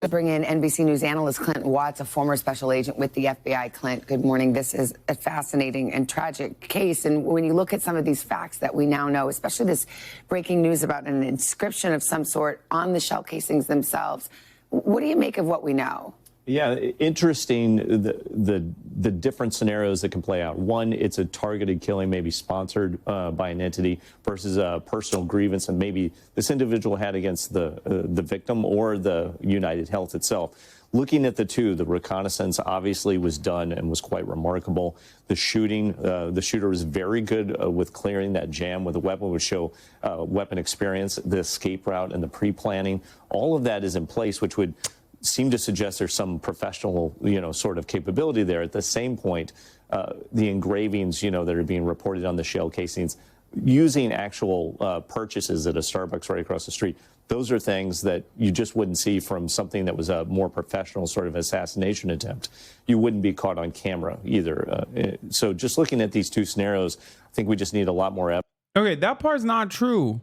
To bring in NBC News analyst Clint Watts, a former special agent with the FBI. Clint, good morning. This is a fascinating and tragic case. And when you look at some of these facts that we now know, especially this breaking news about an inscription of some sort on the shell casings themselves, what do you make of what we know? Yeah, interesting, the different scenarios that can play out. One, it's a targeted killing, maybe sponsored by an entity, versus a personal grievance that maybe this individual had against the victim or the United Health itself. Looking at the two, the reconnaissance obviously was done and was quite remarkable. The shooting, the shooter was very good with clearing that jam with a weapon, would show weapon experience, the escape route and the pre-planning. All of that is in place, which would seem to suggest there's some professional, sort of capability there. At the same point, the engravings, that are being reported on the shell casings, using actual purchases at a Starbucks right across the street, those are things that you just wouldn't see from something that was a more professional sort of assassination attempt. You wouldn't be caught on camera either. So just looking at these two scenarios, I think we just need a lot more evidence. Okay, that part's not true.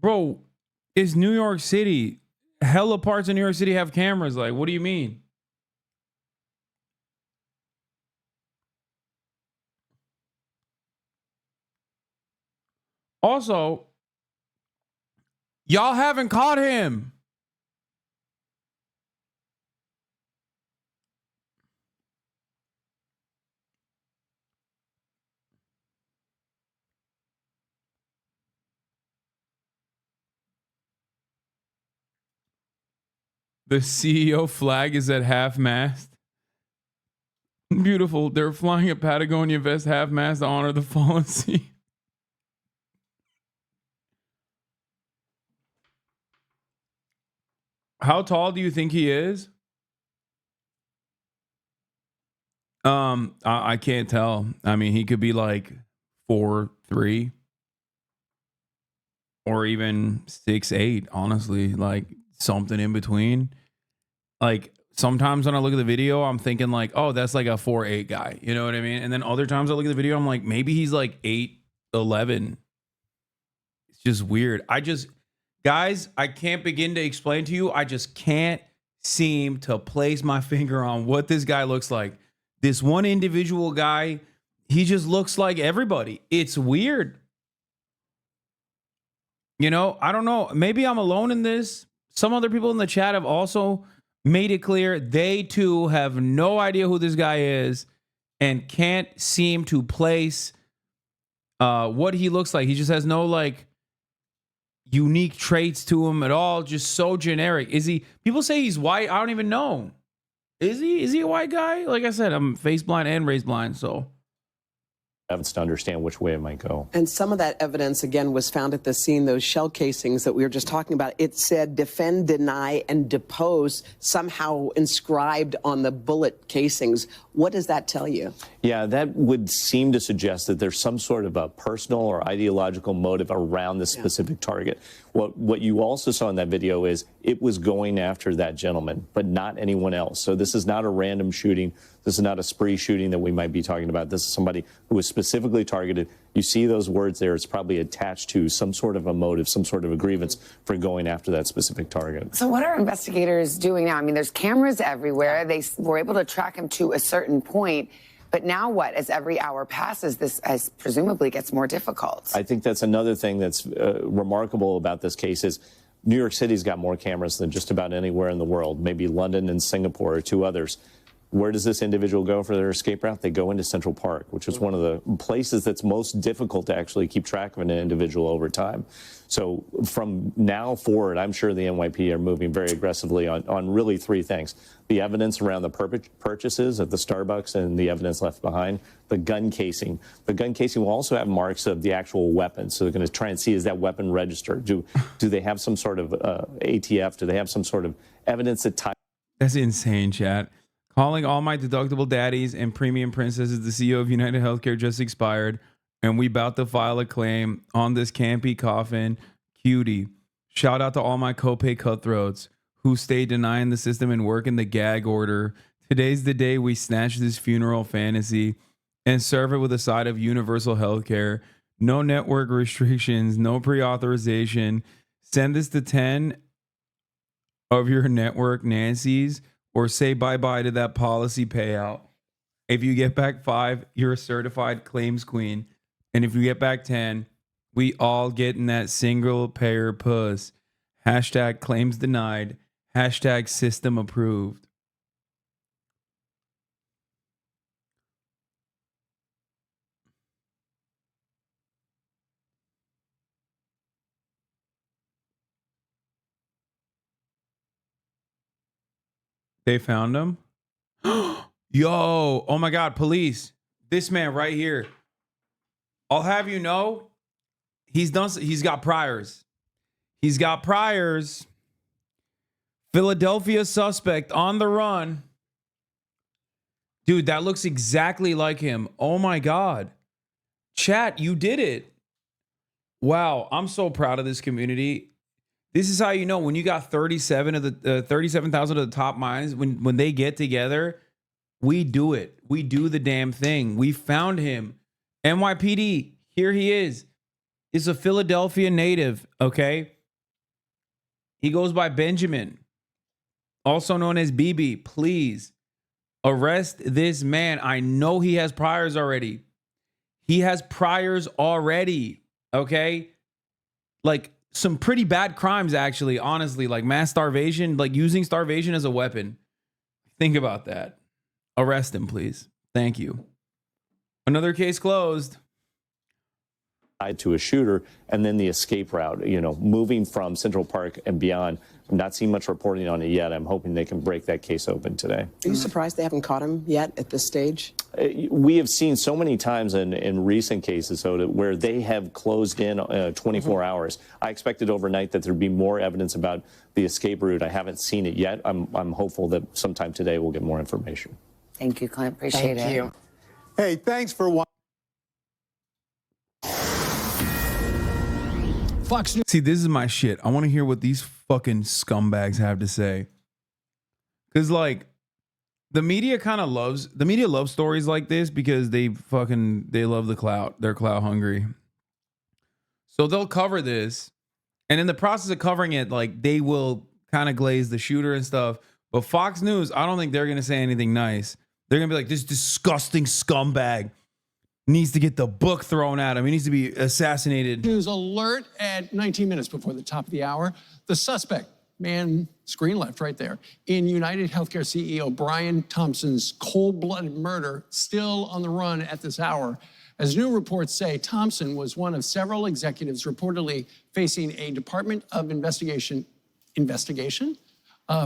Bro, it's New York City. Hella parts in New York City have cameras. Like, what do you mean? Also, y'all haven't caught him. The CEO flag is at half mast. Beautiful. They're flying a Patagonia vest half mast to honor the fallen sea. How tall do you think he is? I can't tell. I mean, he could be like 4'3" or even 6'8", honestly, like something in between. Like sometimes when I look at the video, I'm thinking like, oh, that's like a 4'8" guy. You know what I mean? And then other times I look at the video, I'm like, maybe he's like 8'11". It's just weird. Guys, I can't begin to explain to you. I just can't seem to place my finger on what this guy looks like. This one individual guy, he just looks like everybody. It's weird. I don't know. Maybe I'm alone in this. Some other people in the chat have also made it clear they too have no idea who this guy is and can't seem to place what he looks like. He just has no like unique traits to him at all. Just so generic. Is he? People say he's white. I don't even know. Is he a white guy? Like I said, I'm face blind and race blind, so Evidence to understand which way it might go. And some of that evidence, again, was found at the scene, those shell casings that we were just talking about. It said defend, deny, and depose, somehow inscribed on the bullet casings. What does that tell you? Yeah, that would seem to suggest that there's some sort of a personal or ideological motive around this specific target. What you also saw in that video is it was going after that gentleman, but not anyone else. So this is not a random shooting. This is not a spree shooting that we might be talking about. This is somebody who was specifically targeted. You see those words there. It's probably attached to some sort of a motive, some sort of a grievance for going after that specific target. So what are investigators doing now? I mean, there's cameras everywhere. They were able to track him to a certain point. But now what? As every hour passes, this presumably gets more difficult. I think that's another thing that's remarkable about this case is New York City's got more cameras than just about anywhere in the world. Maybe London and Singapore are two others. Where does this individual go for their escape route? They go into Central Park, which is one of the places that's most difficult to actually keep track of an individual over time. So from now forward, I'm sure the NYPD are moving very aggressively on really three things. The evidence around the purchases at the Starbucks and the evidence left behind, the gun casing. The gun casing will also have marks of the actual weapon. So they're going to try and see, is that weapon registered? Do they have some sort of ATF? Do they have some sort of evidence that ties? That's insane, chat. Calling all my deductible daddies and premium princesses, the CEO of United Healthcare just expired, and we about to file a claim on this campy coffin cutie. Shout out to all my copay cutthroats who stay denying the system and working the gag order. Today's the day we snatch this funeral fantasy and serve it with a side of universal healthcare. No network restrictions, no pre-authorization. Send this to 10 of your network Nancy's, or say bye-bye to that policy payout. If you get back 5, you're a certified claims queen. And if you get back 10, we all get in that single payer puss. Hashtag claims denied. Hashtag system approved. They found him? Yo, oh my God, police. This man right here. I'll have you know, he's got priors. He's got priors. Philadelphia suspect on the run. Dude, that looks exactly like him. Oh my God. Chat, you did it. Wow, I'm so proud of this community. This is how you know when you got 37,000 of the top minds, when they get together, we do it. We do the damn thing. We found him. NYPD, here he is. He's a Philadelphia native, okay? He goes by Benjamin, also known as BB. Please arrest this man. I know he has priors already. He has priors already, okay? Like, some pretty bad crimes, actually, honestly, like mass starvation, like using starvation as a weapon. Think about that. Arrest him, please. Thank you. Another case closed. To a shooter, and then the escape route, you know, moving from Central Park and beyond. I'm not seeing much reporting on it yet. I'm hoping they can break that case open today. Are you surprised they haven't caught him yet at this stage? We have seen so many times in recent cases, so where they have closed in 24 hours. I expected overnight that there'd be more evidence about the escape route. I haven't seen it yet. I'm hopeful that sometime today we'll get more information. Thank you, Clint. Appreciate it. Thank you. Hey, thanks for watching. Fox News. See, this is my shit. I want to hear what these fucking scumbags have to say. Because, like, the media loves stories like this because they love the clout. They're clout hungry. So they'll cover this. And in the process of covering it, like, they will kind of glaze the shooter and stuff. But Fox News, I don't think they're going to say anything nice. They're going to be like, this disgusting scumbag needs to get the book thrown at him. He needs to be assassinated. News alert at 19 minutes before the top of the hour. The suspect, man, screen left right there, in United Healthcare CEO Brian Thompson's cold-blooded murder, still on the run at this hour. As new reports say, Thompson was one of several executives reportedly facing a Department of Investigation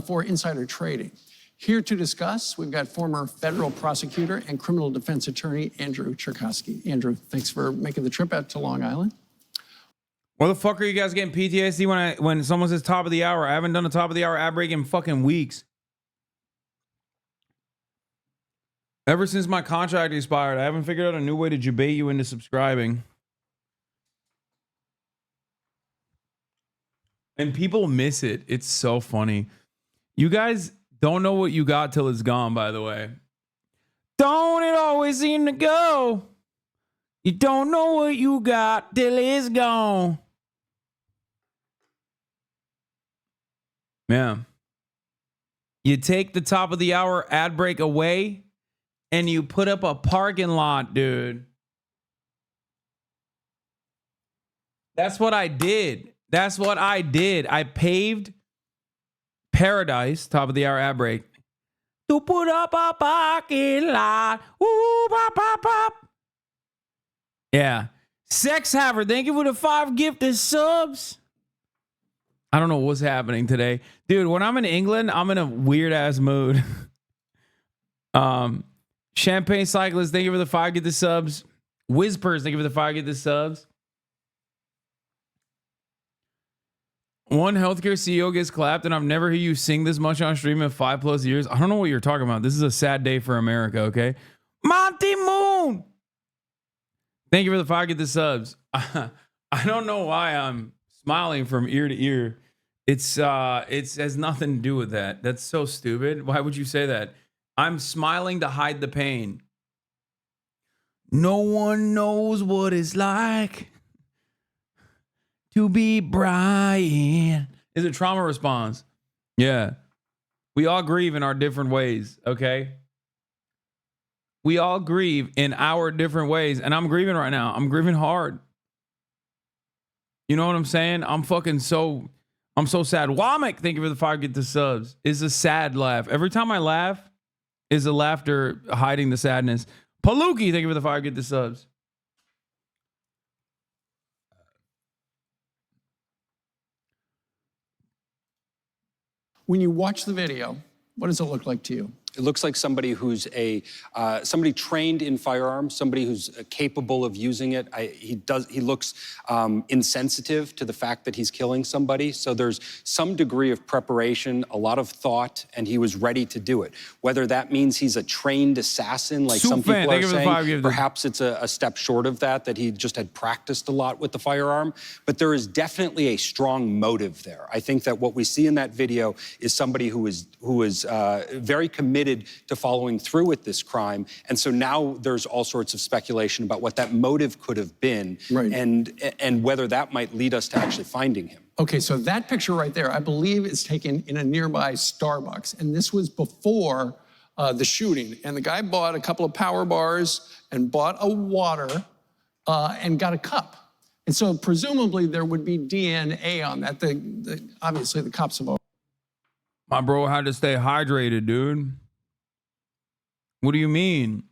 for insider trading. Here to discuss, we've got former federal prosecutor and criminal defense attorney, Andrew Cherkowski. Andrew, thanks for making the trip out to Long Island. Why the fuck are you guys getting PTSD when someone says top of the hour? I haven't done a top of the hour ad break in fucking weeks. Ever since my contract expired, I haven't figured out a new way to debate you into subscribing. And people miss it. It's so funny. You guys don't know what you got till it's gone, by the way. Don't it always seem to go? You don't know what you got till it's gone. Yeah. You take the top of the hour ad break away and you put up a parking lot, dude. That's what I did. That's what I did. I paved Paradise, top of the hour ad break, to put up a parking lot. Ooh, pop, pop, pop. Yeah. Sex Haver, thank you for the 5 gifted subs. I don't know what's happening today. Dude, when I'm in England, I'm in a weird ass mood. Champagne Cyclist, thank you for the 5 gifted subs. Whispers, thank you for the 5 gifted subs. One healthcare CEO gets clapped, and I've never heard you sing this much on stream in 5+ years. I don't know what you're talking about. This is a sad day for America, okay? Monty Moon! Thank you for the 5 gifted subs. I don't know why I'm smiling from ear to ear. It has nothing to do with that. That's so stupid. Why would you say that? I'm smiling to hide the pain. No one knows what it's like to be Brian. Is it trauma response? Yeah. We all grieve in our different ways, okay? We all grieve in our different ways. And I'm grieving right now. I'm grieving hard. You know what I'm saying? I'm so sad. Womack, thank you for the 5 get the subs. Is a sad laugh. Every time I laugh is a laughter hiding the sadness. Paluki, thank you for the 5 get the subs. When you watch the video, what does it look like to you? It looks like somebody who's somebody trained in firearms, somebody who's capable of using it. He looks insensitive to the fact that he's killing somebody. So there's some degree of preparation, a lot of thought, and he was ready to do it. Whether that means he's a trained assassin, like some people are saying, perhaps it's a step short of that he just had practiced a lot with the firearm. But there is definitely a strong motive there. I think that what we see in that video is somebody who is very committed to following through with this crime. And so now there's all sorts of speculation about what that motive could have been, right, and whether that might lead us to actually finding him. Okay, so that picture right there, I believe, is taken in a nearby Starbucks. And this was before the shooting. And the guy bought a couple of power bars and bought a water and got a cup. And so presumably there would be DNA on that. Obviously the cops have. My bro had to stay hydrated, dude. What do you mean?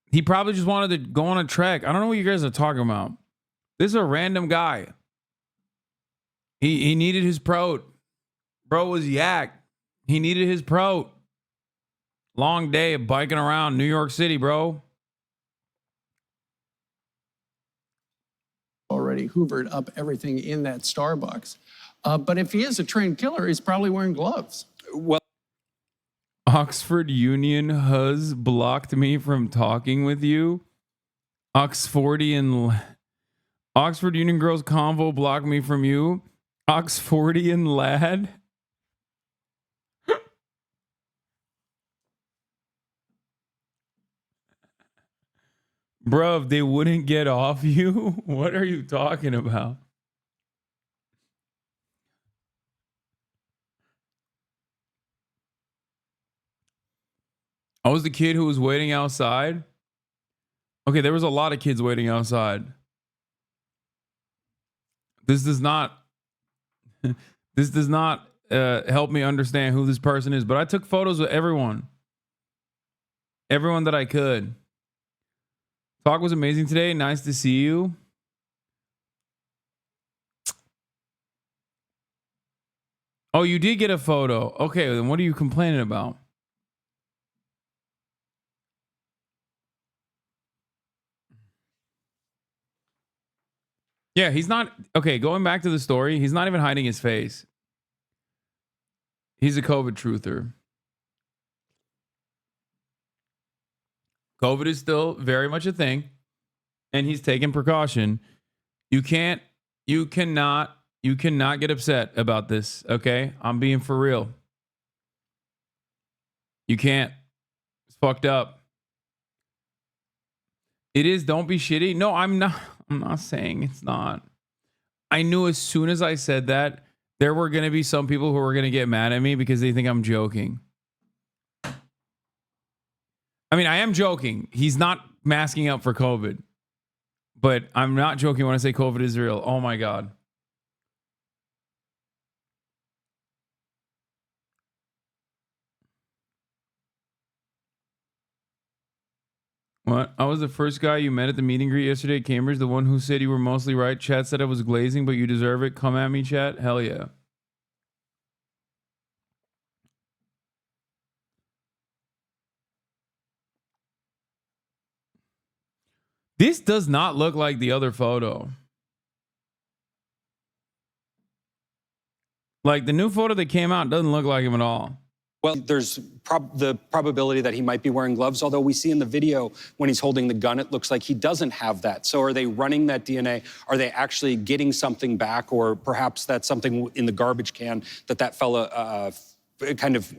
He probably just wanted to go on a trek. I don't know what you guys are talking about. This is a random guy. He needed his prote. Bro was yak. He needed his prote. Long day of biking around New York City, bro. Already hoovered up everything in that Starbucks. But if he is a trained killer, he's probably wearing gloves. Well, Oxford Union has blocked me from talking with you. Oxford Union Girls Convo blocked me from you. Oxfordian lad. Bruv, they wouldn't get off you? What are you talking about? I was the kid who was waiting outside. Okay, there was a lot of kids waiting outside. This does not help me understand who this person is, but I took photos with everyone that I could. Talk was amazing today. Nice to see you. Oh, you did get a photo. Okay, then what are you complaining about? Yeah, he's not. Okay, going back to the story, he's not even hiding his face. He's a COVID truther. COVID is still very much a thing, and he's taking precaution. You cannot get upset about this, okay? I'm being for real. You can't. It's fucked up. It is, don't be shitty. No, I'm not saying it's not. I knew as soon as I said that, there were going to be some people who were going to get mad at me because they think I'm joking. I mean, I am joking. He's not masking up for COVID. But I'm not joking when I say COVID is real. Oh my God. What? I was the first guy you met at the meet and greet yesterday at Cambridge. The one who said you were mostly right. Chat said I was glazing, but you deserve it. Come at me, chat. Hell yeah. This does not look like the other photo. Like the new photo that came out doesn't look like him at all. Well, there's the probability that he might be wearing gloves, although we see in the video when he's holding the gun, it looks like he doesn't have that. So are they running that DNA? Are they actually getting something back? Or perhaps that's something in the garbage can that fella kind of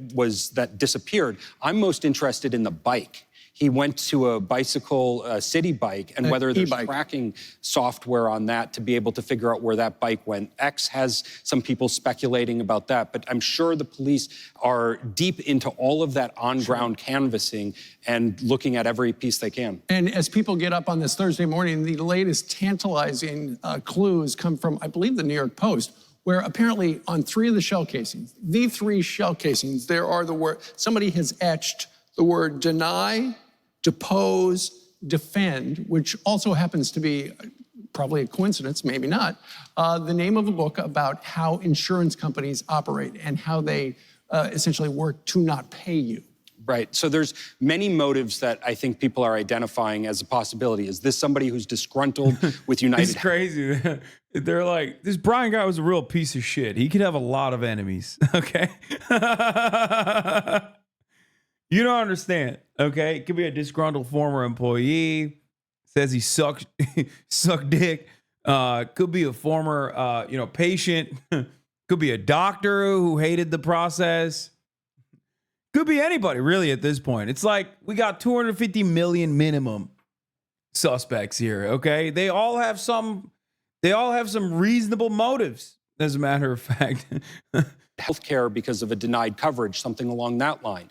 that disappeared. I'm most interested in the bike. He went to a bicycle, city bike, and whether there's tracking software on that to be able to figure out where that bike went. X has some people speculating about that, but I'm sure the police are deep into all of that on-ground canvassing and looking at every piece they can. And as people get up on this Thursday morning, the latest tantalizing clues come from, I believe, the New York Post, where apparently on 3 of the shell casings, the 3 shell casings, there are the word, somebody has etched the word deny, depose, defend, which also happens to be probably a coincidence, maybe not, the name of a book about how insurance companies operate and how they essentially work to not pay you. Right. So there's many motives that I think people are identifying as a possibility. Is this somebody who's disgruntled with United? It's crazy. They're like, this Brian guy was a real piece of shit. He could have a lot of enemies. Okay. You don't understand. Okay. It could be a disgruntled former employee, says he sucked dick. Could be a former, patient. Could be a doctor who hated the process. Could be anybody really at this point. It's like we got 250 million minimum suspects here. Okay. They all have some reasonable motives, as a matter of fact. Healthcare because of a denied coverage, something along that line?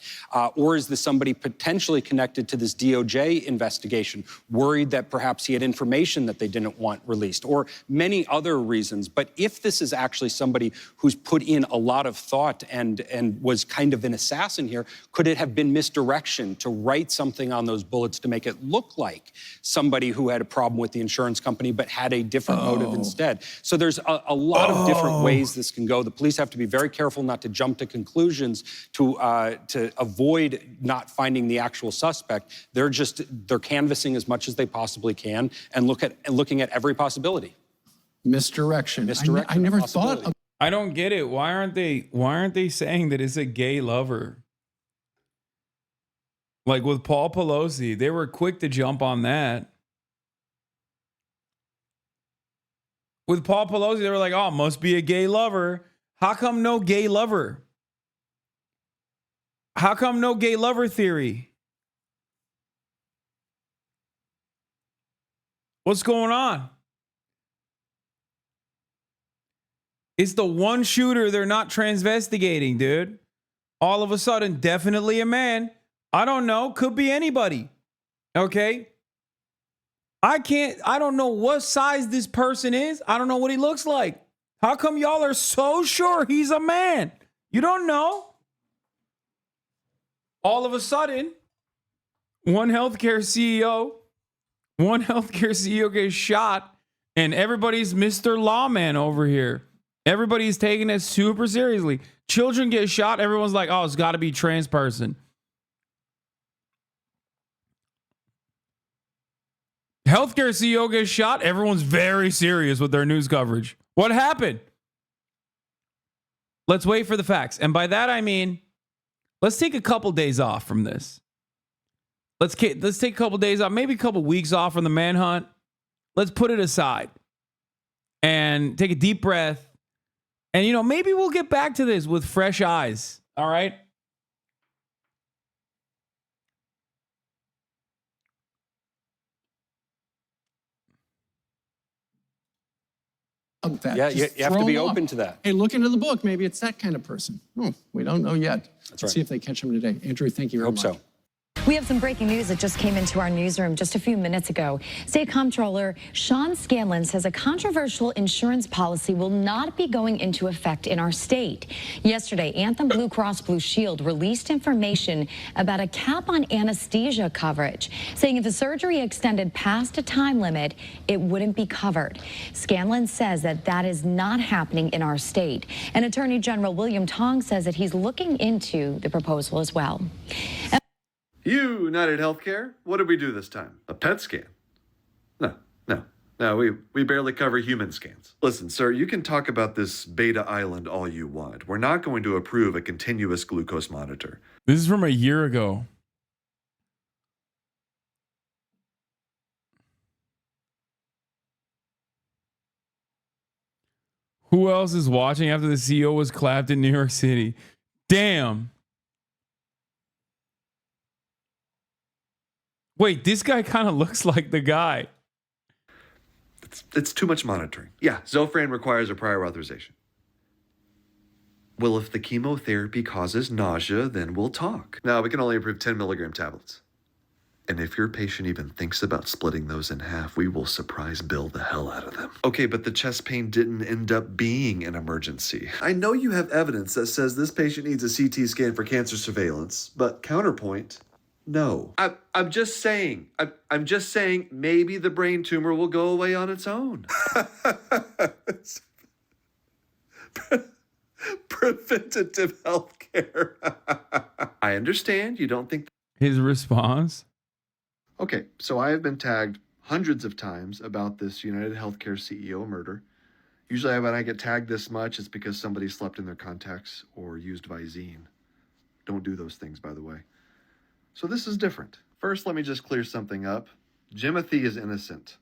Or is this somebody potentially connected to this DOJ investigation, worried that perhaps he had information that they didn't want released, or many other reasons? But if this is actually somebody who's put in a lot of thought and was kind of an assassin here, could it have been misdirection to write something on those bullets to make it look like somebody who had a problem with the insurance company but had a different motive instead? So there's a lot of different ways this can go. The police have to be very careful not to jump to conclusions to avoid not finding the actual suspect. They're canvassing as much as they possibly can and looking at every possibility. Misdirection. I never thought of. I don't get it. Why aren't they saying that it's a gay lover? Like with Paul Pelosi, they were quick to jump on that. With Paul Pelosi, they were like, oh, must be a gay lover. How come no gay lover? How come no gay lover theory? What's going on? It's the one shooter they're not transvestigating, dude. All of a sudden, definitely a man. I don't know. Could be anybody. Okay? I don't know what size this person is. I don't know what he looks like. How come y'all are so sure he's a man? You don't know. All of a sudden, one healthcare CEO gets shot, and everybody's Mr. Lawman over here. Everybody's taking it super seriously. Children get shot. Everyone's like, oh, it's got to be trans person. Healthcare CEO gets shot. Everyone's very serious with their news coverage. What happened? Let's wait for the facts. And by that, I mean, let's take a couple days off from this. Let's take a couple days off, maybe a couple weeks off from the manhunt. Let's put it aside and take a deep breath. And, maybe we'll get back to this with fresh eyes. All right. That. Yeah, you have to be open to that. Hey, look into the book. Maybe it's that kind of person. We don't know yet. That's right. Let's see if they catch him today. Andrew, thank you very much. Hope so. We have some breaking news that just came into our newsroom just a few minutes ago. State Comptroller Sean Scanlon says a controversial insurance policy will not be going into effect in our state. Yesterday, Anthem Blue Cross Blue Shield released information about a cap on anesthesia coverage, saying if the surgery extended past a time limit, it wouldn't be covered. Scanlon says that that is not happening in our state. And Attorney General William Tong says that he's looking into the proposal as well. United Healthcare? What did we do this time? A PET scan? No, we barely cover human scans. Listen, sir, you can talk about this Beta Island all you want. We're not going to approve a continuous glucose monitor. This is from a year ago. Who else is watching after the CEO was clapped in New York City? Damn. Wait, this guy kind of looks like the guy. It's too much monitoring. Yeah, Zofran requires a prior authorization. Well, if the chemotherapy causes nausea, then we'll talk. No, we can only approve 10 milligram tablets. And if your patient even thinks about splitting those in half, we will surprise bill the hell out of them. Okay, but the chest pain didn't end up being an emergency. I know you have evidence that says this patient needs a CT scan for cancer surveillance, but counterpoint, no. I'm just saying, I'm just saying maybe the brain tumor will go away on its own. Preventative health care. I understand you don't think. His response? Okay, so I have been tagged hundreds of times about this United Healthcare CEO murder. Usually when I get tagged this much, it's because somebody slept in their contacts or used Visine. Don't do those things, by the way. So this is different. First, let me just clear something up. Jimothy is innocent.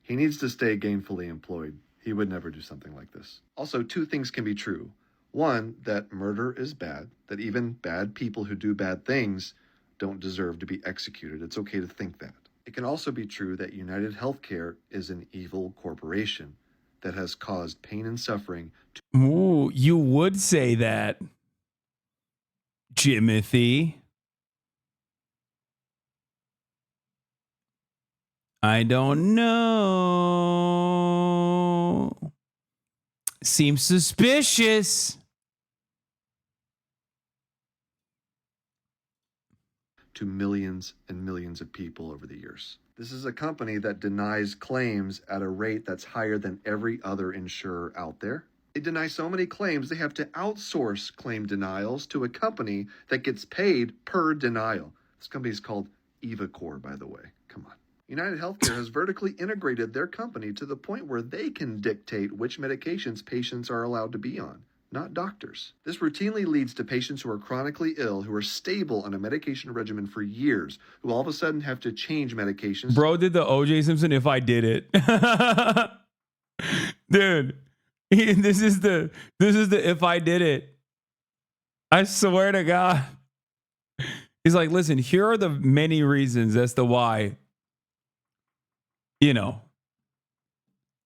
He needs to stay gainfully employed. He would never do something like this. Also, two things can be true. One, that murder is bad, that even bad people who do bad things don't deserve to be executed. It's okay to think that. It can also be true that United Healthcare is an evil corporation that has caused pain and suffering to. Ooh, you would say that, Jimothy. I don't know. Seems suspicious. To millions and millions of people over the years. This is a company that denies claims at a rate that's higher than every other insurer out there. They deny so many claims they have to outsource claim denials to a company that gets paid per denial. This company is called EvaCore, by the way. Come on. United Healthcare has vertically integrated their company to the point where they can dictate which medications patients are allowed to be on, not doctors. This routinely leads to patients who are chronically ill, who are stable on a medication regimen for years, who all of a sudden have to change medications. Bro did the OJ Simpson if I did it. Dude, this is the if I did it. I swear to God. He's like, listen, here are the many reasons as to why, you know,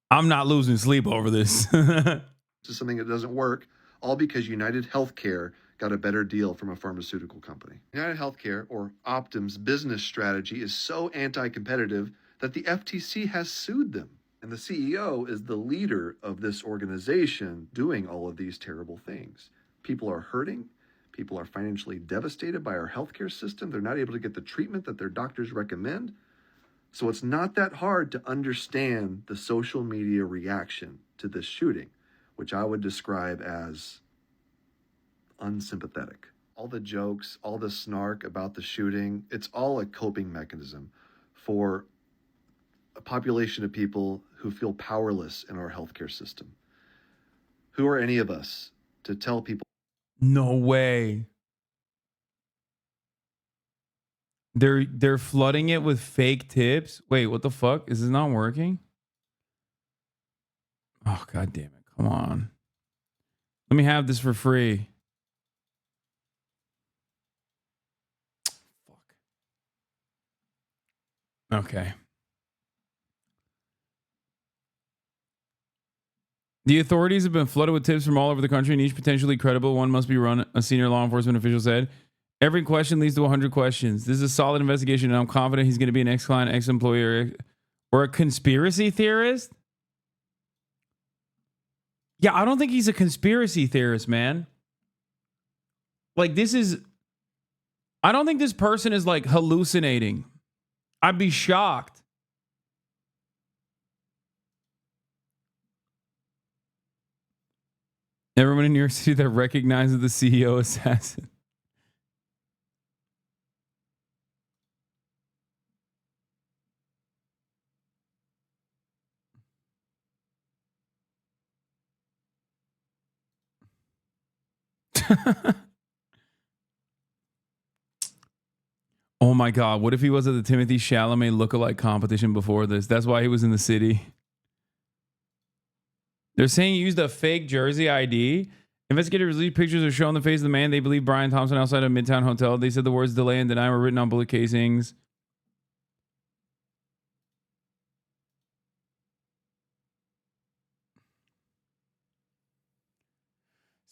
I'm not losing sleep over this. This is something that doesn't work, all because United Healthcare got a better deal from a pharmaceutical company. United Healthcare, or Optum's business strategy, is so anti-competitive that the FTC has sued them. And the CEO is the leader of this organization doing all of these terrible things. People are hurting. People are financially devastated by our healthcare system. They're not able to get the treatment that their doctors recommend. So it's not that hard to understand the social media reaction to this shooting, which I would describe as unsympathetic. All the jokes, all the snark about the shooting, it's all a coping mechanism for a population of people who feel powerless in our healthcare system. Who are any of us to tell people? No way. They're flooding it with fake tips. Wait, what the fuck? Is this not working? Oh, God damn it. Come on. Let me have this for free. Fuck. Okay. The authorities have been flooded with tips from all over the country, and each potentially credible one must be run, a senior law enforcement official said. Every question leads to 100 questions. This is a solid investigation, and I'm confident he's going to be an ex-client, ex-employer, or a conspiracy theorist. Yeah, I don't think he's a conspiracy theorist, man. Like, I don't think this person is like hallucinating. I'd be shocked. Everyone in New York City that recognizes the CEO as Hasan. Oh my God. What if he was at the Timothy Chalamet lookalike competition before this? That's why he was in the city. They're saying he used a fake Jersey ID. Investigators released pictures of showing the face of the man they believe Brian Thompson outside a Midtown hotel. They said the words delay and deny were written on bullet casings.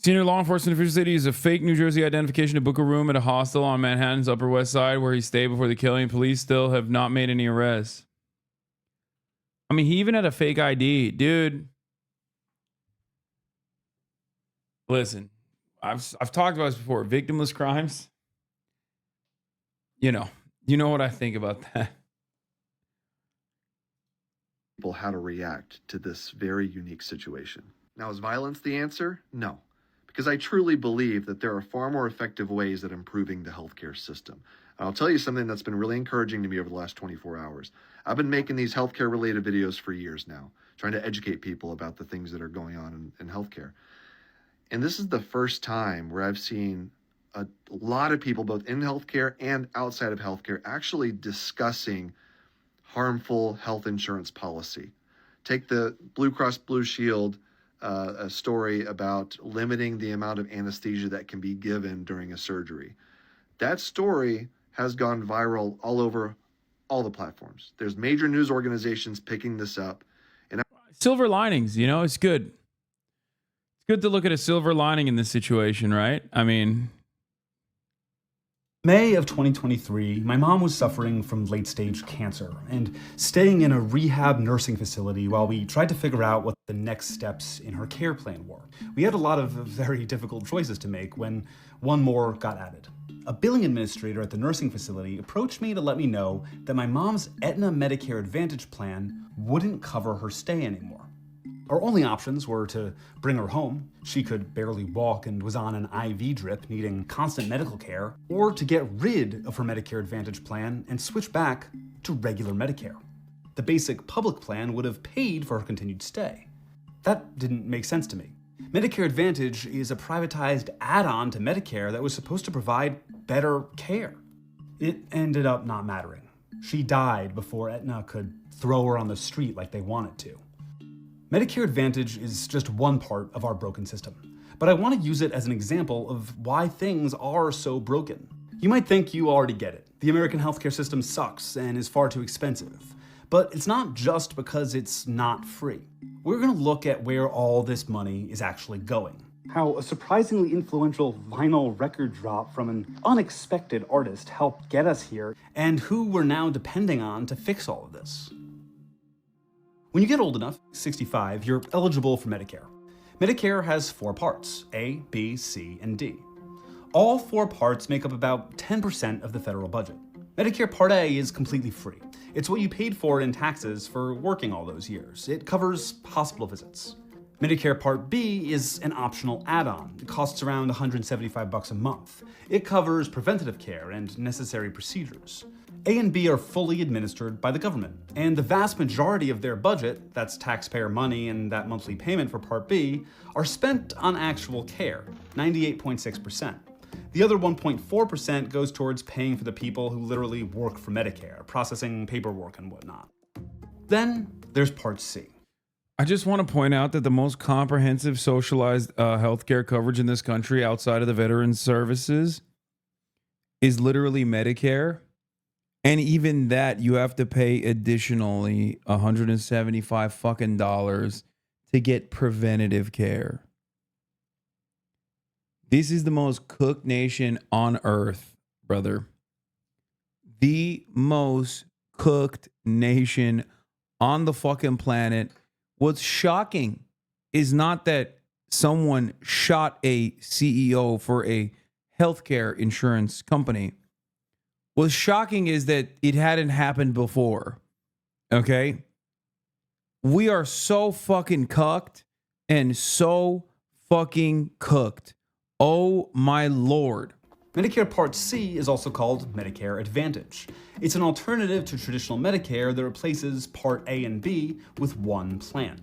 Senior law enforcement officials said he used a fake New Jersey identification to book a room at a hostel on Manhattan's Upper West Side where he stayed before the killing. Police still have not made any arrests. I mean, he even had a fake ID. Dude. Listen, I've talked about this before. Victimless crimes. You know what I think about that. People how to react to this very unique situation. Now, is violence the answer? No. Because I truly believe that there are far more effective ways at improving the healthcare system. And I'll tell you something that's been really encouraging to me over the last 24 hours. I've been making these healthcare related videos for years now, trying to educate people about the things that are going on in healthcare. And this is the first time where I've seen a lot of people, both in healthcare and outside of healthcare, actually discussing harmful health insurance policy. Take the Blue Cross Blue Shield a story about limiting the amount of anesthesia that can be given during a surgery. That story has gone viral all over all the platforms. There's major news organizations picking this up. And Silver linings, it's good. It's good to look at a silver lining in this situation, right? I mean, May of 2023, my mom was suffering from late-stage cancer and staying in a rehab nursing facility while we tried to figure out what the next steps in her care plan were. We had a lot of very difficult choices to make when one more got added. A billing administrator at the nursing facility approached me to let me know that my mom's Aetna Medicare Advantage plan wouldn't cover her stay anymore. Our only options were to bring her home. She could barely walk and was on an IV drip needing constant medical care, or to get rid of her Medicare Advantage plan and switch back to regular Medicare. The basic public plan would have paid for her continued stay. That didn't make sense to me. Medicare Advantage is a privatized add-on to Medicare that was supposed to provide better care. It ended up not mattering. She died before Aetna could throw her on the street like they wanted to. Medicare Advantage is just one part of our broken system, but I want to use it as an example of why things are so broken. You might think you already get it. The American healthcare system sucks and is far too expensive. But it's not just because it's not free. We're going to look at where all this money is actually going. How a surprisingly influential vinyl record drop from an unexpected artist helped get us here, and who we're now depending on to fix all of this. When you get old enough, 65, you're eligible for Medicare. Medicare has 4 parts, A, B, C, and D. All 4 parts make up about 10% of the federal budget. Medicare Part A is completely free. It's what you paid for in taxes for working all those years. It covers hospital visits. Medicare Part B is an optional add-on. It costs around $175 a month. It covers preventative care and necessary procedures. A and B are fully administered by the government, and the vast majority of their budget, that's taxpayer money and that monthly payment for Part B, are spent on actual care, 98.6%. The other 1.4% goes towards paying for the people who literally work for Medicare, processing paperwork and whatnot. Then there's Part C. I just want to point out that the most comprehensive socialized healthcare coverage in this country outside of the veterans services is literally Medicare. And even that, you have to pay additionally $175 fucking dollars to get preventative care. This is the most cooked nation on earth brother. The most cooked nation on the fucking planet. What's shocking is not that someone shot a CEO for a healthcare insurance company. What's shocking is that it hadn't happened before. Okay? We are so fucking cucked and so fucking cooked. Oh my Lord. Medicare Part C is also called Medicare Advantage. It's an alternative to traditional Medicare that replaces Part A and B with one plan.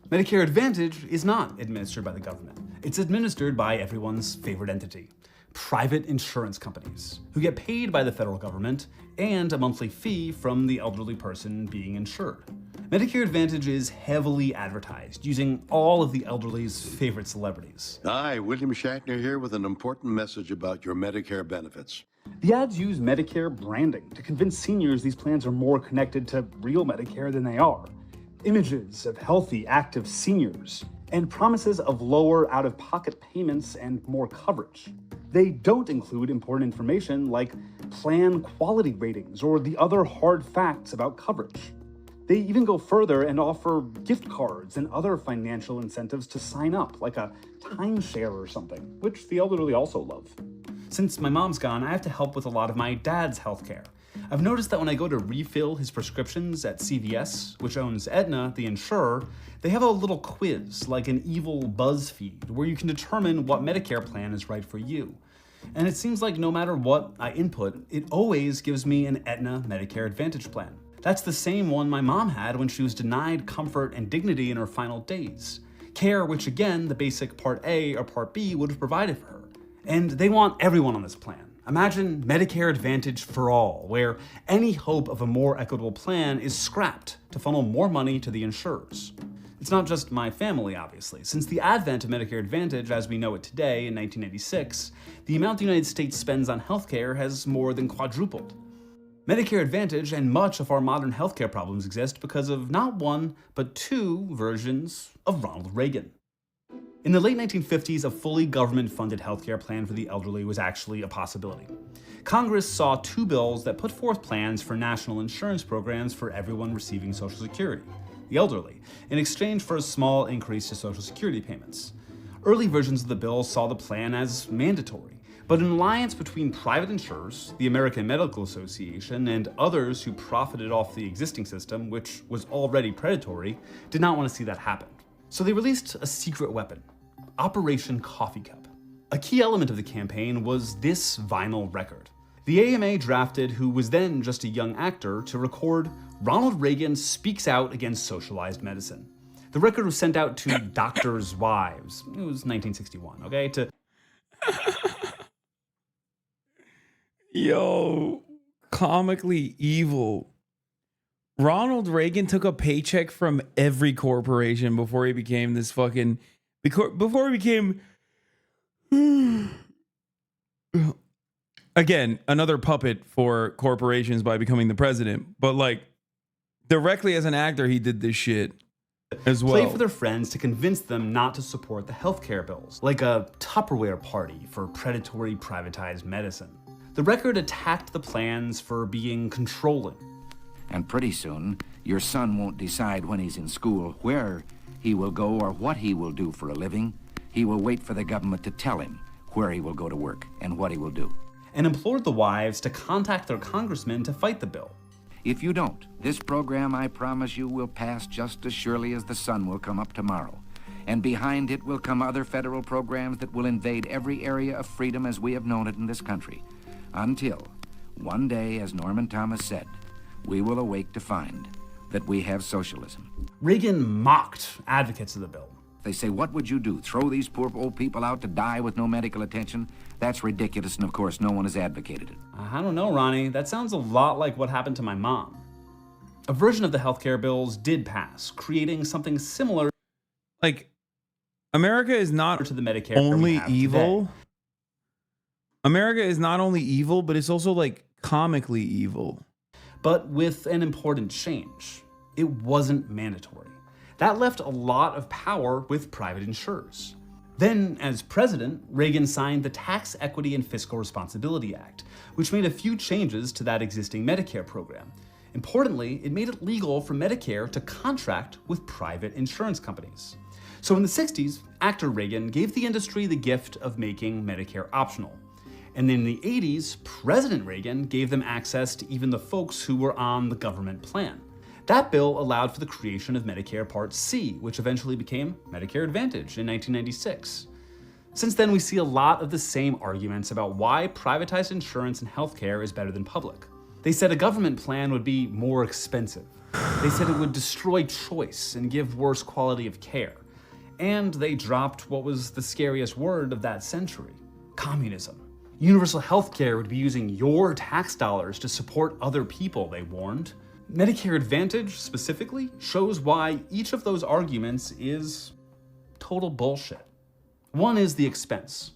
Medicare Advantage is not administered by the government. It's administered by everyone's favorite entity, private insurance companies, who get paid by the federal government and a monthly fee from the elderly person being insured. Medicare Advantage is heavily advertised, using all of the elderly's favorite celebrities. Hi, William Shatner here with an important message about your Medicare benefits. The ads use Medicare branding to convince seniors these plans are more connected to real Medicare than they are. Images of healthy, active seniors, and promises of lower out-of-pocket payments and more coverage. They don't include important information like plan quality ratings or the other hard facts about coverage. They even go further and offer gift cards and other financial incentives to sign up, like a timeshare or something, which the elderly also love. Since my mom's gone, I have to help with a lot of my dad's healthcare. I've noticed that when I go to refill his prescriptions at CVS, which owns Aetna, the insurer, they have a little quiz, like an evil BuzzFeed, where you can determine what Medicare plan is right for you. And it seems like no matter what I input, it always gives me an Aetna Medicare Advantage plan. That's the same one my mom had when she was denied comfort and dignity in her final days. Care which, again, the basic Part A or Part B would have provided for her. And they want everyone on this plan. Imagine Medicare Advantage for all, where any hope of a more equitable plan is scrapped to funnel more money to the insurers. It's not just my family, obviously. Since the advent of Medicare Advantage as we know it today in 1986, the amount the United States spends on healthcare has more than quadrupled. Medicare Advantage and much of our modern healthcare problems exist because of not one, but two versions of Ronald Reagan. In the late 1950s, a fully government-funded healthcare plan for the elderly was actually a possibility. Congress saw two bills that put forth plans for national insurance programs for everyone receiving Social Security, the elderly, in exchange for a small increase to Social Security payments. Early versions of the bill saw the plan as mandatory, but an alliance between private insurers, the American Medical Association, and others who profited off the existing system, which was already predatory, did not want to see that happen. So they released a secret weapon, Operation Coffee Cup. A key element of the campaign was this vinyl record. The AMA drafted who was then just a young actor to record Ronald Reagan speaks out against socialized medicine. The record was sent out to doctors' wives. It was 1961, okay? Yo, comically evil. Ronald Reagan took a paycheck from every corporation before he became this fucking... Before he became... Again, another puppet for corporations by becoming the president. But like, directly as an actor, he did this shit as well. Play for their friends to convince them not to support the healthcare bills, like a Tupperware party for predatory privatized medicine. The record attacked the plans for being controlling. And pretty soon, your son won't decide when he's in school where he will go or what he will do for a living. He will wait for the government to tell him where he will go to work and what he will do. And implored the wives to contact their congressmen to fight the bill. If you don't, this program, I promise you, will pass just as surely as the sun will come up tomorrow. And behind it will come other federal programs that will invade every area of freedom as we have known it in this country. Until, one day, as Norman Thomas said, we will awake to find that we have socialism. Reagan mocked advocates of the bill. They say, what would you do? Throw these poor old people out to die with no medical attention? That's ridiculous, and of course, no one has advocated it. I don't know, Ronnie. That sounds a lot like what happened to my mom. A version of the healthcare bills did pass, creating something similar. Like, America is not to the Medicare only evil. Today. America is not only evil, but it's also like comically evil. But with an important change. It wasn't mandatory. That left a lot of power with private insurers. Then, as president, Reagan signed the Tax Equity and Fiscal Responsibility Act, which made a few changes to that existing Medicare program. Importantly, it made it legal for Medicare to contract with private insurance companies. So in the 60s, actor Reagan gave the industry the gift of making Medicare optional. And then in the 80s, President Reagan gave them access to even the folks who were on the government plan. That bill allowed for the creation of Medicare Part C, which eventually became Medicare Advantage in 1996. Since then, we see a lot of the same arguments about why privatized insurance and healthcare is better than public. They said a government plan would be more expensive. They said it would destroy choice and give worse quality of care. And they dropped what was the scariest word of that century: communism. Universal healthcare would be using your tax dollars to support other people, they warned. Medicare Advantage, specifically, shows why each of those arguments is total bullshit. One is the expense.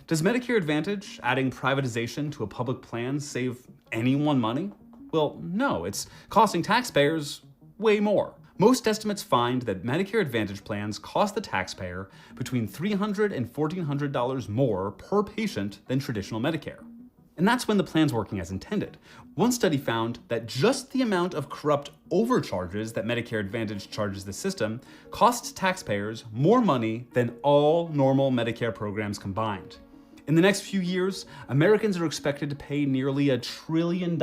Does Medicare Advantage, adding privatization to a public plan, save anyone money? Well, no, it's costing taxpayers way more. Most estimates find that Medicare Advantage plans cost the taxpayer between $300 and $1,400 more per patient than traditional Medicare. And that's when the plan's working as intended. One study found that just the amount of corrupt overcharges that Medicare Advantage charges the system costs taxpayers more money than all normal Medicare programs combined. In the next few years, Americans are expected to pay nearly $1 trillion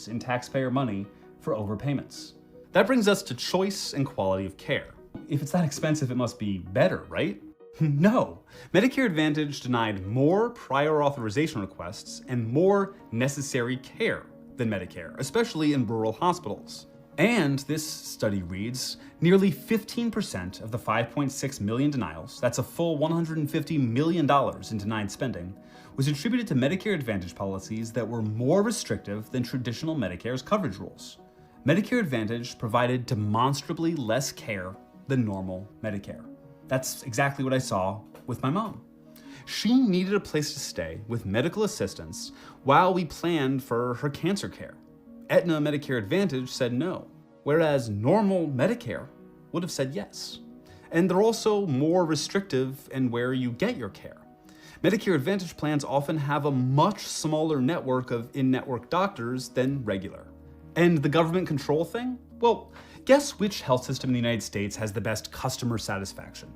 in taxpayer money for overpayments. That brings us to choice and quality of care. If it's that expensive, it must be better, right? No. Medicare Advantage denied more prior authorization requests and more necessary care than Medicare, especially in rural hospitals. And this study reads, nearly 15% of the 5.6 million denials, that's a full $150 million in denied spending, was attributed to Medicare Advantage policies that were more restrictive than traditional Medicare's coverage rules. Medicare Advantage provided demonstrably less care than normal Medicare. That's exactly what I saw with my mom. She needed a place to stay with medical assistance while we planned for her cancer care. Aetna Medicare Advantage said no, whereas normal Medicare would have said yes. And they're also more restrictive in where you get your care. Medicare Advantage plans often have a much smaller network of in-network doctors than regular. And the government control thing? Well, guess which health system in the United States has the best customer satisfaction?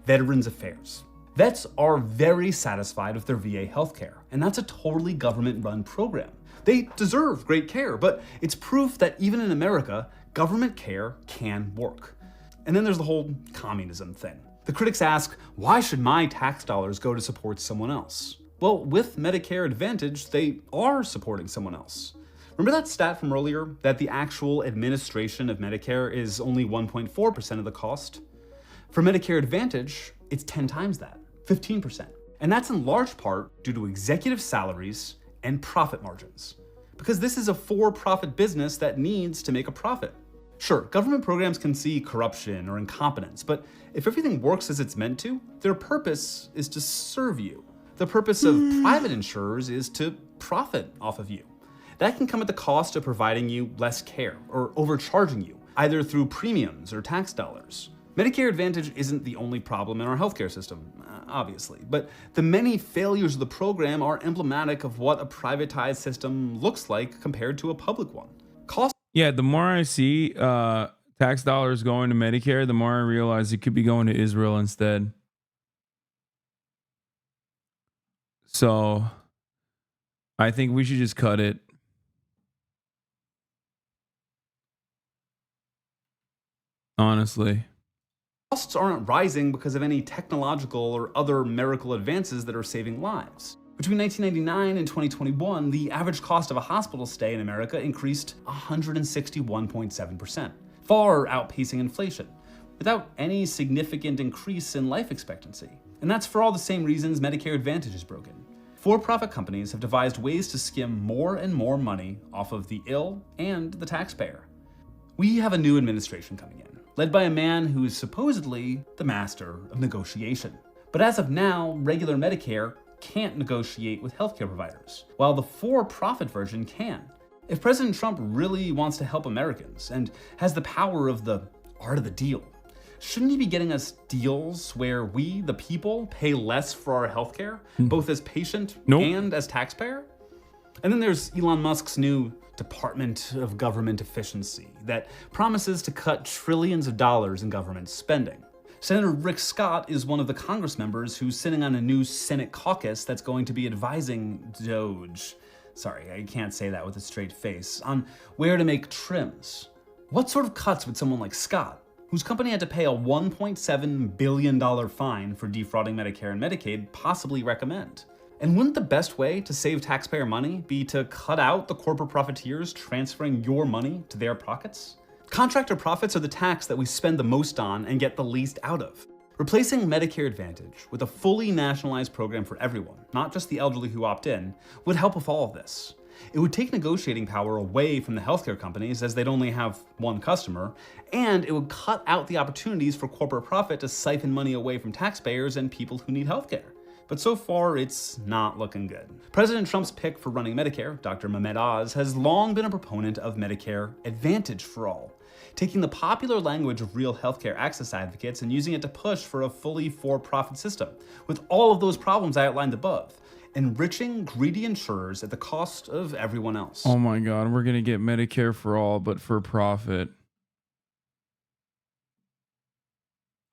Veterans Affairs. Vets are very satisfied with their VA healthcare, and that's a totally government-run program. They deserve great care, but it's proof that even in America, government care can work. And then there's the whole communism thing. The critics ask, why should my tax dollars go to support someone else? Well, with Medicare Advantage, they are supporting someone else. Remember that stat from earlier, that the actual administration of Medicare is only 1.4% of the cost? For Medicare Advantage, it's 10 times that, 15%. And that's in large part due to executive salaries and profit margins. Because this is a for-profit business that needs to make a profit. Sure, government programs can see corruption or incompetence, but if everything works as it's meant to, their purpose is to serve you. The purpose of private insurers is to profit off of you. That can come at the cost of providing you less care or overcharging you, either through premiums or tax dollars. Medicare Advantage isn't the only problem in our healthcare system, obviously, but the many failures of the program are emblematic of what a privatized system looks like compared to a public one. Yeah, the more I see tax dollars going to Medicare, the more I realize it could be going to Israel instead. So I think we should just cut it. Honestly. Costs aren't rising because of any technological or other miracle advances that are saving lives. Between 1999 and 2021, the average cost of a hospital stay in America increased 161.7%, far outpacing inflation, without any significant increase in life expectancy. And that's for all the same reasons Medicare Advantage is broken. For-profit companies have devised ways to skim more and more money off of the ill and the taxpayer. We have a new administration coming in, led by a man who is supposedly the master of negotiation. But as of now, regular Medicare can't negotiate with healthcare providers, while the for-profit version can. If President Trump really wants to help Americans and has the power of the art of the deal, Shouldn't he be getting us deals where we, the people, pay less for our healthcare, both as patient and as taxpayer? And then there's Elon Musk's new Department of Government Efficiency that promises to cut trillions of dollars in government spending. Senator Rick Scott is one of the Congress members who's sitting on a new Senate caucus that's going to be advising DOGE, sorry, I can't say that with a straight face, on where to make trims. What sort of cuts would someone like Scott, whose company had to pay a $1.7 billion fine for defrauding Medicare and Medicaid, possibly recommend? And wouldn't the best way to save taxpayer money be to cut out the corporate profiteers transferring your money to their pockets? Contractor profits are the tax that we spend the most on and get the least out of. Replacing Medicare Advantage with a fully nationalized program for everyone, not just the elderly who opt in, would help with all of this. It would take negotiating power away from the healthcare companies as they'd only have one customer, and it would cut out the opportunities for corporate profit to siphon money away from taxpayers and people who need healthcare. But so far, it's not looking good. President Trump's pick for running Medicare, Dr. Mehmet Oz, has long been a proponent of Medicare Advantage for all, taking the popular language of real healthcare access advocates and using it to push for a fully for-profit system, with all of those problems I outlined above, enriching greedy insurers at the cost of everyone else. Oh my God, we're gonna get Medicare for all, but for profit.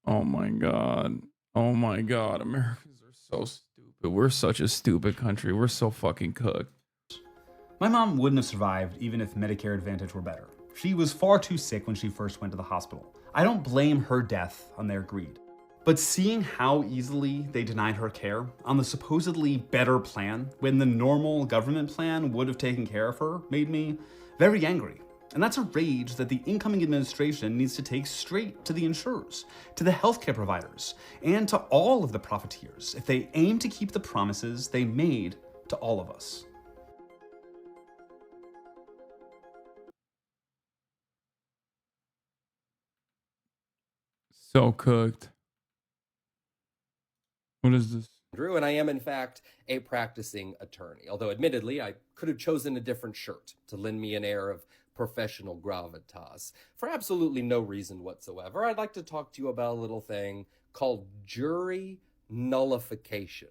Oh my God. Oh my God, Americans are so stupid. We're such a stupid country. We're so fucking cooked. My mom wouldn't have survived even if Medicare Advantage were better. She was far too sick when she first went to the hospital. I don't blame her death on their greed. But seeing how easily they denied her care on the supposedly better plan when the normal government plan would have taken care of her made me very angry. And that's a rage that the incoming administration needs to take straight to the insurers, to the healthcare providers, and to all of the profiteers if they aim to keep the promises they made to all of us. So cooked. What is this? Drew, and I am in fact a practicing attorney, although admittedly I could have chosen a different shirt to lend me an air of professional gravitas. For absolutely no reason whatsoever, I'd like to talk to you about a little thing called jury nullification.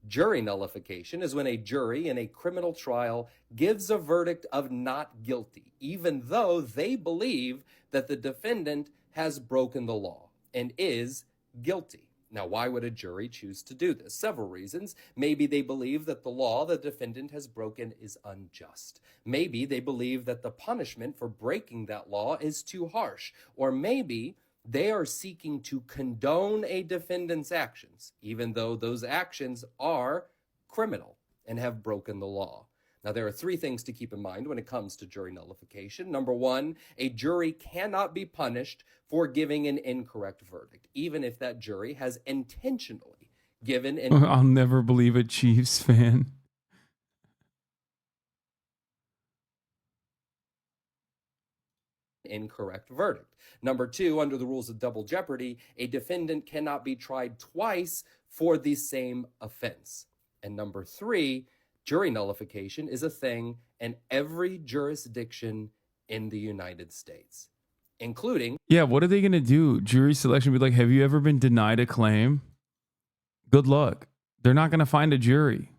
Jury nullification is when a jury in a criminal trial gives a verdict of not guilty, even though they believe that the defendant has broken the law and is guilty. Now, why would a jury choose to do this? Several reasons. Maybe they believe that the law the defendant has broken is unjust. Maybe they believe that the punishment for breaking that law is too harsh. Or maybe they are seeking to condone a defendant's actions, even though those actions are criminal and have broken the law. Now, there are three things to keep in mind when it comes to jury nullification. Number one, a jury cannot be punished for giving an incorrect verdict, even if that jury has intentionally given an I'll never believe a Chiefs fan. incorrect verdict. Number two, under the rules of double jeopardy, a defendant cannot be tried twice for the same offense. And number three, jury nullification is a thing in every jurisdiction in the United States, including... Yeah, what are they going to do? Jury selection be like, have you ever been denied a claim? Good luck. They're not going to find a jury.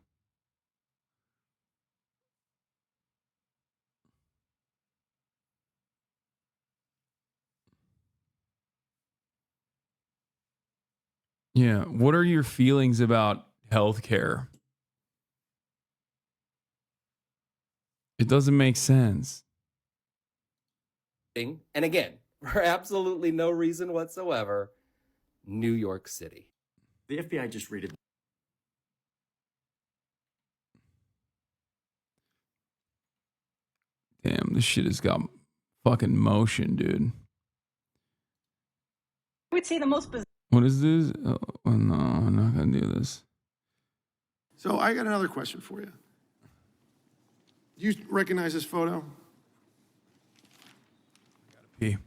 Yeah, what are your feelings about healthcare? It doesn't make sense. And again, for absolutely no reason whatsoever, New York City. The FBI just raided. Damn, this shit has got fucking motion, dude. I would say the most bizarre. What is this? Oh, no, I'm not going to do this. So I got another question for you. Do you recognize this photo? P.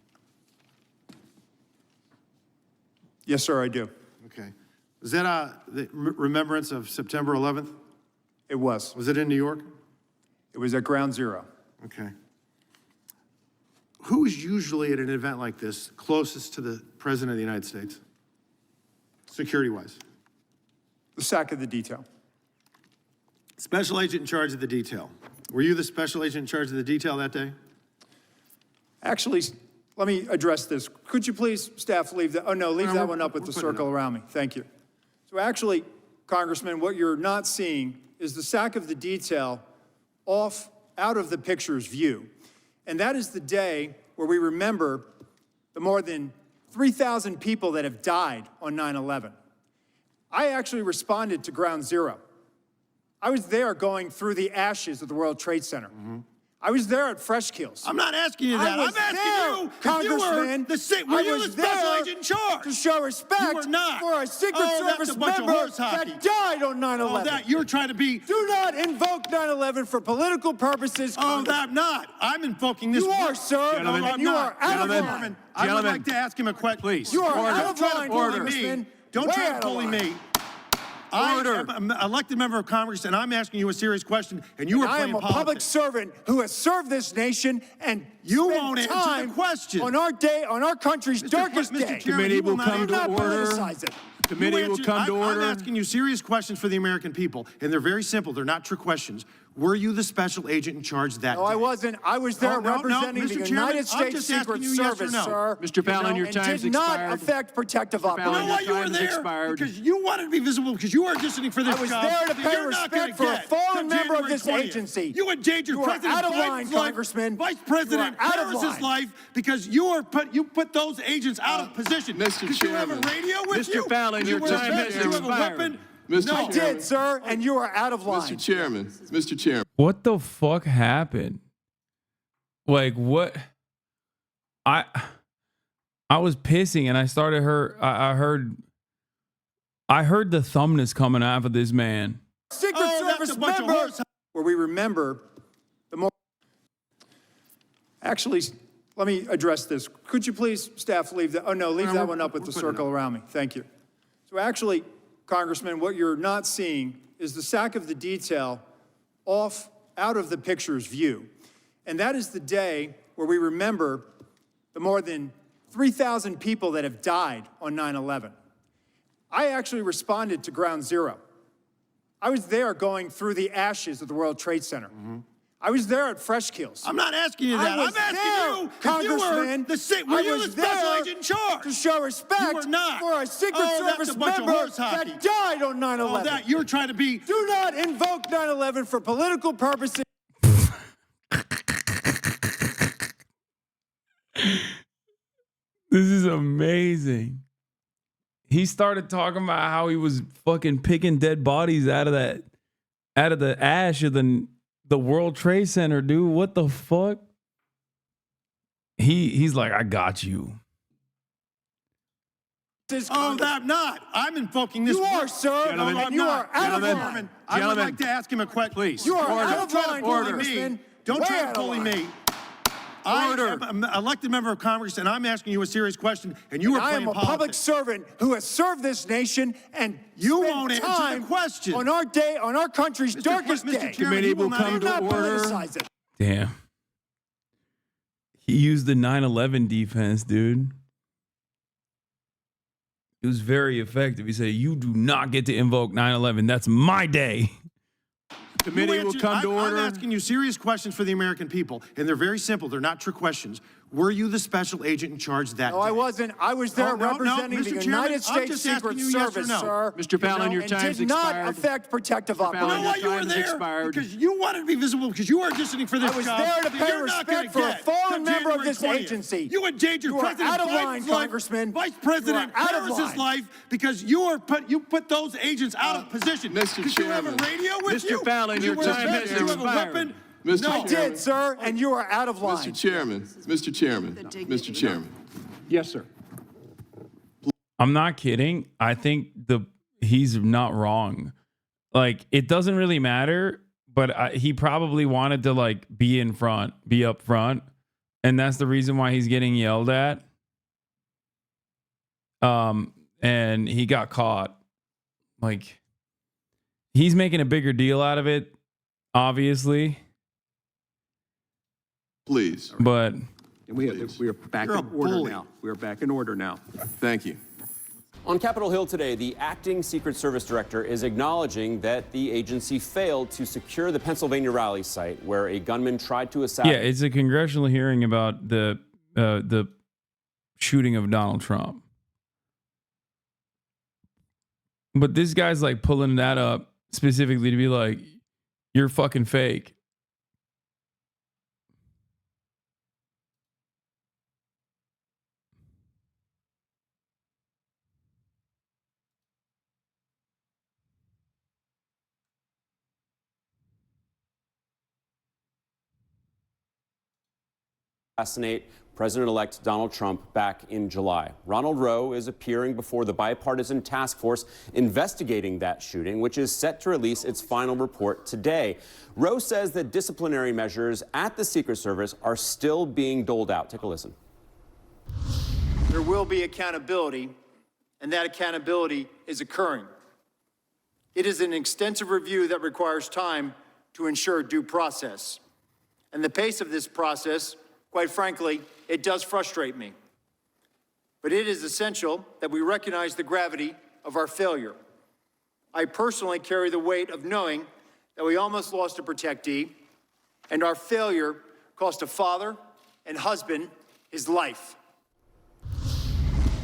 Yes, sir, I do. Okay. Is that the remembrance of September 11th? It was. Was it in New York? It was at Ground Zero. Okay. Who's usually at an event like this closest to the President of the United States, security-wise? The sack of the detail. Special agent in charge of the detail. Were you the special agent in charge of the detail that day? Actually, let me address this. Could you please, staff, leave that? Oh, no, leave that one up with the circle around me. Thank you. So actually, Congressman, what you're not seeing is the sack of the detail out of the picture's view. And that is the day where we remember the more than 3,000 people that have died on 9/11. I actually responded to Ground Zero. I was there going through the ashes of the World Trade Center. I was there at Fresh Kills. I'm not asking you that. I'm asking you, Congressman. were you the special agent in charge? To show respect You were not. for a Secret Service that's a bunch of member horse hockey. that died on 9/11. Oh, that you're trying to be. Do not invoke 9/11 for political purposes. Oh, I'm not. I'm invoking this. You are, sir. Gentlemen, And you are out of line. I would like to ask him a question. Please. You are out of line, Congressman. Don't try Way to out of bully line. me. I am an elected member of Congress, and I'm asking you a serious question, and you are I playing am a politics. public servant who has served this nation, and You spent won't answer time the question. on our day, on our country's darkest Mr. day. Chairman, Committee you will will not come answer to the order. question. Committee will come to order. I'm asking you serious questions for the American people, and they're very simple. They're not trick questions. Were you the special agent in charge that day? No, I wasn't. I was there representing Mr. the Chairman, United I'm States just Secret asking you yes or Service, no. sir. Mr. Fallon, your and time's did not expired. affect protective You know operations. why you were there? Because you wanted to be visible, because you were auditioning for this I was job there to that pay you're not gonna respect for a get fallen till member of January this 20th. agency. You endangered You are President out of Biden's line, life, Congressman. Vice President You are out of Harris's line. life, because you put those agents out of position. Mr. Did you have a Chairman. radio with Mr. you? Fallon, Did your you wear a time vest? has Did you have a expired. weapon? Mr. No. I did, sir, and you are out of line. Mr. Chairman, Mr. Chairman. What the fuck happened? Like what? I was pissing and I started I heard the thumbness coming out of this man. Secret that's Service a bunch of member. horse- Where we remember the more. Actually, let me address this. Could you please, staff, leave that? Oh, no, leave that one up with the circle around me. Thank you. So actually, Congressman, what you're not seeing is the sack of the detail out of the picture's view. And that is the day where we remember the more than 3,000 people that have died on 9/11. I actually responded to Ground Zero. I was there going through the ashes of the World Trade Center. I was there at Fresh Kills. I'm not asking you that. I I'm was asking there, you Congressman. were you the special there agent in charge? to show respect You were not. for a Secret That's Service a bunch of member horse hockey. that died on 9/11. Oh, that you're trying to be. Do not invoke 9/11 for political purposes. This is amazing. He started talking about how he was fucking picking dead bodies out of the ash of the World Trade Center, dude. What the fuck? He's like, I got you. Oh, I'm not. I'm invoking this. You are, sir. Gentlemen, And you are out of line. I would like to ask him a question. Please. You are Don't out of try to line, bully Congressman. me. Don't Way try out to of bully line. me. I am an elected member of Congress, and I'm asking you a serious question, and you are I playing am a politics. public servant who has served this nation, and You spent won't answer the time question. on our day, on our country's darkest Mr. day. Chairman, Committee you will will not come Do to not order. politicize it. Damn. He used the 9/11 defense, dude. It was very effective. He said, you do not get to invoke 9/11. That's my day. Committee will come to order. I'm asking you serious questions for the American people, and they're very simple. They're not trick questions. Were you the special agent in charge that No, day? I wasn't. I was there Oh, no, representing Mr. the Chairman, United I'm States just Secret asking you yes or Service, no. sir. Mr. Fallon, your and time's did not expired. affect protective You operations. know why you were time's there? expired. Because you wanted to be visible, because you were auditioning for this I was job there to that pay you're not gonna respect for a get fallen till member of January this 20th. agency. You endangered You are President out of Biden's line, life, Congressman. Vice President You are out of Harris's line. life, because you put those agents out of position. Mr. Did you have a Chairman. radio with Mr. you? Fallon, Did you your wear a time vest? has Did you have a expired. weapon? Mr. No. I did, sir, and you are out of line. Mr. Chairman, Mr. Chairman, Mr. Chairman. Yes, sir. I'm not kidding. I think he's not wrong. Like, it doesn't really matter, but he probably wanted to like be up front, and that's the reason why he's getting yelled at. And he got caught. Like, he's making a bigger deal out of it, obviously. Please. But And we are back You're in a order bully. now. We are back in order now. Thank you. On Capitol Hill today, the acting Secret Service director is acknowledging that the agency failed to secure the Pennsylvania rally site where a gunman tried to Yeah, assassinate. it's a congressional hearing about the shooting of Donald Trump. But this guy's like pulling that up specifically to be like, you're fucking fake. Assassinate President-elect Donald Trump back in July. Ronald Rowe is appearing before the bipartisan task force investigating that shooting, which is set to release its final report today. Rowe says that disciplinary measures at the Secret Service are still being doled out. Take a listen. There will be accountability, and that accountability is occurring. It is an extensive review that requires time to ensure due process. And the pace of this process, quite frankly, it does frustrate me. But it is essential that we recognize the gravity of our failure. I personally carry the weight of knowing that we almost lost a protectee, and our failure cost a father and husband his life.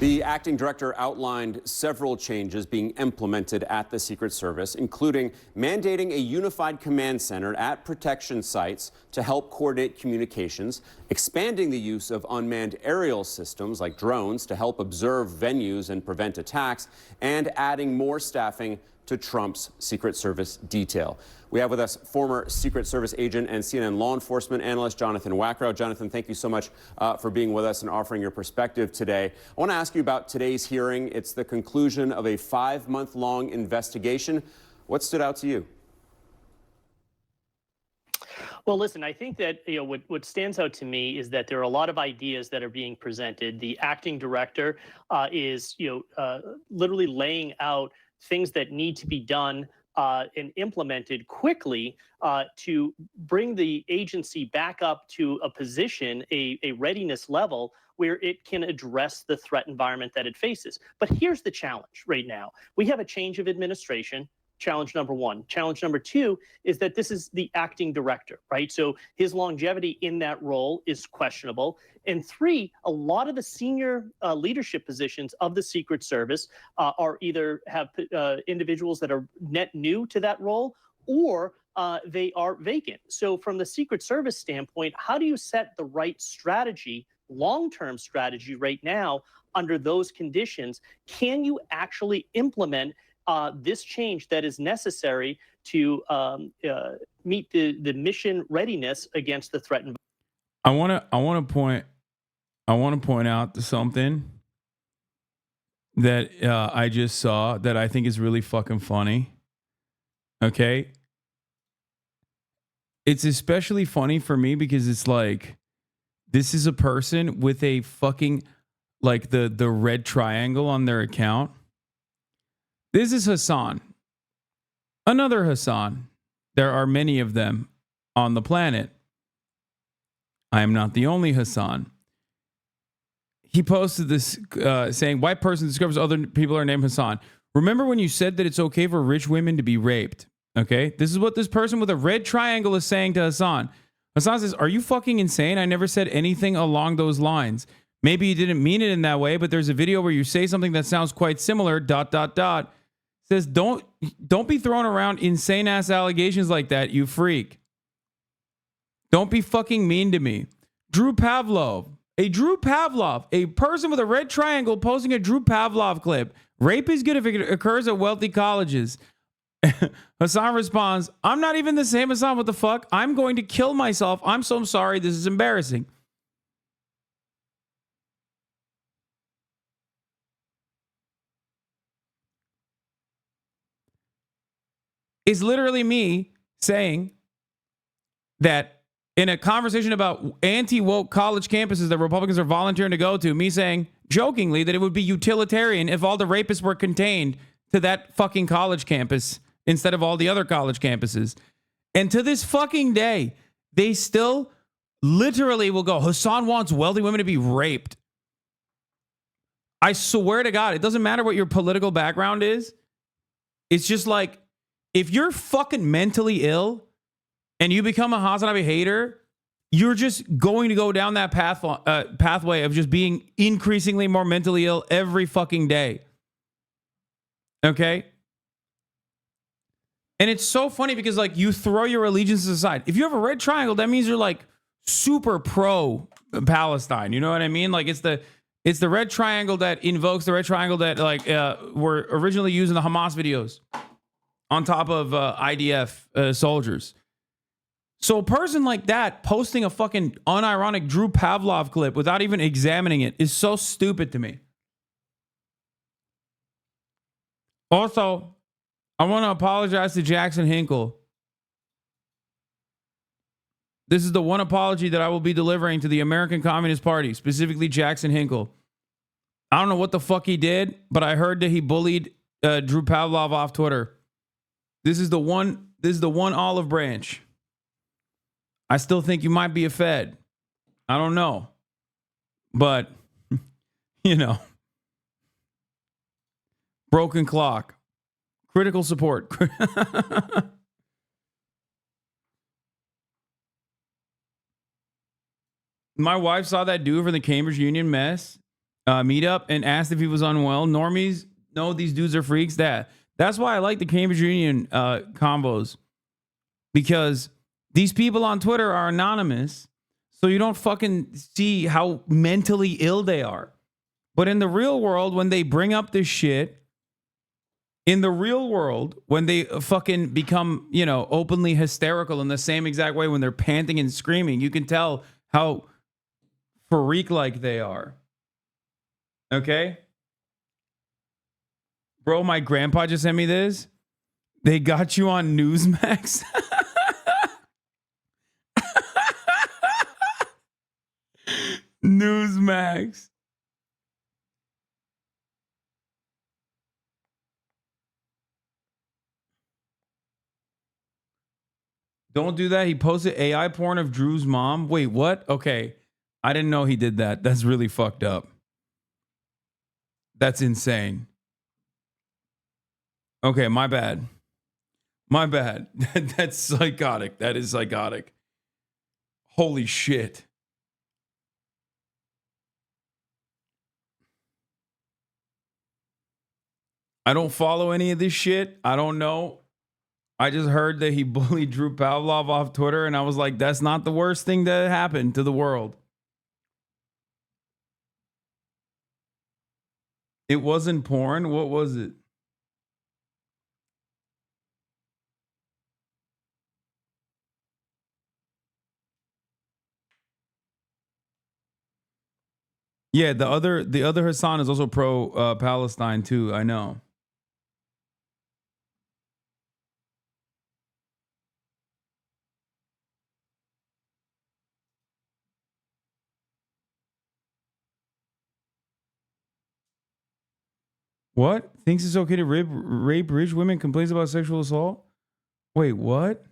The acting director outlined several changes being implemented at the Secret Service, including mandating a unified command center at protection sites to help coordinate communications, expanding the use of unmanned aerial systems like drones to help observe venues and prevent attacks, and adding more staffing to Trump's Secret Service detail. We have with us former Secret Service agent and CNN law enforcement analyst Jonathan Wackrow. Jonathan, thank you so much for being with us and offering your perspective today. I want to ask you about today's hearing. It's the conclusion of a 5-month-long investigation. What stood out to you? Well, listen, I think that what stands out to me is that there are a lot of ideas that are being presented. The acting director is literally laying out things that need to be done and implemented quickly to bring the agency back up to a position, a readiness level where it can address the threat environment that it faces. But here's the challenge right now. We have a change of administration. Challenge number one. Challenge number two is that this is the acting director, right? So his longevity in that role is questionable. And three, a lot of the senior leadership positions of the Secret Service are either have individuals that are net new to that role, or they are vacant. So from the Secret Service standpoint, how do you set the right strategy, long-term strategy right now under those conditions? Can you actually implement this change that is necessary to meet the mission readiness against the threat environment? I want to point out something that I just saw that I think is really fucking funny. Okay, it's especially funny for me because it's like this is a person with a fucking like the red triangle on their account. This is Hasan. Another Hasan. There are many of them on the planet. I am not the only Hasan. He posted this saying, white person discovers other people are named Hasan. Remember when you said that it's okay for rich women to be raped? Okay. This is what this person with a red triangle is saying to Hasan. Hasan says, are you fucking insane? I never said anything along those lines. Maybe you didn't mean it in that way, but there's a video where you say something that sounds quite similar, ... Says, don't be throwing around insane ass allegations like that, you freak. Don't be fucking mean to me. Drew Pavlov, a person with a red triangle posting a Drew Pavlov clip. Rape is good if it occurs at wealthy colleges. Hasan responds, I'm not even the same Hasan, what the fuck? I'm going to kill myself. I'm so sorry. This is embarrassing. Is literally me saying that in a conversation about anti-woke college campuses that Republicans are volunteering to go to, me saying jokingly that it would be utilitarian if all the rapists were contained to that fucking college campus instead of all the other college campuses. And to this fucking day, they still literally will go, Hasan wants wealthy women to be raped. I swear to God, it doesn't matter what your political background is. It's just like, if you're fucking mentally ill and you become a HasanAbi hater, you're just going to go down that pathway of just being increasingly more mentally ill every fucking day. Okay? And it's so funny because, like, you throw your allegiances aside. If you have a red triangle, that means you're like super pro Palestine. You know what I mean? Like, it's the red triangle that invokes the red triangle that were originally used in the Hamas videos on top of IDF soldiers. So a person like that posting a fucking unironic Drew Pavlov clip without even examining it is so stupid to me. Also, I want to apologize to Jackson Hinkle. This is the one apology that I will be delivering to the American Communist Party, specifically Jackson Hinkle. I don't know what the fuck he did, but I heard that he bullied Drew Pavlov off Twitter. This is the one olive branch. I still think you might be a Fed. I don't know. But, you know. Broken clock. Critical support. My wife saw that dude from the Cambridge Union mess meetup and asked if he was unwell. Normies know these dudes are freaks. That's why I like the Cambridge Union combos. Because these people on Twitter are anonymous, so you don't fucking see how mentally ill they are. But in the real world, when they bring up this shit, in the real world, when they fucking become, you know, openly hysterical in the same exact way when they're panting and screaming, you can tell how freak-like they are. Okay? Bro, my grandpa just sent me this. They got you on Newsmax. Newsmax. Don't do that. He posted AI porn of Drew's mom. Wait, what? Okay. I didn't know he did that. That's really fucked up. That's insane. Okay, my bad. My bad. That's psychotic. That is psychotic. Holy shit. I don't follow any of this shit. I don't know. I just heard that he bullied Drew Pavlov off Twitter, and I was like, that's not the worst thing that happened to the world. It wasn't porn. What was it? Yeah, the other Hasan is also pro Palestine too. I know. What? Thinks it's okay to rape rich women, complains about sexual assault? Wait, what?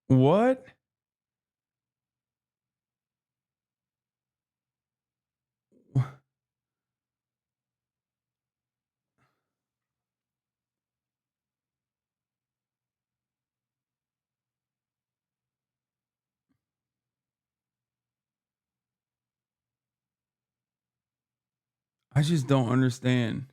What? I just don't understand.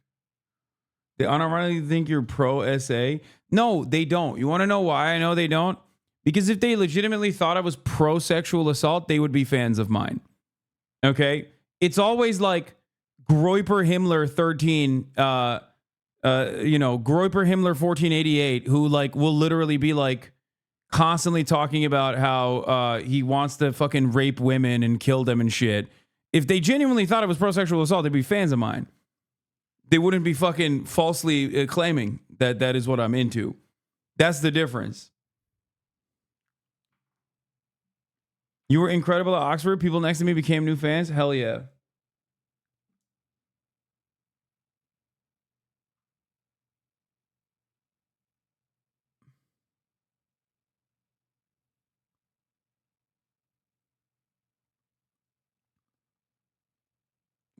They unironically think you're pro SA. No, they don't. You want to know why I know they don't? Because if they legitimately thought I was pro sexual assault, they would be fans of mine. Okay? It's always like Groiper Himmler 13, Groiper Himmler 1488, who like will literally be like constantly talking about how he wants to fucking rape women and kill them and shit. If they genuinely thought it was pro sexual assault, they'd be fans of mine. They wouldn't be fucking falsely claiming that that is what I'm into. That's the difference. You were incredible at Oxford. People next to me became new fans. Hell yeah.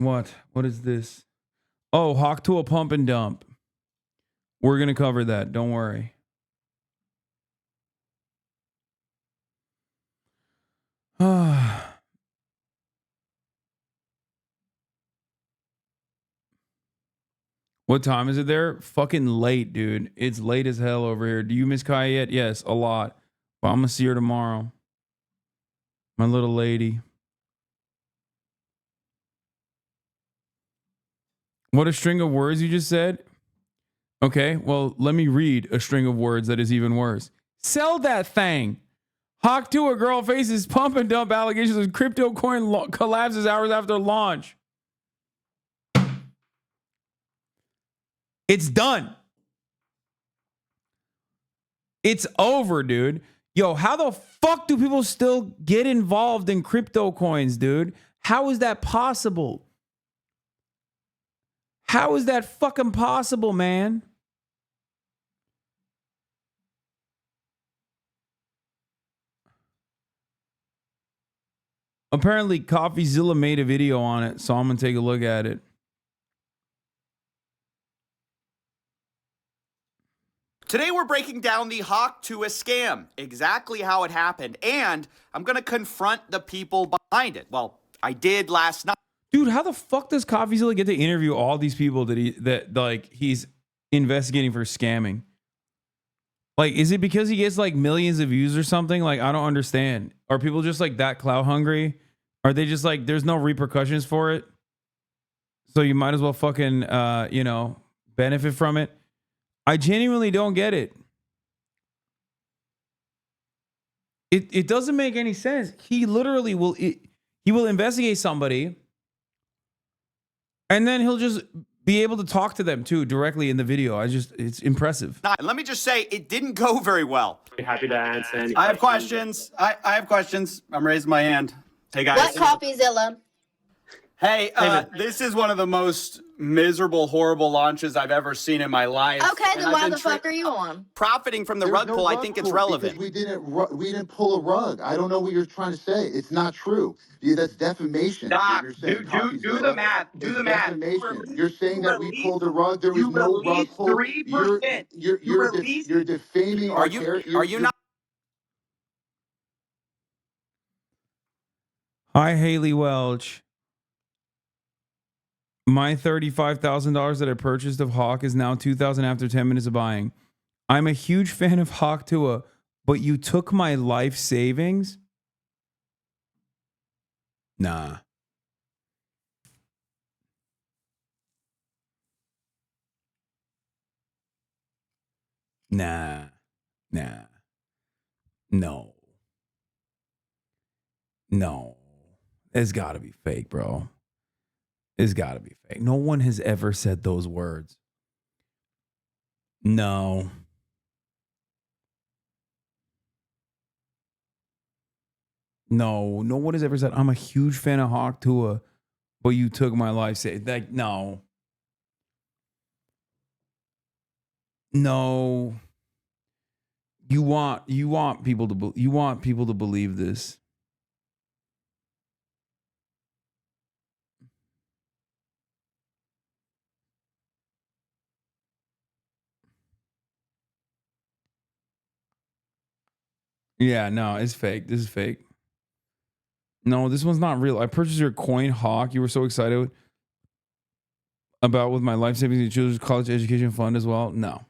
What? What is this? Oh, Hawk to a pump and dump. We're going to cover that. Don't worry. What time is it there? Fucking late, dude. It's late as hell over here. Do you miss Kai yet? Yes, a lot. But I'm going to see her tomorrow. My little lady. What a string of words you just said. Okay, well, let me read a string of words that is even worse. Sell that thing. Hawk 2, a girl faces pump and dump allegations of crypto coin collapses hours after launch. It's done. It's over, dude. Yo, how the fuck do people still get involved in crypto coins, dude? How is that possible? How is that fucking possible, man? Apparently, CoffeeZilla made a video on it, so I'm going to take a look at it. Today we're breaking down the Hawk 2 scam, exactly how it happened, and I'm going to confront the people behind it. Well, I did last night. Dude, how the fuck does CoffeeZilla get to interview all these people that he's investigating for scamming? Like, is it because he gets like millions of views or something? Like, I don't understand. Are people just like that clout hungry? Are they just like, there's no repercussions for it, so you might as well fucking benefit from it? I genuinely don't get it. It doesn't make any sense. He literally will investigate somebody, and then he'll just be able to talk to them too directly in the video. It's impressive. Let me just say, it didn't go very well. Happy to answer any I have questions. I have questions. I'm raising my hand. Hey, guys. What CoffeeZilla? Hey, this is one of the most miserable, horrible launches I've ever seen in my life. Okay, then why the fuck are you on? Profiting from the rug pull, I think it's relevant. We didn't pull a rug. I don't know what you're trying to say. It's not true. That's defamation. Doc, Do the math. Do the math. Defamation. You're saying that we pulled a rug. There was no rug pull. 3%. You're defaming our character. Are you not? Hi, Haley Welch. My $35,000 that I purchased of Hawk is now $2,000 after 10 minutes of buying. I'm a huge fan of Hawk Tua, but you took my life savings? Nah. Nah. No. It's got to be fake, bro. It's got to be fake. No one has ever said those words. No. No one has ever said, I'm a huge fan of Hawk Tua, but you took my life. Like, no. No. You want people to believe this. Yeah, no, it's fake. This is fake. No, this one's not real. I purchased your coin, Hawk. You were so excited about with my life savings and children's college education fund as well. No.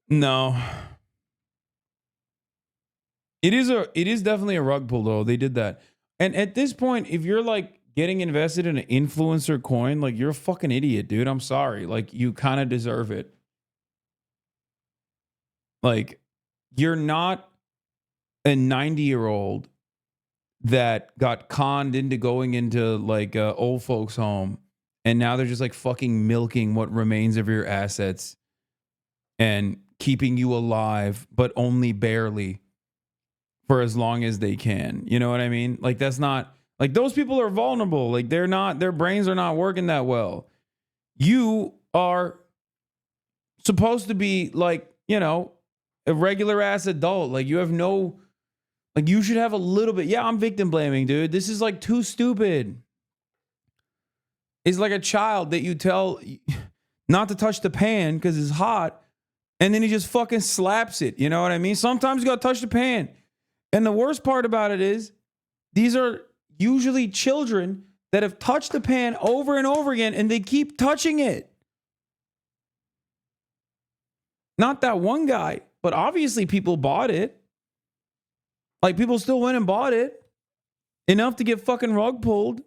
No. It is definitely a rug pull though. They did that. And at this point, if you're like getting invested in an influencer coin, like you're a fucking idiot, dude. I'm sorry. Like you kind of deserve it. Like you're not a 90-year-old that got conned into going into like a old folks home, and now they're just like fucking milking what remains of your assets and keeping you alive, but only barely for as long as they can. You know what I mean? Like that's not like those people are vulnerable. Like their brains are not working that well. You are supposed to be like, a regular ass adult. Like you have no, like you should have a little bit. Yeah, I'm victim blaming, dude. This is like too stupid. It's like a child that you tell not to touch the pan because it's hot, and then he just fucking slaps it. You know what I mean? Sometimes you gotta touch the pan. And the worst part about it is, these are usually children that have touched the pan over and over again, and they keep touching it. Not that one guy, but obviously people bought it. Like people still went and bought it. Enough to get fucking rug pulled.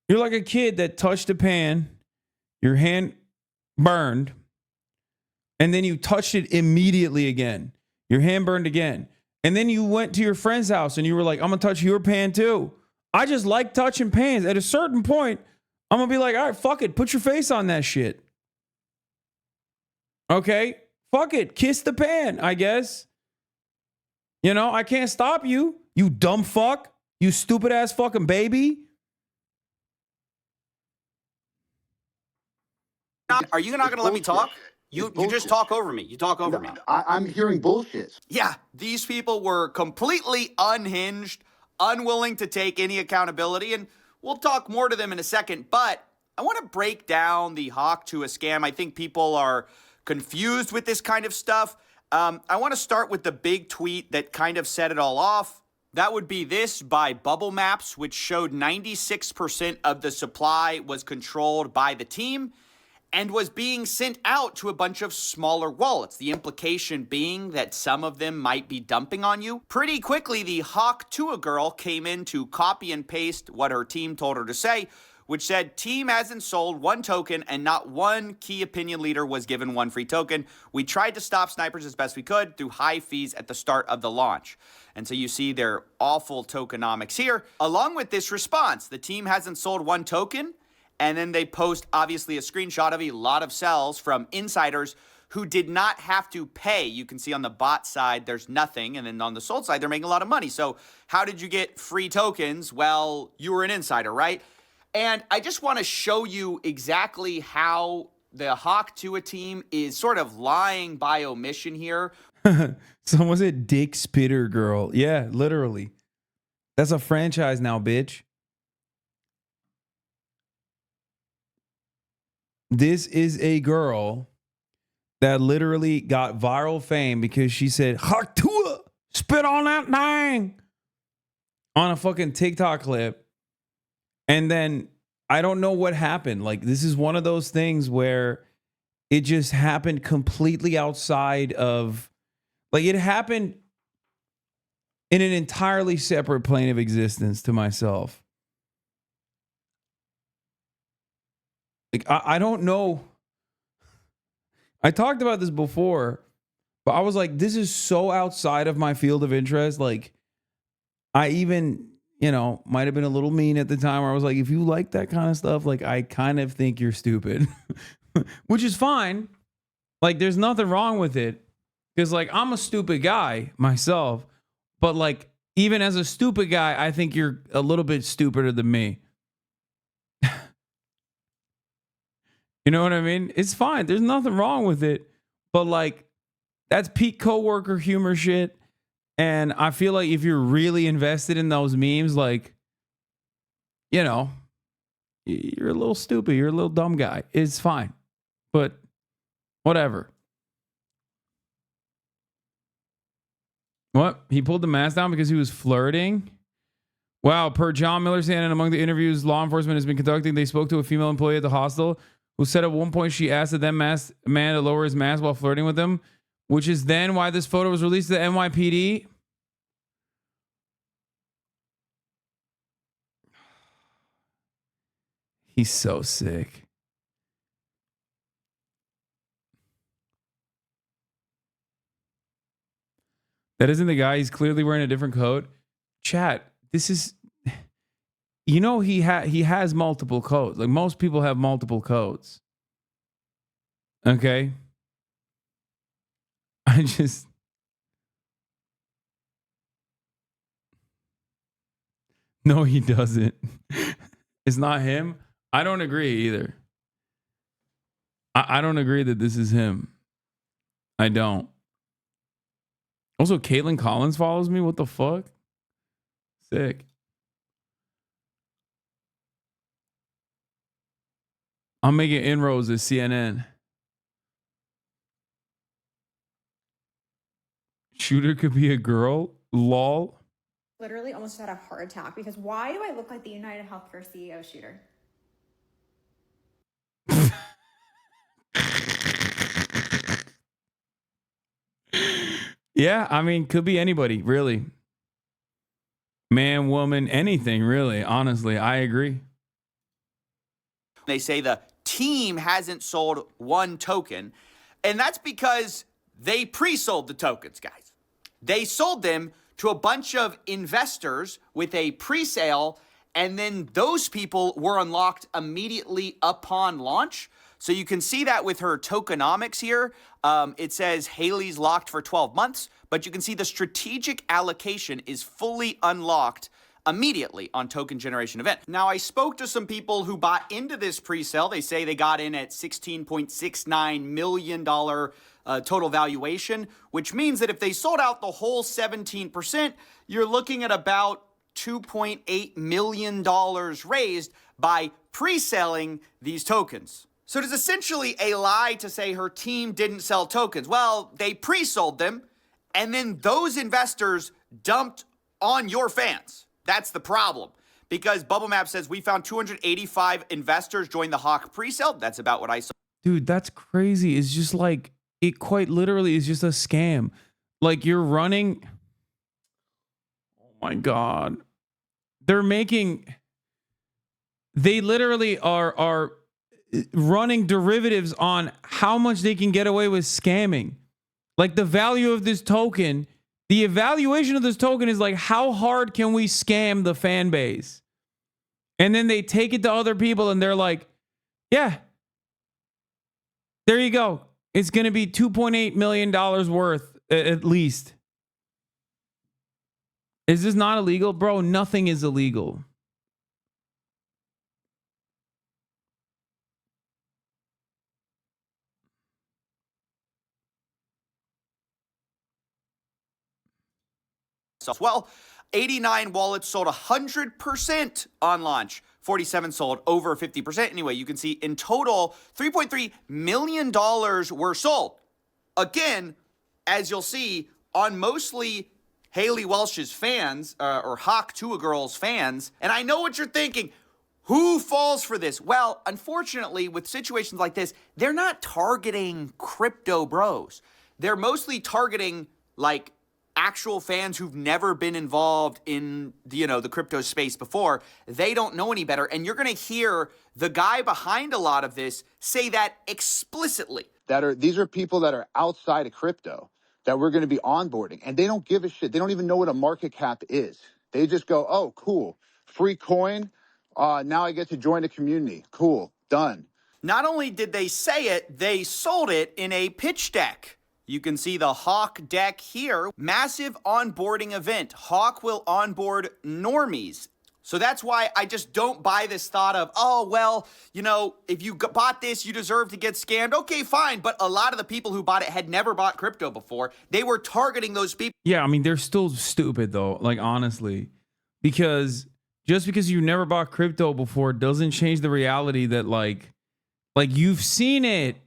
You're like a kid that touched a pan, your hand burned, and then you touched it immediately again. Your hand burned again. And then you went to your friend's house and you were like, I'm going to touch your pan too. I just like touching pans. At a certain point, I'm going to be like, all right, fuck it. Put your face on that shit. Okay? Fuck it. Kiss the pan, I guess. You know, I can't stop you. You dumb fuck. You stupid ass fucking baby. Are you not going to let me talk? You just talk over me. You talk over me. I'm hearing bullshit. Yeah, these people were completely unhinged, unwilling to take any accountability, and we'll talk more to them in a second, but I want to break down the hawk to a scam. I think people are confused with this kind of stuff. I want to start with the big tweet that kind of set it all off. That would be this by Bubble Maps, which showed 96% of the supply was controlled by the team and was being sent out to a bunch of smaller wallets. The implication being that some of them might be dumping on you. Pretty quickly, the hawk to a girl came in to copy and paste what her team told her to say, which said, team hasn't sold one token and not one key opinion leader was given one free token. We tried to stop snipers as best we could through high fees at the start of the launch. And so you see their awful tokenomics here. Along with this response, the team hasn't sold one token. And then they post, obviously, a screenshot of a lot of sells from insiders who did not have to pay. You can see on the bot side, there's nothing. And then on the sold side, they're making a lot of money. So how did you get free tokens? Well, you were an insider, right? And I just want to show you exactly how the hawk to a team is sort of lying by omission here. Someone said Dick Spitter Girl. Yeah, literally. That's a franchise now, bitch. This is a girl that literally got viral fame because she said, Haktua, spit on that thing on a fucking TikTok clip. And then I don't know what happened. Like, this is one of those things where it just happened completely outside of, like, it happened in an entirely separate plane of existence to myself. Like, I don't know. I talked about this before, but I was like, this is so outside of my field of interest. Like, I even, you know, might have been a little mean at the time where I was like, if you like that kind of stuff, like, I kind of think you're stupid, which is fine. Like, there's nothing wrong with it. Because, like, I'm a stupid guy myself, but, like, even as a stupid guy, I think you're a little bit stupider than me. You know what I mean? It's fine. There's nothing wrong with it. But, like, that's peak coworker humor shit. And I feel like if you're really invested in those memes, like, you know, you're a little stupid. You're a little dumb guy. It's fine. But whatever. What? He pulled the mask down because he was flirting? Wow. Per John Miller's and among the interviews law enforcement has been conducting, they spoke to a female employee at the hostel who said at one point she asked the then masked man to lower his mask while flirting with him, which is then why this photo was released to the NYPD. He's so sick. That isn't the guy. He's clearly wearing a different coat. Chat, this is, you know, he has multiple codes. Like, most people have multiple codes. Okay? I just, no, he doesn't. It's not him. I don't agree either. I don't agree that this is him. I don't. Also, Caitlin Collins follows me. What the fuck? Sick. I'm making inroads at CNN. Shooter could be a girl. Lol. Literally almost had a heart attack because why do I look like the United Healthcare CEO shooter? Yeah, I mean, could be anybody, really. Man, woman, anything, really. Honestly, I agree. They say the team hasn't sold one token, and that's because they pre-sold the tokens, guys. They sold them to a bunch of investors with a pre-sale, and then those people were unlocked immediately upon launch. So you can see that with her tokenomics here. It says Haley's locked for 12 months, but you can see the strategic allocation is fully unlocked immediately on token generation event. Now, I spoke to some people who bought into this pre-sale. They say they got in at $16.69 million total valuation, which means that if they sold out the whole 17%, you're looking at about $2.8 million raised by pre-selling these tokens. So it is essentially a lie to say her team didn't sell tokens. Well, they pre-sold them, and then those investors dumped on your fans. That's the problem. Because Bubble Map says we found 285 investors join the HAIC pre-sale. That's about what I saw. Dude, that's crazy. It's just like, it quite literally is just a scam. Like you're running. Oh my God. They literally are running derivatives on how much they can get away with scamming. Like the value of this token, the evaluation of this token is like, how hard can we scam the fan base? And then they take it to other people and they're like, yeah, there you go. It's going to be $2.8 million worth at least. Is this not illegal? Bro, nothing is illegal. Well, 89 wallets sold 100% on launch. 47 sold over 50%. Anyway, you can see in total, $3.3 million were sold. Again, as you'll see, on mostly Haley Welsh's fans, or HAIC to a Girl's fans. And I know what you're thinking. Who falls for this? Well, unfortunately, with situations like this, they're not targeting crypto bros. They're mostly targeting, like, actual fans who've never been involved in the crypto space before. They don't know any better. And you're going to hear the guy behind a lot of this say that explicitly. These are people that are outside of crypto that we're going to be onboarding, and they don't give a shit. They don't even know what a market cap is. They just go, oh, cool, free coin. Now I get to join a community. Cool, done. Not only did they say it, they sold it in a pitch deck. You can see the HAIC deck here. Massive onboarding event. HAIC will onboard normies. So that's why I just don't buy this thought of, oh, well, if you bought this, you deserve to get scammed. Okay, fine. But a lot of the people who bought it had never bought crypto before. They were targeting those people. Yeah, I mean, they're still stupid, though, like, honestly. Because just because you never bought crypto before doesn't change the reality that, like you've seen it.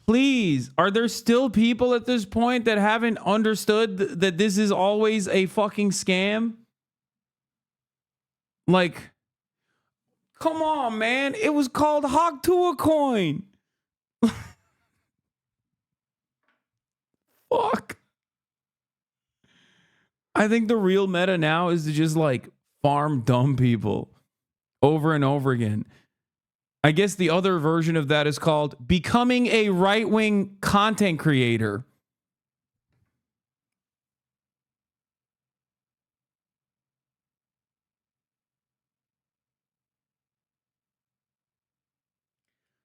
Please, are there still people at this point that haven't understood that this is always a fucking scam? Like, come on, man. It was called HAIC to a coin. Fuck. I think the real meta now is to just like farm dumb people over and over again. I guess the other version of that is called becoming a right-wing content creator.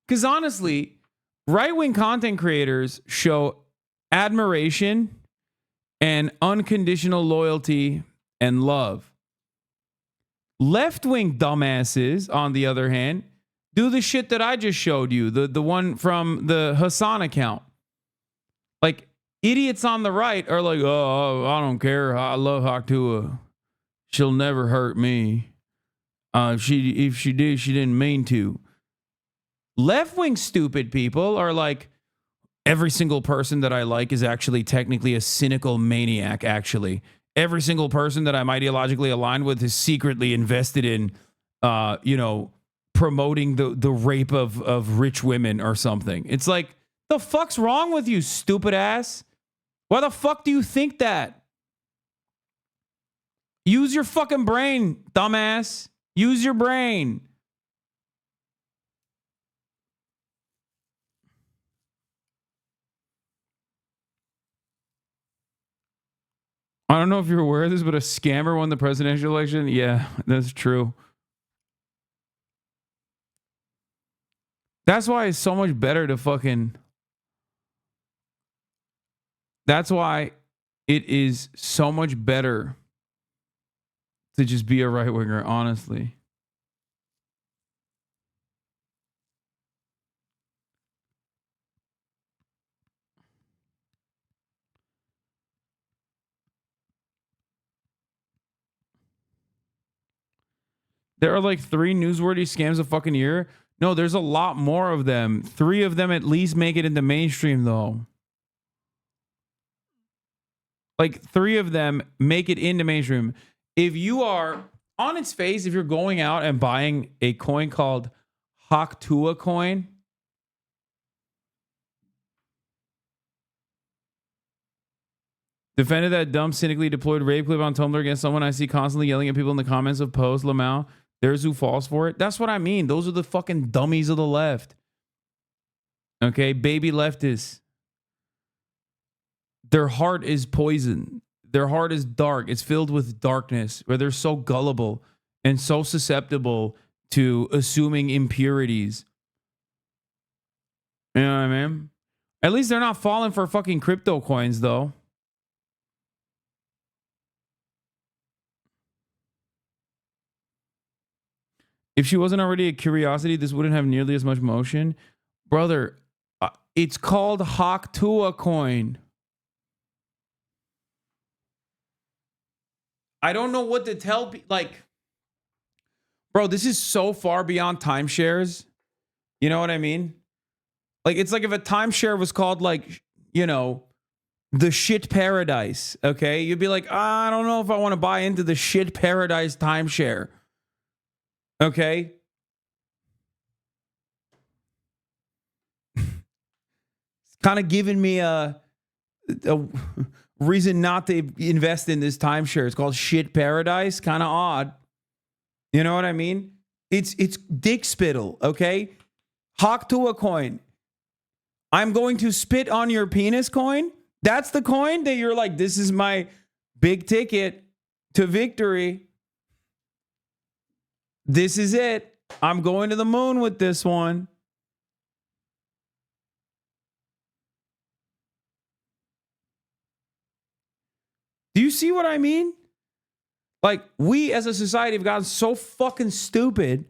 Because honestly, right-wing content creators show admiration and unconditional loyalty and love. Left-wing dumbasses, on the other hand, Do the shit that I just showed you, the one from the Hasan account. Like, idiots on the right are like, oh, I don't care. I love Haktua. She'll never hurt me. If she did, she didn't mean to. Left-wing stupid people are like, every single person that I like is actually technically a cynical maniac, actually. Every single person that I'm ideologically aligned with is secretly invested in, promoting the rape of rich women or something. It's like, the fuck's wrong with you, stupid ass? Why the fuck do you think that? Use your fucking brain, dumbass. Use your brain. I don't know if you're aware of this, but a scammer won the presidential election. Yeah, that's true. That's why it's so much better to fucking... That's why it is so much better to just be a right-winger, honestly. There are like 3 newsworthy scams a fucking year. No, there's a lot more of them. 3 of them at least make it into mainstream, though. Like 3 of them make it into mainstream. If you are on its face, if you're going out and buying a coin called Haktua coin, defended that dumb, cynically deployed rape clip on Tumblr against someone I see constantly yelling at people in the comments of posts, Lamau. There's who falls for it. That's what I mean. Those are the fucking dummies of the left. Okay, baby leftists. Their heart is poison. Their heart is dark. It's filled with darkness, where they're so gullible and so susceptible to assuming impurities. You know what I mean? At least they're not falling for fucking crypto coins, though. If she wasn't already a curiosity, this wouldn't have nearly as much motion. Brother, it's called Haktua coin. I don't know what to tell people. Like, bro, this is so far beyond timeshares. You know what I mean? Like, it's like if a timeshare was called, like, you know, the shit paradise. Okay. You'd be like, I don't know if I want to buy into the shit paradise timeshare. Okay. It's kind of giving me a reason not to invest in this timeshare. It's called shit paradise. Kind of odd. You know what I mean? It's dick spittle. Okay. Haktua coin. I'm going to spit on your penis coin. That's the coin that you're like, this is my big ticket to victory. This is it. I'm going to the moon with this one. Do you see what I mean? Like, we as a society have gotten so fucking stupid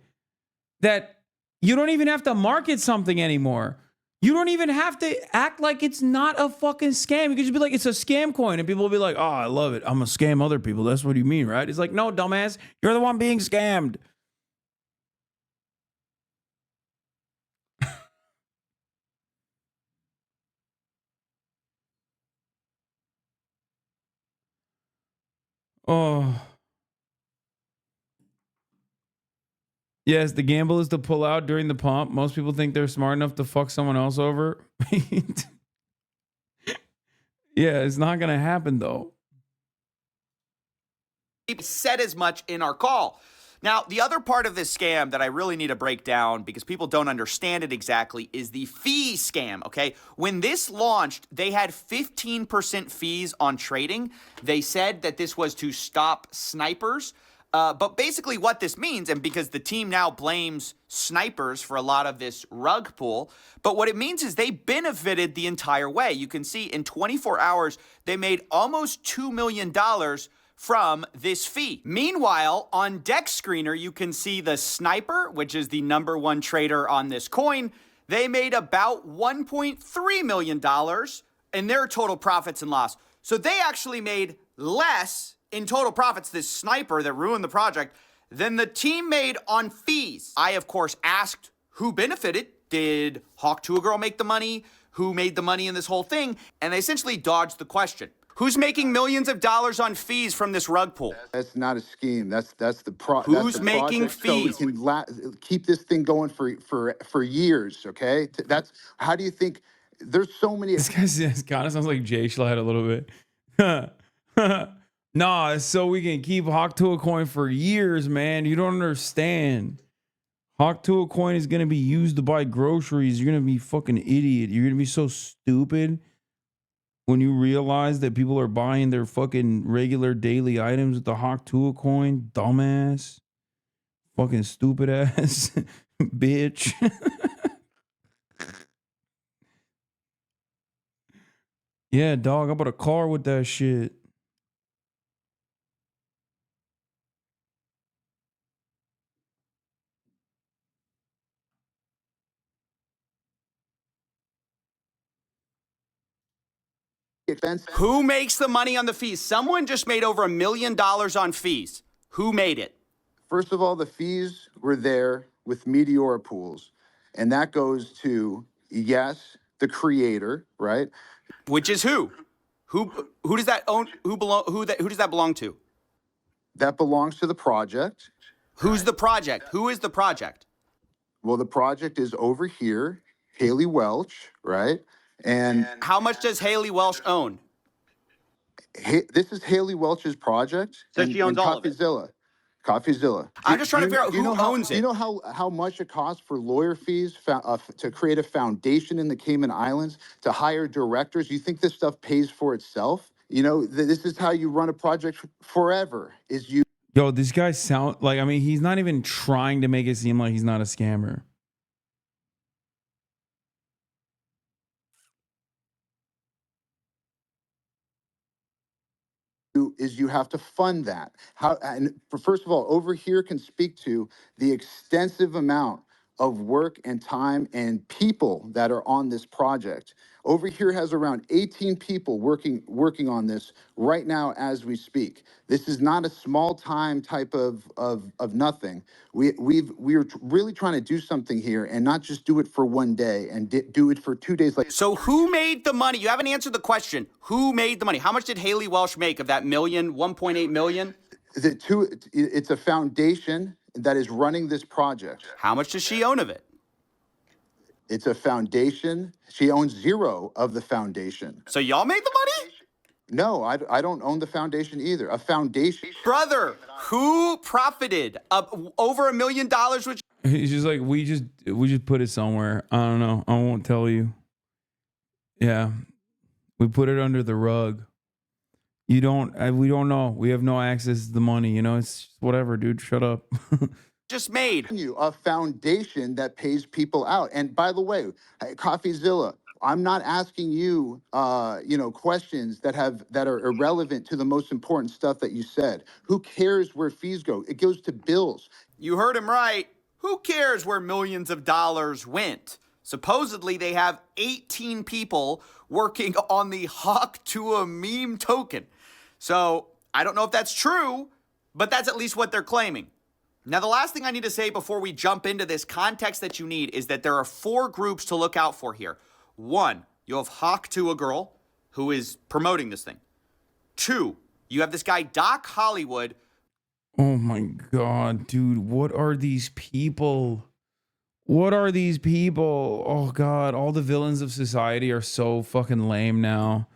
that you don't even have to market something anymore. You don't even have to act like it's not a fucking scam. You can just be like, it's a scam coin. And people will be like, oh, I love it. I'm going to scam other people. That's what you mean, right? It's like, no, dumbass. You're the one being scammed. Oh. Yes, the gamble is to pull out during the pump. Most people think they're smart enough to fuck someone else over. Yeah, it's not going to happen, though. Said as much in our call. Now, the other part of this scam that I really need to break down because people don't understand it exactly is the fee scam, okay? When this launched, they had 15% fees on trading. They said that this was to stop snipers. But basically what this means, and because the team now blames snipers for a lot of this rug pull, but what it means is they benefited the entire way. You can see in 24 hours, they made almost $2 million from this fee. Meanwhile, on Deck Screener, you can see the Sniper, which is the #1 trader on this coin. They made about $1.3 million in their total profits and loss. So they actually made less in total profits, this Sniper that ruined the project, than the team made on fees. I, of course, asked who benefited. Did Hawk to a Girl make the money? Who made the money in this whole thing? And they essentially dodged the question. Who's making millions of dollars on fees from this rug pull? That's not a scheme. That's the Who's making fees? So we can keep this thing going for years. Okay. That's how do you think? There's so many. This guy kind of sounds like Jay Schlatt a little bit. Nah, so we can keep Hawk to a Coin for years, man. You don't understand. Hawk to a Coin is gonna be used to buy groceries. You're gonna be fucking idiot. You're gonna be so stupid when you realize that people are buying their fucking regular daily items with the Hawk to a Coin. Dumbass. Fucking stupid ass. Bitch. Yeah, dog, I bought a car with that shit. Who makes the money on the fees? Someone just made over $1 million on fees. Who made it? First of all, the fees were there with Meteora Pools, and that goes to, yes, the creator, right? Which is who? Who does that own? Who does that belong to? That belongs to the project. Who's the project? Who is the project? Well, the project is over here, Haley Welch, right? And how much does Haley Welch own? This is Haley Welch's project. So she owns all of it. CoffeeZilla. I'm just trying to figure out who owns it. Do you know how much it costs for lawyer fees to create a foundation in the Cayman Islands, to hire directors? You think this stuff pays for itself? You know, this is how you run a project forever, is you. Yo, this guy sound like, I mean, he's not even trying to make it seem like he's not a scammer. Is you have to fund that. And first of all, over here can speak to the extensive amount of work and time and people that are on this project. Over here has around 18 people working on this right now as we speak. This is not a small time type of nothing. We're really trying to do something here and not just do it for one day and do it for 2 days. So who made the money? You haven't answered the question. Who made the money? How much did Haley Welch make of that million, 1.8 million? It's a foundation that is running this project. How much does she own of it? It's a foundation. She owns zero of the foundation. So y'all made the money? No, I don't own the foundation either. A foundation. Brother, who profited over $1 million? Which He's just like, we just put it somewhere. I don't know. I won't tell you. Yeah. We put it under the rug. We don't know. We have no access to the money. You know, it's whatever, dude. Shut up. just made a foundation that pays people out. And by the way, CoffeeZilla, I'm not asking you, questions that are irrelevant to the most important stuff that you said. Who cares where fees go? It goes to bills. You heard him right. Who cares where millions of dollars went? Supposedly, they have 18 people working on the Hawk to a meme token. So I don't know if that's true, but that's at least what they're claiming. Now, the last thing I need to say before we jump into this context that you need is that there are 4 groups to look out for here. 1, you have Hawk to a Girl, who is promoting this thing. 2, you have this guy, Doc Hollywood. Oh my God, dude. What are these people? What are these people? Oh God, all the villains of society are so fucking lame now.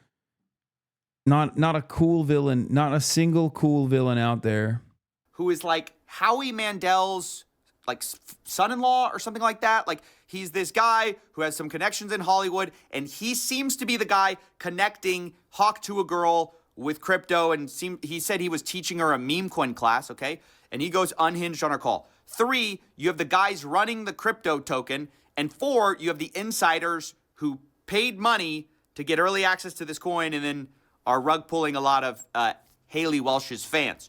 Not a cool villain, not a single cool villain out there. Who is like Howie Mandel's like son-in-law or something like that. Like he's this guy who has some connections in Hollywood, and he seems to be the guy connecting Hawk to a Girl with crypto, and he said he was teaching her a meme coin class, okay? And he goes unhinged on her call. 3, you have the guys running the crypto token, and 4, you have the insiders who paid money to get early access to this coin and then are rug pulling a lot of Haley Welsh's fans.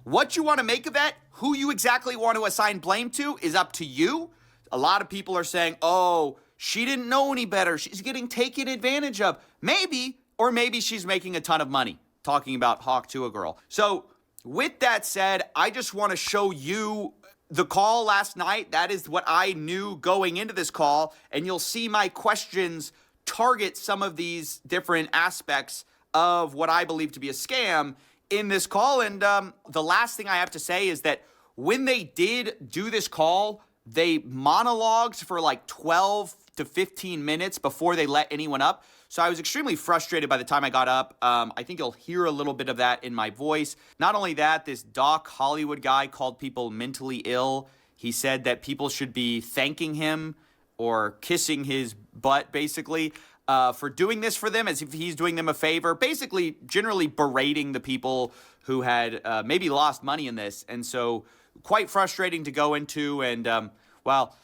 What you want to make of that, who you exactly want to assign blame to, is up to you. A lot of people are saying, oh, she didn't know any better. She's getting taken advantage of. Maybe, or maybe she's making a ton of money. Talking about Hawk to a girl. So with that said, I just want to show you the call last night. That is what I knew going into this call. And you'll see my questions target some of these different aspects of what I believe to be a scam in this call. And the last thing I have to say is that when they did do this call, they monologued for like 12 to 15 minutes before they let anyone up. So I was extremely frustrated by the time I got up. I think you'll hear a little bit of that in my voice. Not only that, this Doc Hollywood guy called people mentally ill. He said that people should be thanking him or kissing his butt, basically, for doing this for them, as if he's doing them a favor. Basically, generally berating the people who had maybe lost money in this. And so quite frustrating to go into. And, well,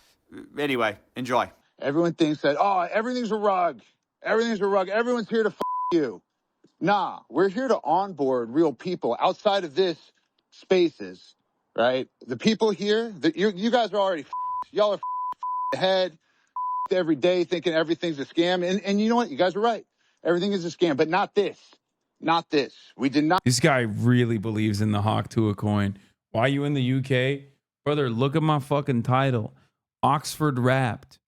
anyway, enjoy. Everyone thinks that, oh, everything's a rug. Everything's a rug. Everyone's here to you. Nah, we're here to onboard real people outside of this spaces, right? The people here, you guys are already y'all are ahead every day thinking everything's a scam. And you know what? You guys are right. Everything is a scam, but not this. Not this. We did not. This guy really believes in the Hawk to a coin. Why are you in the UK? Brother, look at my fucking title. Oxford Wrapped.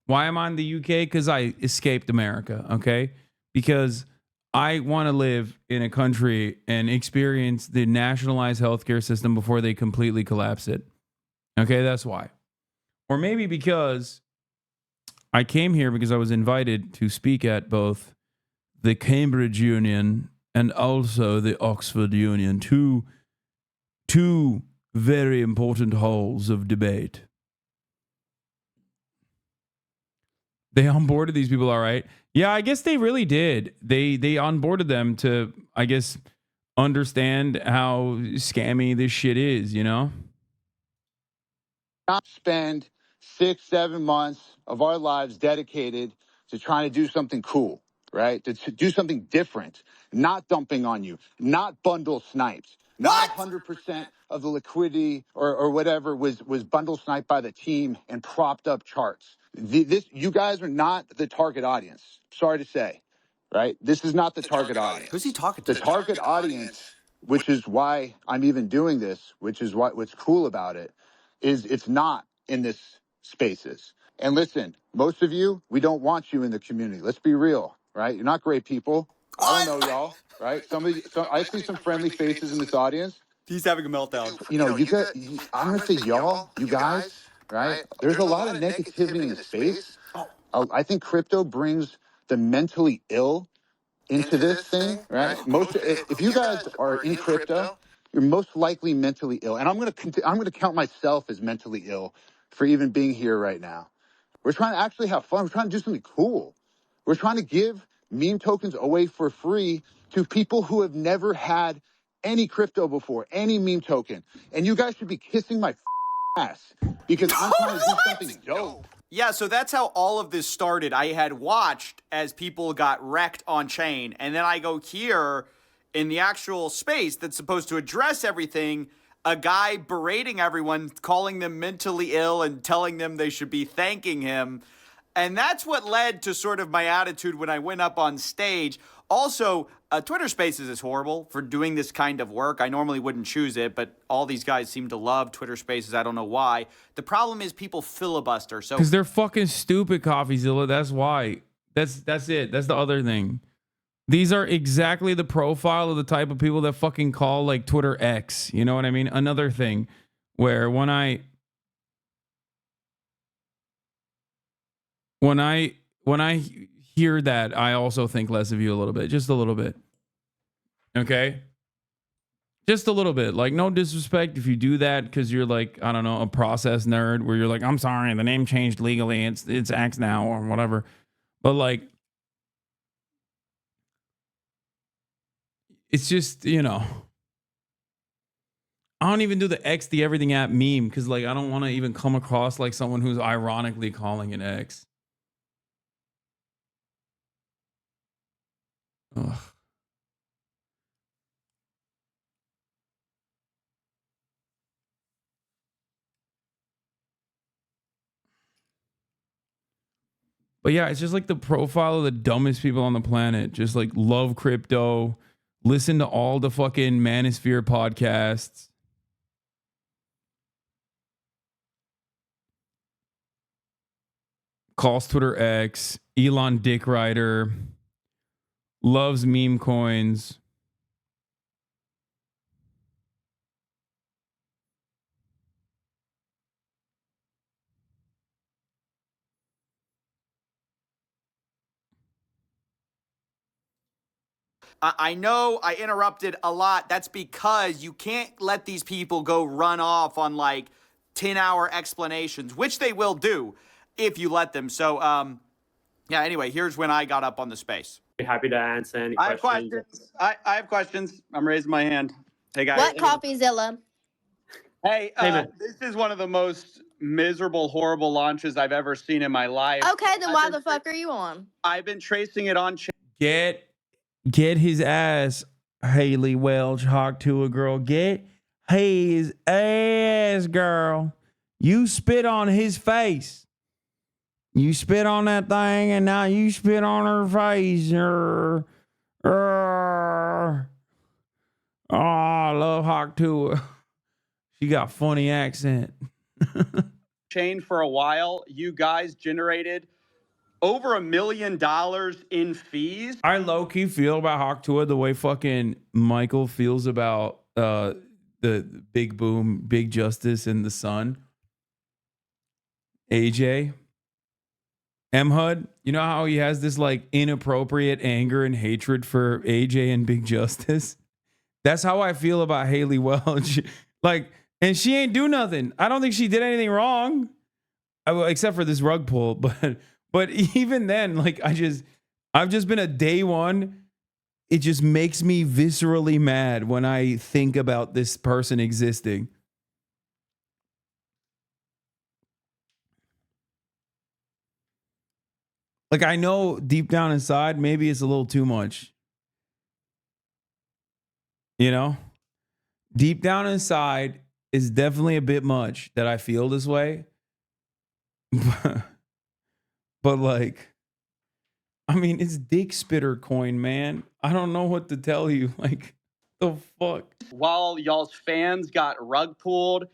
Why am I in the UK? Because I escaped America, okay? Because I want to live in a country and experience the nationalized healthcare system before they completely collapse it. Okay, that's why. Or maybe because I came here because I was invited to speak at both the Cambridge Union and also the Oxford Union, two very important halls of debate. They onboarded these people, all right. Yeah, I guess they really did. They onboarded them to, I guess, understand how scammy this shit is, you know? Not spend 6-7 months of our lives dedicated to trying to do something cool, right? To do something different, not dumping on you, not bundle snipes. Not 100% of the liquidity or whatever was bundle sniped by the team and propped up charts. You guys are not the target audience. Sorry to say, right? This is not the target audience. Who's he talking to? The target audience, which is why I'm even doing this, which is what's cool about it, is it's not in this spaces. And listen, most of you, we don't want you in the community. Let's be real, right? You're not great people. I don't know y'all, right? I see some friendly faces in this audience. He's having a meltdown. You know, I'm going to say y'all, you guys, right? There's a lot of negativity in the space. I think crypto brings the mentally ill into this thing, right? If you guys are in crypto, you're most likely mentally ill. And I'm going to count myself as mentally ill for even being here right now. We're trying to actually have fun. We're trying to do something cool. We're trying to give meme tokens away for free to people who have never had any crypto before, any meme token. And you guys should be kissing my ass because I'm trying to do something dope. Yeah, so that's how all of this started. I had watched as people got wrecked on chain, and then I go here in the actual space that's supposed to address everything, a guy berating everyone, calling them mentally ill and telling them they should be thanking him. And that's what led to sort of my attitude when I went up on stage. Also, Twitter Spaces is horrible for doing this kind of work. I normally wouldn't choose it, but all these guys seem to love Twitter Spaces. I don't know why. The problem is people filibuster. So because they're fucking stupid, CoffeeZilla. That's why. That's it. That's the other thing. These are exactly the profile of the type of people that fucking call like Twitter X. You know what I mean? Another thing where when I hear that, I also think less of you a little bit, just a little bit. Okay? Just a little bit. Like, no disrespect if you do that because you're like, I don't know, a process nerd where you're like, I'm sorry, the name changed legally. It's X now or whatever. But like, it's just, you know, I don't even do the X the everything app meme because like I don't want to even come across like someone who's ironically calling it X. Ugh. But yeah, it's just like the profile of the dumbest people on the planet. Just like love crypto, listen to all the fucking Manosphere podcasts. Calls Twitter X, Elon Dick Rider, loves meme coins. I know I interrupted a lot. That's because you can't let these people go run off on like 10-hour explanations, which they will do if you let them. So, yeah, anyway, here's when I got up on the space. Happy to answer any I have questions. questions. I have questions. I'm raising my hand. Hey, guys. What CoffeeZilla? Hey, Hey, man. this is one of the most miserable, horrible launches I've ever seen in my life. Okay, then why the fuck are you on? I've been tracing it on. Get his ass, Haley Welch, Hawk to a girl. Get his ass, girl. You spit on his face. You spit on that thing, and now you spit on her face. Oh, I love Hawk to her. She got funny accent. Chain for a while. You guys generated over $1 million in fees. I low-key feel about Hawk Tua the way fucking Michael feels about the Big Boom, Big Justice, and the Sun. AJ. M-Hud. You know how he has this like inappropriate anger and hatred for AJ and Big Justice? That's how I feel about Haley Welch. Like, and she ain't do nothing. I don't think she did anything wrong. Except for this rug pull, but even then, like I've just been a day one. It just makes me viscerally mad when I think about this person existing. Like I know deep down inside, maybe it's a little too much. You know? Deep down inside is definitely a bit much that I feel this way. But like, I mean, it's Dick Spitter coin, man. I don't know what to tell you. Like, the fuck? While y'all's fans got rug pulled,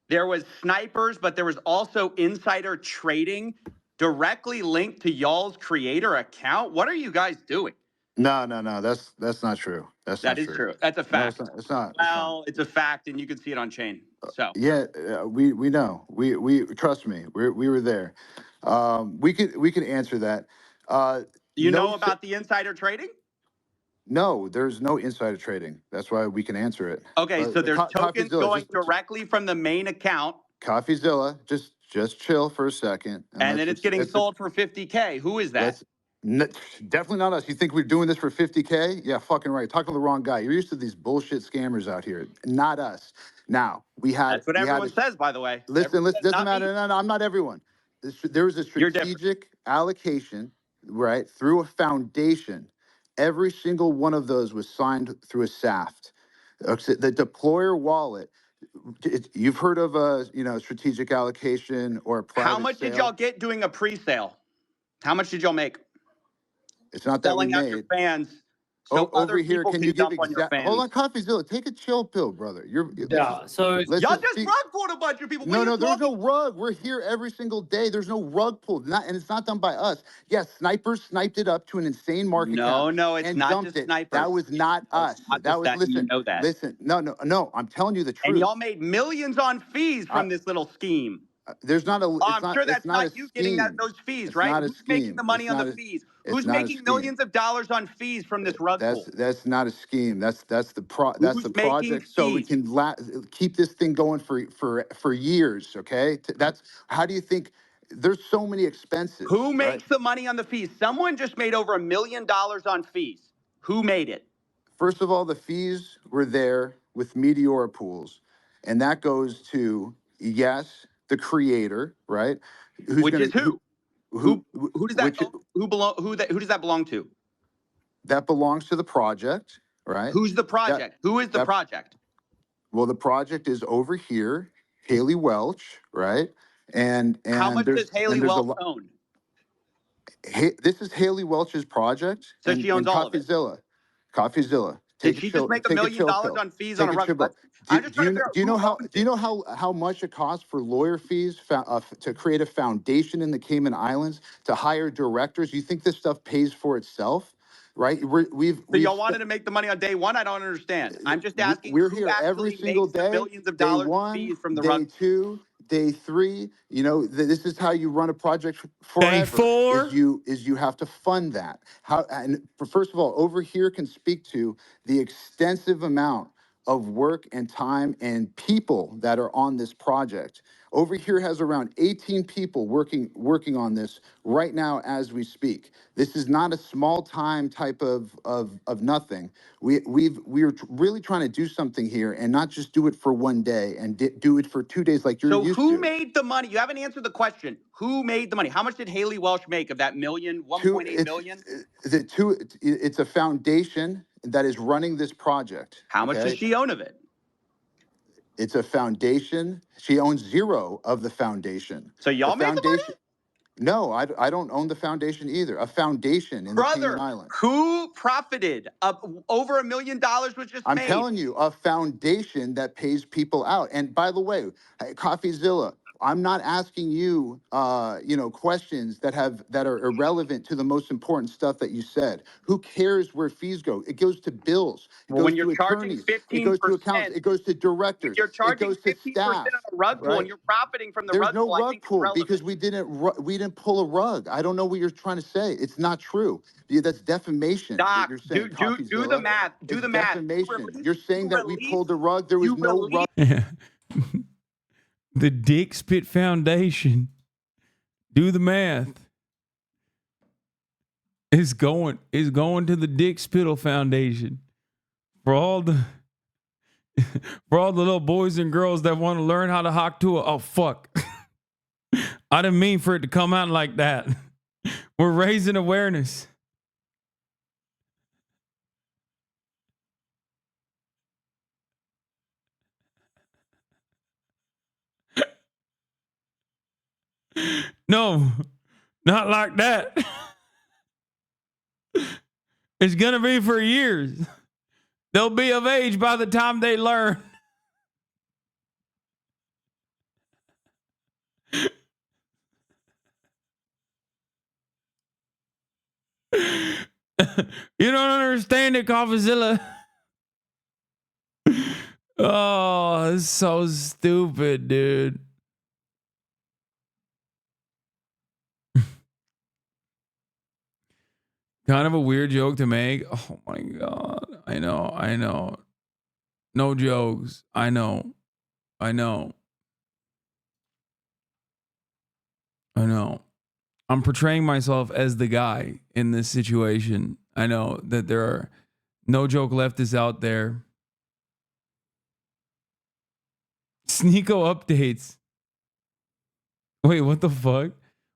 there was snipers, but there was also insider trading directly linked to y'all's creator account. What are you guys doing? No. That's not true. That is true. That's a fact. No, it's not. Well, it's a fact, and you can see it on chain. So Yeah, we know. We trust me. We were there. We could answer that. you No know about the insider trading? No, there's no insider trading. That's why we can answer it. Okay, so there's tokens CoffeeZilla, going directly from the main account, CoffeeZilla, just chill for a second. and then it's getting sold for 50K. Who is that? Definitely not us. You think we're doing this for 50K? Yeah, fucking right. Talking to the wrong guy. You're used to these bullshit scammers out here. Not us. Now, That's what everyone says, by the way. Listen, Everyone says, doesn't not me. matter. No, I'm not everyone. There was a strategic allocation, right, through a foundation. Every single one of those was signed through a SAFT. The deployer wallet, you've heard of a strategic allocation or a private How much did y'all get doing a pre-sale? How much did y'all make? It's not that we Selling out your made. fans. So Over here, people can you give dump on your exact? fans. Hold on, CoffeeZilla, take a chill pill, brother. So listen, y'all just see- rug pulled a bunch of people. What are No, you there's talking- no rug. We're here every single day. There's no rug pulled, and it's not done by us. Yes, snipers sniped it up to an insane market cap. No, it's and not dumped just it. snipers. That was not us. not That just was that, you know that. Listen, no. I'm telling you the truth. And y'all made millions on fees from this little scheme. There's not a. It's I'm not, sure it's that's not, not a you scheme. getting those fees, It's right? not a Who's making scheme. the money It's on not the a- fees? it's Who's not a making scheme. millions of dollars on fees from this rug pull? That's not a scheme. That's the Who's making project. So we fees? can keep this thing going for years. Okay. That's how do you think? There's so many expenses. Who right? makes the money on the fees? Someone just made over $1 million on fees. Who made it? First of all, the fees were there with Meteora pools, and that goes to the creator, right? Which is who? Who does that which- who does that belong to? That belongs to the project, right? Who's the project? Who is the that- project? Well, the project is over here, Haley Welch, right? And How much does Haley there's a Welch own? This is Haley Welch's project. So she owns all of it. CoffeeZilla. Did she just make $1 million on fees on a rug? I'm just trying to figure out who owns it. Do you know how much it costs for lawyer fees to create a foundation in the Cayman Islands, to hire directors? You think this stuff pays for itself, right? So y'all wanted to make the money on day one? I don't understand. I'm just asking we're who here actually every single makes the day. millions of Day dollars one, in fees from the day rug. two, day three. You know, this is how you run a project forever. Day four. Is you have to fund that. First of all, over here can speak to the extensive amount of work and time and people that are on this project. Over here has around 18 people working on this right now as we speak. This is not a small time type of nothing. We're really trying to do something here, and not just do it for one day and do it for 2 days like you're used to. So who made the money? You haven't answered the question. Who made the money? How much did Haley Welch make of that million, 1.8 million? It's a foundation that is running this project. How much does she own of it? It's a foundation. She owns zero of the foundation. So y'all made the money? No, I don't own the foundation either. A foundation in the Cayman Islands. Who profited? Over $1 million was just I'm made. telling you, a foundation that pays people out. And by the way, CoffeeZilla, I'm not asking you, questions that are irrelevant to the most important stuff that you said. Who cares where fees go? It goes to bills. It goes When you're to charging attorneys. 15%, it goes to accountants. It goes to directors. You're charging it goes to 15% staff. on a rug pool, right? and you're profiting from the There's rug no pool. I rug think it's pull relevant. because we didn't pull a rug. I don't know what you're trying to say. It's not true. That's defamation. Doc, You're saying, do the math. Do the math. Defamation. You're saying that we pulled a rug. There was no rug. The Dick Spit Foundation. Do the math. It's going to the Dick Spittle Foundation for all the little boys and girls that want to learn how to hock to a. Oh fuck! I didn't mean for it to come out like that. We're raising awareness. No, not like that. It's gonna be for years. They'll be of age by the time they learn. You don't understand it, CoffeeZilla. Oh, it's so stupid, dude. Kind of a weird joke to make. Oh my God. I know. No jokes. I know. I'm portraying myself as the guy in this situation. I know that there are no joke leftists out there. Sneeko updates. Wait, what the fuck?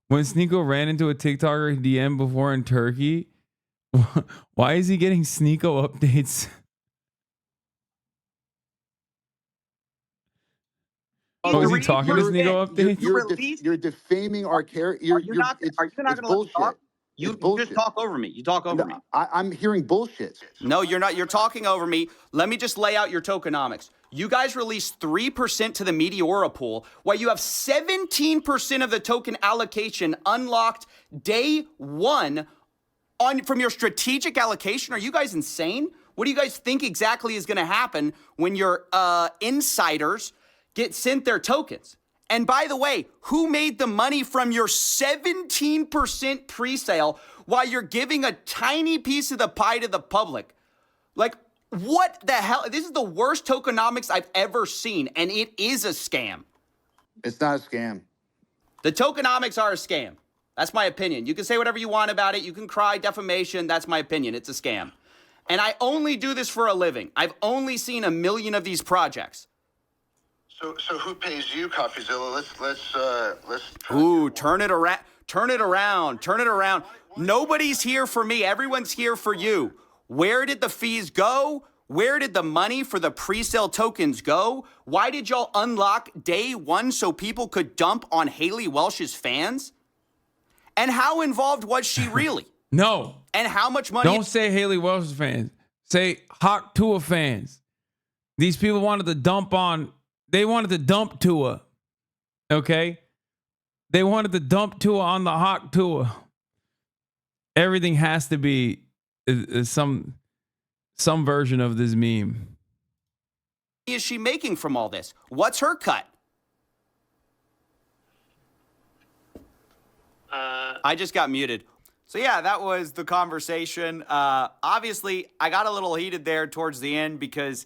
When Sneeko ran into a TikToker DM before in Turkey, why is he getting Sneeko updates? Oh, is he talking to Sneeko updates? You're defaming our character. Are you not going to let me talk? You just talk over me. You talk over me. I'm hearing bullshit. No, you're not. You're talking over me. Let me just lay out your tokenomics. You guys released 3% to the Meteora pool, while you have 17% of the token allocation unlocked day one from your strategic allocation. Are you guys insane? What do you guys think exactly is going to happen when your insiders get sent their tokens? And by the way, who made the money from your 17% pre-sale while you're giving a tiny piece of the pie to the public? Like, what the hell? This is the worst tokenomics I've ever seen, and it is a scam. It's not a scam. The tokenomics are a scam. That's my opinion. You can say whatever you want about it. You can cry defamation. That's my opinion. It's a scam. And I only do this for a living. I've only seen 1 million of these projects. So who pays you, CoffeeZilla? Let's. Ooh, turn it around. Turn it around. Turn it around. Nobody's here for me. Everyone's here for you. Where did the fees go? Where did the money for the pre-sale tokens go? Why did y'all unlock day one so people could dump on Haley Welch's fans? And how involved was she really? No. And how much money? Don't say Haley Wells fans. Say Hawk Tua fans. These people wanted to dump Tua. Okay? They wanted to dump Tua on the Hawk Tua. Everything has to be some version of this meme. Is she making from all this? What's her cut? I just got muted. So yeah, that was the conversation. Obviously, I got a little heated there towards the end because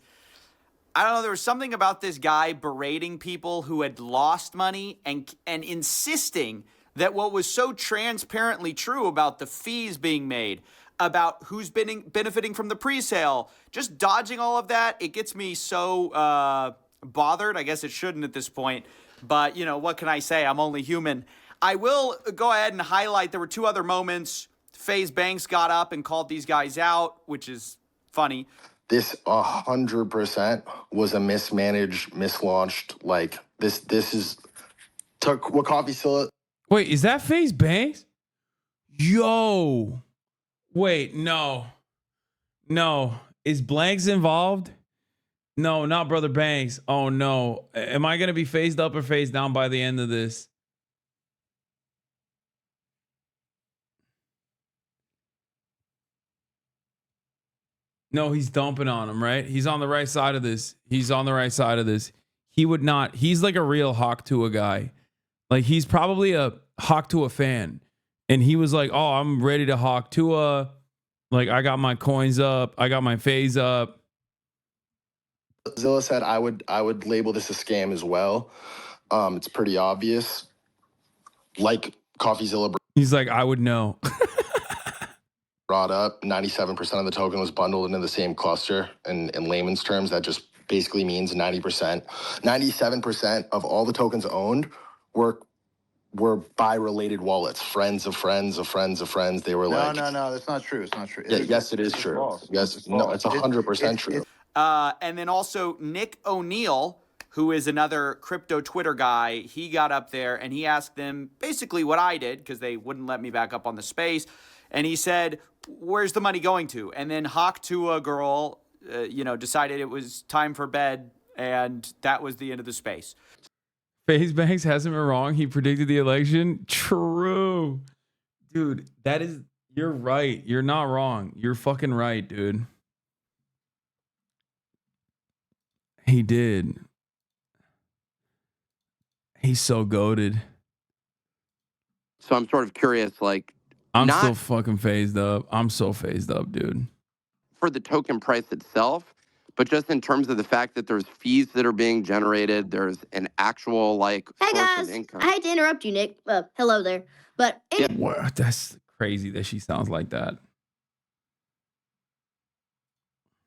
I don't know, there was something about this guy berating people who had lost money and insisting that what was so transparently true about the fees being made, about who's benefiting from the pre-sale, just dodging all of that, it gets me so bothered. I guess it shouldn't at this point, but you know, what can I say? I'm only human. I will go ahead and highlight there were two other moments. FaZe Banks got up and called these guys out, which is funny. This 100% was a mismanaged, mislaunched, like this is took what Coffeezilla. Wait, is that FaZe Banks? Yo. Wait, no. Is Blanks involved? No, not Brother Banks. Oh no. Am I gonna be phased up or phased down by the end of this? No, he's dumping on him, right? He's on the right side of this. He would not. He's like a real Hawk Tua guy. Like he's probably a Hawk Tua fan. And he was like, oh, I'm ready to Hawk Tua. Like I got my coins up. I got my phase up. Zilla said I would label this a scam as well. It's pretty obvious. Like Coffeezilla. He's like, I would know. Brought up 97% of the token was bundled into the same cluster. And in layman's terms, that just basically means 97% of all the tokens owned were by related wallets, friends of friends of friends of friends. They were No, that's not true. It's not true. Yeah, yes, it is true. False. Yes, no, it's 100% true. And then also Nick O'Neill, who is another crypto Twitter guy, he got up there and he asked them basically what I did because they wouldn't let me back up on the space. And he said, where's the money going to? And then Hawk Tua girl, decided it was time for bed. And that was the end of the space. FaZe Banks hasn't been wrong. He predicted the election. True. Dude, you're right. You're not wrong. You're fucking right, dude. He did. He's so goated. So I'm sort of curious, like, I'm still fucking phased up. I'm so phased up, dude. For the token price itself, but just in terms of the fact that there's fees that are being generated, there's an actual Hey source guys, of income. I hate to interrupt you, Nick. Hello there. But What? That's crazy that she sounds like that.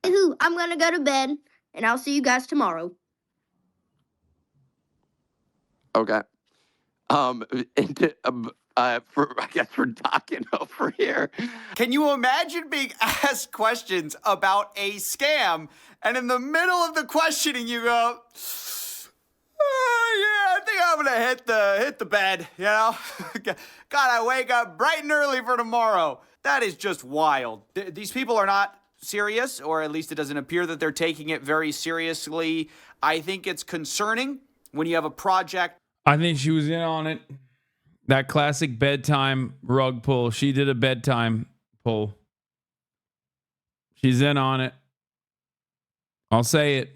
anywho, I'm gonna go to bed, and I'll see you guys tomorrow. Okay. I guess we're talking over here. Can you imagine being asked questions about a scam and in the middle of the questioning you go, I think I'm gonna hit the bed, you know? Gotta wake up bright and early for tomorrow. That is just wild. These people are not serious, or at least it doesn't appear that they're taking it very seriously. I think it's concerning when you have a project. I think she was in on it. That classic bedtime rug pull. She did a bedtime pull. She's in on it. I'll say it.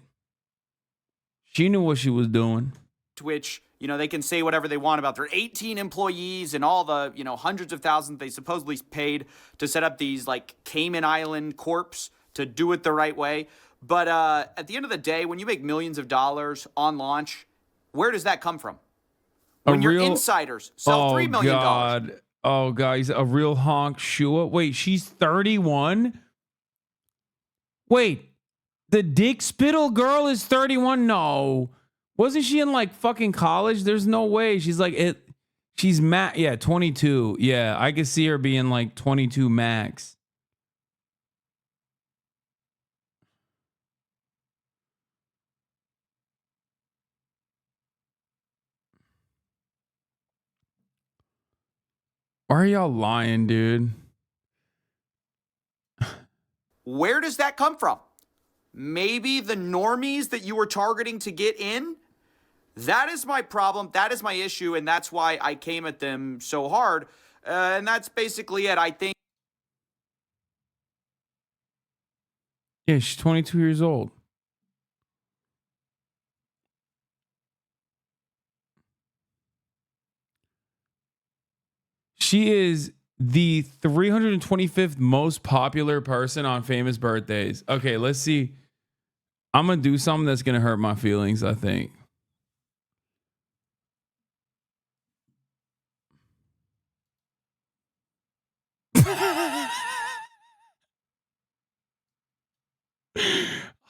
She knew what she was doing. Which, they can say whatever they want about their 18 employees and all the, hundreds of thousands they supposedly paid to set up these Cayman Island corps to do it the right way. But at the end of the day, when you make millions of dollars on launch, where does that come from? When your insiders sell $3 million. Oh, God. He's a real honk Shua. Wait, she's 31? Wait, the Dick Spittle girl is 31? No. Wasn't she in fucking college? There's no way. She's she's 22. Yeah, I could see her being 22 max. Why are y'all lying, dude? Where does that come from? Maybe the normies that you were targeting to get in? That is my problem. That is my issue. And that's why I came at them so hard. And that's basically it. I think. Yeah, she's 22 years old. She is the 325th most popular person on famous birthdays. Okay, let's see. I'm going to do something that's going to hurt my feelings, I think.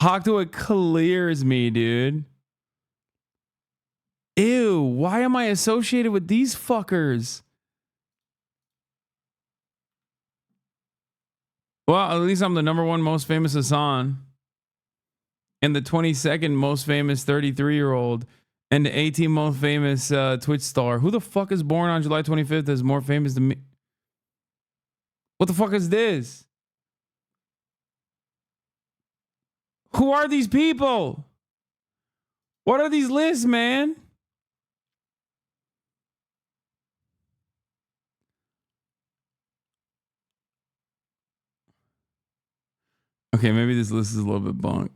Hawktoa clears me, dude. Ew, why am I associated with these fuckers? Well, at least I'm the #1 most famous Hasan. And the 22nd most famous 33-year-old. And the 18th most famous Twitch star. Who the fuck is born on July 25th is more famous than me? What the fuck is this? Who are these people? What are these lists, man? Okay, maybe this list is a little bit bunk.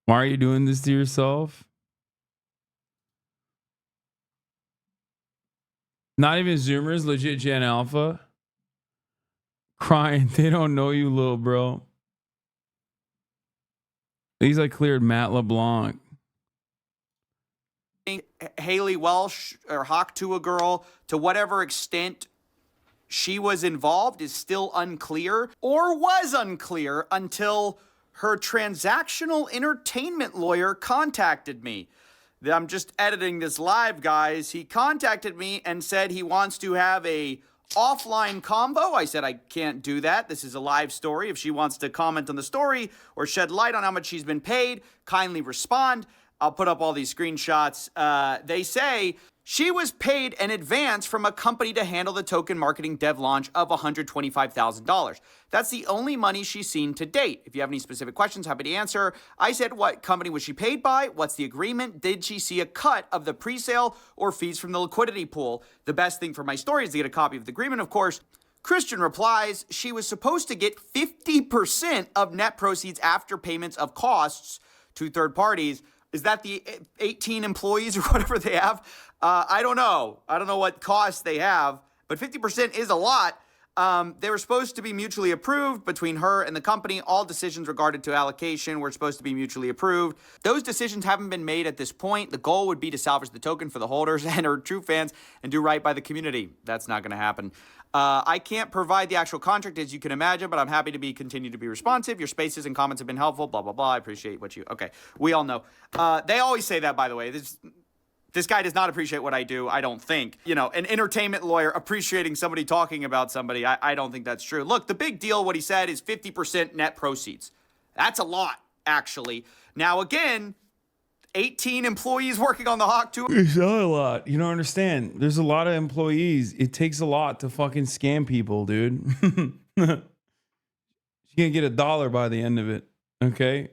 Why are you doing this to yourself? Not even Zoomers, legit Gen Alpha. Crying, they don't know you, little bro. These I cleared Matt LeBlanc. Haley Welsh or Hawktoa girl, to whatever extent she was involved, is still unclear, or was unclear until her transactional entertainment lawyer contacted me. I'm just editing this live, guys. He contacted me and said he wants to have a offline convo. I said I can't do that. This is a live story. If she wants to comment on the story or shed light on how much she's been paid, kindly respond. I'll put up all these screenshots. They say she was paid in advance from a company to handle the token marketing dev launch of $125,000. That's the only money she's seen to date. If you have any specific questions, happy to answer. I said, what company was she paid by? What's the agreement? Did she see a cut of the pre-sale or fees from the liquidity pool? The best thing for my story is to get a copy of the agreement, of course. Christian replies, she was supposed to get 50% of net proceeds after payments of costs to third parties. Is that the 18 employees or whatever they have? I don't know. I don't know what costs they have, but 50% is a lot. They were supposed to be mutually approved between her and the company. All decisions regarding to allocation were supposed to be mutually approved. Those decisions haven't been made at this point. The goal would be to salvage the token for the holders and her true fans and do right by the community. That's not going to happen. I can't provide the actual contract, as you can imagine, but I'm happy to continue to be responsive. Your spaces and comments have been helpful, blah, blah, blah. I appreciate what you... Okay, we all know. They always say that, by the way. This guy does not appreciate what I do, I don't think. You know, an entertainment lawyer appreciating somebody talking about somebody, I don't think that's true. Look, the big deal, what he said, is 50% net proceeds. That's a lot, actually. Now, again, 18 employees working on the Hawktoa. It's not a lot. You don't understand. There's a lot of employees. It takes a lot to fucking scam people, dude. She can't get $1 by the end of it. Okay?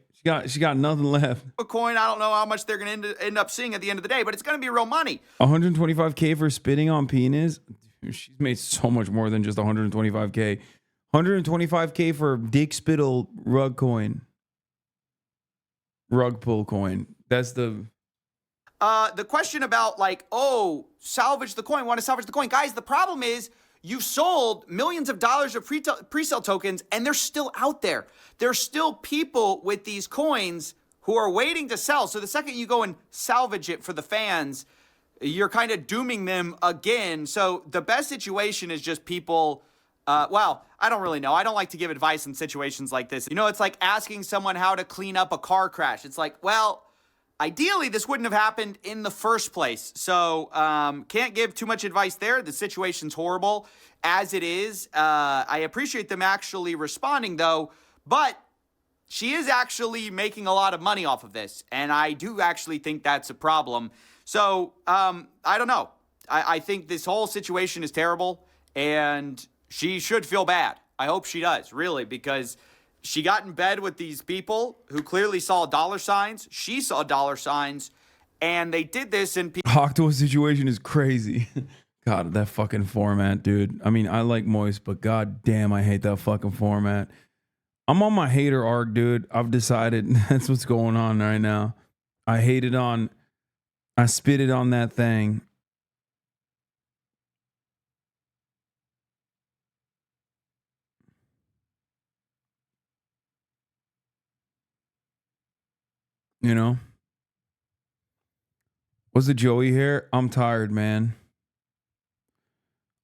She got nothing left. A coin, I don't know how much they're going to end up seeing at the end of the day, but it's going to be real money. 125K for spitting on penis. Dude, she's made so much more than just 125K. 125K for dick spittle rug coin. Rug pull coin. That's the question about like, oh, salvage the coin, want to salvage the coin. Guys, the problem is you sold millions of dollars of pre-sale tokens and they're still out there. There's still people with these coins who are waiting to sell. So the second you go and salvage it for the fans, you're kind of dooming them again. So the best situation is just people, well, I don't really know. I don't like to give advice in situations like this. You know, it's like asking someone how to clean up a car crash. It's like, well, ideally, this wouldn't have happened in the first place. So can't give too much advice there. The situation's horrible as it is. I appreciate them actually responding, though. But she is actually making a lot of money off of this. And I do actually think that's a problem. So I don't know. I think this whole situation is terrible, and she should feel bad. I hope she does, really, because she got in bed with these people who clearly saw dollar signs. She saw dollar signs, and they did this in Octo situation is crazy. God, that fucking format, dude. I mean, I like Moist, but god damn, I hate that fucking format. I'm on my hater arc, dude. I've decided that's what's going on right now. I spit it on that thing. You know? Was it Joey here? I'm tired, man.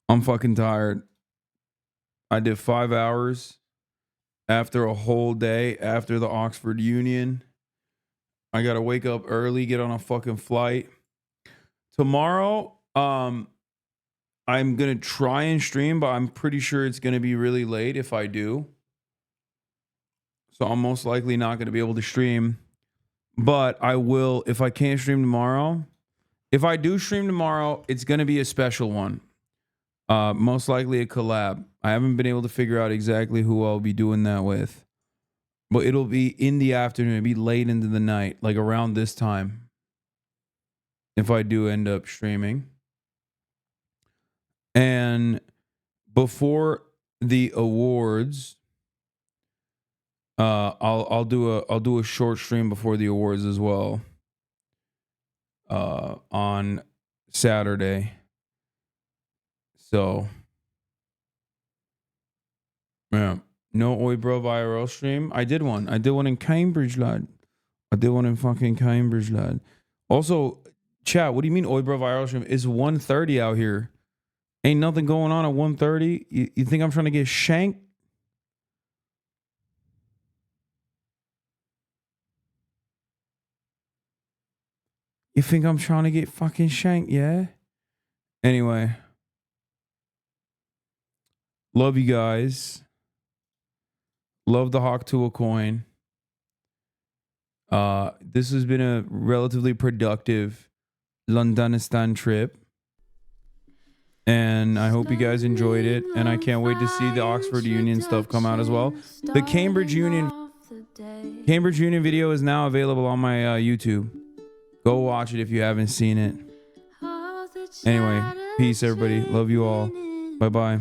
I'm fucking tired. I did 5 hours after a whole day after the Oxford Union. I gotta wake up early, get on a fucking flight. Tomorrow, I'm gonna try and stream, but I'm pretty sure it's gonna be really late if I do. So I'm most likely not gonna be able to stream. But I will, if I can't stream tomorrow. If I do stream tomorrow, it's gonna be a special one. Most likely a collab. I haven't been able to figure out exactly who I'll be doing that with. But it'll be in the afternoon. It'll be late into the night, like around this time. If I do end up streaming. And before the awards, I'll do a short stream before the awards as well. On Saturday. So yeah. No Oi Bro IRL stream. I did one. I did one in Cambridge, lad. I did one in fucking Cambridge, lad. Also, chat, what do you mean Oi Bro IRL stream? It's 1:30 out here. Ain't nothing going on at 1:30. You think I'm trying to get shanked? You think I'm trying to get fucking shanked, yeah? Anyway. Love you guys. Love the Hawk to a coin. This has been a relatively productive Londonistan trip. And I hope you guys enjoyed it. And I can't wait to see the Oxford Union stuff come out as well. The Cambridge Union video is now available on my YouTube. Go watch it if you haven't seen it. Anyway, peace everybody. Love you all. Bye-bye.